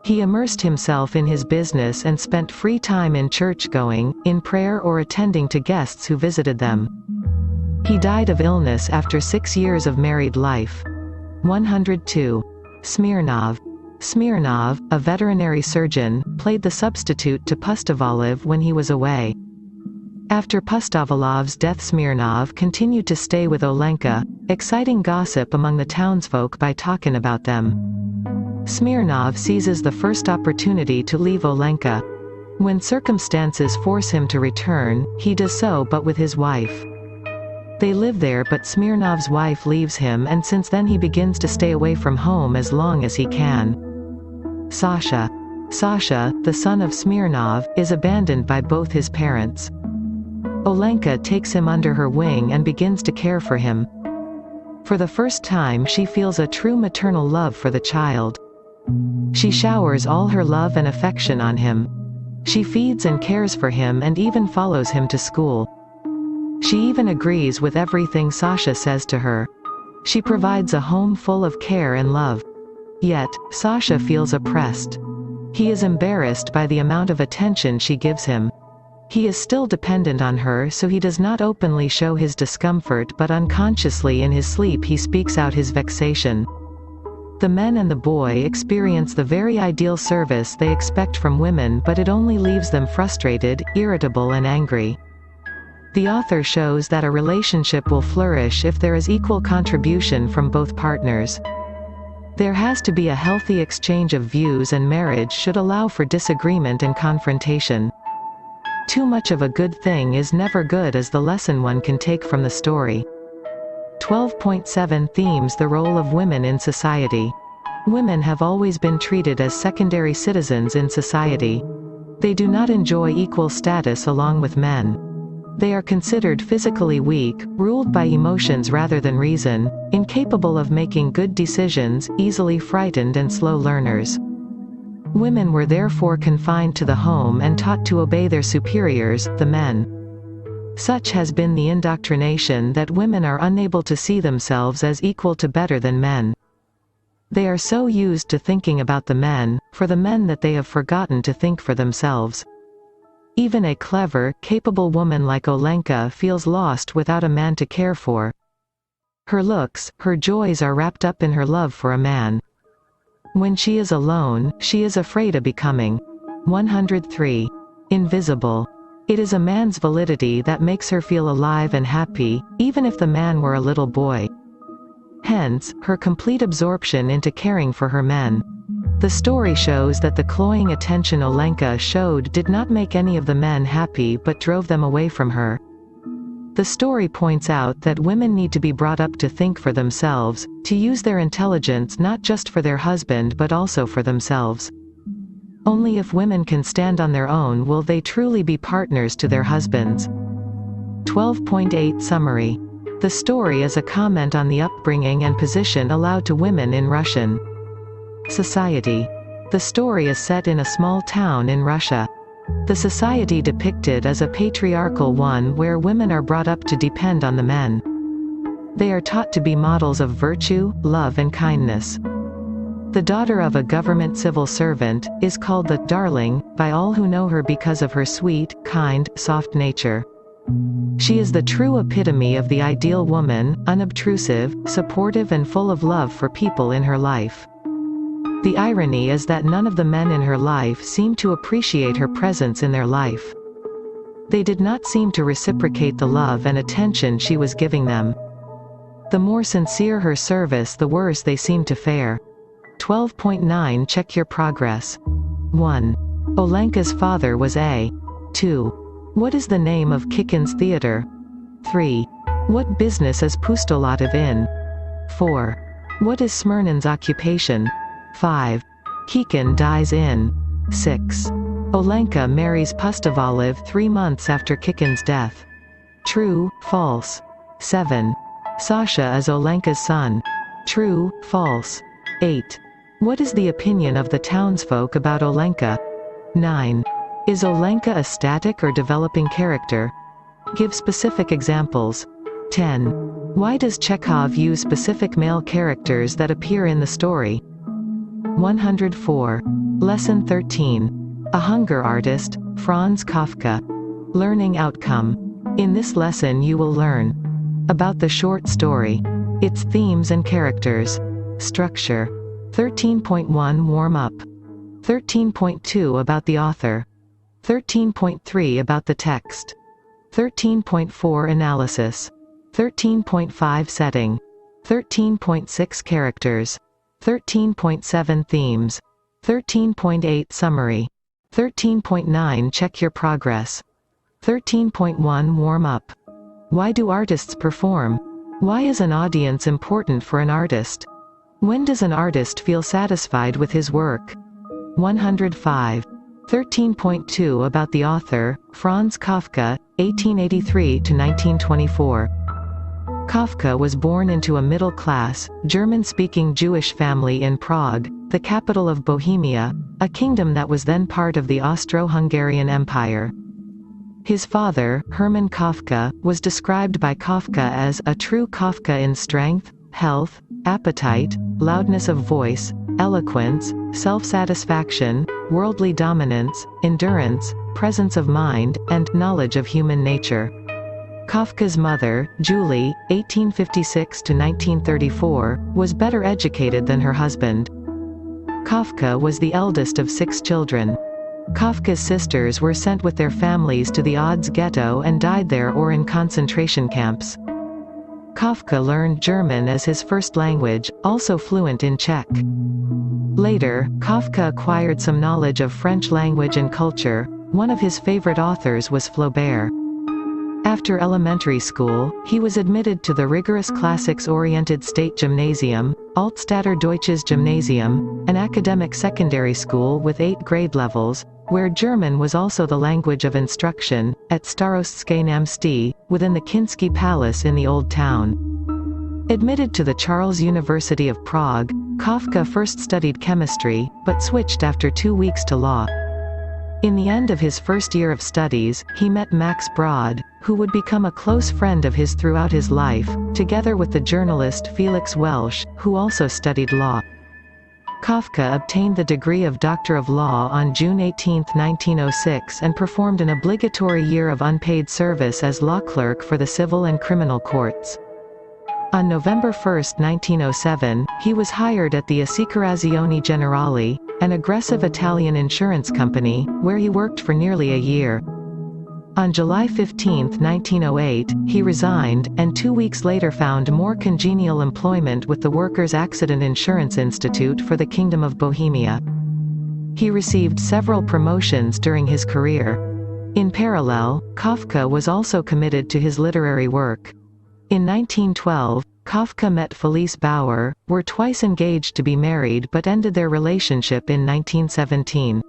He immersed himself in his business and spent free time in church-going, in prayer or attending to guests who visited them. He died of illness after 6 years of married life. 102. Smirnov. Smirnov, a veterinary surgeon, played the substitute to Pustovalov when he was away. After Pustovalov's death, Smirnov continued to stay with Olenka, exciting gossip among the townsfolk by talking about them. Smirnov seizes the first opportunity to leave Olenka. When circumstances force him to return, he does so, but with his wife. They live there, but Smirnov's wife leaves him, and since then he begins to stay away from home as long as he can. Sasha. Sasha, the son of Smirnov, is abandoned by both his parents. Olenka takes him under her wing and begins to care for him. For the first time she feels a true maternal love for the child. She showers all her love and affection on him. She feeds and cares for him and even follows him to school. She even agrees with everything Sasha says to her. She provides a home full of care and love. Yet, Sasha feels oppressed. He is embarrassed by the amount of attention she gives him. He is still dependent on her, so he does not openly show his discomfort, but unconsciously in his sleep he speaks out his vexation. The men and the boy experience the very ideal service they expect from women, but it only leaves them frustrated, irritable and angry. The author shows that a relationship will flourish if there is equal contribution from both partners. There has to be a healthy exchange of views, and marriage should allow for disagreement and confrontation. Too much of a good thing is never good, is the lesson one can take from the story. 12.7 Themes: the role of women in society. Women have always been treated as secondary citizens in society. They do not enjoy equal status along with men. They are considered physically weak, ruled by emotions rather than reason, incapable of making good decisions, easily frightened and slow learners. Women were therefore confined to the home and taught to obey their superiors, the men. Such has been the indoctrination that women are unable to see themselves as equal to better than men. They are so used to thinking about the men, for the men, that they have forgotten to think for themselves. Even a clever, capable woman like Olenka feels lost without a man to care for. Her looks, her joys are wrapped up in her love for a man. When she is alone, she is afraid of becoming 103. Invisible. It is a man's validity that makes her feel alive and happy, even if the man were a little boy. Hence, her complete absorption into caring for her men. The story shows that the cloying attention Olenka showed did not make any of the men happy but drove them away from her. The story points out that women need to be brought up to think for themselves, to use their intelligence not just for their husband but also for themselves. Only if women can stand on their own will they truly be partners to their husbands. 12.8 Summary. The story is a comment on the upbringing and position allowed to women in Russian society. The story is set in a small town in Russia. The society depicted is a patriarchal one where women are brought up to depend on the men. They are taught to be models of virtue, love and kindness. The daughter of a government civil servant is called the darling by all who know her because of her sweet, kind, soft nature. She is the true epitome of the ideal woman, unobtrusive, supportive and full of love for people in her life. The irony is that none of the men in her life seem to appreciate her presence in their life. They did not seem to reciprocate the love and attention she was giving them. The more sincere her service, the worse they seemed to fare. 12.9 Check your progress. 1. Olenka's father was a. 2. What is the name of Kikin's theater? 3. What business is Pustolatov in? 4. What is Smirnin's occupation? 5. Kikin dies in. 6. Olenka marries Pustovalov 3 months after Kikin's death. True, false. 7. Sasha is Olenka's son. True, false. 8. What is the opinion of the townsfolk about Olenka? 9. Is Olenka a static or developing character? Give specific examples. 10. Why does Chekhov use specific male characters that appear in the story? 104. Lesson 13. A Hunger Artist, Franz Kafka. Learning Outcome. In this lesson you will learn about the short story, its themes and characters. Structure. 13.1 Warm-up. 13.2 About the author. 13.3 About the text. 13.4 Analysis. 13.5 Setting. 13.6 Characters. 13.7 Themes. 13.8 Summary. 13.9 Check your progress. 13.1 Warm-up. Why do artists perform? Why is an audience important for an artist? When does an artist feel satisfied with his work? 105. 13.2 About the author, Franz Kafka, 1883–1924. Kafka was born into a middle-class, German-speaking Jewish family in Prague, the capital of Bohemia, a kingdom that was then part of the Austro-Hungarian Empire. His father, Hermann Kafka, was described by Kafka as a true Kafka in strength, health, appetite, loudness of voice, eloquence, self-satisfaction, worldly dominance, endurance, presence of mind, and knowledge of human nature. Kafka's mother, Julie, 1856–1934, was better educated than her husband. Kafka was the eldest of 6 children. Kafka's sisters were sent with their families to the Odz ghetto and died there or in concentration camps. Kafka learned German as his first language, also fluent in Czech. Later, Kafka acquired some knowledge of French language and culture. One of his favorite authors was Flaubert. After elementary school, he was admitted to the rigorous classics-oriented state gymnasium, Altstadter Deutsches Gymnasium, an academic secondary school with 8 grade levels, where German was also the language of instruction, at Starostské náměstí, within the Kinsky Palace in the Old Town. Admitted to the Charles University of Prague, Kafka first studied chemistry, but switched after 2 weeks to law. In the end of his first year of studies, he met Max Brod, who would become a close friend of his throughout his life, together with the journalist Felix Welsh, who also studied law. Kafka obtained the degree of Doctor of Law on June 18, 1906 and performed an obligatory year of unpaid service as law clerk for the civil and criminal courts. On November 1, 1907, he was hired at the Assicurazioni Generali, an aggressive Italian insurance company, where he worked for nearly a year. On July 15, 1908, he resigned, and 2 weeks later found more congenial employment with the Workers' Accident Insurance Institute for the Kingdom of Bohemia. He received several promotions during his career. In parallel, Kafka was also committed to his literary work. In 1912, Kafka met Felice Bauer, were twice engaged to be married but ended their relationship in 1917.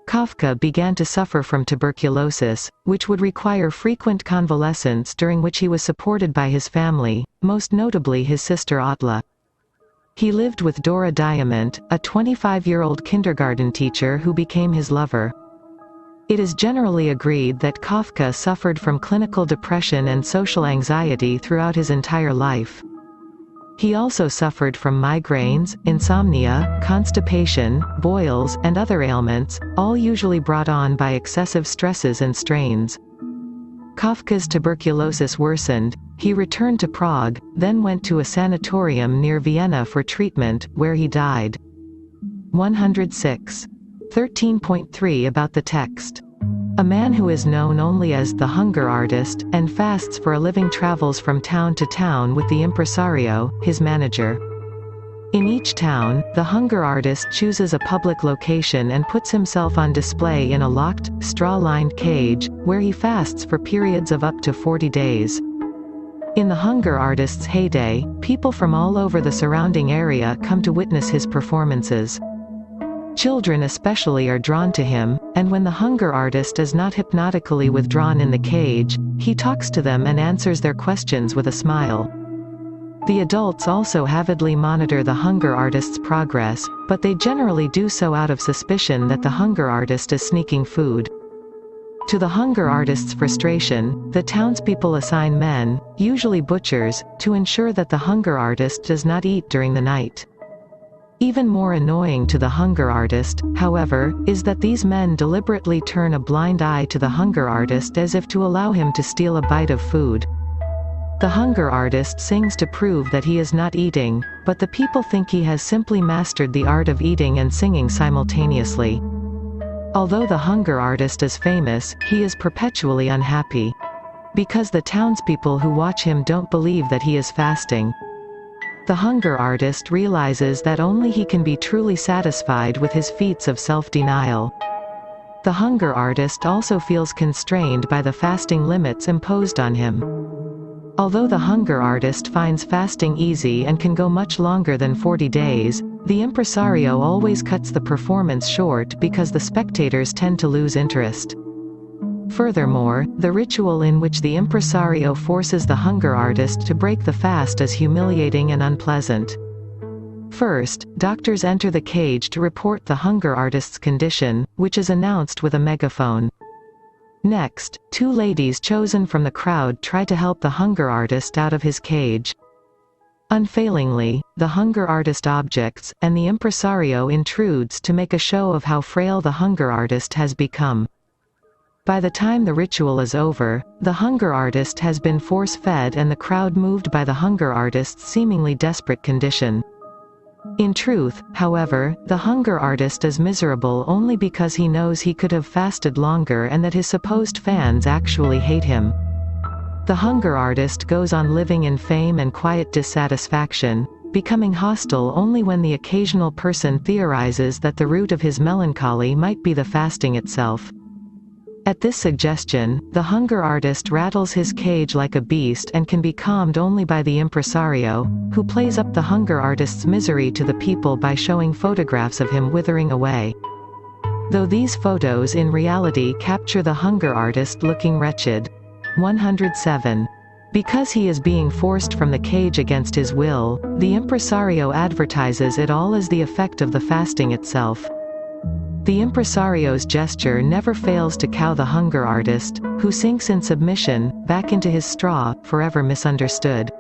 Kafka began to suffer from tuberculosis, which would require frequent convalescence, during which he was supported by his family, most notably his sister Otla. He lived with Dora Diamant, a 25-year-old kindergarten teacher who became his lover. It is generally agreed that Kafka suffered from clinical depression and social anxiety throughout his entire life. He also suffered from migraines, insomnia, constipation, boils, and other ailments, all usually brought on by excessive stresses and strains. Kafka's tuberculosis worsened. He returned to Prague, then went to a sanatorium near Vienna for treatment, where he died. 106. 13.3 About the text. A man who is known only as the Hunger Artist, and fasts for a living, travels from town to town with the impresario, his manager. In each town, the Hunger Artist chooses a public location and puts himself on display in a locked, straw-lined cage, where he fasts for periods of up to 40 days. In the Hunger Artist's heyday, people from all over the surrounding area come to witness his performances. Children especially are drawn to him, and when the Hunger Artist is not hypnotically withdrawn in the cage, he talks to them and answers their questions with a smile. The adults also avidly monitor the Hunger Artist's progress, but they generally do so out of suspicion that the Hunger Artist is sneaking food. To the Hunger Artist's frustration, the townspeople assign men, usually butchers, to ensure that the Hunger Artist does not eat during the night. Even more annoying to the hunger artist, however, is that these men deliberately turn a blind eye to the hunger artist as if to allow him to steal a bite of food. The hunger artist sings to prove that he is not eating, but the people think he has simply mastered the art of eating and singing simultaneously. Although the hunger artist is famous, he is perpetually unhappy. Because the townspeople who watch him don't believe that he is fasting. The hunger artist realizes that only he can be truly satisfied with his feats of self-denial. The hunger artist also feels constrained by the fasting limits imposed on him. Although the hunger artist finds fasting easy and can go much longer than 40 days, the impresario always cuts the performance short because the spectators tend to lose interest. Furthermore, the ritual in which the impresario forces the hunger artist to break the fast is humiliating and unpleasant. First, doctors enter the cage to report the hunger artist's condition, which is announced with a megaphone. Next, two ladies chosen from the crowd try to help the hunger artist out of his cage. Unfailingly, the hunger artist objects, and the impresario intrudes to make a show of how frail the hunger artist has become. By the time the ritual is over, the hunger artist has been force-fed and the crowd moved by the hunger artist's seemingly desperate condition. In truth, however, the hunger artist is miserable only because he knows he could have fasted longer and that his supposed fans actually hate him. The hunger artist goes on living in fame and quiet dissatisfaction, becoming hostile only when the occasional person theorizes that the root of his melancholy might be the fasting itself. At this suggestion, the hunger artist rattles his cage like a beast and can be calmed only by the impresario, who plays up the hunger artist's misery to the people by showing photographs of him withering away. Though these photos in reality capture the hunger artist looking wretched. 107. Because he is being forced from the cage against his will, the impresario advertises it all as the effect of the fasting itself. The impresario's gesture never fails to cow the hunger artist, who sinks in submission, back into his straw, forever misunderstood.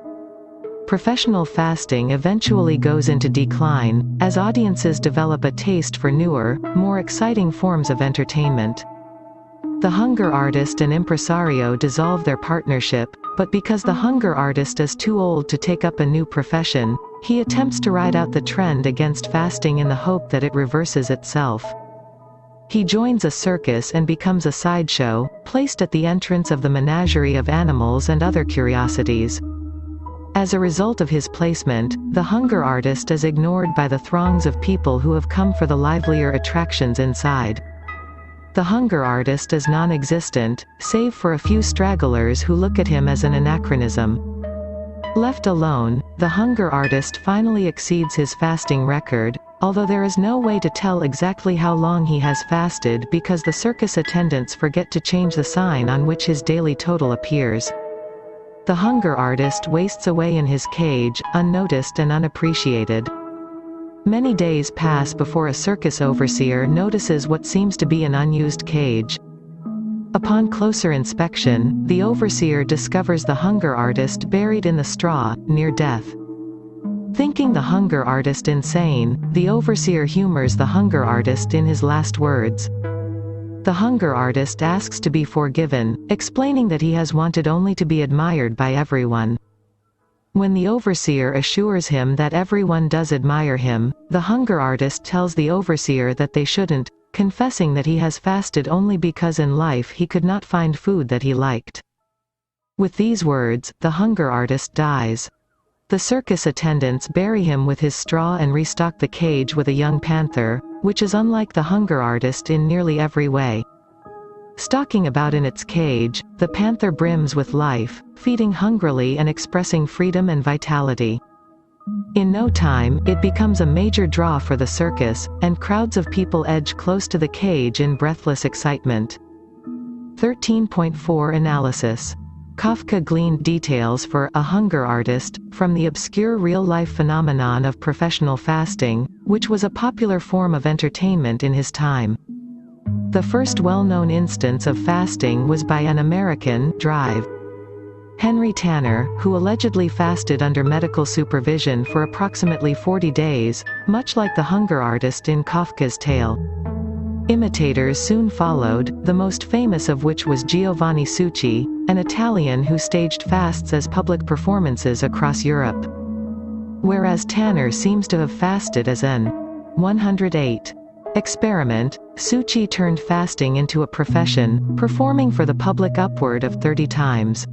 Professional fasting eventually goes into decline, as audiences develop a taste for newer, more exciting forms of entertainment. The hunger artist and impresario dissolve their partnership, but because the hunger artist is too old to take up a new profession, he attempts to ride out the trend against fasting in the hope that it reverses itself. He joins a circus and becomes a sideshow, placed at the entrance of the menagerie of animals and other curiosities. As a result of his placement, the hunger artist is ignored by the throngs of people who have come for the livelier attractions inside. The hunger artist is non-existent, save for a few stragglers who look at him as an anachronism. Left alone, the hunger artist finally exceeds his fasting record, although there is no way to tell exactly how long he has fasted because the circus attendants forget to change the sign on which his daily total appears. The hunger artist wastes away in his cage, unnoticed and unappreciated. Many days pass before a circus overseer notices what seems to be an unused cage. Upon closer inspection, the overseer discovers the hunger artist buried in the straw, near death. Thinking the hunger artist insane, the overseer humors the hunger artist in his last words. The hunger artist asks to be forgiven, explaining that he has wanted only to be admired by everyone. When the overseer assures him that everyone does admire him, the hunger artist tells the overseer that they shouldn't, confessing that he has fasted only because in life he could not find food that he liked. With these words, the hunger artist dies. The circus attendants bury him with his straw and restock the cage with a young panther, which is unlike the hunger artist in nearly every way. Stalking about in its cage, the panther brims with life, feeding hungrily and expressing freedom and vitality. In no time, it becomes a major draw for the circus, and crowds of people edge close to the cage in breathless excitement. 13.4 Analysis. Kafka gleaned details for A Hunger Artist from the obscure real-life phenomenon of professional fasting, which was a popular form of entertainment in his time. The first well-known instance of fasting was by an American, Drive. Henry Tanner, who allegedly fasted under medical supervision for approximately 40 days, much like the hunger artist in Kafka's tale. Imitators soon followed, the most famous of which was Giovanni Succi, an Italian who staged fasts as public performances across Europe. Whereas Tanner seems to have fasted as an 108 experiment, Succi turned fasting into a profession, performing for the public upward of 30 times.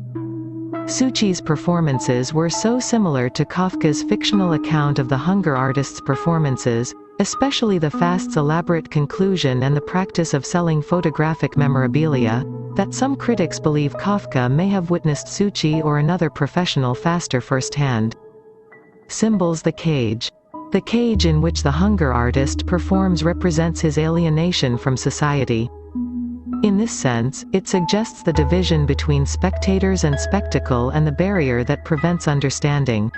Succi's performances were so similar to Kafka's fictional account of the hunger artist's performances, especially the fast's elaborate conclusion and the practice of selling photographic memorabilia, that some critics believe Kafka may have witnessed Succi or another professional faster firsthand. Symbols. The cage. The cage in which the hunger artist performs represents his alienation from society. In this sense, it suggests the division between spectators and spectacle and the barrier that prevents understanding.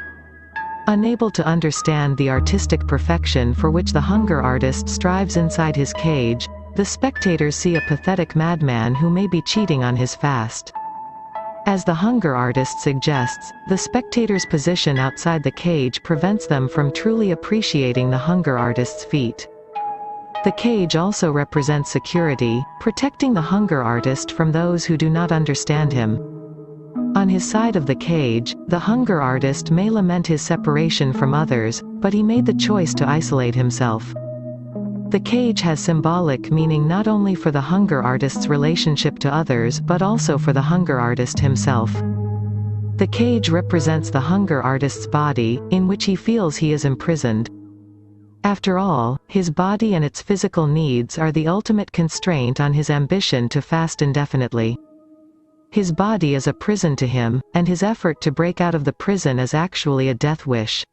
Unable to understand the artistic perfection for which the hunger artist strives inside his cage, the spectators see a pathetic madman who may be cheating on his fast. As the hunger artist suggests, the spectator's position outside the cage prevents them from truly appreciating the hunger artist's feat. The cage also represents security, protecting the hunger artist from those who do not understand him. On his side of the cage, the hunger artist may lament his separation from others, but he made the choice to isolate himself. The cage has symbolic meaning not only for the hunger artist's relationship to others but also for the hunger artist himself. The cage represents the hunger artist's body, in which he feels he is imprisoned. After all, his body and its physical needs are the ultimate constraint on his ambition to fast indefinitely. His body is a prison to him, and his effort to break out of the prison is actually a death wish.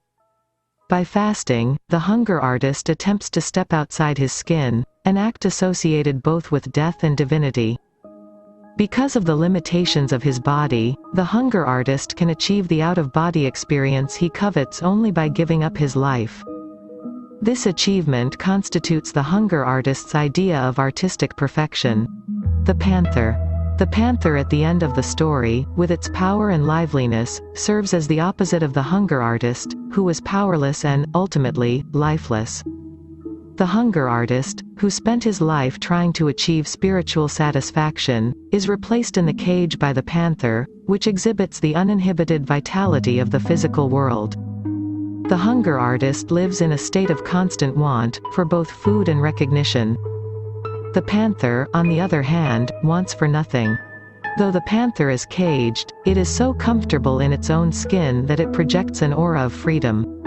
By fasting, the hunger artist attempts to step outside his skin, an act associated both with death and divinity. Because of the limitations of his body, the hunger artist can achieve the out-of-body experience he covets only by giving up his life. This achievement constitutes the hunger artist's idea of artistic perfection. The panther. The panther at the end of the story, with its power and liveliness, serves as the opposite of the hunger artist, who was powerless and, ultimately, lifeless. The hunger artist, who spent his life trying to achieve spiritual satisfaction, is replaced in the cage by the panther, which exhibits the uninhibited vitality of the physical world. The hunger artist lives in a state of constant want, for both food and recognition. The panther, on the other hand, wants for nothing. Though the panther is caged, it is so comfortable in its own skin that it projects an aura of freedom.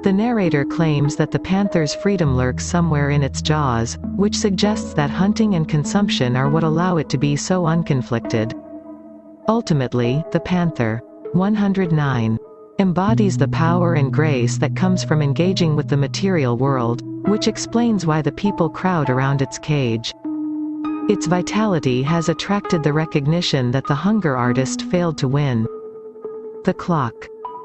The narrator claims that the panther's freedom lurks somewhere in its jaws, which suggests that hunting and consumption are what allow it to be so unconflicted. Ultimately, the panther, 109, embodies the power and grace that comes from engaging with the material world, which explains why the people crowd around its cage. Its vitality has attracted the recognition that the hunger artist failed to win. The clock.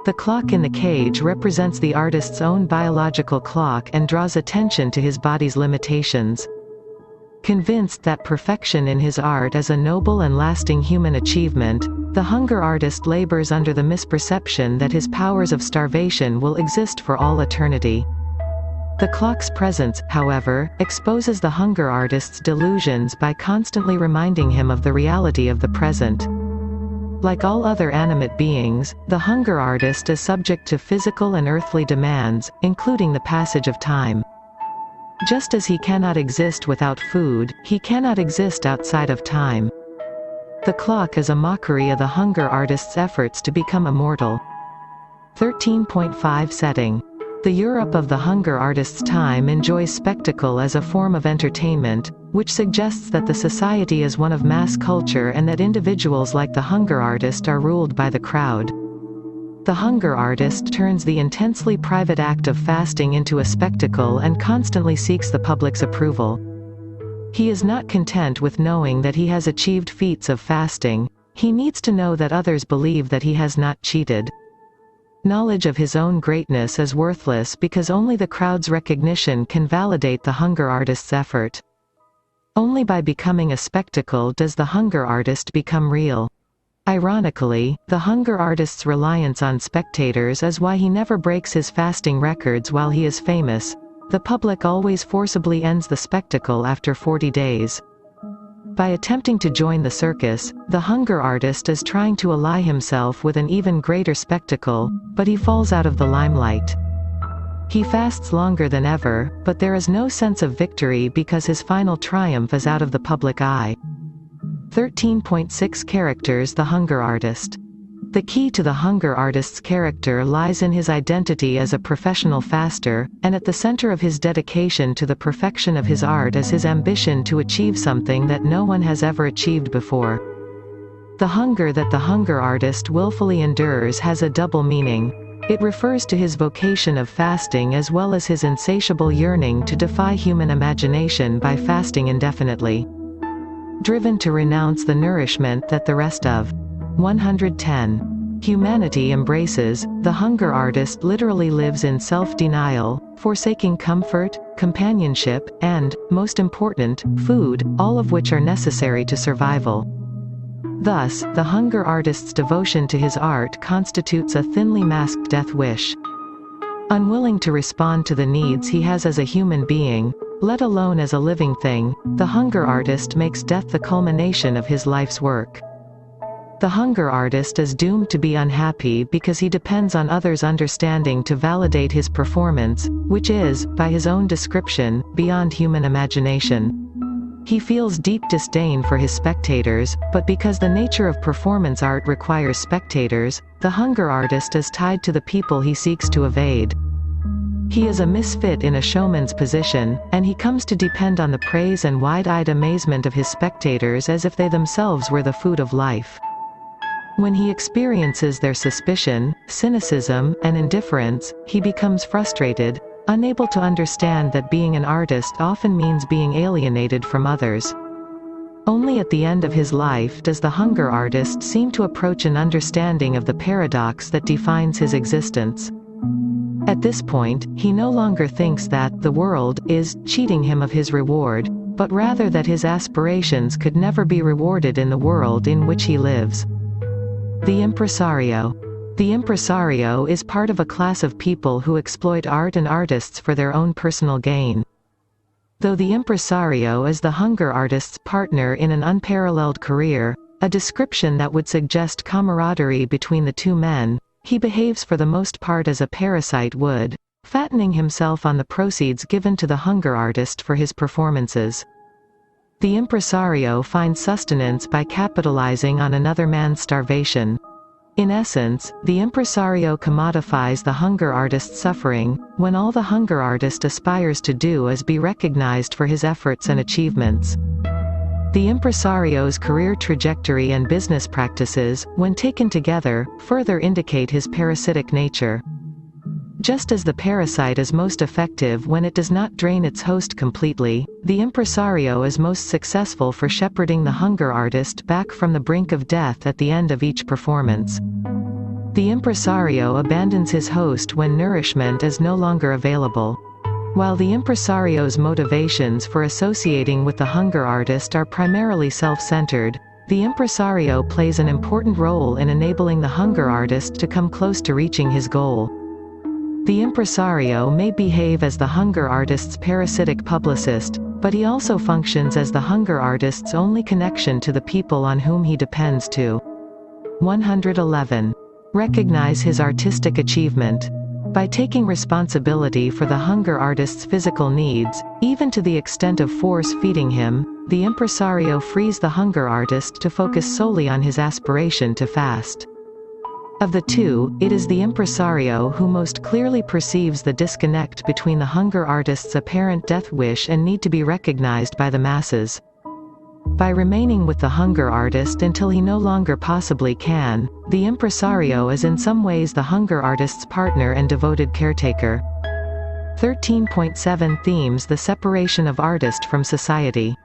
The clock in the cage represents the artist's own biological clock and draws attention to his body's limitations. Convinced that perfection in his art is a noble and lasting human achievement, the hunger artist labors under the misperception that his powers of starvation will exist for all eternity. The clock's presence, however, exposes the hunger artist's delusions by constantly reminding him of the reality of the present. Like all other animate beings, the hunger artist is subject to physical and earthly demands, including the passage of time. Just as he cannot exist without food, he cannot exist outside of time. The clock is a mockery of the hunger artist's efforts to become immortal. 13.5 Setting. The Europe of the hunger artist's time enjoys spectacle as a form of entertainment, which suggests that the society is one of mass culture and that individuals like the hunger artist are ruled by the crowd. The hunger artist turns the intensely private act of fasting into a spectacle and constantly seeks the public's approval. He is not content with knowing that he has achieved feats of fasting, he needs to know that others believe that he has not cheated. Knowledge of his own greatness is worthless because only the crowd's recognition can validate the hunger artist's effort. Only by becoming a spectacle does the hunger artist become real. Ironically, the hunger artist's reliance on spectators is why he never breaks his fasting records while he is famous. The public always forcibly ends the spectacle after 40 days. By attempting to join the circus, the hunger artist is trying to ally himself with an even greater spectacle, but he falls out of the limelight. He fasts longer than ever, but there is no sense of victory because his final triumph is out of the public eye. 13.6 Characters. The hunger artist. The key to the hunger artist's character lies in his identity as a professional faster, and at the center of his dedication to the perfection of his art is his ambition to achieve something that no one has ever achieved before. The hunger that the hunger artist willfully endures has a double meaning. It refers to his vocation of fasting as well as his insatiable yearning to defy human imagination by fasting indefinitely. Driven to renounce the nourishment that the rest of 110 humanity embraces, the hunger artist literally lives in self-denial, forsaking comfort, companionship, and, most important, food, all of which are necessary to survival. Thus, the hunger artist's devotion to his art constitutes a thinly masked death wish. Unwilling to respond to the needs he has as a human being, let alone as a living thing, the hunger artist makes death the culmination of his life's work. The hunger artist is doomed to be unhappy because he depends on others' understanding to validate his performance, which is, by his own description, beyond human imagination. He feels deep disdain for his spectators, but because the nature of performance art requires spectators, the hunger artist is tied to the people he seeks to evade. He is a misfit in a showman's position, and he comes to depend on the praise and wide-eyed amazement of his spectators as if they themselves were the food of life. When he experiences their suspicion, cynicism, and indifference, he becomes frustrated, unable to understand that being an artist often means being alienated from others. Only at the end of his life does the hunger artist seem to approach an understanding of the paradox that defines his existence. At this point, he no longer thinks that the world is cheating him of his reward, but rather that his aspirations could never be rewarded in the world in which he lives. The impresario. The impresario is part of a class of people who exploit art and artists for their own personal gain. Though the impresario is the hunger artist's partner in an unparalleled career, a description that would suggest camaraderie between the two men, he behaves for the most part as a parasite would, fattening himself on the proceeds given to the hunger artist for his performances. The impresario finds sustenance by capitalizing on another man's starvation. In essence, the impresario commodifies the hunger artist's suffering, when all the hunger artist aspires to do is be recognized for his efforts and achievements. The impresario's career trajectory and business practices, when taken together, further indicate his parasitic nature. Just as the parasite is most effective when it does not drain its host completely, the impresario is most successful for shepherding the hunger artist back from the brink of death at the end of each performance. The impresario abandons his host when nourishment is no longer available. While the impresario's motivations for associating with the hunger artist are primarily self-centered, the impresario plays an important role in enabling the hunger artist to come close to reaching his goal. The impresario may behave as the hunger artist's parasitic publicist, but he also functions as the hunger artist's only connection to the people on whom he depends to. 111. Recognize his artistic achievement. By taking responsibility for the hunger artist's physical needs, even to the extent of force-feeding him, the impresario frees the hunger artist to focus solely on his aspiration to fast. Of the two, it is the impresario who most clearly perceives the disconnect between the hunger artist's apparent death wish and need to be recognized by the masses. By remaining with the hunger artist until he no longer possibly can, the impresario is in some ways the hunger artist's partner and devoted caretaker. 13.7 Themes. The separation of artist from society.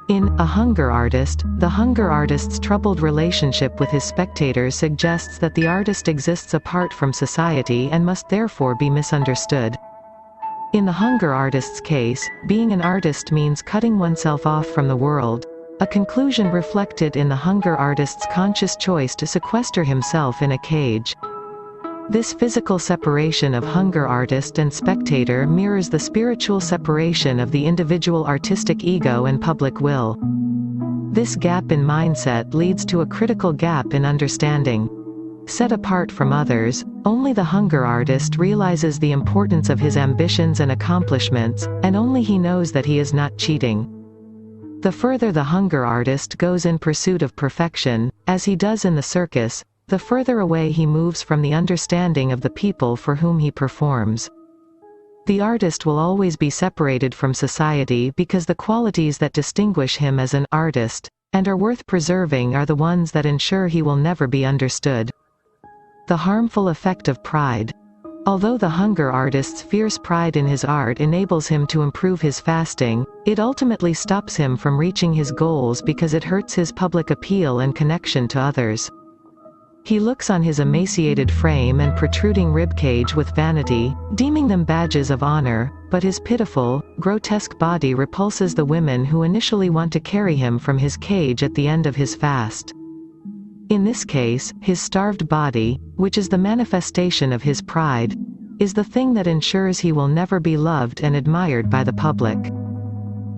In A Hunger Artist, the hunger artist's troubled relationship with his spectators suggests that the artist exists apart from society and must therefore be misunderstood. In the hunger artist's case, being an artist means cutting oneself off from the world. a conclusion reflected in the hunger artist's conscious choice to sequester himself in a cage. This physical separation of hunger artist and spectator mirrors the spiritual separation of the individual artistic ego and public will. This gap in mindset leads to a critical gap in understanding. Set apart from others, only the hunger artist realizes the importance of his ambitions and accomplishments, and only he knows that he is not cheating. The further the hunger artist goes in pursuit of perfection, as he does in the circus, the further away he moves from the understanding of the people for whom he performs. The artist will always be separated from society because the qualities that distinguish him as an artist, and are worth preserving, are the ones that ensure he will never be understood. The harmful effect of pride. Although the hunger artist's fierce pride in his art enables him to improve his fasting, it ultimately stops him from reaching his goals because it hurts his public appeal and connection to others. He looks on his emaciated frame and protruding ribcage with vanity, deeming them badges of honor, but his pitiful, grotesque body repulses the women who initially want to carry him from his cage at the end of his fast. In this case, his starved body, which is the manifestation of his pride, is the thing that ensures he will never be loved and admired by the public.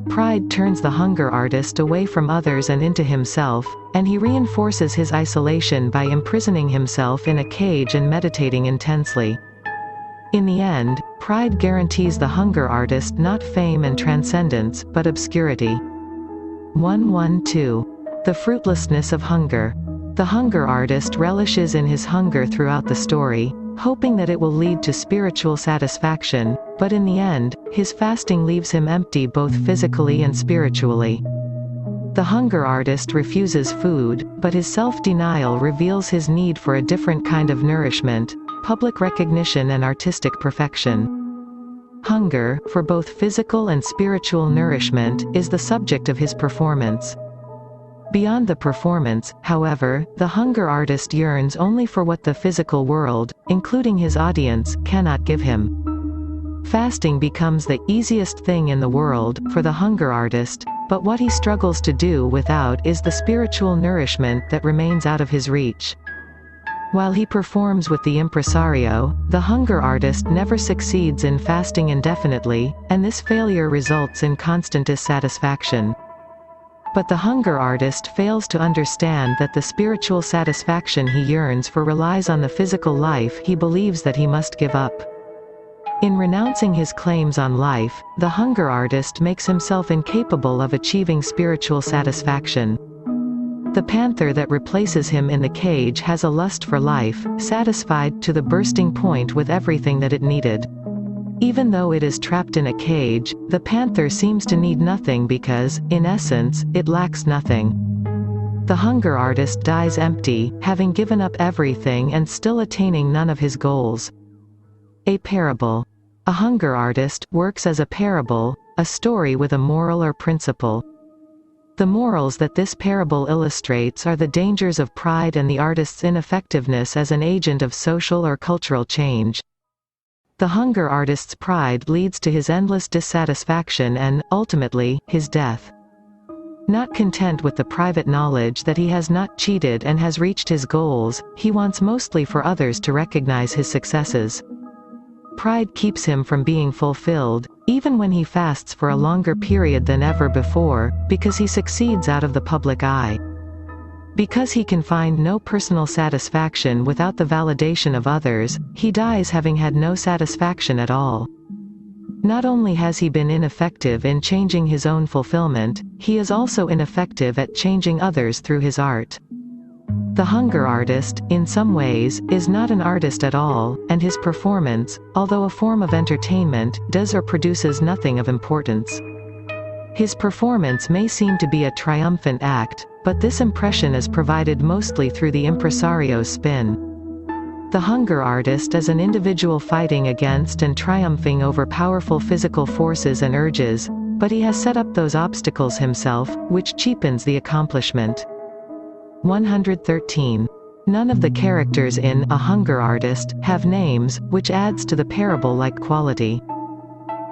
Pride turns the hunger artist away from others and into himself, and he reinforces his isolation by imprisoning himself in a cage and meditating intensely. In the end, pride guarantees the hunger artist not fame and transcendence, but obscurity. 112. The fruitlessness of hunger. The hunger artist relishes in his hunger throughout the story, hoping that it will lead to spiritual satisfaction, but in the end, his fasting leaves him empty both physically and spiritually. The hunger artist refuses food, but his self-denial reveals his need for a different kind of nourishment, public recognition and artistic perfection. Hunger, for both physical and spiritual nourishment, is the subject of his performance. Beyond the performance, however, the hunger artist yearns only for what the physical world, including his audience, cannot give him. Fasting becomes the easiest thing in the world for the hunger artist, but what he struggles to do without is the spiritual nourishment that remains out of his reach. While he performs with the impresario, the hunger artist never succeeds in fasting indefinitely, and this failure results in constant dissatisfaction. But the hunger artist fails to understand that the spiritual satisfaction he yearns for relies on the physical life he believes that he must give up. In renouncing his claims on life, the hunger artist makes himself incapable of achieving spiritual satisfaction. The panther that replaces him in the cage has a lust for life, satisfied to the bursting point with everything that it needed. Even though it is trapped in a cage, the panther seems to need nothing because, in essence, it lacks nothing. The hunger artist dies empty, having given up everything and still attaining none of his goals. A parable. A hunger artist works as a parable, a story with a moral or principle. The morals that this parable illustrates are the dangers of pride and the artist's ineffectiveness as an agent of social or cultural change. The hunger artist's pride leads to his endless dissatisfaction and, ultimately, his death. Not content with the private knowledge that he has not cheated and has reached his goals, he wants mostly for others to recognize his successes. Pride keeps him from being fulfilled, even when he fasts for a longer period than ever before, because he succeeds out of the public eye. Because he can find no personal satisfaction without the validation of others, he dies having had no satisfaction at all. Not only has he been ineffective in changing his own fulfillment, he is also ineffective at changing others through his art. The hunger artist, in some ways, is not an artist at all, and his performance, although a form of entertainment, does or produces nothing of importance. His performance may seem to be a triumphant act, but this impression is provided mostly through the impresario's spin. The hunger artist is an individual fighting against and triumphing over powerful physical forces and urges, but he has set up those obstacles himself, which cheapens the accomplishment. 113. None of the characters in A Hunger Artist have names, which adds to the parable-like quality.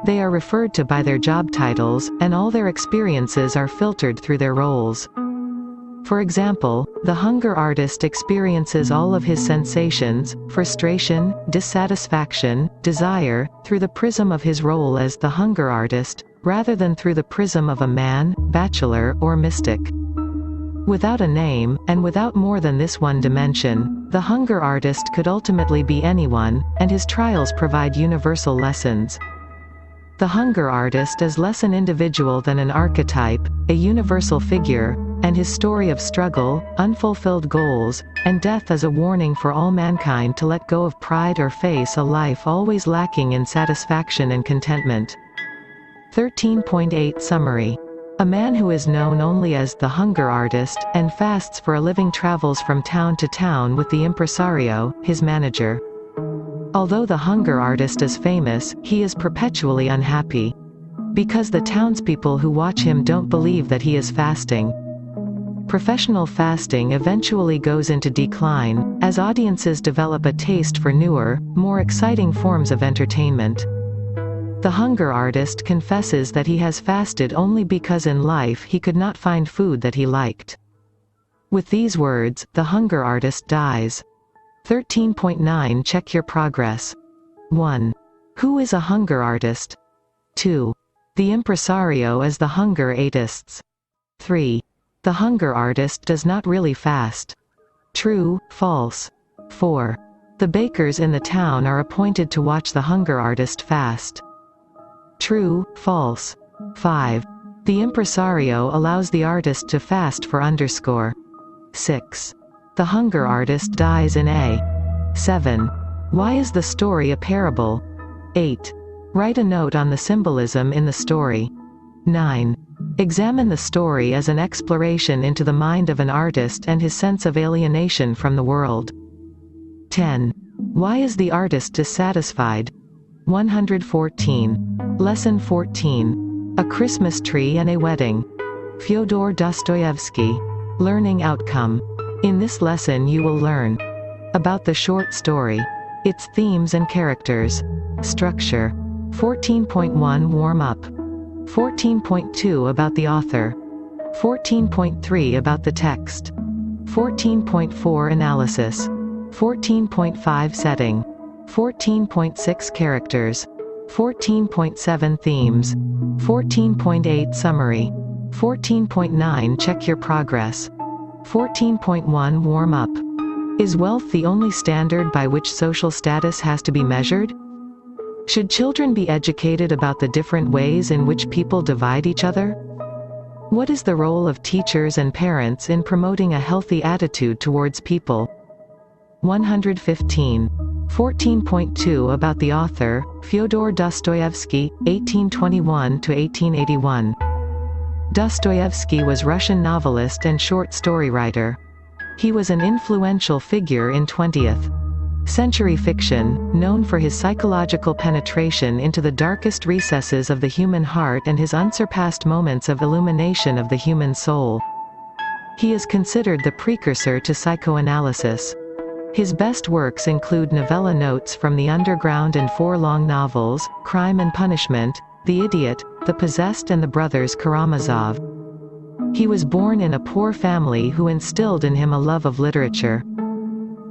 They are referred to by their job titles, and all their experiences are filtered through their roles. For example, the hunger artist experiences all of his sensations, frustration, dissatisfaction, desire, through the prism of his role as the hunger artist, rather than through the prism of a man, bachelor, or mystic. Without a name, and without more than this one dimension, the hunger artist could ultimately be anyone, and his trials provide universal lessons. The hunger artist is less an individual than an archetype, a universal figure, and his story of struggle, unfulfilled goals, and death is a warning for all mankind to let go of pride or face a life always lacking in satisfaction and contentment. 13.8 Summary. A man who is known only as the hunger artist, and fasts for a living travels from town to town with the impresario, his manager. Although the hunger artist is famous, he is perpetually unhappy. Because the townspeople who watch him don't believe that he is fasting. Professional fasting eventually goes into decline, as audiences develop a taste for newer, more exciting forms of entertainment. The hunger artist confesses that he has fasted only because in life he could not find food that he liked. With these words, the hunger artist dies. 13.9 Check your progress. 1. Who is a hunger artist? 2. The impresario is the hunger artists. 3. The hunger artist does not really fast. True, false. 4. The bakers in the town are appointed to watch the hunger artist fast. True, false. 5. The impresario allows the artist to fast for underscore. 6. The hunger artist dies in A. 7. Why is the story a parable? 8. Write a note on the symbolism in the story. 9. Examine the story as an exploration into the mind of an artist and his sense of alienation from the world. 10. Why is the artist dissatisfied? 114. Lesson 14. A Christmas Tree and a Wedding. Fyodor Dostoevsky. Learning outcome. In this lesson you will learn about the short story, its themes and characters, structure. 14.1 Warm-up. 14.2 About the author. 14.3 About the text. 14.4 Analysis. 14.5 Setting. 14.6 Characters. 14.7 Themes. 14.8 Summary. 14.9 Check your progress. 14.1 Warm-up. Is wealth the only standard by which social status has to be measured? Should children be educated about the different ways in which people divide each other? What is the role of teachers and parents in promoting a healthy attitude towards people? 115. 14.2 About the author, Fyodor Dostoevsky, 1821–1881. Dostoevsky was Russian novelist and short story writer. He was an influential figure in 20th century fiction, known for his psychological penetration into the darkest recesses of the human heart and his unsurpassed moments of illumination of the human soul. He is considered the precursor to psychoanalysis. His best works include novella Notes from the Underground and 4 long novels, Crime and Punishment, The Idiot, The Possessed and The Brothers Karamazov. He was born in a poor family who instilled in him a love of literature.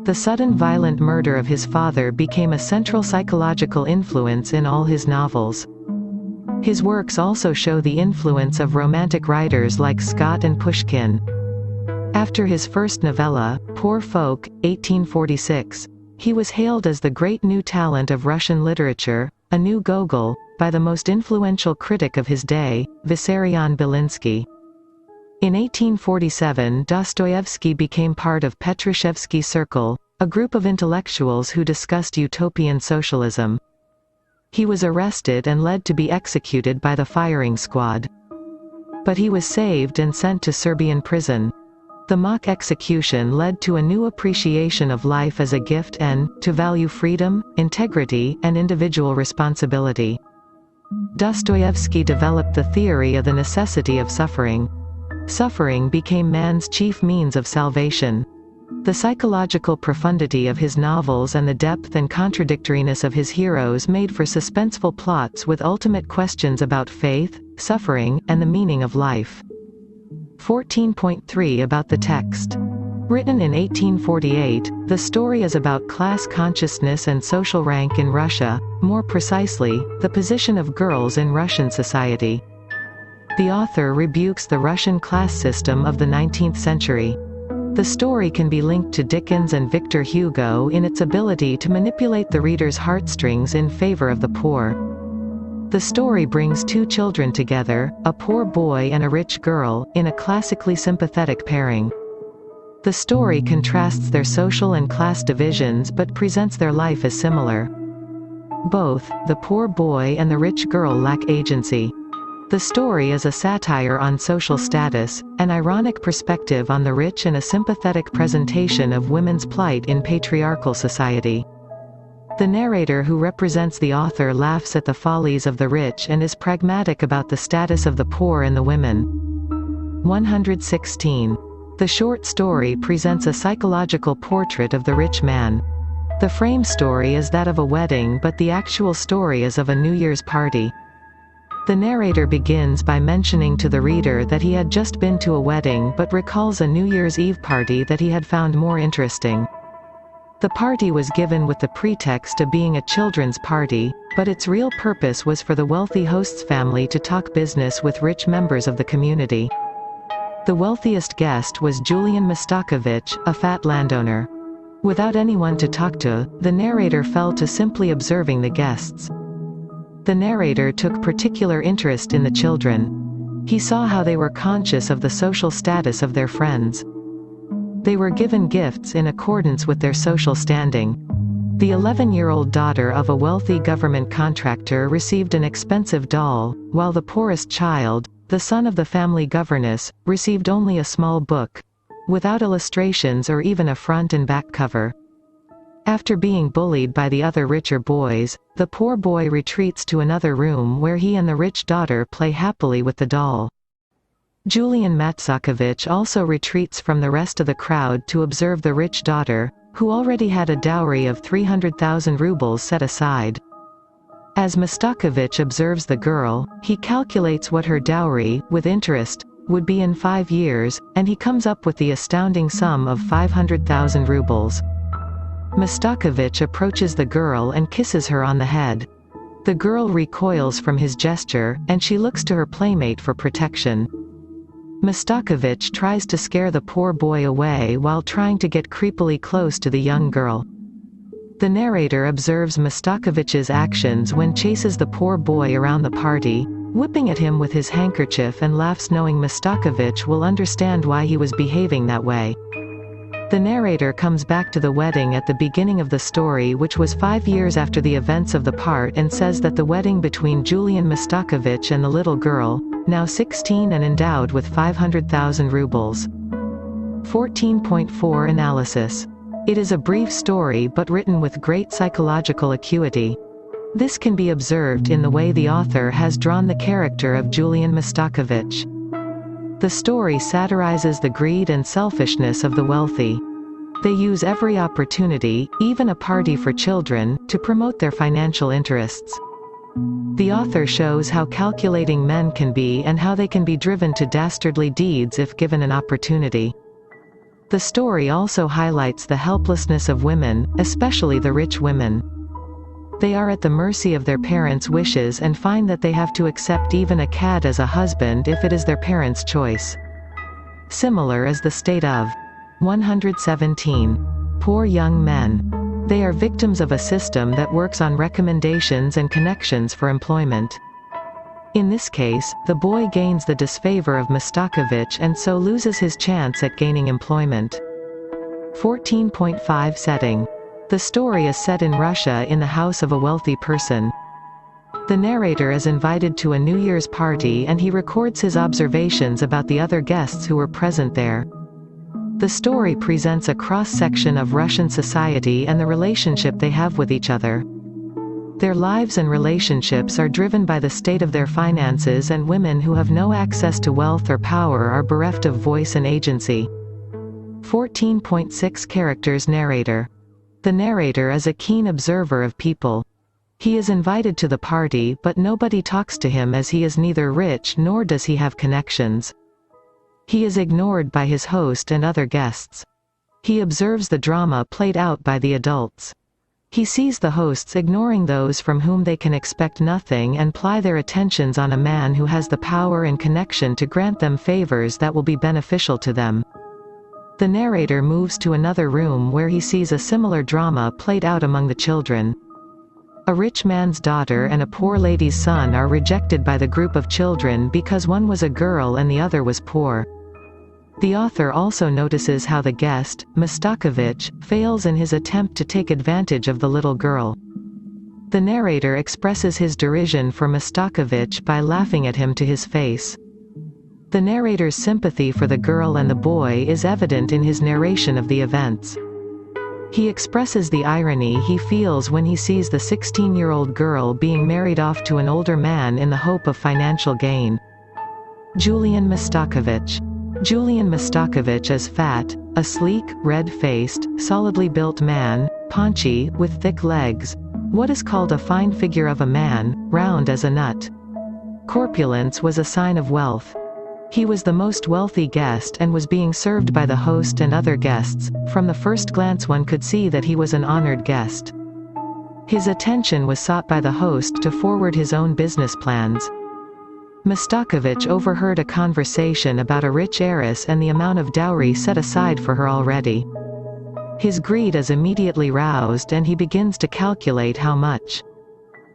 The sudden violent murder of his father became a central psychological influence in all his novels. His works also show the influence of romantic writers like Scott and Pushkin. After his first novella, Poor Folk, 1846, he was hailed as the great new talent of Russian literature, a new Gogol, by the most influential critic of his day, Vissarion Belinsky. In 1847 Dostoevsky became part of Petrushevsky Circle, a group of intellectuals who discussed utopian socialism. He was arrested and led to be executed by the firing squad. But he was saved and sent to Serbian prison. The mock execution led to a new appreciation of life as a gift and, to value freedom, integrity, and individual responsibility. Dostoevsky developed the theory of the necessity of suffering. Suffering became man's chief means of salvation. The psychological profundity of his novels and the depth and contradictoriness of his heroes made for suspenseful plots with ultimate questions about faith, suffering, and the meaning of life. 14.3 About the text. Written in 1848, the story is about class consciousness and social rank in Russia, more precisely, the position of girls in Russian society. The author rebukes the Russian class system of the 19th century. The story can be linked to Dickens and Victor Hugo in its ability to manipulate the reader's heartstrings in favor of the poor. The story brings two children together, a poor boy and a rich girl, in a classically sympathetic pairing. The story contrasts their social and class divisions but presents their life as similar. Both, the poor boy and the rich girl lack agency. The story is a satire on social status, an ironic perspective on the rich and a sympathetic presentation of women's plight in patriarchal society. The narrator who represents the author laughs at the follies of the rich and is pragmatic about the status of the poor and the women. 116. The short story presents a psychological portrait of the rich man. The frame story is that of a wedding, but the actual story is of a New Year's party. The narrator begins by mentioning to the reader that he had just been to a wedding but recalls a New Year's Eve party that he had found more interesting. The party was given with the pretext of being a children's party, but its real purpose was for the wealthy host's family to talk business with rich members of the community. The wealthiest guest was Julian Mastakovich, a fat landowner. Without anyone to talk to, the narrator fell to simply observing the guests. The narrator took particular interest in the children. He saw how they were conscious of the social status of their friends. They were given gifts in accordance with their social standing. The 11-year-old daughter of a wealthy government contractor received an expensive doll, while the poorest child, the son of the family governess, received only a small book, without illustrations or even a front and back cover. After being bullied by the other richer boys, the poor boy retreats to another room where he and the rich daughter play happily with the doll. Julian Mastakovich also retreats from the rest of the crowd to observe the rich daughter, who already had a dowry of 300,000 rubles set aside. As Mastakovich observes the girl, he calculates what her dowry, with interest, would be in 5 years, and he comes up with the astounding sum of 500,000 rubles. Mastakovich approaches the girl and kisses her on the head. The girl recoils from his gesture, and she looks to her playmate for protection. Mastakovich tries to scare the poor boy away while trying to get creepily close to the young girl. The narrator observes Mastakovich's actions when chases the poor boy around the party, whipping at him with his handkerchief, and laughs knowing Mastakovich will understand why he was behaving that way. The narrator comes back to the wedding at the beginning of the story, which was 5 years after the events of the part, and says that the wedding between Julian Mastakovich and the little girl, now 16 and endowed with 500,000 rubles. 14.4 Analysis. It is a brief story but written with great psychological acuity. This can be observed in the way the author has drawn the character of Julian Mastakovich. The story satirizes the greed and selfishness of the wealthy. They use every opportunity, even a party for children, to promote their financial interests. The author shows how calculating men can be and how they can be driven to dastardly deeds if given an opportunity. The story also highlights the helplessness of women, especially the rich women. They are at the mercy of their parents' wishes and find that they have to accept even a cat as a husband if it is their parents' choice. Similar is the state of 117. Poor young men. They are victims of a system that works on recommendations and connections for employment. In this case, the boy gains the disfavor of Mastakovich and so loses his chance at gaining employment. 14.5 Setting. The story is set in Russia in the house of a wealthy person. The narrator is invited to a New Year's party and he records his observations about the other guests who were present there. The story presents a cross-section of Russian society and the relationship they have with each other. Their lives and relationships are driven by the state of their finances, and women who have no access to wealth or power are bereft of voice and agency. 14.6 Characters Narrator. The narrator is a keen observer of people. He is invited to the party but nobody talks to him as he is neither rich nor does he have connections. He is ignored by his host and other guests. He observes the drama played out by the adults. He sees the hosts ignoring those from whom they can expect nothing and ply their attentions on a man who has the power and connection to grant them favors that will be beneficial to them. The narrator moves to another room where he sees a similar drama played out among the children. A rich man's daughter and a poor lady's son are rejected by the group of children because one was a girl and the other was poor. The author also notices how the guest, Mastakovich, fails in his attempt to take advantage of the little girl. The narrator expresses his derision for Mastakovich by laughing at him to his face. The narrator's sympathy for the girl and the boy is evident in his narration of the events. He expresses the irony he feels when he sees the 16-year-old girl being married off to an older man in the hope of financial gain. Julian Mastakovich. Julian Mastakovich is fat, a sleek, red-faced, solidly built man, paunchy, with thick legs, what is called a fine figure of a man, round as a nut. Corpulence was a sign of wealth. He was the most wealthy guest and was being served by the host and other guests. From the first glance one could see that he was an honored guest. His attention was sought by the host to forward his own business plans. Mastakovich overheard a conversation about a rich heiress and the amount of dowry set aside for her already. His greed is immediately roused and he begins to calculate how much.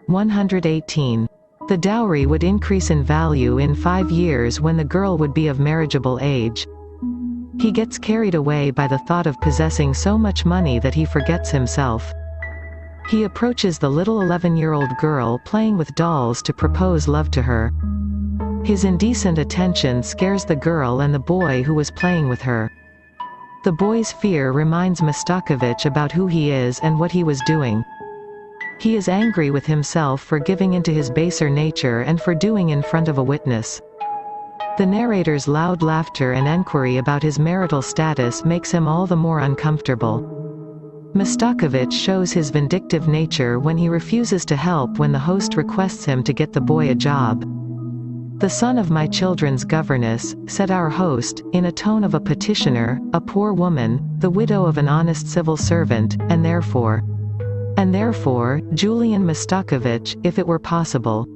118. The dowry would increase in value in 5 years when the girl would be of marriageable age. He gets carried away by the thought of possessing so much money that he forgets himself. He approaches the little 11-year-old girl playing with dolls to propose love to her. His indecent attention scares the girl and the boy who was playing with her. The boy's fear reminds Mastakovich about who he is and what he was doing. He is angry with himself for giving into his baser nature and for doing in front of a witness. The narrator's loud laughter and enquiry about his marital status makes him all the more uncomfortable. Mastakovich shows his vindictive nature when he refuses to help when the host requests him to get the boy a job. "The son of my children's governess," said our host, in a tone of a petitioner, a poor woman, the widow of an honest civil servant, and therefore, Julian Mastakovich, if it were possible.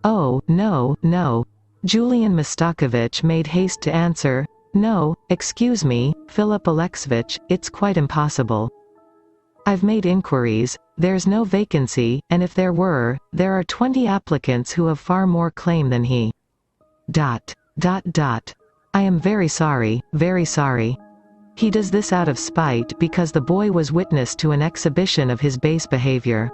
Oh, no, no. Julian Mastakovich made haste to answer, "No, excuse me, Philip Alexeyevich, it's quite impossible. I've made inquiries, there's no vacancy, and if there were, there are 20 applicants who have far more claim than he. I am very sorry, very sorry." He does this out of spite because the boy was witness to an exhibition of his base behavior.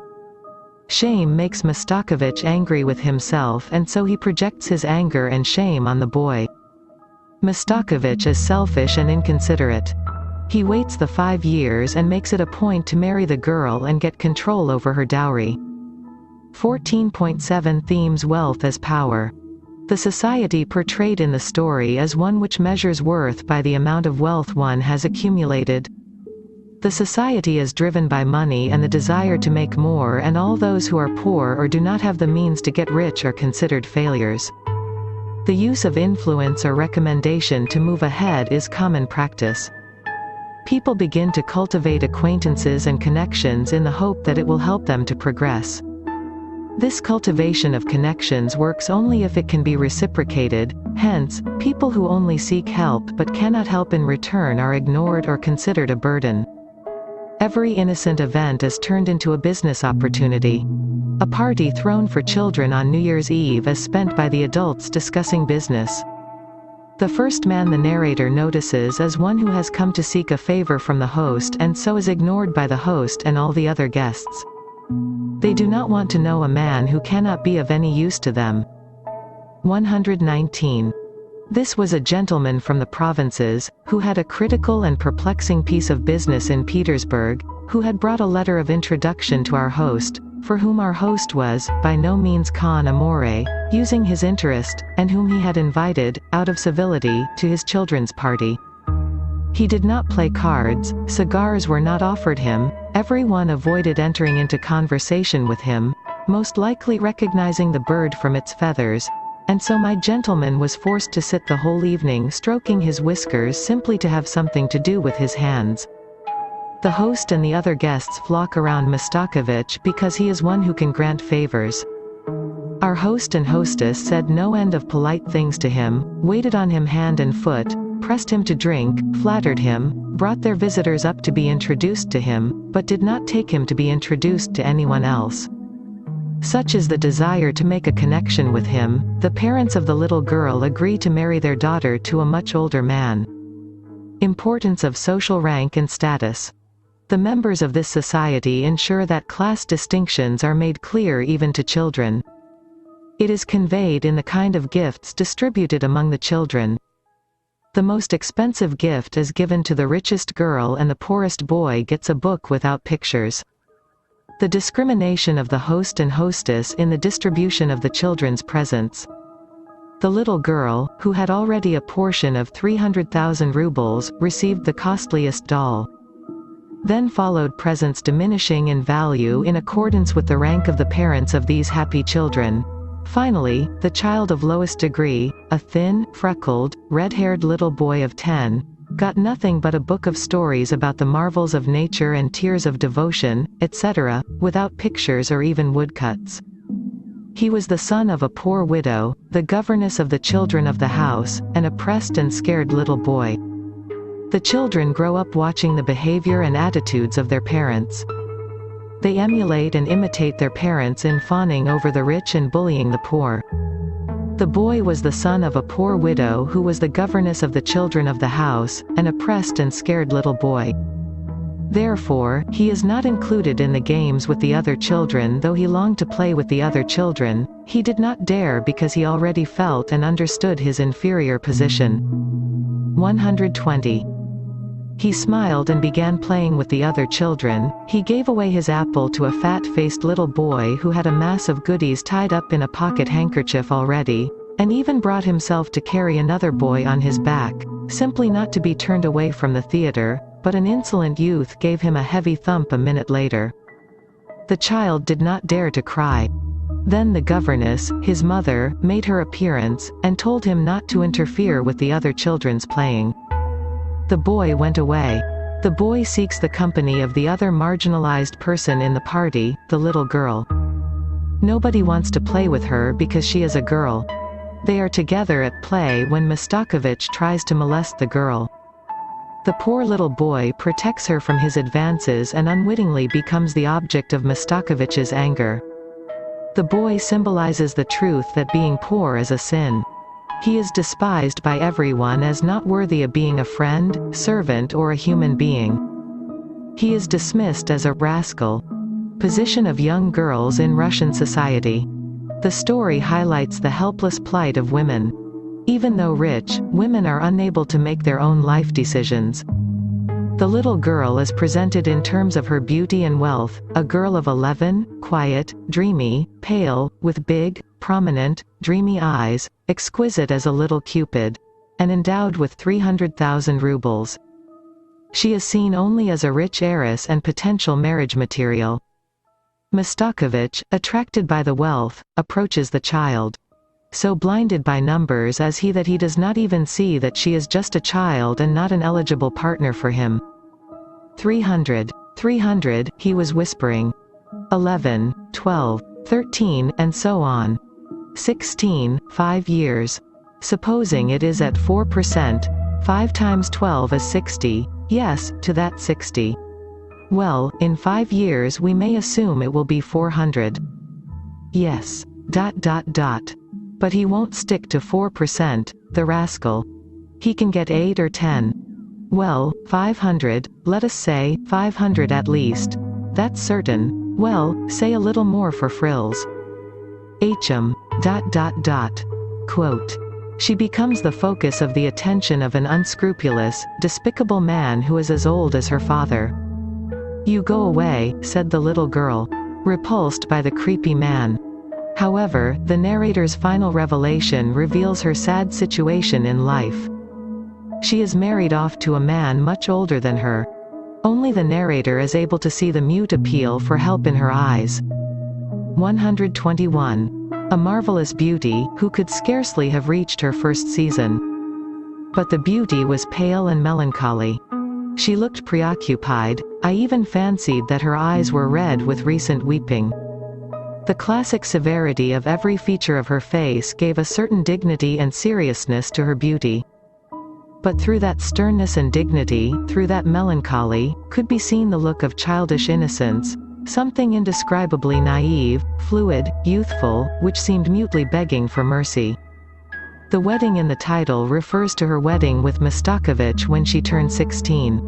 Shame makes Mastakovich angry with himself and so he projects his anger and shame on the boy. Mastakovich is selfish and inconsiderate. He waits the 5 years and makes it a point to marry the girl and get control over her dowry. 14.7 Themes Wealth as Power. The society portrayed in the story is one which measures worth by the amount of wealth one has accumulated. The society is driven by money and the desire to make more, and all those who are poor or do not have the means to get rich are considered failures. The use of influence or recommendation to move ahead is common practice. People begin to cultivate acquaintances and connections in the hope that it will help them to progress. This cultivation of connections works only if it can be reciprocated, hence, people who only seek help but cannot help in return are ignored or considered a burden. Every innocent event is turned into a business opportunity. A party thrown for children on New Year's Eve is spent by the adults discussing business. The first man the narrator notices is one who has come to seek a favor from the host and so is ignored by the host and all the other guests. They do not want to know a man who cannot be of any use to them. 119. This was a gentleman from the provinces, who had a critical and perplexing piece of business in Petersburg, who had brought a letter of introduction to our host, for whom our host was, by no means con amore, using his interest, and whom he had invited, out of civility, to his children's party. He did not play cards, cigars were not offered him, everyone avoided entering into conversation with him, most likely recognizing the bird from its feathers, and so my gentleman was forced to sit the whole evening stroking his whiskers simply to have something to do with his hands. The host and the other guests flock around Mastakovich because he is one who can grant favors. Our host and hostess said no end of polite things to him, waited on him hand and foot, pressed him to drink, flattered him, brought their visitors up to be introduced to him, but did not take him to be introduced to anyone else. Such is the desire to make a connection with him, the parents of the little girl agree to marry their daughter to a much older man. Importance of social rank and status. The members of this society ensure that class distinctions are made clear even to children. It is conveyed in the kind of gifts distributed among the children. The most expensive gift is given to the richest girl and the poorest boy gets a book without pictures. The discrimination of the host and hostess in the distribution of the children's presents. The little girl, who had already a portion of 300,000 rubles, received the costliest doll. Then followed presents diminishing in value in accordance with the rank of the parents of these happy children. Finally, the child of lowest degree, a thin, freckled, red-haired little boy of 10, got nothing but a book of stories about the marvels of nature and tears of devotion, etc., without pictures or even woodcuts. He was the son of a poor widow, the governess of the children of the house, an oppressed and scared little boy. The children grow up watching the behavior and attitudes of their parents. They emulate and imitate their parents in fawning over the rich and bullying the poor. The boy was the son of a poor widow who was the governess of the children of the house, an oppressed and scared little boy. Therefore, he is not included in the games with the other children. Though he longed to play with the other children, he did not dare because he already felt and understood his inferior position. 120. He smiled and began playing with the other children. He gave away his apple to a fat-faced little boy who had a mass of goodies tied up in a pocket handkerchief already, and even brought himself to carry another boy on his back, simply not to be turned away from the theater, but an insolent youth gave him a heavy thump a minute later. The child did not dare to cry. Then the governess, his mother, made her appearance, and told him not to interfere with the other children's playing. The boy went away. The boy seeks the company of the other marginalized person in the party, the little girl. Nobody wants to play with her because she is a girl. They are together at play when Mastakovich tries to molest the girl. The poor little boy protects her from his advances and unwittingly becomes the object of Mastakovich's anger. The boy symbolizes the truth that being poor is a sin. He is despised by everyone as not worthy of being a friend, servant or a human being. He is dismissed as a rascal. Position of young girls in Russian society. The story highlights the helpless plight of women. Even though rich, women are unable to make their own life decisions. The little girl is presented in terms of her beauty and wealth, a girl of 11, quiet, dreamy, pale, with big, prominent, dreamy eyes, exquisite as a little Cupid, and endowed with 300,000 rubles. She is seen only as a rich heiress and potential marriage material. Mastakovich, attracted by the wealth, approaches the child. So blinded by numbers is he that he does not even see that she is just a child and not an eligible partner for him. 300, he was whispering. 11, 12, 13, and so on. 16, 5 years. Supposing it is at 4%, 5 times 12 is 60, yes, to that 60. Well, in 5 years we may assume it will be 400. Yes. ... But he won't stick to 4%, the rascal. He can get 8 or 10. Well, 500, let us say, 500 at least. That's certain. Well, say a little more for frills. HM... ... Quote. She becomes the focus of the attention of an unscrupulous, despicable man who is as old as her father. You go away, said the little girl, repulsed by the creepy man. However, the narrator's final revelation reveals her sad situation in life. She is married off to a man much older than her. Only the narrator is able to see the mute appeal for help in her eyes. 121. A marvelous beauty, who could scarcely have reached her first season. But the beauty was pale and melancholy. She looked preoccupied. I even fancied that her eyes were red with recent weeping. The classic severity of every feature of her face gave a certain dignity and seriousness to her beauty. But through that sternness and dignity, through that melancholy, could be seen the look of childish innocence, something indescribably naive, fluid, youthful, which seemed mutely begging for mercy. The wedding in the title refers to her wedding with Mastakovich when she turned 16.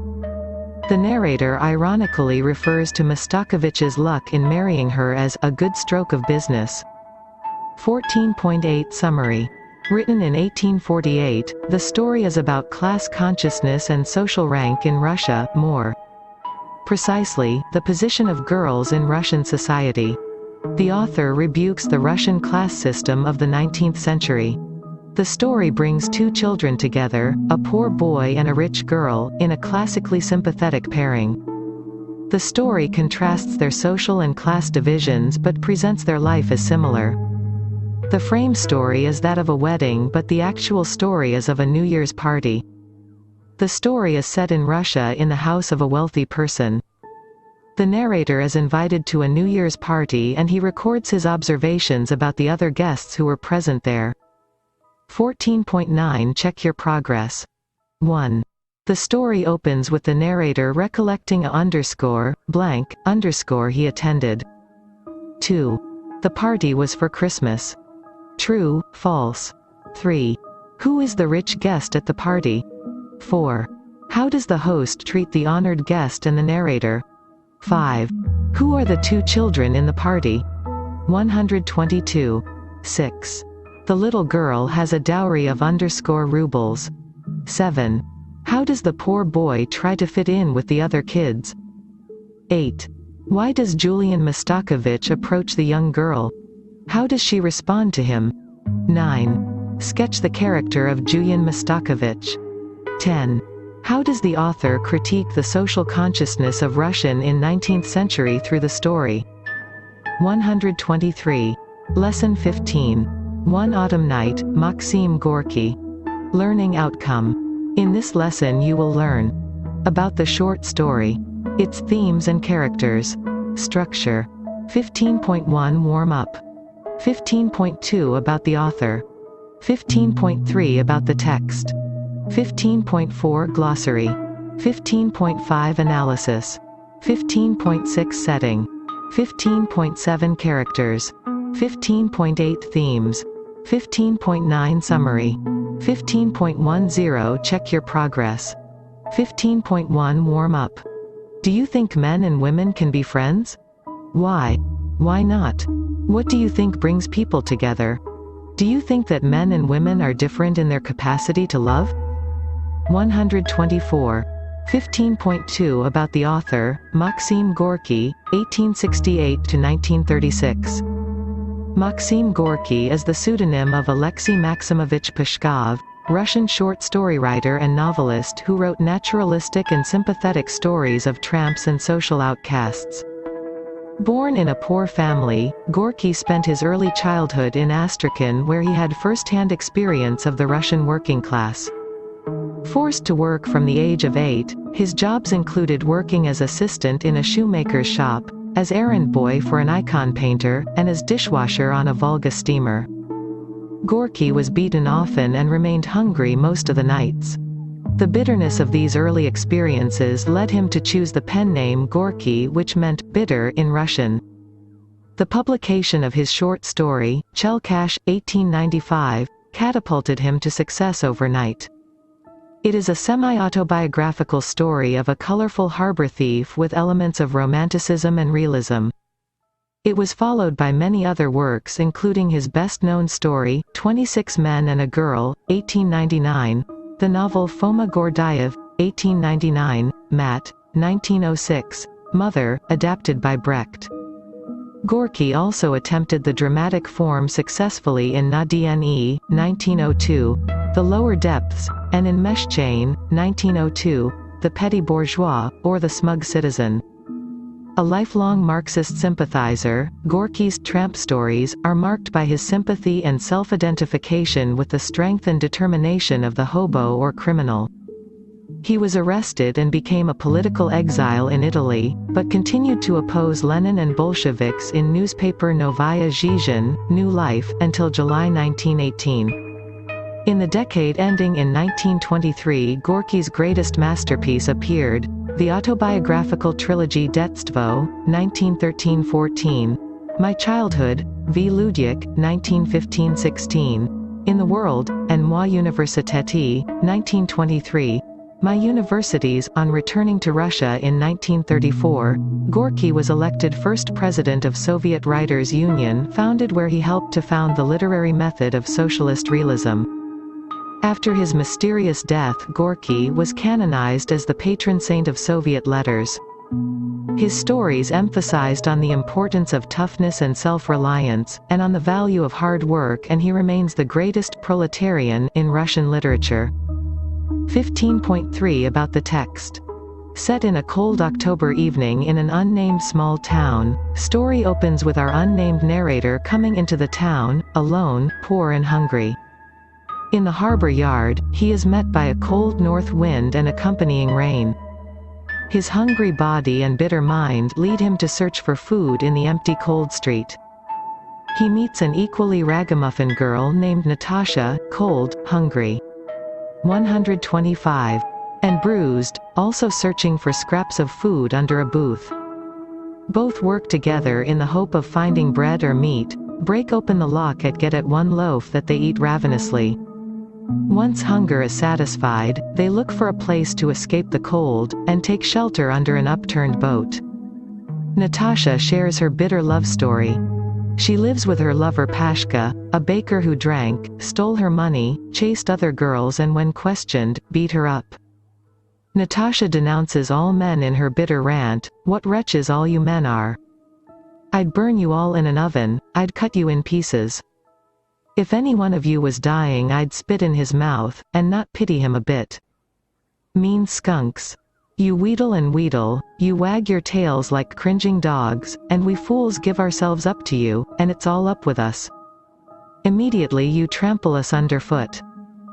The narrator ironically refers to Mastakovich's luck in marrying her as a good stroke of business. 14.8 Summary. Written in 1848, the story is about class consciousness and social rank in Russia, more precisely, the position of girls in Russian society. The author rebukes the Russian class system of the 19th century. The story brings two children together, a poor boy and a rich girl, in a classically sympathetic pairing. The story contrasts their social and class divisions but presents their life as similar. The frame story is that of a wedding, but the actual story is of a New Year's party. The story is set in Russia in the house of a wealthy person. The narrator is invited to a New Year's party and he records his observations about the other guests who were present there. 14.9 Check your progress. 1. The story opens with the narrator recollecting a blank he attended. 2. The party was for Christmas. True, false. 3. Who is the rich guest at the party? 4. How does the host treat the honored guest and the narrator? 5. Who are the two children in the party? 122. 6. The little girl has a dowry of rubles. 7. How does the poor boy try to fit in with the other kids? 8. Why does Julian Mastakovich approach the young girl? How does she respond to him? 9. Sketch the character of Julian Mastakovich. 10. How does the author critique the social consciousness of Russian in 19th century through the story? 123. Lesson 15. One Autumn Night, Maxim Gorky. Learning Outcome. In this lesson you will learn about the short story, its themes and characters, structure. 15.1 Warm-up. 15.2 About the author. 15.3 About the text. 15.4 Glossary. 15.5 Analysis. 15.6 Setting. 15.7 Characters. 15.8 Themes. 15.9 Summary. 15.10 Check your progress. 15.1 Warm up. Do you think men and women can be friends? Why? Why not? What do you think brings people together? Do you think that men and women are different in their capacity to love? 124. 15.2 About the author, Maxim Gorky, 1868–1936. Maxim Gorky is the pseudonym of Alexei Maximovich Pushkov, Russian short story writer and novelist who wrote naturalistic and sympathetic stories of tramps and social outcasts. Born in a poor family, Gorky spent his early childhood in Astrakhan, where he had first-hand experience of the Russian working class. Forced to work from the age of 8, his jobs included working as assistant in a shoemaker's shop, as errand boy for an icon painter, and as dishwasher on a Volga steamer. Gorky was beaten often and remained hungry most of the nights. The bitterness of these early experiences led him to choose the pen name Gorky, which meant bitter in Russian. The publication of his short story, Chelkash, 1895, catapulted him to success overnight. It is a semi-autobiographical story of a colorful harbor thief with elements of romanticism and realism. It was followed by many other works including his best-known story, 26 Men and a Girl, 1899, the novel Foma Gordayev, 1899, Matt, 1906, Mother, adapted by Brecht. Gorky also attempted the dramatic form successfully in Na Dne, 1902, The Lower Depths, and in Meshchain, 1902, The Petty Bourgeois, or The Smug Citizen. A lifelong Marxist sympathizer, Gorky's tramp stories are marked by his sympathy and self-identification with the strength and determination of the hobo or criminal. He was arrested and became a political exile in Italy, but continued to oppose Lenin and Bolsheviks in newspaper Novaya Zhizn, New Life, until July 1918. In the decade ending in 1923, Gorky's greatest masterpiece appeared, the autobiographical trilogy Detstvo, 1913–14, My Childhood, V. Ludyk, 1915–16, In the World, and Moi Universiteti, 1923, My Universities. On returning to Russia in 1934, Gorky was elected first president of Soviet Writers' Union, founded where he helped to found the literary method of socialist realism. After his mysterious death, Gorky was canonized as the patron saint of Soviet letters. His stories emphasized on the importance of toughness and self-reliance, and on the value of hard work, and he remains the greatest proletarian in Russian literature. 15.3 About the text. Set in a cold October evening in an unnamed small town, story opens with our unnamed narrator coming into the town, alone, poor and hungry. In the harbor yard, he is met by a cold north wind and accompanying rain. His hungry body and bitter mind lead him to search for food in the empty cold street. He meets an equally ragamuffin girl named Natasha, cold, hungry, 125, and bruised, also searching for scraps of food under a booth. Both work together in the hope of finding bread or meat, break open the lock and get at one loaf that they eat ravenously. Once hunger is satisfied, they look for a place to escape the cold, and take shelter under an upturned boat. Natasha shares her bitter love story. She lives with her lover Pashka, a baker who drank, stole her money, chased other girls and when questioned, beat her up. Natasha denounces all men in her bitter rant, "What wretches all you men are! I'd burn you all in an oven, I'd cut you in pieces. If any one of you was dying I'd spit in his mouth, and not pity him a bit. Mean skunks. You wheedle and wheedle, you wag your tails like cringing dogs, and we fools give ourselves up to you, and it's all up with us. Immediately you trample us underfoot.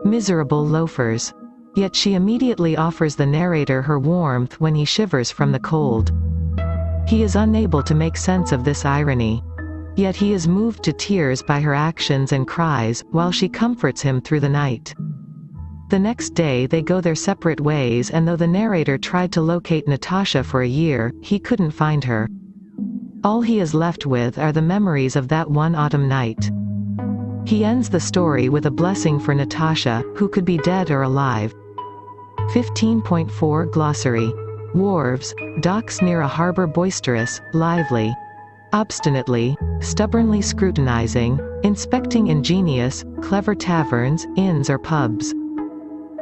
Miserable loafers." Yet she immediately offers the narrator her warmth when he shivers from the cold. He is unable to make sense of this irony. Yet he is moved to tears by her actions and cries, while she comforts him through the night. The next day they go their separate ways, and though the narrator tried to locate Natasha for a year, he couldn't find her. All he is left with are the memories of that one autumn night. He ends the story with a blessing for Natasha, who could be dead or alive. 15.4 Glossary. Wharves, docks near a harbor boisterous, lively. Obstinately, stubbornly scrutinizing, inspecting ingenious, clever taverns, inns or pubs.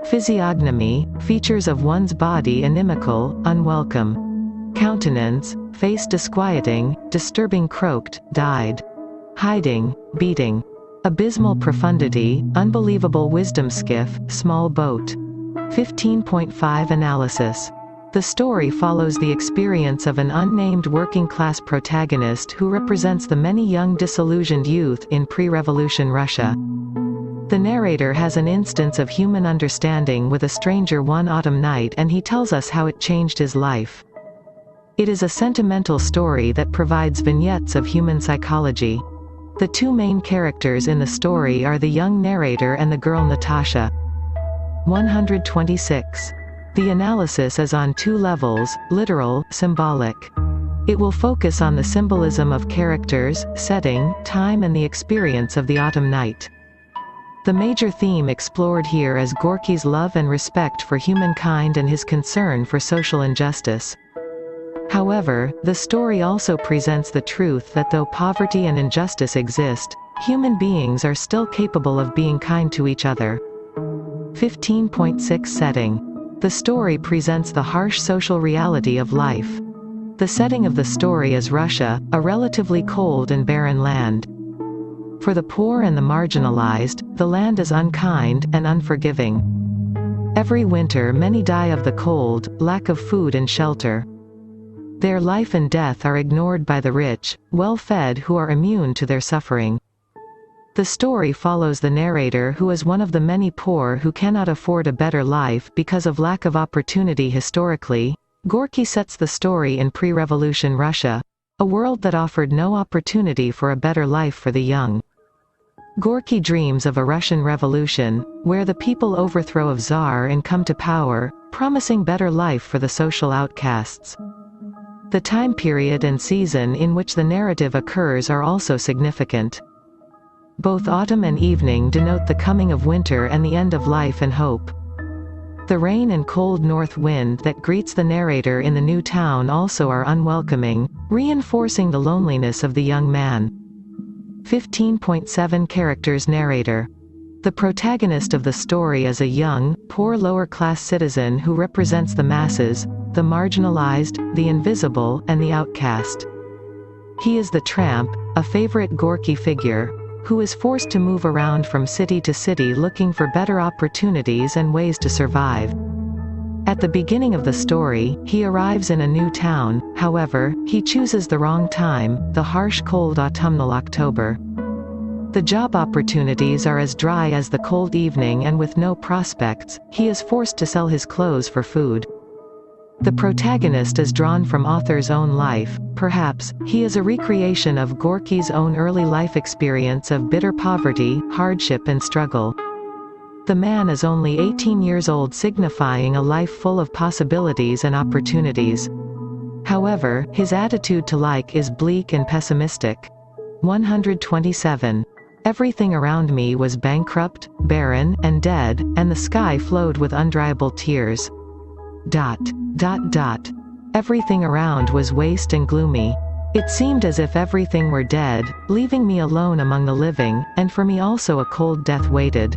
Physiognomy, features of one's body inimical, unwelcome. Countenance, face disquieting, disturbing croaked, died. Hiding, beating. Abysmal profundity, unbelievable wisdom skiff, small boat. 15.5 Analysis. The story follows the experience of an unnamed working-class protagonist who represents the many young disillusioned youth in pre-revolution Russia. The narrator has an instance of human understanding with a stranger one autumn night, and he tells us how it changed his life. It is a sentimental story that provides vignettes of human psychology. The two main characters in the story are the young narrator and the girl Natasha. 126. The analysis is on two levels, literal, symbolic. It will focus on the symbolism of characters, setting, time and the experience of the autumn night. The major theme explored here is Gorky's love and respect for humankind and his concern for social injustice. However, the story also presents the truth that though poverty and injustice exist, human beings are still capable of being kind to each other. 15.6 Setting. The story presents the harsh social reality of life. The setting of the story is Russia, a relatively cold and barren land. For the poor and the marginalized, the land is unkind and unforgiving. Every winter many die of the cold, lack of food and shelter. Their life and death are ignored by the rich, well-fed who are immune to their suffering. The story follows the narrator who is one of the many poor who cannot afford a better life because of lack of opportunity historically. Gorky sets the story in pre-revolution Russia, a world that offered no opportunity for a better life for the young. Gorky dreams of a Russian revolution, where the people overthrow of Tsar and come to power, promising better life for the social outcasts. The time period and season in which the narrative occurs are also significant. Both autumn and evening denote the coming of winter and the end of life and hope. The rain and cold north wind that greets the narrator in the new town also are unwelcoming, reinforcing the loneliness of the young man. 15.7 Characters Narrator. The protagonist of the story is a young, poor lower-class citizen who represents the masses, the marginalized, the invisible, and the outcast. He is the tramp, a favorite Gorky figure, who is forced to move around from city to city looking for better opportunities and ways to survive. At the beginning of the story, he arrives in a new town, however, he chooses the wrong time, the harsh cold autumnal October. The job opportunities are as dry as the cold evening and with no prospects, he is forced to sell his clothes for food. The protagonist is drawn from author's own life, perhaps, he is a recreation of Gorky's own early life experience of bitter poverty, hardship and struggle. The man is only 18 years old, signifying a life full of possibilities and opportunities. However, his attitude to life is bleak and pessimistic. 127. Everything around me was bankrupt, barren, and dead, and the sky flowed with undryable tears. ... Everything around was waste and gloomy. It seemed as if everything were dead, leaving me alone among the living, and for me also a cold death waited.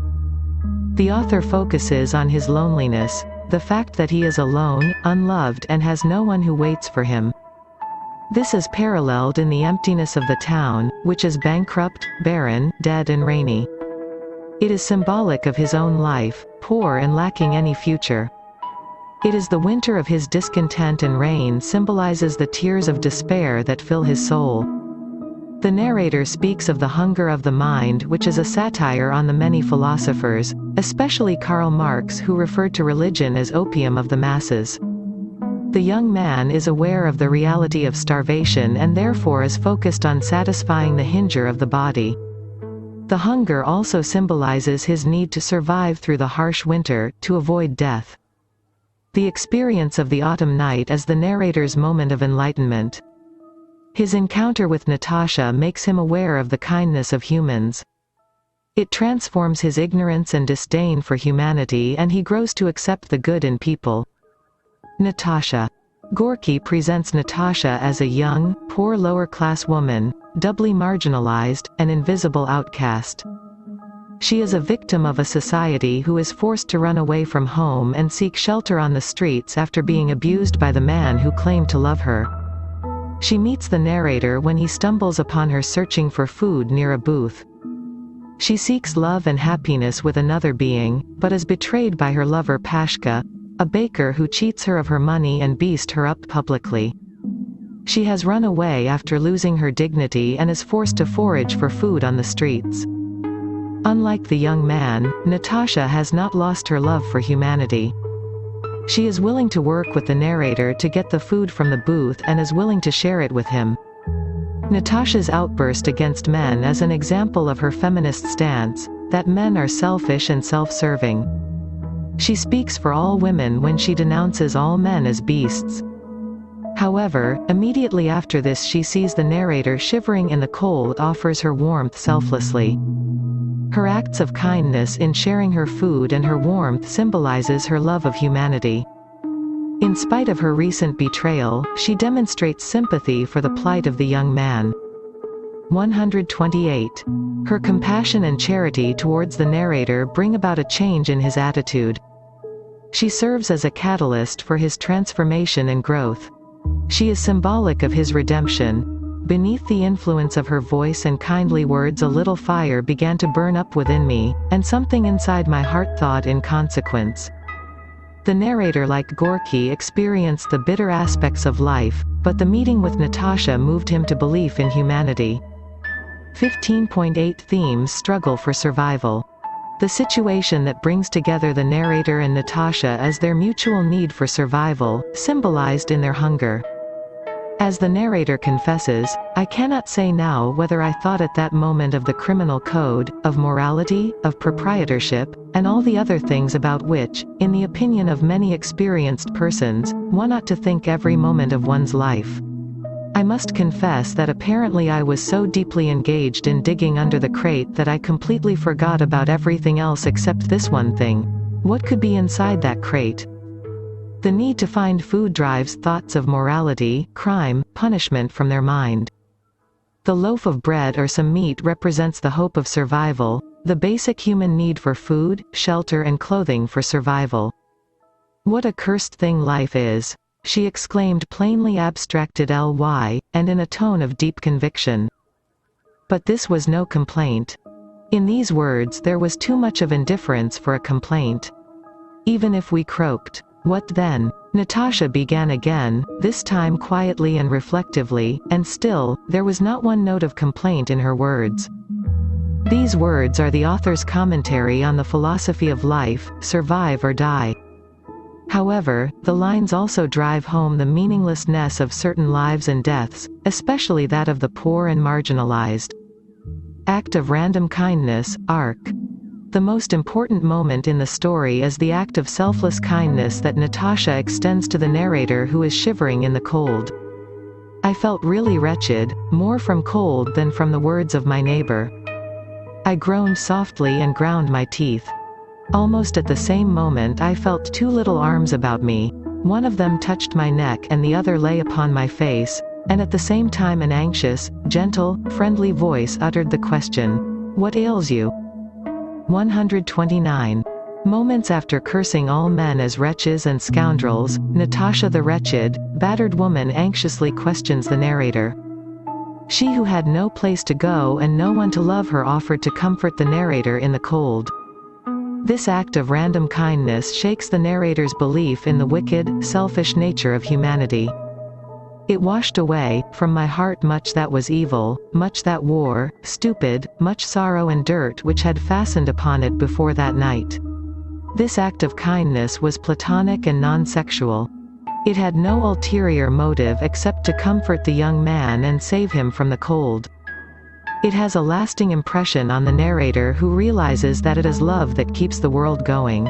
The author focuses on his loneliness, the fact that he is alone, unloved and has no one who waits for him. This is paralleled in the emptiness of the town, which is bankrupt, barren, dead and rainy. It is symbolic of his own life, poor and lacking any future. It is the winter of his discontent, and rain symbolizes the tears of despair that fill his soul. The narrator speaks of the hunger of the mind, which is a satire on the many philosophers, especially Karl Marx, who referred to religion as opium of the masses. The young man is aware of the reality of starvation and therefore is focused on satisfying the hunger of the body. The hunger also symbolizes his need to survive through the harsh winter, to avoid death. The experience of the autumn night is the narrator's moment of enlightenment. His encounter with Natasha makes him aware of the kindness of humans. It transforms his ignorance and disdain for humanity, and he grows to accept the good in people. Natasha. Gorky presents Natasha as a young, poor lower-class woman, doubly marginalized, an invisible outcast. She is a victim of a society who is forced to run away from home and seek shelter on the streets after being abused by the man who claimed to love her. She meets the narrator when he stumbles upon her searching for food near a booth. She seeks love and happiness with another being, but is betrayed by her lover Pashka, a baker who cheats her of her money and beats her up publicly. She has run away after losing her dignity and is forced to forage for food on the streets. Unlike the young man, Natasha has not lost her love for humanity. She is willing to work with the narrator to get the food from the booth and is willing to share it with him. Natasha's outburst against men is an example of her feminist stance, that men are selfish and self-serving. She speaks for all women when she denounces all men as beasts. However, immediately after this she sees the narrator shivering in the cold, offers her warmth selflessly. Her acts of kindness in sharing her food and her warmth symbolizes her love of humanity. In spite of her recent betrayal, she demonstrates sympathy for the plight of the young man. 128. Her compassion and charity towards the narrator bring about a change in his attitude. She serves as a catalyst for his transformation and growth. She is symbolic of his redemption. Beneath the influence of her voice and kindly words, a little fire began to burn up within me, and something inside my heart thawed in consequence. The narrator, like Gorky, experienced the bitter aspects of life, but the meeting with Natasha moved him to belief in humanity. 15.8 Themes: Struggle for survival. The situation that brings together the narrator and Natasha is their mutual need for survival, symbolized in their hunger. As the narrator confesses, "I cannot say now whether I thought at that moment of the criminal code, of morality, of proprietorship, and all the other things about which, in the opinion of many experienced persons, one ought to think every moment of one's life. I must confess that apparently I was so deeply engaged in digging under the crate that I completely forgot about everything else except this one thing. What could be inside that crate?" The need to find food drives thoughts of morality, crime, punishment from their mind. The loaf of bread or some meat represents the hope of survival, the basic human need for food, shelter and clothing for survival. "What a cursed thing life is," she exclaimed, plainly abstracted ly, and in a tone of deep conviction. But this was no complaint. In these words there was too much of indifference for a complaint. Even if we croaked, "What then?" Natasha began again, this time quietly and reflectively, and still, there was not one note of complaint in her words. These words are the author's commentary on the philosophy of life: survive or die. However, the lines also drive home the meaninglessness of certain lives and deaths, especially that of the poor and marginalized. Act of random kindness, arc. The most important moment in the story is the act of selfless kindness that Natasha extends to the narrator, who is shivering in the cold. "I felt really wretched, more from cold than from the words of my neighbor. I groaned softly and ground my teeth. Almost at the same moment I felt two little arms about me. One of them touched my neck and the other lay upon my face, and at the same time an anxious, gentle, friendly voice uttered the question, 'What ails you?' 129. Moments after cursing all men as wretches and scoundrels, Natasha, the wretched, battered woman, anxiously questions the narrator. She, who had no place to go and no one to love her, offered to comfort the narrator in the cold. This act of random kindness shakes the narrator's belief in the wicked, selfish nature of humanity. "It washed away, from my heart much that was evil, much that wore, stupid, much sorrow and dirt which had fastened upon it before that night." This act of kindness was platonic and non-sexual. It had no ulterior motive except to comfort the young man and save him from the cold. It has a lasting impression on the narrator, who realizes that it is love that keeps the world going.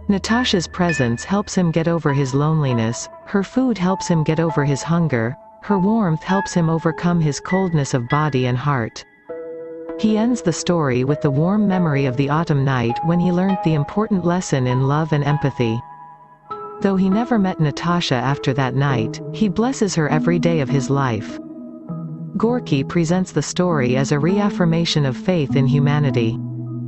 Natasha's presence helps him get over his loneliness, her food helps him get over his hunger, her warmth helps him overcome his coldness of body and heart. He ends the story with the warm memory of the autumn night when he learnt the important lesson in love and empathy. Though he never met Natasha after that night, he blesses her every day of his life. Gorky presents the story as a reaffirmation of faith in humanity.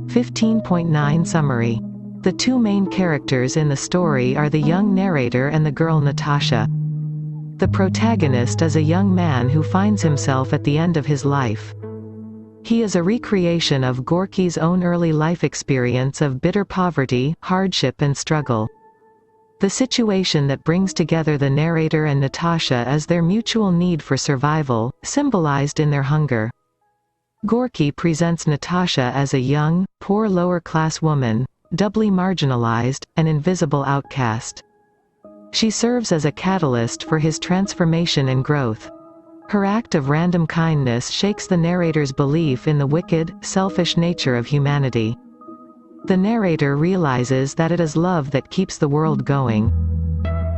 15.9 Summary. The two main characters in the story are the young narrator and the girl Natasha. The protagonist is a young man who finds himself at the end of his life. He is a recreation of Gorky's own early life experience of bitter poverty, hardship and struggle. The situation that brings together the narrator and Natasha is their mutual need for survival, symbolized in their hunger. Gorky presents Natasha as a young, poor lower-class woman, doubly marginalized, an invisible outcast. She serves as a catalyst for his transformation and growth. Her act of random kindness shakes the narrator's belief in the wicked, selfish nature of humanity. The narrator realizes that it is love that keeps the world going.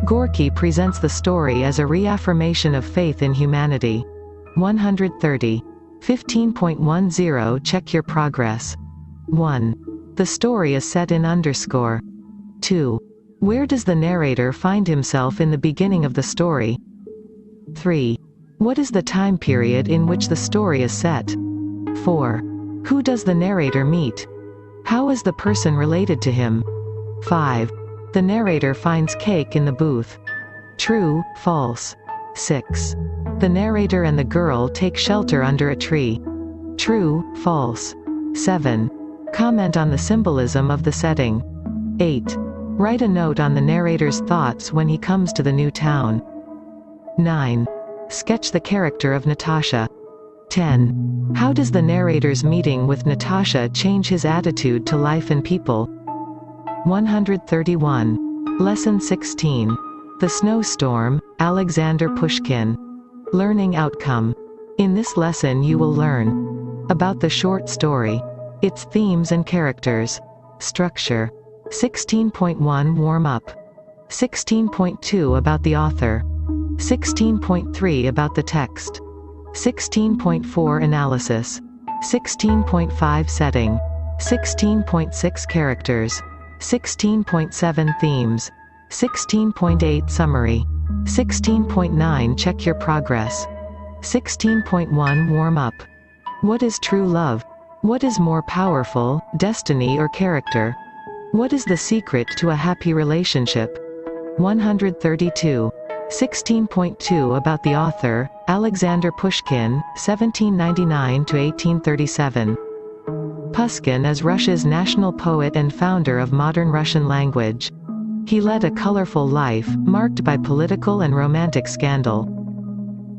Gorky presents the story as a reaffirmation of faith in humanity. 130. 15.10 Check your progress. 1. The story is set in _. 2. Where does the narrator find himself in the beginning of the story? 3. What is the time period in which the story is set? 4. Who does the narrator meet? How is the person related to him? 5. The narrator finds cake in the booth. True, false. 6. The narrator and the girl take shelter under a tree. True, false. 7. Comment on the symbolism of the setting. 8. Write a note on the narrator's thoughts when he comes to the new town. 9. Sketch the character of Natasha. 10. How does the narrator's meeting with Natasha change his attitude to life and people? 131. Lesson 16. The Snowstorm, Alexander Pushkin. Learning outcome. In this lesson you will learn about the short story, its themes and characters. Structure. 16.1 Warm-up. 16.2 About the author. 16.3 About the text. 16.4 Analysis. 16.5 Setting. 16.6 Characters. 16.7 Themes. 16.8 Summary. 16.9 Check your progress. 16.1 Warm-up. What is true love? What is more powerful, destiny or character? What is the secret to a happy relationship? 132. 16.2 About the author, Alexander Pushkin, 1799–1837. Pushkin is Russia's national poet and founder of modern Russian language. He led a colorful life, marked by political and romantic scandal.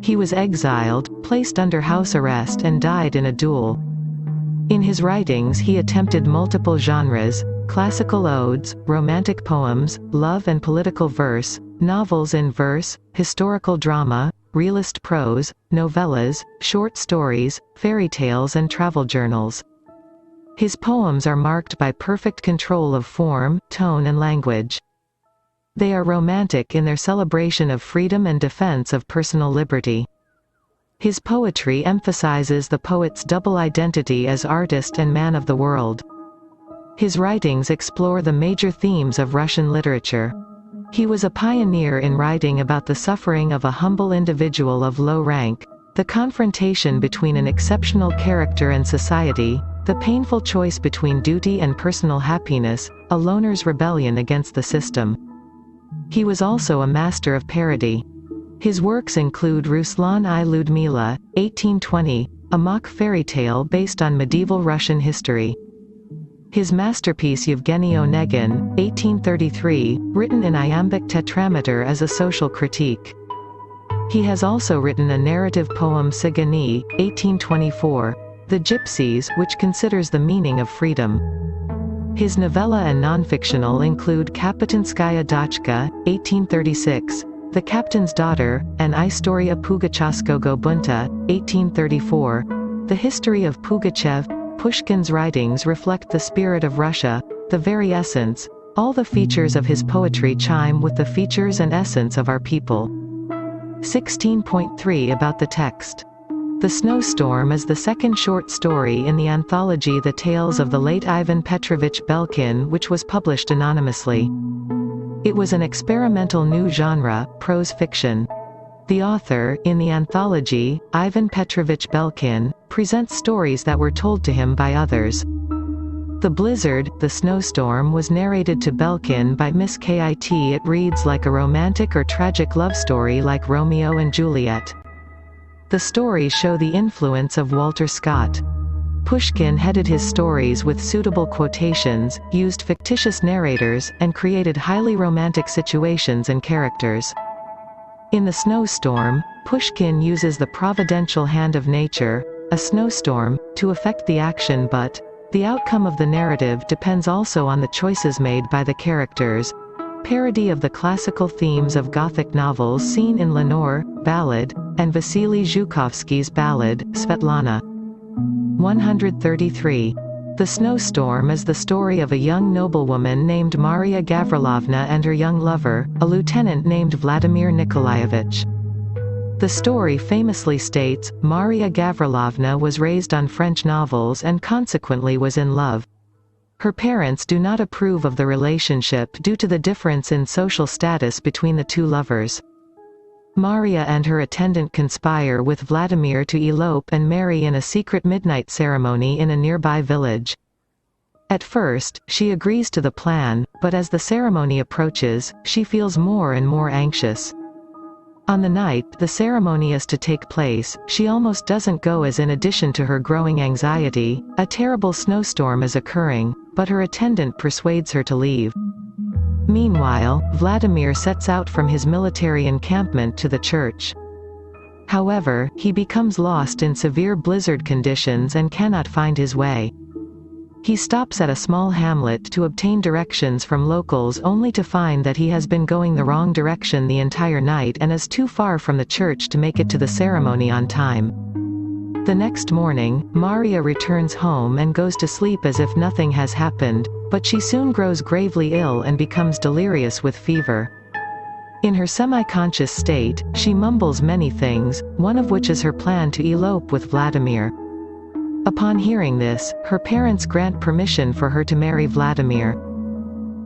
He was exiled, placed under house arrest and died in a duel. In his writings he attempted multiple genres: classical odes, romantic poems, love and political verse, novels in verse, historical drama, realist prose, novellas, short stories, fairy tales and travel journals. His poems are marked by perfect control of form, tone and language. They are romantic in their celebration of freedom and defense of personal liberty. His poetry emphasizes the poet's double identity as artist and man of the world. His writings explore the major themes of Russian literature. He was a pioneer in writing about the suffering of a humble individual of low rank, the confrontation between an exceptional character and society, the painful choice between duty and personal happiness, a loner's rebellion against the system. He was also a master of parody. His works include Ruslan I Ludmila, 1820, a mock fairy tale based on medieval Russian history. His masterpiece Yevgeny Onegin, 1833, written in iambic tetrameter as a social critique. He has also written a narrative poem Sigani, 1824, The Gypsies, which considers the meaning of freedom. His novella and nonfictional include Kapitanskaya Dachka, 1836, The Captain's Daughter, and Istoria Pugachaskogo Bunta, 1834. The history of Pugachev. Pushkin's writings reflect the spirit of Russia, the very essence. All the features of his poetry chime with the features and essence of our people. 16.3 About the text. The Snowstorm is the second short story in the anthology The Tales of the Late Ivan Petrovich Belkin, which was published anonymously. It was an experimental new genre, prose fiction. The author, in the anthology, Ivan Petrovich Belkin, presents stories that were told to him by others. The Blizzard, The Snowstorm was narrated to Belkin by Miss Kit. It reads like a romantic or tragic love story like Romeo and Juliet. The stories show the influence of Walter Scott. Pushkin headed his stories with suitable quotations, used fictitious narrators, and created highly romantic situations and characters. In The Snowstorm, Pushkin uses the providential hand of nature, a snowstorm, to affect the action, but the outcome of the narrative depends also on the choices made by the characters. Parody of the classical themes of Gothic novels seen in Lenore, Ballad, and Vasily Zhukovsky's ballad, Svetlana. 133. The Snowstorm is the story of a young noblewoman named Maria Gavrilovna and her young lover, a lieutenant named Vladimir Nikolaevich. The story famously states, Maria Gavrilovna was raised on French novels and consequently was in love. Her parents do not approve of the relationship due to the difference in social status between the two lovers. Maria and her attendant conspire with Vladimir to elope and marry in a secret midnight ceremony in a nearby village. At first, she agrees to the plan, but as the ceremony approaches, she feels more and more anxious. On the night the ceremony is to take place, she almost doesn't go as in addition to her growing anxiety, a terrible snowstorm is occurring, but her attendant persuades her to leave. Meanwhile, Vladimir sets out from his military encampment to the church. However, he becomes lost in severe blizzard conditions and cannot find his way. He stops at a small hamlet to obtain directions from locals only to find that he has been going the wrong direction the entire night and is too far from the church to make it to the ceremony on time. The next morning, Maria returns home and goes to sleep as if nothing has happened, but she soon grows gravely ill and becomes delirious with fever. In her semi-conscious state, she mumbles many things, one of which is her plan to elope with Vladimir. Upon hearing this, her parents grant permission for her to marry Vladimir.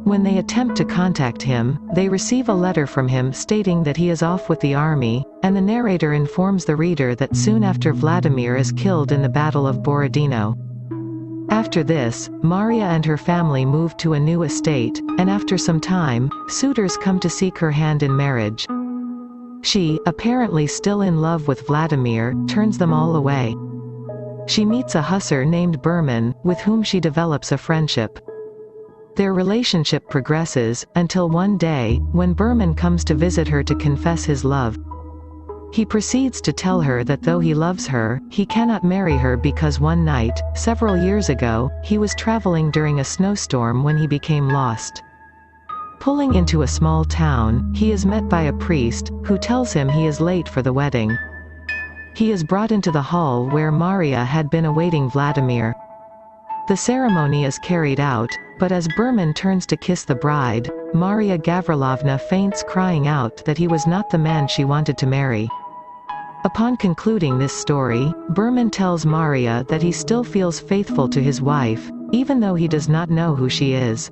When they attempt to contact him, they receive a letter from him stating that he is off with the army, and the narrator informs the reader that soon after Vladimir is killed in the Battle of Borodino. After this, Maria and her family move to a new estate, and after some time, suitors come to seek her hand in marriage. She, apparently still in love with Vladimir, turns them all away. She meets a hussar named Berman, with whom she develops a friendship. Their relationship progresses, until one day, when Berman comes to visit her to confess his love. He proceeds to tell her that though he loves her, he cannot marry her because one night, several years ago, he was traveling during a snowstorm when he became lost. Pulling into a small town, he is met by a priest, who tells him he is late for the wedding. He is brought into the hall where Maria had been awaiting Vladimir. The ceremony is carried out, but as Berman turns to kiss the bride, Maria Gavrilovna faints crying out that he was not the man she wanted to marry. Upon concluding this story, Berman tells Maria that he still feels faithful to his wife, even though he does not know who she is.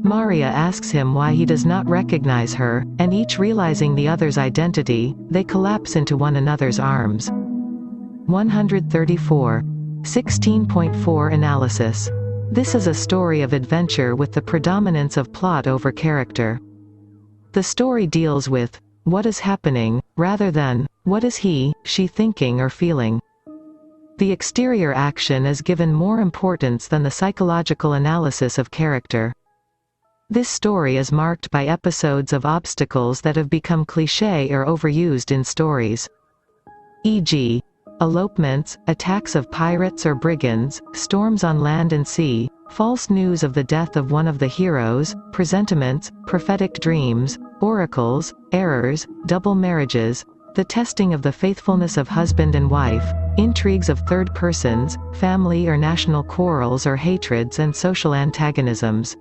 Maria asks him why he does not recognize her, and each realizing the other's identity, they collapse into one another's arms. 134. 16.4 Analysis. This is a story of adventure with the predominance of plot over character. The story deals with what is happening, rather than what is he, she thinking or feeling. The exterior action is given more importance than the psychological analysis of character. This story is marked by episodes of obstacles that have become cliché or overused in stories. E.g., elopements, attacks of pirates or brigands, storms on land and sea, false news of the death of one of the heroes, presentiments, prophetic dreams, oracles, errors, double marriages, the testing of the faithfulness of husband and wife, intrigues of third persons, family or national quarrels or hatreds and social antagonisms.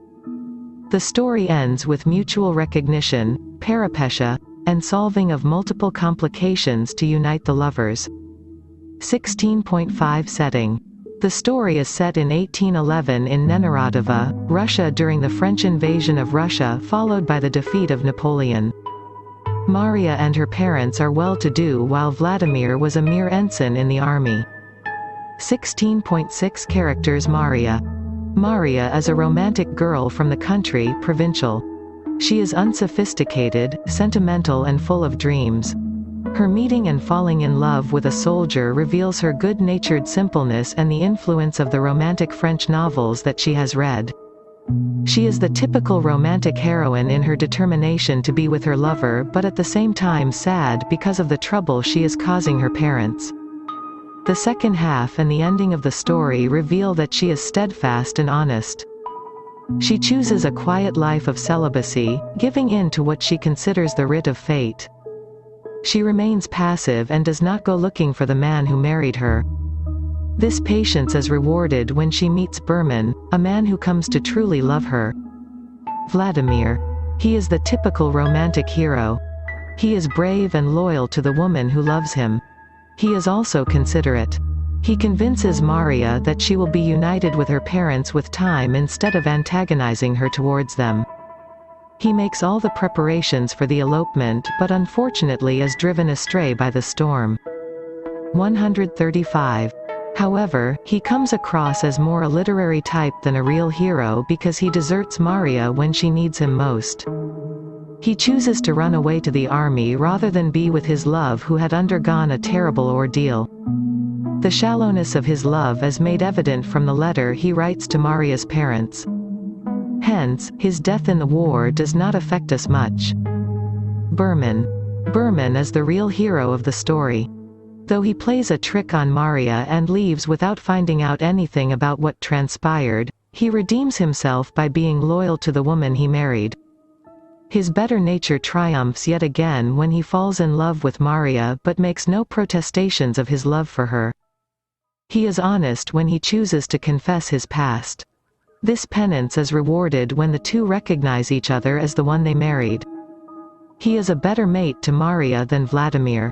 The story ends with mutual recognition, peripetia, and solving of multiple complications to unite the lovers. 16.5 Setting. The story is set in 1811 in Nenarodova, Russia during the French invasion of Russia followed by the defeat of Napoleon. Maria and her parents are well-to-do while Vladimir was a mere ensign in the army. 16.6 Characters. Maria is a romantic girl from the country, provincial. She is unsophisticated, sentimental and full of dreams. Her meeting and falling in love with a soldier reveals her good-natured simpleness and the influence of the romantic French novels that she has read. She is the typical romantic heroine in her determination to be with her lover but at the same time sad because of the trouble she is causing her parents. The second half and the ending of the story reveal that she is steadfast and honest. She chooses a quiet life of celibacy, giving in to what she considers the writ of fate. She remains passive and does not go looking for the man who married her. This patience is rewarded when she meets Berman, a man who comes to truly love her. Vladimir. He is the typical romantic hero. He is brave and loyal to the woman who loves him. He is also considerate. He convinces Maria that she will be united with her parents with time instead of antagonizing her towards them. He makes all the preparations for the elopement but unfortunately is driven astray by the storm. 135. However, he comes across as more a literary type than a real hero because he deserts Maria when she needs him most. He chooses to run away to the army rather than be with his love who had undergone a terrible ordeal. The shallowness of his love is made evident from the letter he writes to Maria's parents. Hence, his death in the war does not affect us much. Berman. Berman is the real hero of the story. Though he plays a trick on Maria and leaves without finding out anything about what transpired, he redeems himself by being loyal to the woman he married. His better nature triumphs yet again when he falls in love with Maria but makes no protestations of his love for her. He is honest when he chooses to confess his past. This penance is rewarded when the two recognize each other as the one they married. He is a better mate to Maria than Vladimir.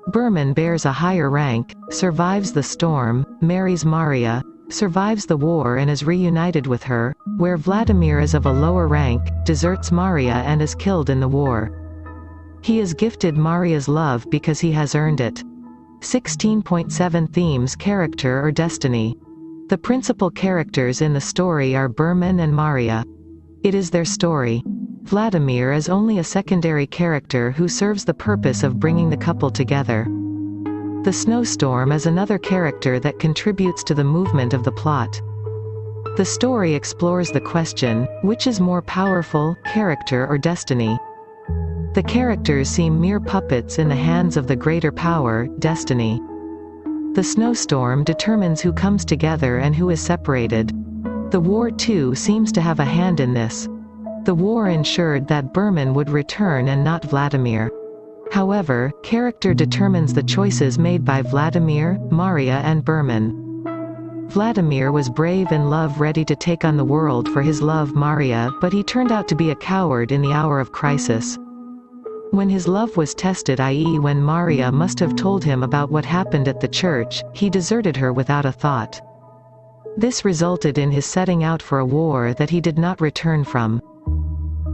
Berman bears a higher rank, survives the storm, marries Maria, survives the war and is reunited with her, where Vladimir is of a lower rank, deserts Maria and is killed in the war. He is gifted Maria's love because he has earned it. 16.7 Themes: Character or Destiny. The principal characters in the story are Berman and Maria. It is their story. Vladimir is only a secondary character who serves the purpose of bringing the couple together. The snowstorm is another character that contributes to the movement of the plot. The story explores the question, which is more powerful, character or destiny? The characters seem mere puppets in the hands of the greater power, destiny. The snowstorm determines who comes together and who is separated. The war too seems to have a hand in this. The war ensured that Berman would return and not Vladimir. However, character determines the choices made by Vladimir, Maria and Berman. Vladimir was brave in love, ready to take on the world for his love Maria, but he turned out to be a coward in the hour of crisis. When his love was tested, i.e. when Maria must have told him about what happened at the church, he deserted her without a thought. This resulted in his setting out for a war that he did not return from.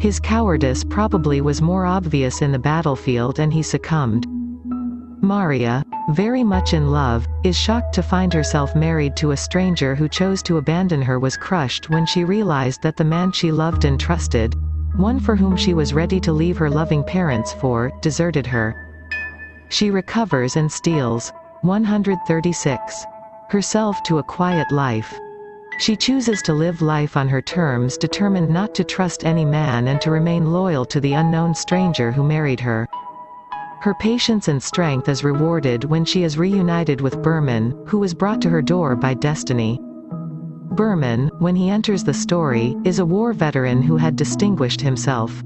His cowardice probably was more obvious in the battlefield and he succumbed. Maria, very much in love, is shocked to find herself married to a stranger who chose to abandon her, was crushed when she realized that the man she loved and trusted, one for whom she was ready to leave her loving parents for, deserted her. She recovers and steals 136 herself to a quiet life. She chooses to live life on her terms, determined not to trust any man and to remain loyal to the unknown stranger who married her. Her patience and strength is rewarded when she is reunited with Berman, who was brought to her door by destiny. Berman, when he enters the story, is a war veteran who had distinguished himself.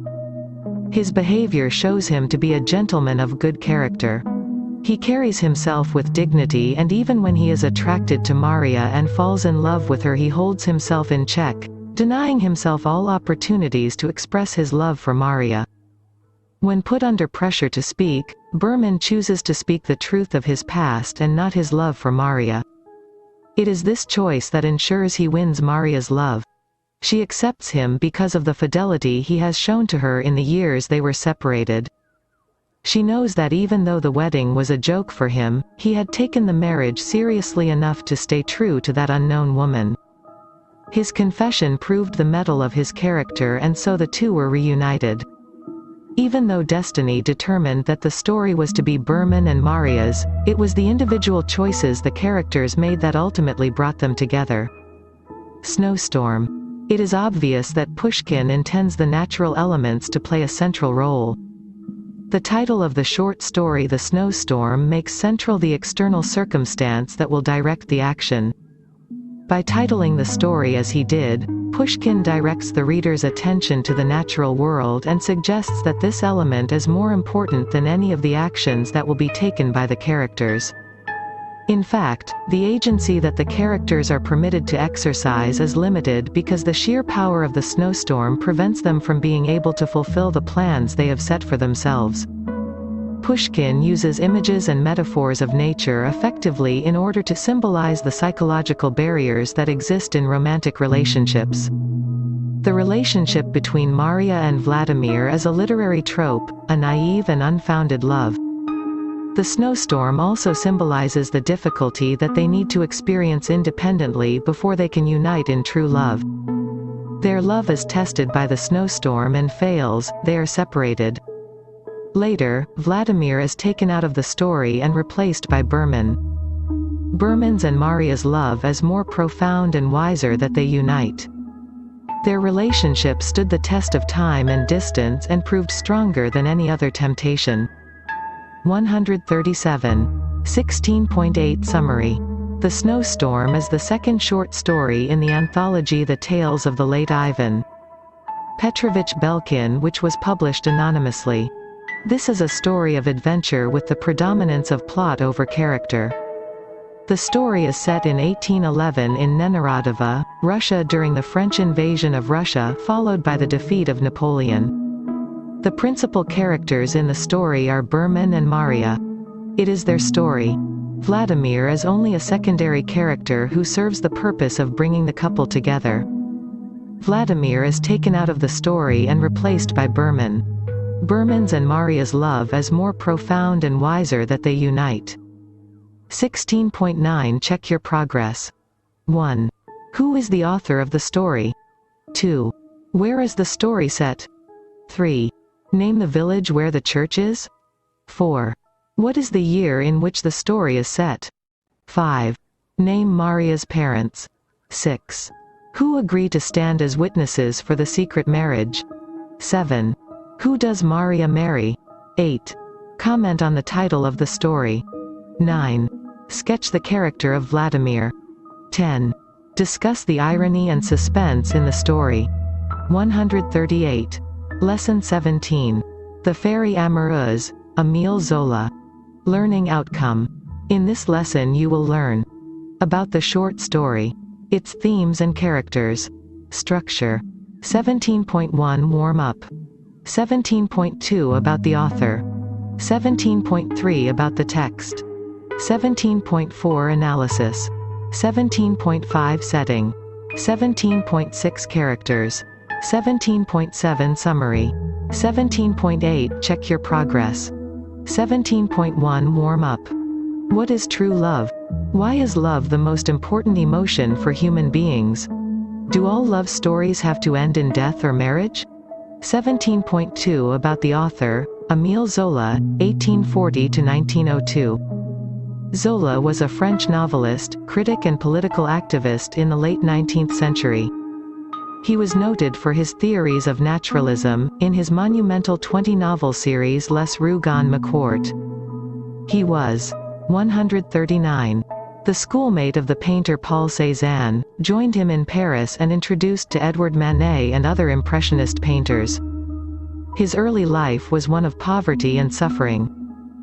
His behavior shows him to be a gentleman of good character. He carries himself with dignity, and even when he is attracted to Maria and falls in love with her, he holds himself in check, denying himself all opportunities to express his love for Maria. When put under pressure to speak, Berman chooses to speak the truth of his past and not his love for Maria. It is this choice that ensures he wins Maria's love. She accepts him because of the fidelity he has shown to her in the years they were separated. She knows that even though the wedding was a joke for him, he had taken the marriage seriously enough to stay true to that unknown woman. His confession proved the mettle of his character, and so the two were reunited. Even though destiny determined that the story was to be Berman and Maria's, it was the individual choices the characters made that ultimately brought them together. Snowstorm. It is obvious that Pushkin intends the natural elements to play a central role. The title of the short story The Snowstorm makes central the external circumstance that will direct the action. By titling the story as he did, Pushkin directs the reader's attention to the natural world and suggests that this element is more important than any of the actions that will be taken by the characters. In fact, the agency that the characters are permitted to exercise is limited because the sheer power of the snowstorm prevents them from being able to fulfill the plans they have set for themselves. Pushkin uses images and metaphors of nature effectively in order to symbolize the psychological barriers that exist in romantic relationships. The relationship between Maria and Vladimir is a literary trope, a naive and unfounded love. The snowstorm also symbolizes the difficulty that they need to experience independently before they can unite in true love. Their love is tested by the snowstorm and fails, they are separated. Later, Vladimir is taken out of the story and replaced by Berman. Berman's and Maria's love is more profound and wiser that they unite. Their relationship stood the test of time and distance and proved stronger than any other temptation. 137. 16.8 Summary. The Snowstorm is the second short story in the anthology The Tales of the Late Ivan Petrovich Belkin, which was published anonymously. This is a story of adventure with the predominance of plot over character. The story is set in 1811 in Nenarodova, Russia during the French invasion of Russia followed by the defeat of Napoleon. The principal characters in the story are Berman and Maria. It is their story. Vladimir is only a secondary character who serves the purpose of bringing the couple together. Vladimir is taken out of the story and replaced by Berman. Berman's and Maria's love is more profound and wiser that they unite. 16.9 Check your progress. 1. Who is the author of the story? 2. Where is the story set? 3. Name the village where the church is? 4. What is the year in which the story is set? 5. Name Maria's parents. 6. Who agree to stand as witnesses for the secret marriage? 7. Who does Maria marry? 8. Comment on the title of the story. 9. Sketch the character of Vladimir. 10. Discuss the irony and suspense in the story. 138. Lesson 17. The Fairy Amoureuse, Émile Zola. Learning outcome. In this lesson you will learn about the short story, its themes and characters. Structure. 17.1 Warm-up. 17.2 About the author. 17.3 About the text. 17.4 Analysis. 17.5 Setting. 17.6 Characters. 17.7 Summary. 17.8 Check your progress. 17.1 Warm-up. What is true love? Why is love the most important emotion for human beings? Do all love stories have to end in death or marriage? 17.2 About the author, Émile Zola, 1840–1902. Zola was a French novelist, critic and political activist in the late 19th century. He was noted for his theories of naturalism, in his monumental 20-novel series Les Rougon McCourt. He was 139. The schoolmate of the painter Paul Cézanne, joined him in Paris and introduced to Edward Manet and other Impressionist painters. His early life was one of poverty and suffering.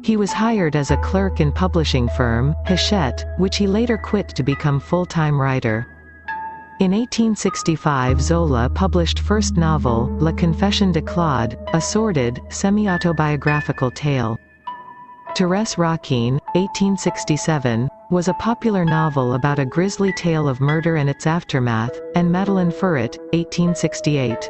He was hired as a clerk in publishing firm, Hachette, which he later quit to become full-time writer. In 1865 Zola published first novel, La Confession de Claude, a sordid, semi-autobiographical tale. Thérèse Raquin, 1867, was a popular novel about a grisly tale of murder and its aftermath, and Madeleine Ferret, 1868.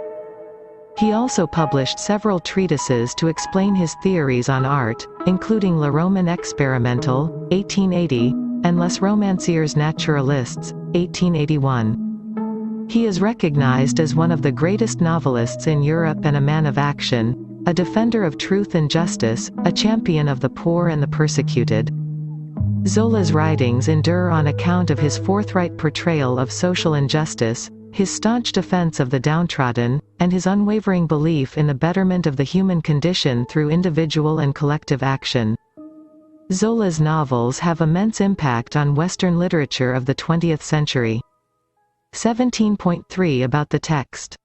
He also published several treatises to explain his theories on art, including Le Roman Expérimental, 1880, and Les Romanciers Naturalistes, 1881. He is recognized as one of the greatest novelists in Europe and a man of action, a defender of truth and justice, a champion of the poor and the persecuted. Zola's writings endure on account of his forthright portrayal of social injustice, his staunch defense of the downtrodden, and his unwavering belief in the betterment of the human condition through individual and collective action. Zola's novels have immense impact on Western literature of the 20th century. 17.3 About the text.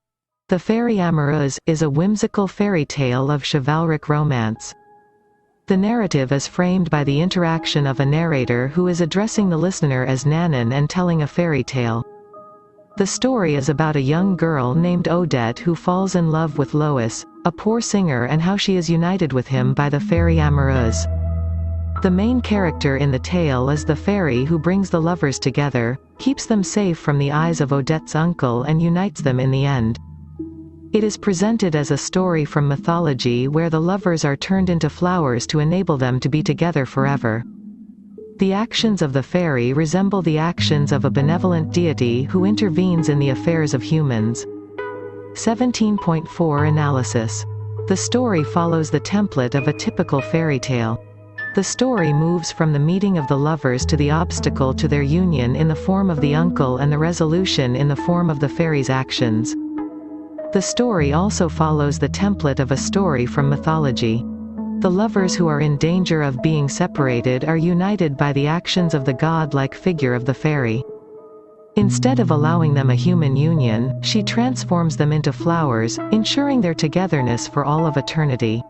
The Fairy Amoureuse is a whimsical fairy tale of chivalric romance. The narrative is framed by the interaction of a narrator who is addressing the listener as Nanon and telling a fairy tale. The story is about a young girl named Odette who falls in love with Lois, a poor singer, and how she is united with him by the Fairy Amoureuse. The main character in the tale is the fairy who brings the lovers together, keeps them safe from the eyes of Odette's uncle and unites them in the end. It is presented as a story from mythology where the lovers are turned into flowers to enable them to be together forever. The actions of the fairy resemble the actions of a benevolent deity who intervenes in the affairs of humans. 17.4 Analysis. The story follows the template of a typical fairy tale. The story moves from the meeting of the lovers to the obstacle to their union in the form of the uncle and the resolution in the form of the fairy's actions. The story also follows the template of a story from mythology. The lovers who are in danger of being separated are united by the actions of the god-like figure of the fairy. Instead of allowing them a human union, she transforms them into flowers, ensuring their togetherness for all of eternity.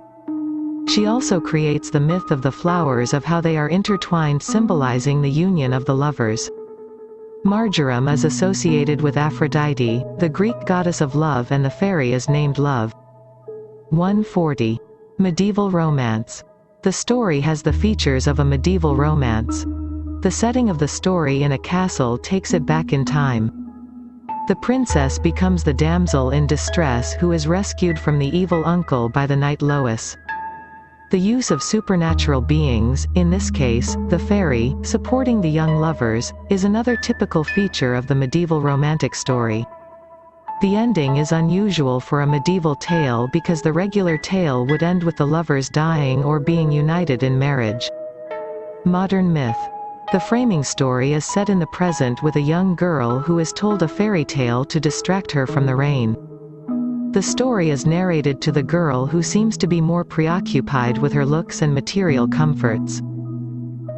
She also creates the myth of the flowers of how they are intertwined, symbolizing the union of the lovers. Marjoram is associated with Aphrodite, the Greek goddess of love, and the fairy is named Love. 140. Medieval romance. The story has the features of a medieval romance. The setting of the story in a castle takes it back in time. The princess becomes the damsel in distress who is rescued from the evil uncle by the knight Lois. The use of supernatural beings, in this case, the fairy, supporting the young lovers, is another typical feature of the medieval romantic story. The ending is unusual for a medieval tale because the regular tale would end with the lovers dying or being united in marriage. Modern myth. The framing story is set in the present with a young girl who is told a fairy tale to distract her from the rain. The story is narrated to the girl who seems to be more preoccupied with her looks and material comforts.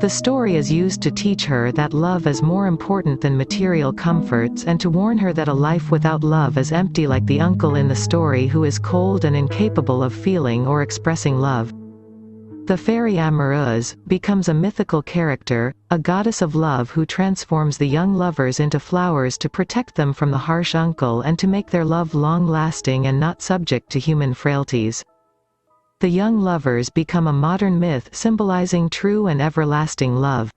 The story is used to teach her that love is more important than material comforts and to warn her that a life without love is empty, like the uncle in the story who is cold and incapable of feeling or expressing love. The fairy amoureuse becomes a mythical character, a goddess of love who transforms the young lovers into flowers to protect them from the harsh uncle and to make their love long-lasting and not subject to human frailties. The young lovers become a modern myth symbolizing true and everlasting love.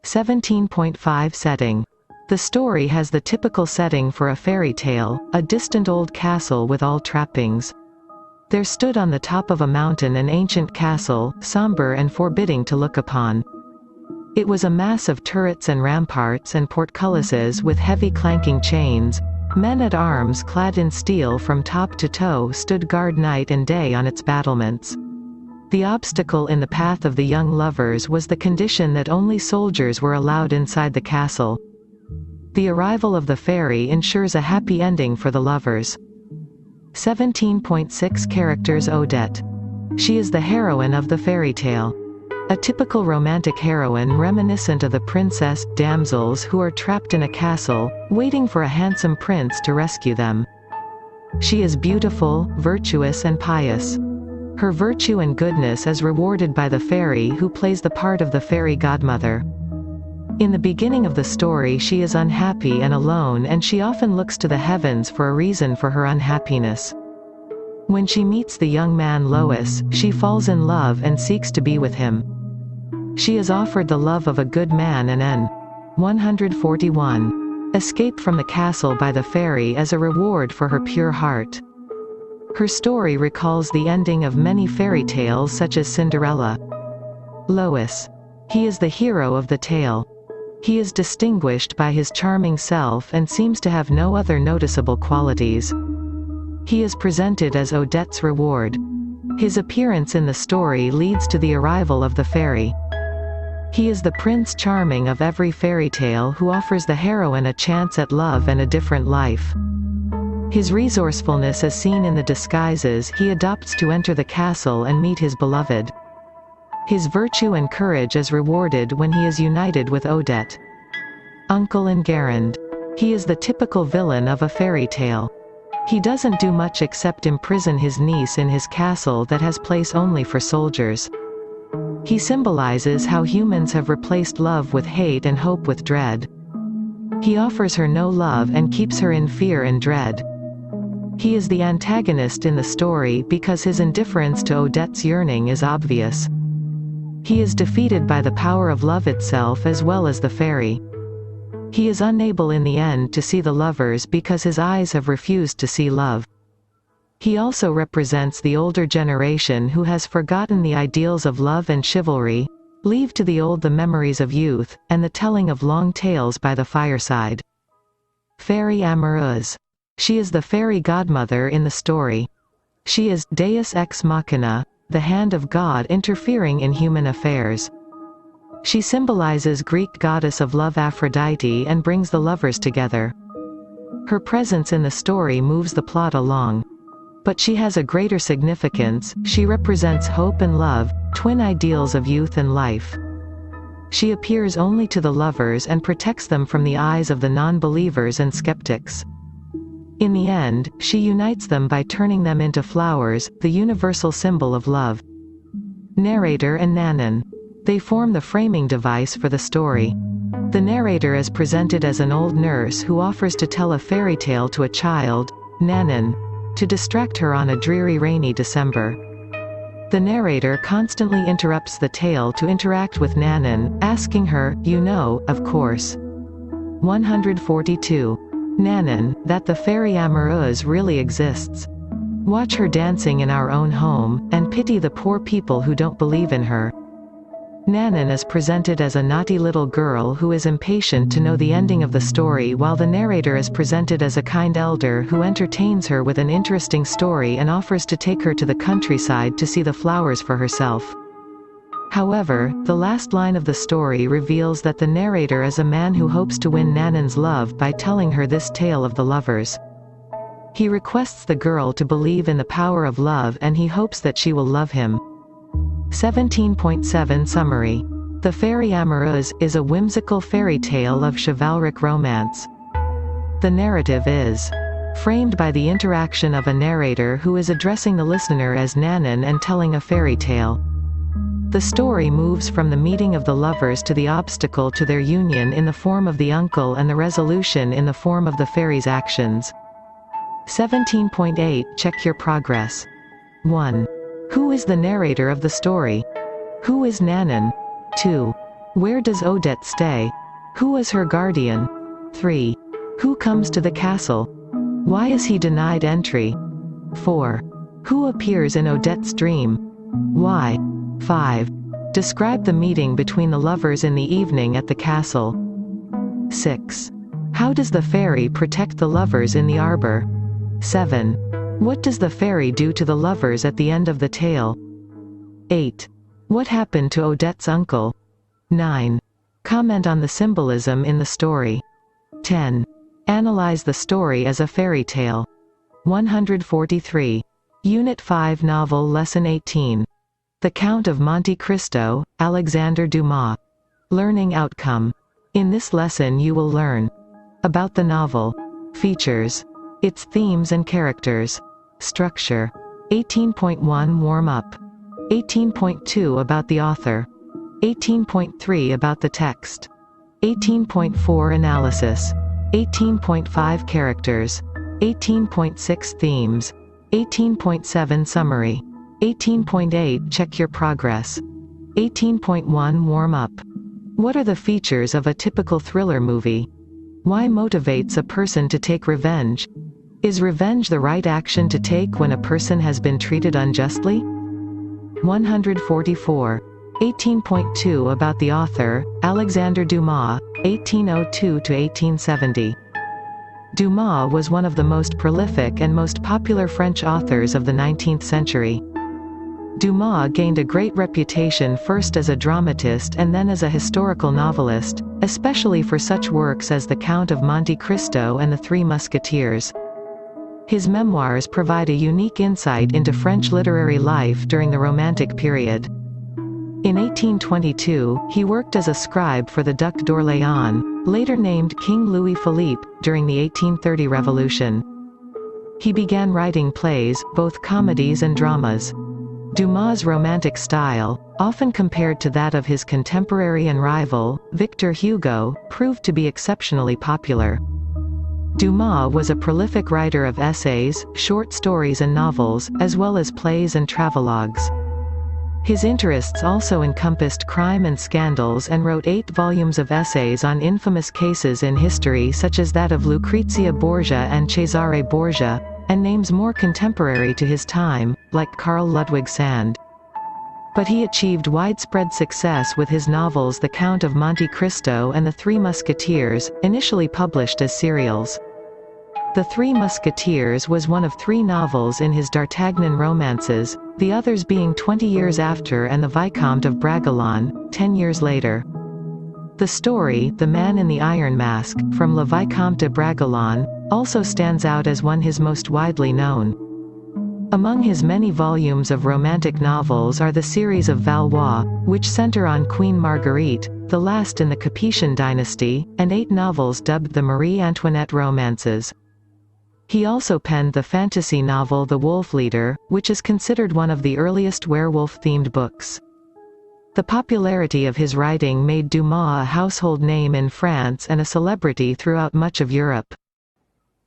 17.5 Setting. The story has the typical setting for a fairy tale, a distant old castle with all trappings. There stood on the top of a mountain an ancient castle, somber and forbidding to look upon. It was a mass of turrets and ramparts and portcullises with heavy clanking chains. Men at arms clad in steel from top to toe stood guard night and day on its battlements. The obstacle in the path of the young lovers was the condition that only soldiers were allowed inside the castle. The arrival of the fairy ensures a happy ending for the lovers. 17.6 Characters. Odette. She is the heroine of the fairy tale. A typical romantic heroine reminiscent of the princess, damsels who are trapped in a castle, waiting for a handsome prince to rescue them. She is beautiful, virtuous and pious. Her virtue and goodness is rewarded by the fairy who plays the part of the fairy godmother. In the beginning of the story she is unhappy and alone, and she often looks to the heavens for a reason for her unhappiness. When she meets the young man Lois, she falls in love and seeks to be with him. She is offered the love of a good man and an 141 escape from the castle by the fairy as a reward for her pure heart. Her story recalls the ending of many fairy tales such as Cinderella. Lois. He is the hero of the tale. He is distinguished by his charming self and seems to have no other noticeable qualities. He is presented as Odette's reward. His appearance in the story leads to the arrival of the fairy. He is the Prince Charming of every fairy tale who offers the heroine a chance at love and a different life. His resourcefulness is seen in the disguises he adopts to enter the castle and meet his beloved. His virtue and courage is rewarded when he is united with Odette. Uncle Enguerrand. He is the typical villain of a fairy tale. He doesn't do much except imprison his niece in his castle that has place only for soldiers. He symbolizes how humans have replaced love with hate and hope with dread. He offers her no love and keeps her in fear and dread. He is the antagonist in the story because his indifference to Odette's yearning is obvious. He is defeated by the power of love itself as well as the fairy. He is unable in the end to see the lovers because his eyes have refused to see love. He also represents the older generation who has forgotten the ideals of love and chivalry, leave to the old the memories of youth, and the telling of long tales by the fireside. Fairy amoureuse. She is the fairy godmother in the story. She is Deus ex machina, the hand of God interfering in human affairs. She symbolizes Greek goddess of love Aphrodite and brings the lovers together. Her presence in the story moves the plot along. But she has a greater significance. She represents hope and love, twin ideals of youth and life. She appears only to the lovers and protects them from the eyes of the non-believers and skeptics. In the end, she unites them by turning them into flowers, the universal symbol of love. Narrator and Nanan. They form the framing device for the story. The narrator is presented as an old nurse who offers to tell a fairy tale to a child, Nanan, to distract her on a dreary rainy December. The narrator constantly interrupts the tale to interact with Nanan, asking her, "You know, of course." 142. Nanan, that the fairy amoureuse really exists. Watch her dancing in our own home, and pity the poor people who don't believe in her. Nanan is presented as a naughty little girl who is impatient to know the ending of the story, while the narrator is presented as a kind elder who entertains her with an interesting story and offers to take her to the countryside to see the flowers for herself. However, the last line of the story reveals that the narrator is a man who hopes to win Nanan's love by telling her this tale of the lovers. He requests the girl to believe in the power of love and he hopes that she will love him. 17.7 Summary. The Fairy Amoureuse is a whimsical fairy tale of chivalric romance. The narrative is framed by the interaction of a narrator who is addressing the listener as Nanan and telling a fairy tale. The story moves from the meeting of the lovers to the obstacle to their union in the form of the uncle and the resolution in the form of the fairy's actions. 17.8 Check your progress. 1. Who is the narrator of the story? Who is Nanan? 2. Where does Odette stay? Who is her guardian? 3. Who comes to the castle? Why is he denied entry? 4. Who appears in Odette's dream? Why? 5. Describe the meeting between the lovers in the evening at the castle. 6. How does the fairy protect the lovers in the arbor? 7. What does the fairy do to the lovers at the end of the tale? 8. What happened to Odette's uncle? 9. Comment on the symbolism in the story. 10. Analyze the story as a fairy tale. 143. Unit 5 Novel Lesson 18. The Count of Monte Cristo, Alexandre Dumas. Learning Outcome. In this lesson you will learn about the novel, features, its themes and characters, structure. 18.1 Warm-up. 18.2 About the author. 18.3 About the text. 18.4 Analysis. 18.5 Characters. 18.6 Themes. 18.7 Summary. 18.8 Check your progress. 18.1 Warm-up. What are the features of a typical thriller movie? Why motivates a person to take revenge? Is revenge the right action to take when a person has been treated unjustly? 144. 18.2 About the author, Alexandre Dumas, 1802–1870. Dumas was one of the most prolific and most popular French authors of the 19th century. Dumas gained a great reputation first as a dramatist and then as a historical novelist, especially for such works as The Count of Monte Cristo and The Three Musketeers. His memoirs provide a unique insight into French literary life during the Romantic period. In 1822, he worked as a scribe for the Duc d'Orléans, later named King Louis Philippe, during the 1830 Revolution. He began writing plays, both comedies and dramas. Dumas' romantic style, often compared to that of his contemporary and rival, Victor Hugo, proved to be exceptionally popular. Dumas was a prolific writer of essays, short stories and novels, as well as plays and travelogues. His interests also encompassed crime and scandals and wrote 8 volumes of essays on infamous cases in history such as that of Lucrezia Borgia and Cesare Borgia, and names more contemporary to his time, like Carl Ludwig Sand. But he achieved widespread success with his novels The Count of Monte Cristo and The Three Musketeers, initially published as serials. The Three Musketeers was one of 3 novels in his D'Artagnan romances, the others being 20 years after and the Vicomte of Bragelonne, 10 years later. The story, The Man in the Iron Mask, from Le Vicomte de Bragelonne, also stands out as one his most widely known. Among his many volumes of romantic novels are the series of Valois, which center on Queen Marguerite, the last in the Capetian dynasty, and 8 novels dubbed the Marie Antoinette romances. He also penned the fantasy novel The Wolf Leader, which is considered one of the earliest werewolf-themed books. The popularity of his writing made Dumas a household name in France and a celebrity throughout much of Europe.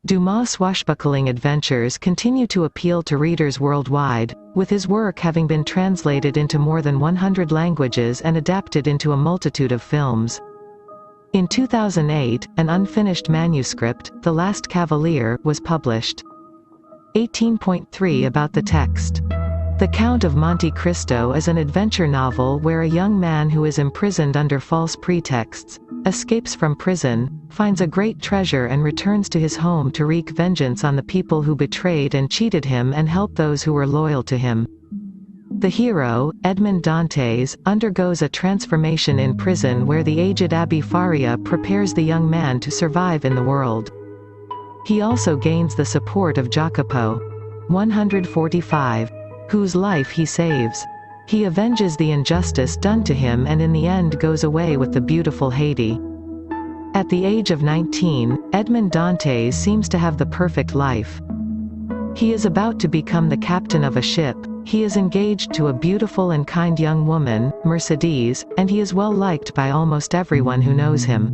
Dumas' swashbuckling adventures continue to appeal to readers worldwide, with his work having been translated into more than 100 languages and adapted into a multitude of films. In 2008, an unfinished manuscript, The Last Cavalier, was published. 18.3 about the text. The Count of Monte Cristo is an adventure novel where a young man who is imprisoned under false pretexts, escapes from prison, finds a great treasure and returns to his home to wreak vengeance on the people who betrayed and cheated him and help those who were loyal to him. The hero, Edmond Dantes, undergoes a transformation in prison where the aged Abbé Faria prepares the young man to survive in the world. He also gains the support of Jacopo, 145, whose life he saves. He avenges the injustice done to him and in the end goes away with the beautiful Haydée. At the age of 19, Edmond Dantes seems to have the perfect life. He is about to become the captain of a ship, he is engaged to a beautiful and kind young woman, Mercedes, and he is well liked by almost everyone who knows him.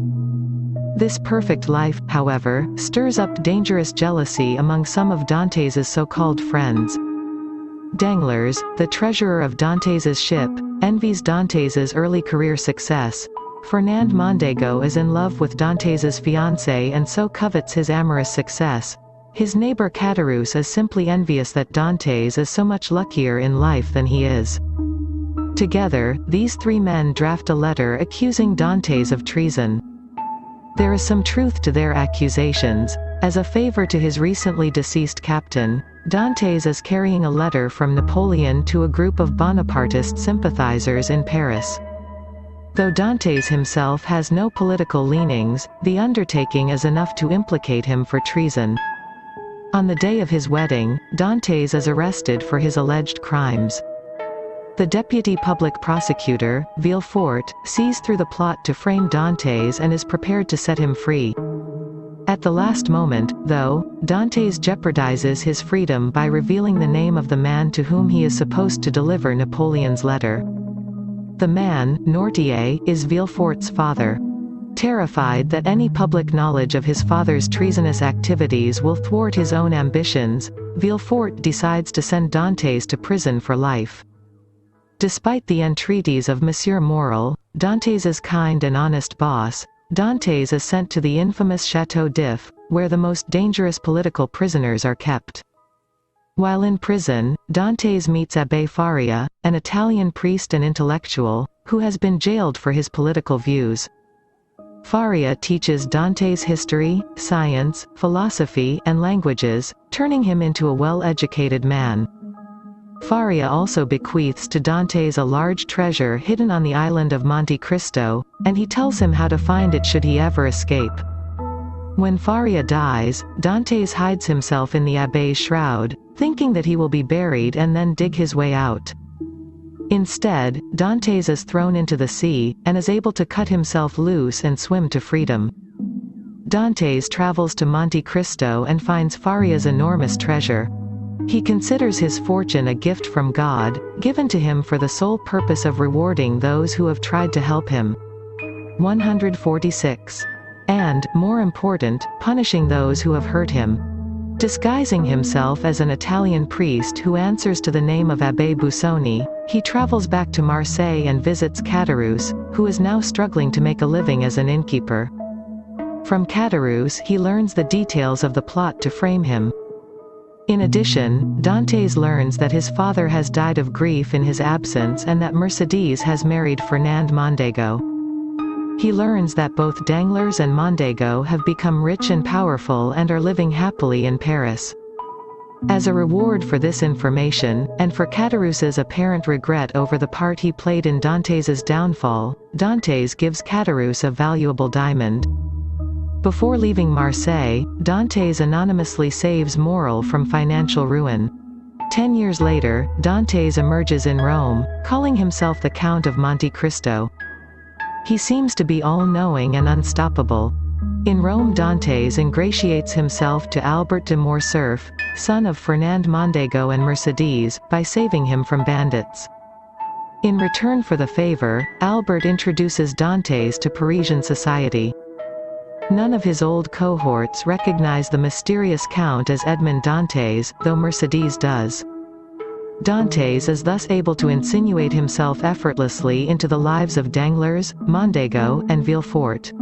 This perfect life, however, stirs up dangerous jealousy among some of Dantes' so-called friends. Danglars, the treasurer of Dantes' ship, envies Dantes' early career success. Fernand Mondego is in love with Dantes' fiancée and so covets his amorous success. His neighbor Caderousse is simply envious that Dantes is so much luckier in life than he is. Together, these 3 men draft a letter accusing Dantes of treason. There is some truth to their accusations. As a favor to his recently deceased captain, Dantes is carrying a letter from Napoleon to a group of Bonapartist sympathizers in Paris. Though Dantes himself has no political leanings, the undertaking is enough to implicate him for treason. On the day of his wedding, Dantes is arrested for his alleged crimes. The deputy public prosecutor, Villefort, sees through the plot to frame Dantes and is prepared to set him free. At the last moment, though, Dantes jeopardizes his freedom by revealing the name of the man to whom he is supposed to deliver Napoleon's letter. The man, Noirtier, is Villefort's father. Terrified that any public knowledge of his father's treasonous activities will thwart his own ambitions, Villefort decides to send Dantes to prison for life. Despite the entreaties of Monsieur Morel, Dantes' kind and honest boss, Dantes is sent to the infamous Château d'If, where the most dangerous political prisoners are kept. While in prison, Dantes meets Abbé Faria, an Italian priest and intellectual, who has been jailed for his political views. Faria teaches Dantes history, science, philosophy, and languages, turning him into a well-educated man. Faria also bequeaths to Dantes a large treasure hidden on the island of Monte Cristo, and he tells him how to find it should he ever escape. When Faria dies, Dantes hides himself in the abbé's shroud, thinking that he will be buried and then dig his way out. Instead, Dantes is thrown into the sea, and is able to cut himself loose and swim to freedom. Dantes travels to Monte Cristo and finds Faria's enormous treasure. He considers his fortune a gift from God, given to him for the sole purpose of rewarding those who have tried to help him. 146. And, more important, punishing those who have hurt him. Disguising himself as an Italian priest who answers to the name of Abbé Busoni, he travels back to Marseille and visits Caderousse, who is now struggling to make a living as an innkeeper. From Caderousse he learns the details of the plot to frame him. In addition, Dantes learns that his father has died of grief in his absence and that Mercedes has married Fernand Mondego. He learns that both Danglars and Mondego have become rich and powerful and are living happily in Paris. As a reward for this information, and for Caderousse's apparent regret over the part he played in Dantes' downfall, Dantes gives Caderousse a valuable diamond. Before leaving Marseille, Dantes anonymously saves Morel from financial ruin. 10 years later, Dantes emerges in Rome, calling himself the Count of Monte Cristo. He seems to be all-knowing and unstoppable. In Rome, Dantes ingratiates himself to Albert de Morcerf, son of Fernand Mondego and Mercedes, by saving him from bandits. In return for the favor, Albert introduces Dantes to Parisian society. None of his old cohorts recognize the mysterious Count as Edmond Dantes, though Mercedes does. Dantes is thus able to insinuate himself effortlessly into the lives of Danglars, Mondego, and Villefort.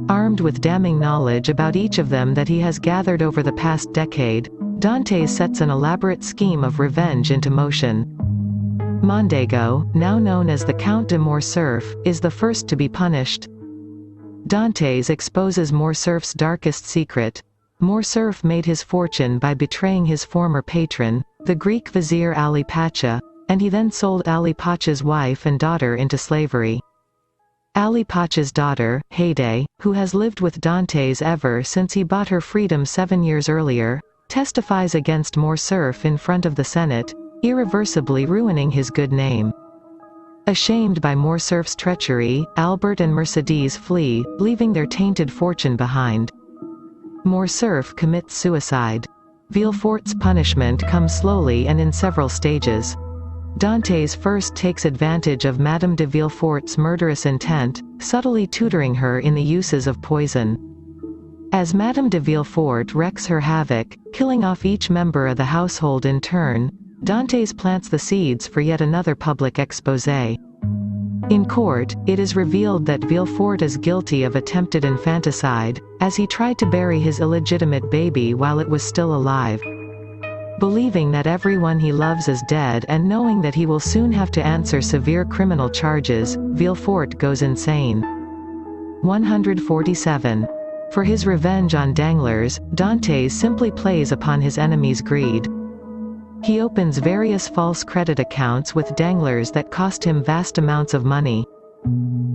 Armed with damning knowledge about each of them that he has gathered over the past decade, Dantes sets an elaborate scheme of revenge into motion. Mondego, now known as the Count de Morcerf, is the first to be punished. Dantes exposes Morcerf's darkest secret. Morcerf made his fortune by betraying his former patron, the Greek vizier Ali Pacha, and he then sold Ali Pacha's wife and daughter into slavery. Ali Pacha's daughter, Haydée, who has lived with Dantes ever since he bought her freedom 7 years earlier, testifies against Morcerf in front of the Senate, irreversibly ruining his good name. Ashamed by Morcerf's treachery, Albert and Mercedes flee, leaving their tainted fortune behind. Morcerf commits suicide. Villefort's punishment comes slowly and in several stages. Dantes first takes advantage of Madame de Villefort's murderous intent, subtly tutoring her in the uses of poison. As Madame de Villefort wreaks her havoc, killing off each member of the household in turn, Dantes plants the seeds for yet another public exposé. In court, it is revealed that Villefort is guilty of attempted infanticide, as he tried to bury his illegitimate baby while it was still alive. Believing that everyone he loves is dead and knowing that he will soon have to answer severe criminal charges, Villefort goes insane. 147. For his revenge on Danglars, Dantes simply plays upon his enemy's greed. He opens various false credit accounts with Danglars that cost him vast amounts of money.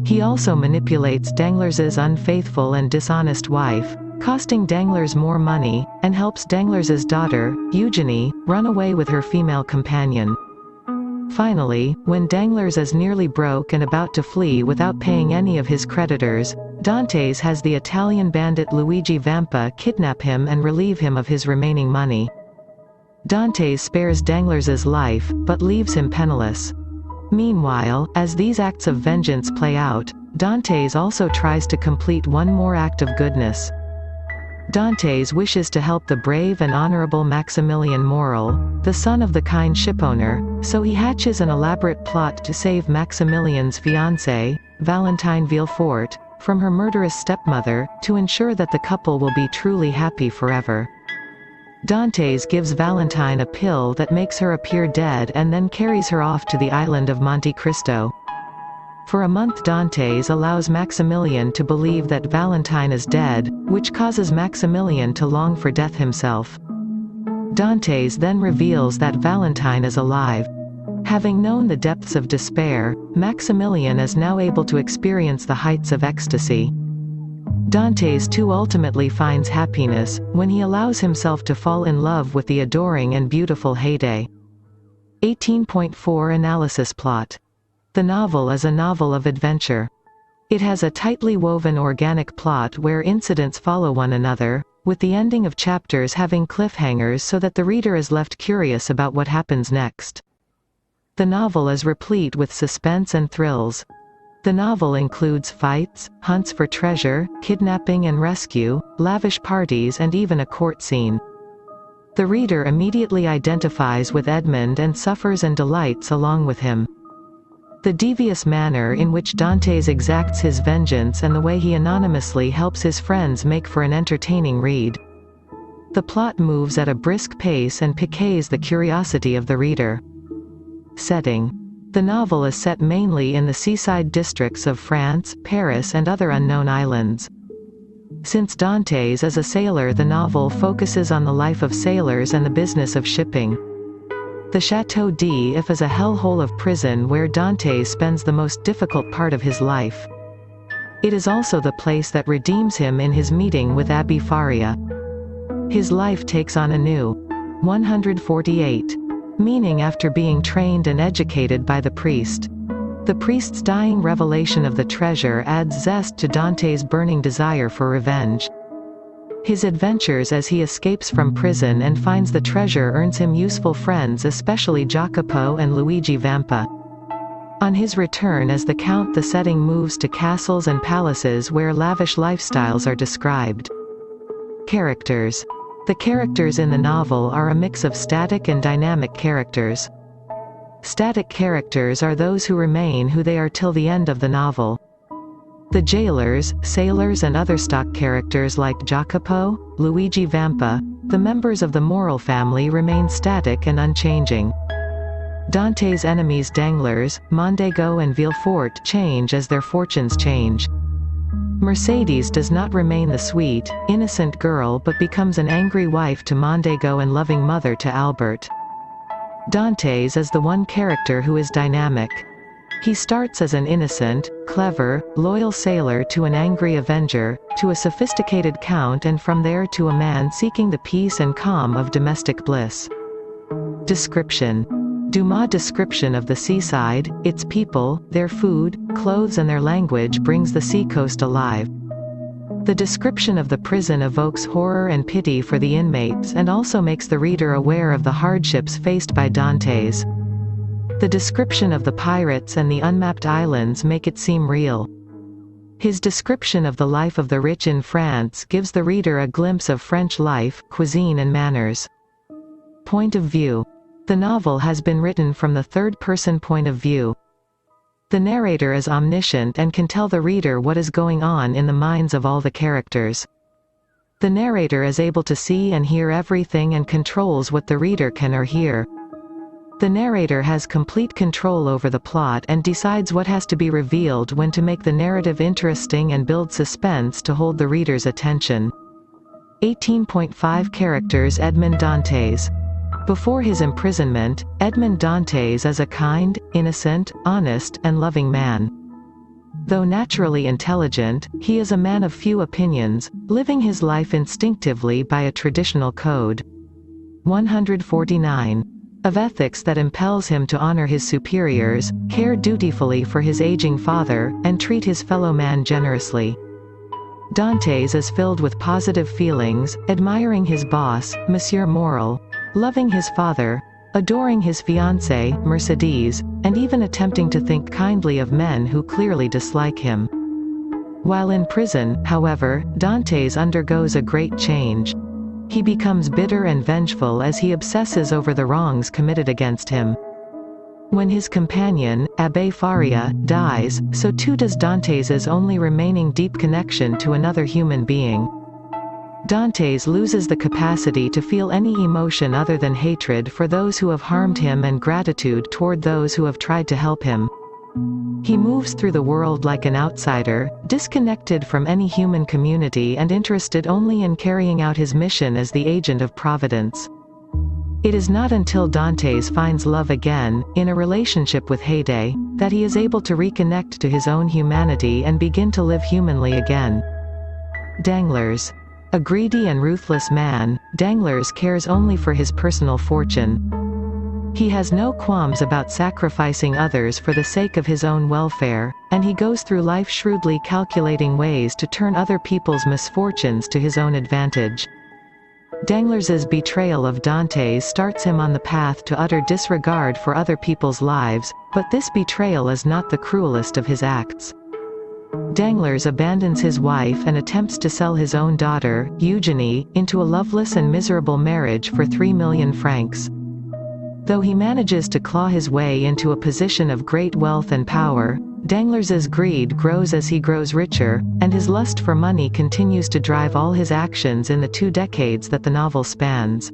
He also manipulates Danglars's unfaithful and dishonest wife, costing Danglars more money, and helps Danglars's daughter, Eugenie, run away with her female companion. Finally, when Danglars is nearly broke and about to flee without paying any of his creditors, Dantes has the Italian bandit Luigi Vampa kidnap him and relieve him of his remaining money. Dantes spares Danglars's life, but leaves him penniless. Meanwhile, as these acts of vengeance play out, Dantes also tries to complete one more act of goodness. Dantes wishes to help the brave and honorable Maximilien Morel, the son of the kind shipowner, so he hatches an elaborate plot to save Maximilien's fiancée, Valentine Villefort, from her murderous stepmother, to ensure that the couple will be truly happy forever. Dantes gives Valentine a pill that makes her appear dead and then carries her off to the island of Monte Cristo. For a month Dantes allows Maximilien to believe that Valentine is dead, which causes Maximilien to long for death himself. Dantes then reveals that Valentine is alive. Having known the depths of despair, Maximilien is now able to experience the heights of ecstasy. Dantes too ultimately finds happiness, when he allows himself to fall in love with the adoring and beautiful Haydée. 18.4 Analysis plot. The novel is a novel of adventure. It has a tightly woven organic plot where incidents follow one another, with the ending of chapters having cliffhangers so that the reader is left curious about what happens next. The novel is replete with suspense and thrills. The novel includes fights, hunts for treasure, kidnapping and rescue, lavish parties and even a court scene. The reader immediately identifies with Edmond and suffers and delights along with him. The devious manner in which Dantes exacts his vengeance and the way he anonymously helps his friends make for an entertaining read. The plot moves at a brisk pace and piques the curiosity of the reader. Setting. The novel is set mainly in the seaside districts of France, Paris and other unknown islands. Since Dantes is a sailor, the novel focuses on the life of sailors and the business of shipping. The Château d'If is a hellhole of prison where Dantes spends the most difficult part of his life. It is also the place that redeems him in his meeting with Abbe Faria. His life takes on a new 148 meaning after being trained and educated by the priest. The priest's dying revelation of the treasure adds zest to Dante's burning desire for revenge. His adventures as he escapes from prison and finds the treasure earns him useful friends, especially Jacopo and Luigi Vampa. On his return as the Count, the setting moves to castles and palaces where lavish lifestyles are described. Characters. The characters in the novel are a mix of static and dynamic characters. Static characters are those who remain who they are till the end of the novel. The jailers, sailors and other stock characters like Jacopo, Luigi Vampa, the members of the Moral family remain static and unchanging. Dante's enemies Danglars, Mondego and Villefort change as their fortunes change. Mercedes does not remain the sweet, innocent girl but becomes an angry wife to Mondego and loving mother to Albert. Dantes is the one character who is dynamic. He starts as an innocent, clever, loyal sailor to an angry avenger, to a sophisticated count and from there to a man seeking the peace and calm of domestic bliss. Description. Dumas' description of the seaside, its people, their food, clothes and their language brings the seacoast alive. The description of the prison evokes horror and pity for the inmates and also makes the reader aware of the hardships faced by Dantes. The description of the pirates and the unmapped islands make it seem real. His description of the life of the rich in France gives the reader a glimpse of French life, cuisine and manners. Point of view. The novel has been written from the third-person point of view. The narrator is omniscient and can tell the reader what is going on in the minds of all the characters. The narrator is able to see and hear everything and controls what the reader can or hear. The narrator has complete control over the plot and decides what has to be revealed when to make the narrative interesting and build suspense to hold the reader's attention. 18.5 Characters. Edmond Dantes. Before his imprisonment, Edmond Dantes is a kind, innocent, honest, and loving man. Though naturally intelligent, he is a man of few opinions, living his life instinctively by a traditional code. 149. Of ethics that impels him to honor his superiors, care dutifully for his aging father, and treat his fellow man generously. Dantes is filled with positive feelings, admiring his boss, Monsieur Morel, loving his father, adoring his fiancée, Mercedes, and even attempting to think kindly of men who clearly dislike him. While in prison, however, Dantes undergoes a great change. He becomes bitter and vengeful as he obsesses over the wrongs committed against him. When his companion, Abbé Faria, dies, so too does Dantes' only remaining deep connection to another human being. Dantes loses the capacity to feel any emotion other than hatred for those who have harmed him and gratitude toward those who have tried to help him. He moves through the world like an outsider, disconnected from any human community and interested only in carrying out his mission as the agent of Providence. It is not until Dantes finds love again, in a relationship with Haydée, that he is able to reconnect to his own humanity and begin to live humanly again. Danglars. A greedy and ruthless man, Danglars cares only for his personal fortune. He has no qualms about sacrificing others for the sake of his own welfare, and he goes through life shrewdly calculating ways to turn other people's misfortunes to his own advantage. Danglars' betrayal of Dantes starts him on the path to utter disregard for other people's lives, but this betrayal is not the cruelest of his acts. Danglars abandons his wife and attempts to sell his own daughter, Eugenie, into a loveless and miserable marriage for 3 million francs. Though he manages to claw his way into a position of great wealth and power, Danglars' greed grows as he grows richer, and his lust for money continues to drive all his actions in the 2 decades that the novel spans.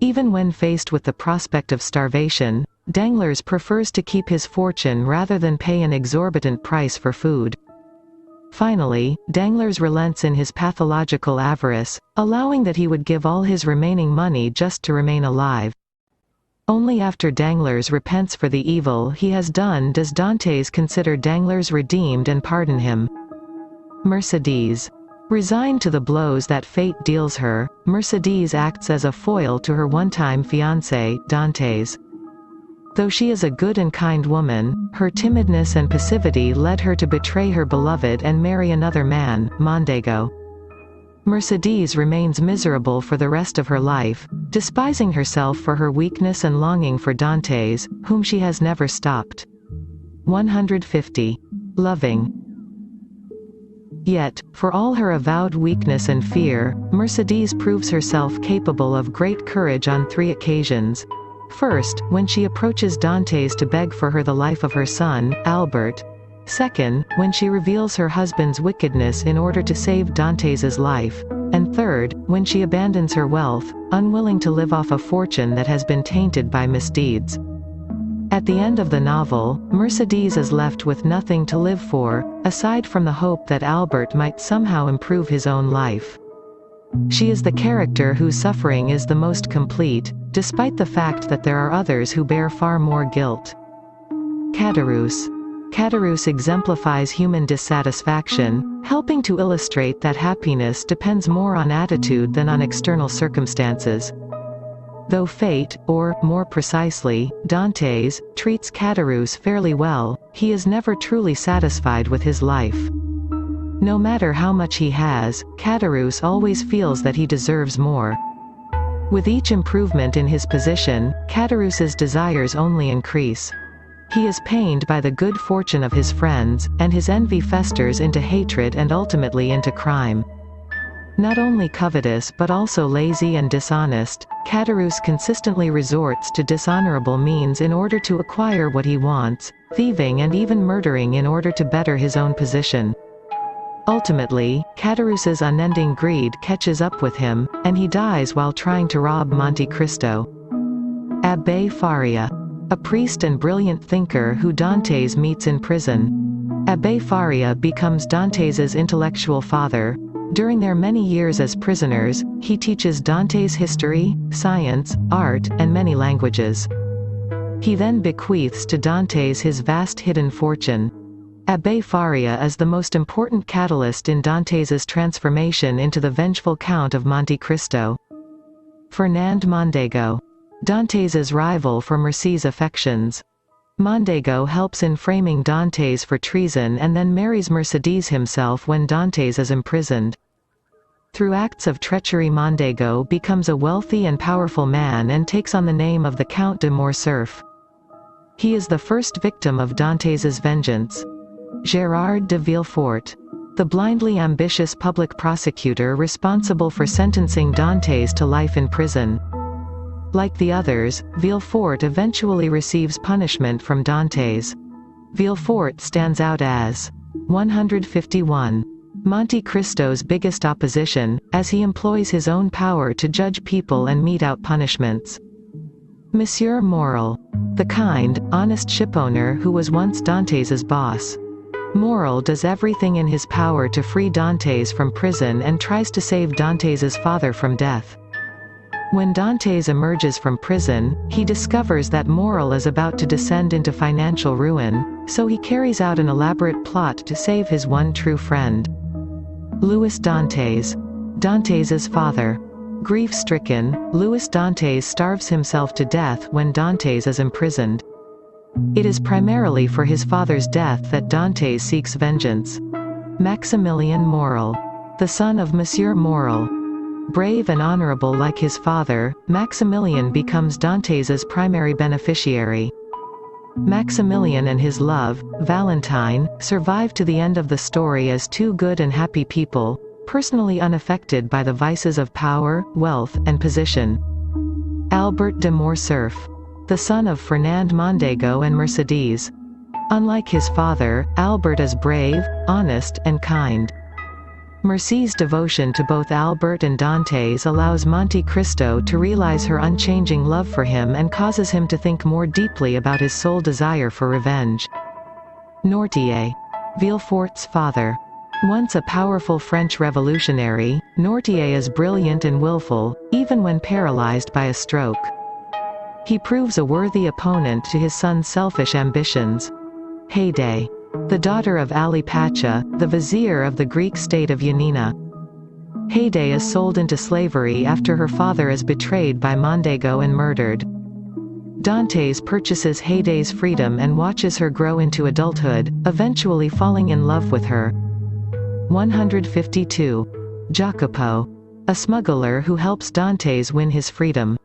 Even when faced with the prospect of starvation, Danglars prefers to keep his fortune rather than pay an exorbitant price for food. Finally, Danglars relents in his pathological avarice, allowing that he would give all his remaining money just to remain alive. Only after Danglars repents for the evil he has done does Dantes consider Danglars redeemed and pardon him. Mercedes. Resigned to the blows that fate deals her, Mercedes acts as a foil to her one-time fiancé, Dantes. Though she is a good and kind woman, her timidness and passivity led her to betray her beloved and marry another man, Mondego. Mercedes remains miserable for the rest of her life, despising herself for her weakness and longing for Dantes, whom she has never stopped. 150. Loving. Yet, for all her avowed weakness and fear, Mercedes proves herself capable of great courage on 3 occasions. First, when she approaches Dantes to beg for her the life of her son, Albert. Second, when she reveals her husband's wickedness in order to save Dantes's life. And third, when she abandons her wealth, unwilling to live off a fortune that has been tainted by misdeeds. At the end of the novel, Mercedes is left with nothing to live for, aside from the hope that Albert might somehow improve his own life. She is the character whose suffering is the most complete, despite the fact that there are others who bear far more guilt. Caderousse. Caderousse exemplifies human dissatisfaction, helping to illustrate that happiness depends more on attitude than on external circumstances. Though fate, or, more precisely, Dantes, treats Caderousse fairly well, he is never truly satisfied with his life. No matter how much he has, Caderousse always feels that he deserves more. With each improvement in his position, Caderousse's desires only increase. He is pained by the good fortune of his friends, and his envy festers into hatred and ultimately into crime. Not only covetous but also lazy and dishonest, Caderousse consistently resorts to dishonorable means in order to acquire what he wants, thieving and even murdering in order to better his own position. Ultimately, Caderousse's unending greed catches up with him, and he dies while trying to rob Monte Cristo. Abbé Faria. A priest and brilliant thinker who Dantes meets in prison. Abbé Faria becomes Dantes's intellectual father. During their many years as prisoners, he teaches Dantes history, science, art, and many languages. He then bequeaths to Dantes his vast hidden fortune. Abbé Faria is the most important catalyst in Dantes's transformation into the vengeful Count of Monte Cristo. Fernand Mondego. Dantes's rival for Mercé's affections. Mondego helps in framing Dantes for treason and then marries Mercedes himself when Dantes is imprisoned. Through acts of treachery, Mondego becomes a wealthy and powerful man and takes on the name of the Count de Morcerf. He is the first victim of Dantes's vengeance. Gérard de Villefort. The blindly ambitious public prosecutor responsible for sentencing Dantes to life in prison. Like the others, Villefort eventually receives punishment from Dantes. Villefort stands out as 151. Monte Cristo's biggest opposition, as he employs his own power to judge people and mete out punishments. Monsieur Morel. The kind, honest shipowner who was once Dantes's boss. Morel does everything in his power to free Dantes from prison and tries to save Dantes's father from death. When Dantes emerges from prison, he discovers that Morel is about to descend into financial ruin, so he carries out an elaborate plot to save his one true friend. Louis Dantes. Dantes's father. Grief-stricken, Louis Dantes starves himself to death when Dantes is imprisoned. It is primarily for his father's death that Dantes seeks vengeance. Maximilien Morel. The son of Monsieur Morel. Brave and honorable like his father, Maximilien becomes Dantes's primary beneficiary. Maximilien and his love, Valentine, survive to the end of the story as two good and happy people, personally unaffected by the vices of power, wealth, and position. Albert de Morcerf. The son of Fernand Mondego and Mercedes. Unlike his father, Albert is brave, honest, and kind. Mercé's devotion to both Albert and Dantes allows Monte Cristo to realize her unchanging love for him and causes him to think more deeply about his sole desire for revenge. Noirtier, Villefort's father. Once a powerful French revolutionary, Noirtier is brilliant and willful, even when paralyzed by a stroke. He proves a worthy opponent to his son's selfish ambitions. Haydée, the daughter of Ali Pacha, the vizier of the Greek state of Yanina. Haydée is sold into slavery after her father is betrayed by Mondego and murdered. Dantes purchases Haydée's freedom and watches her grow into adulthood, eventually falling in love with her. 152. Jacopo, a smuggler who helps Dantes win his freedom.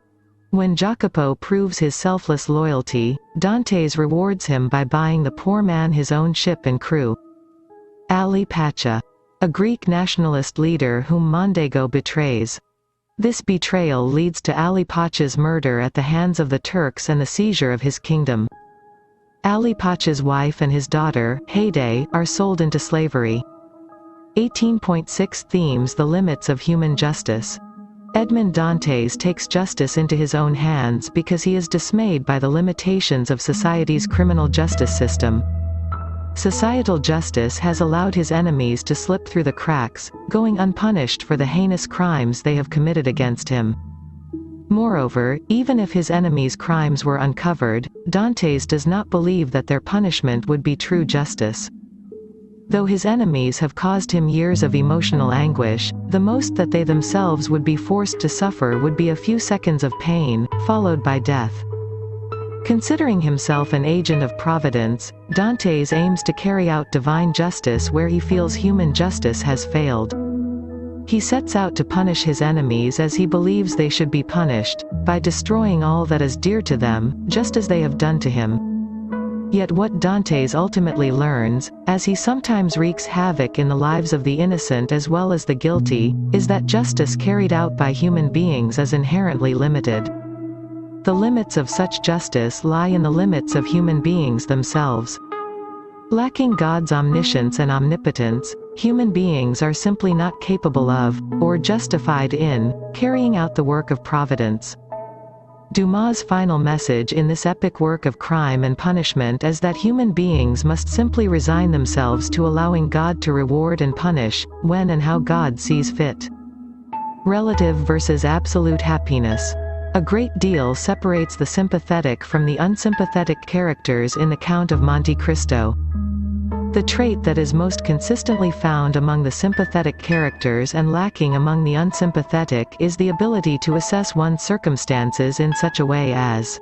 When Jacopo proves his selfless loyalty, Dantes rewards him by buying the poor man his own ship and crew. Ali Pacha, a Greek nationalist leader whom Mondego betrays. This betrayal leads to Ali Pacha's murder at the hands of the Turks and the seizure of his kingdom. Ali Pacha's wife and his daughter, Haydée, are sold into slavery. 18.6 themes the limits of human justice. Edmond Dantes takes justice into his own hands because he is dismayed by the limitations of society's criminal justice system. Societal justice has allowed his enemies to slip through the cracks, going unpunished for the heinous crimes they have committed against him. Moreover, even if his enemies' crimes were uncovered, Dantes does not believe that their punishment would be true justice. Though his enemies have caused him years of emotional anguish, the most that they themselves would be forced to suffer would be a few seconds of pain, followed by death. Considering himself an agent of providence, Dantes aims to carry out divine justice where he feels human justice has failed. He sets out to punish his enemies as he believes they should be punished, by destroying all that is dear to them, just as they have done to him. Yet what Dantes ultimately learns, as he sometimes wreaks havoc in the lives of the innocent as well as the guilty, is that justice carried out by human beings is inherently limited. The limits of such justice lie in the limits of human beings themselves. Lacking God's omniscience and omnipotence, human beings are simply not capable of, or justified in, carrying out the work of providence. Dumas' final message in this epic work of crime and punishment is that human beings must simply resign themselves to allowing God to reward and punish, when and how God sees fit. Relative versus absolute happiness. A great deal separates the sympathetic from the unsympathetic characters in the Count of Monte Cristo. The trait that is most consistently found among the sympathetic characters and lacking among the unsympathetic is the ability to assess one's circumstances in such a way as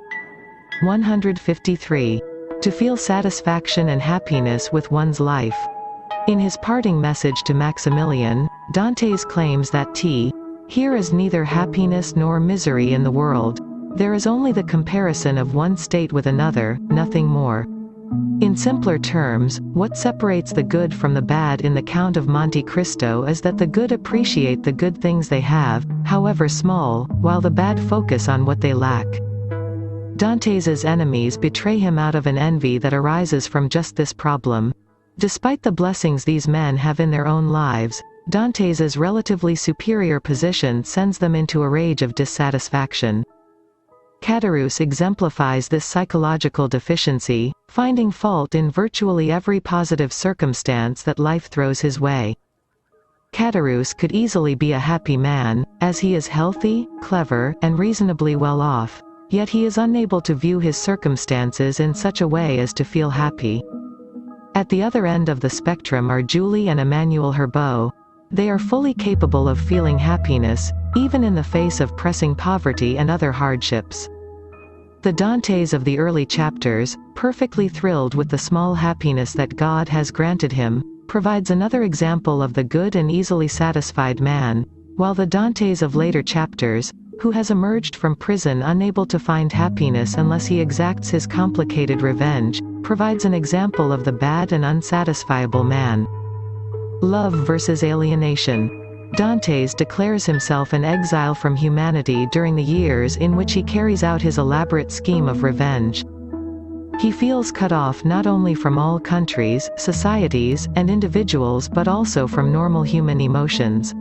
153. To feel satisfaction and happiness with one's life. In his parting message to Maximilian, Dantes claims that here is neither happiness nor misery in the world. There is only the comparison of one state with another, nothing more. In simpler terms, what separates the good from the bad in the Count of Monte Cristo is that the good appreciate the good things they have, however small, while the bad focus on what they lack. Dantes's enemies betray him out of an envy that arises from just this problem. Despite the blessings these men have in their own lives, Dantes's relatively superior position sends them into a rage of dissatisfaction. Caderousse exemplifies this psychological deficiency, finding fault in virtually every positive circumstance that life throws his way. Caderousse could easily be a happy man, as he is healthy, clever, and reasonably well off, yet he is unable to view his circumstances in such a way as to feel happy. At the other end of the spectrum are Julie and Emmanuel Herbeau. They are fully capable of feeling happiness, even in the face of pressing poverty and other hardships. The Dantes of the early chapters, perfectly thrilled with the small happiness that God has granted him, provides another example of the good and easily satisfied man, while the Dantes of later chapters, who has emerged from prison unable to find happiness unless he exacts his complicated revenge, provides an example of the bad and unsatisfiable man. Love versus alienation. Dantes declares himself an exile from humanity during the years in which he carries out his elaborate scheme of revenge. He feels cut off not only from all countries, societies, and individuals but also from normal human emotions.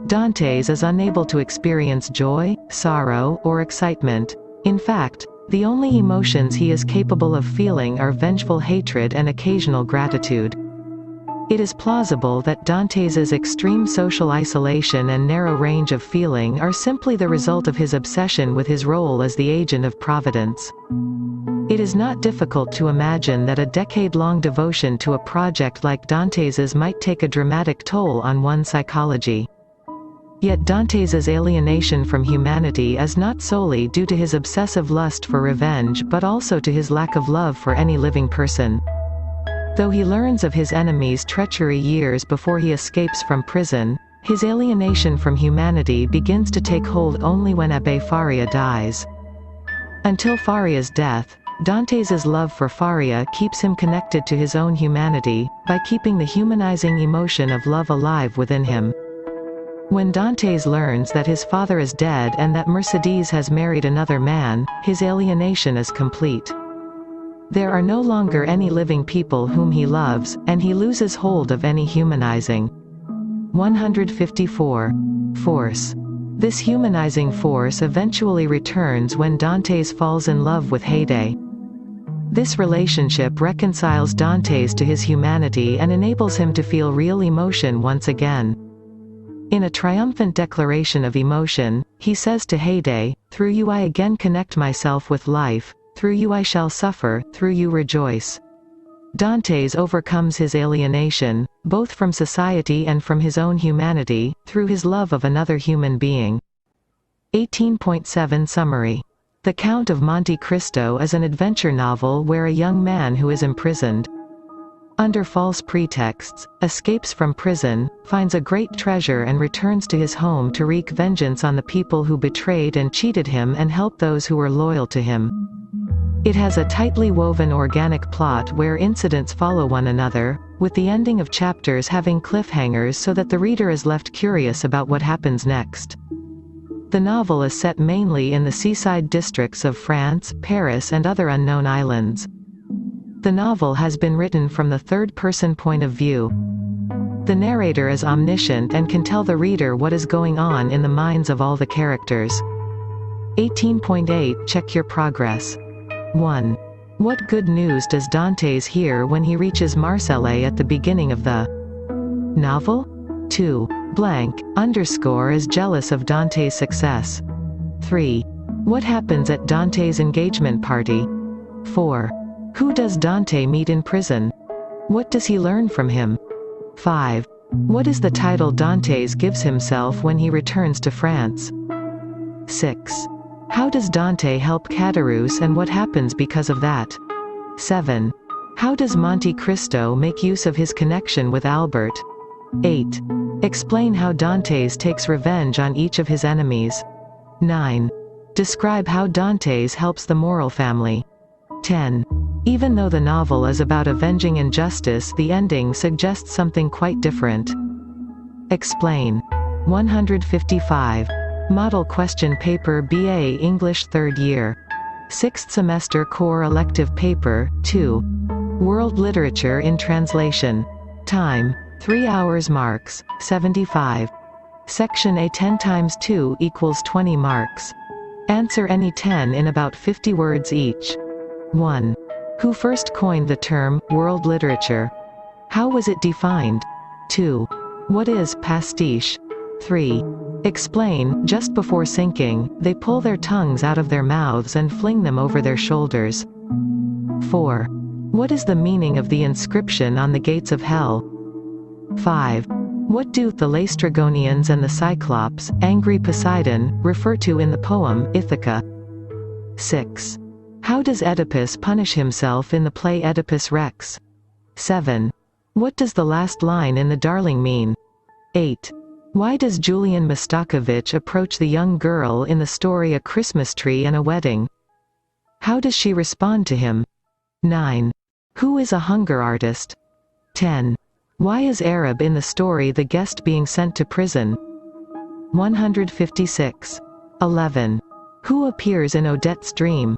Dantes is unable to experience joy, sorrow, or excitement. In fact, the only emotions he is capable of feeling are vengeful hatred and occasional gratitude. It is plausible that Dante's extreme social isolation and narrow range of feeling are simply the result of his obsession with his role as the agent of Providence. It is not difficult to imagine that a decade-long devotion to a project like Dante's might take a dramatic toll on one's psychology. Yet Dante's alienation from humanity is not solely due to his obsessive lust for revenge but also to his lack of love for any living person. Though he learns of his enemy's treachery years before he escapes from prison, his alienation from humanity begins to take hold only when Abbe Faria dies. Until Faria's death, Dante's love for Faria keeps him connected to his own humanity, by keeping the humanizing emotion of love alive within him. When Dantes learns that his father is dead and that Mercedes has married another man, his alienation is complete. There are no longer any living people whom he loves, and he loses hold of any humanizing. 154. Force. This humanizing force eventually returns when Dantes falls in love with Haydée. This relationship reconciles Dantes to his humanity and enables him to feel real emotion once again. In a triumphant declaration of emotion, he says to Haydée, "Through you I again connect myself with life. Through you I shall suffer, through you rejoice." Dantes overcomes his alienation, both from society and from his own humanity, through his love of another human being. 18.7 Summary. The Count of Monte Cristo is an adventure novel where a young man who is imprisoned, under false pretexts, escapes from prison, finds a great treasure and returns to his home to wreak vengeance on the people who betrayed and cheated him and help those who were loyal to him. It has a tightly woven organic plot where incidents follow one another, with the ending of chapters having cliffhangers so that the reader is left curious about what happens next. The novel is set mainly in the seaside districts of France, Paris and other unknown islands. The novel has been written from the third-person point of view. The narrator is omniscient and can tell the reader what is going on in the minds of all the characters. 18.8 Check your progress. 1. What good news does Dantes hear when he reaches Marseille at the beginning of the novel? 2. Blank, underscore is jealous of Dante's success. 3. What happens at Dante's engagement party? 4. Who does Dante meet in prison? What does he learn from him? 5. What is the title Dantes gives himself when he returns to France? 6. How does Dante help Caderousse and what happens because of that? 7. How does Monte Cristo make use of his connection with Albert? 8. Explain how Dantes takes revenge on each of his enemies. 9. Describe how Dantes helps the Morel family. 10. Even though the novel is about avenging injustice, the ending suggests something quite different. Explain. 155. Model Question Paper BA English 3rd Year. 6th Semester Core Elective Paper, 2. World Literature in Translation. Time, 3 hours marks, 75. Section A 10 times 2 equals 20 marks. Answer any 10 in about 50 words each. 1. Who first coined the term, world literature? How was it defined? 2. What is pastiche? 3. Explain. Just before sinking, they pull their tongues out of their mouths and fling them over their shoulders. 4. What is the meaning of the inscription on the gates of hell? 5. What do the Laestrygonians and the Cyclops, angry Poseidon, refer to in the poem, Ithaca? 6. How does Oedipus punish himself in the play Oedipus Rex? 7. What does the last line in The Darling mean? 8. Why does Julian Mastakovich approach the young girl in the story A Christmas Tree and a Wedding? How does she respond to him? 9. Who is a hunger artist? 10. Why is Arab in the story the guest being sent to prison? 156. 11. Who appears in Odette's dream?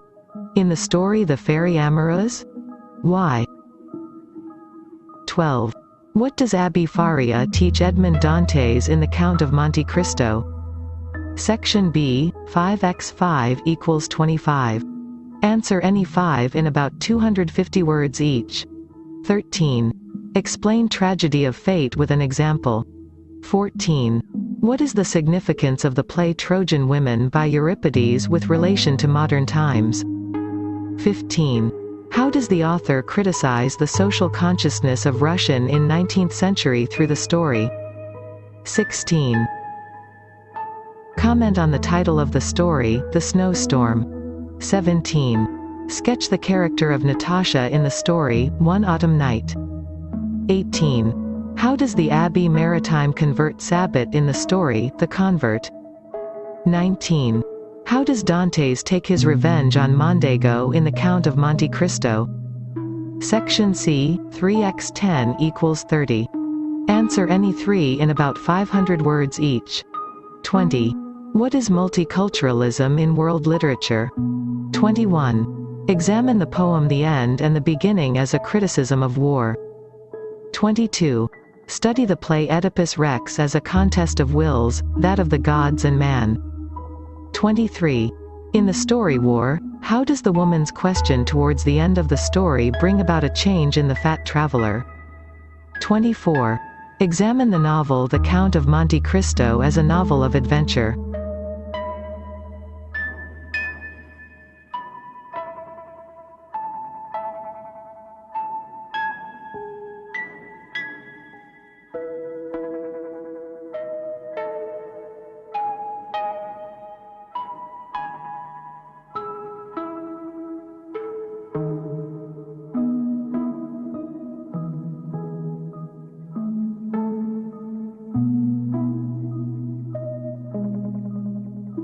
In the story The Fairy Amorous? Why? 12. What does Abbe Faria teach Edmond Dantes in The Count of Monte Cristo? Section B, 5x5 equals 25. Answer any 5 in about 250 words each. 13. Explain tragedy of fate with an example. 14. What is the significance of the play Trojan Women by Euripides with relation to modern times? 15. How does the author criticize the social consciousness of Russian in 19th century through the story? 16. Comment on the title of the story, The Snowstorm. 17. Sketch the character of Natasha in the story, One Autumn Night. 18. How does the Abbey Maritime convert Sabbat in the story, The Convert? 19. How does Dantes take his revenge on Mondego in The Count of Monte Cristo? Section C, 3x10 equals 30. Answer any 3 in about 500 words each. 20. What is multiculturalism in world literature? 21. Examine the poem The End and the Beginning as a criticism of war. 22. Study the play Oedipus Rex as a contest of wills, that of the gods and man. 23. In the story War, how does the woman's question towards the end of the story bring about a change in the fat traveler? 24. Examine the novel The Count of Monte Cristo as a novel of adventure.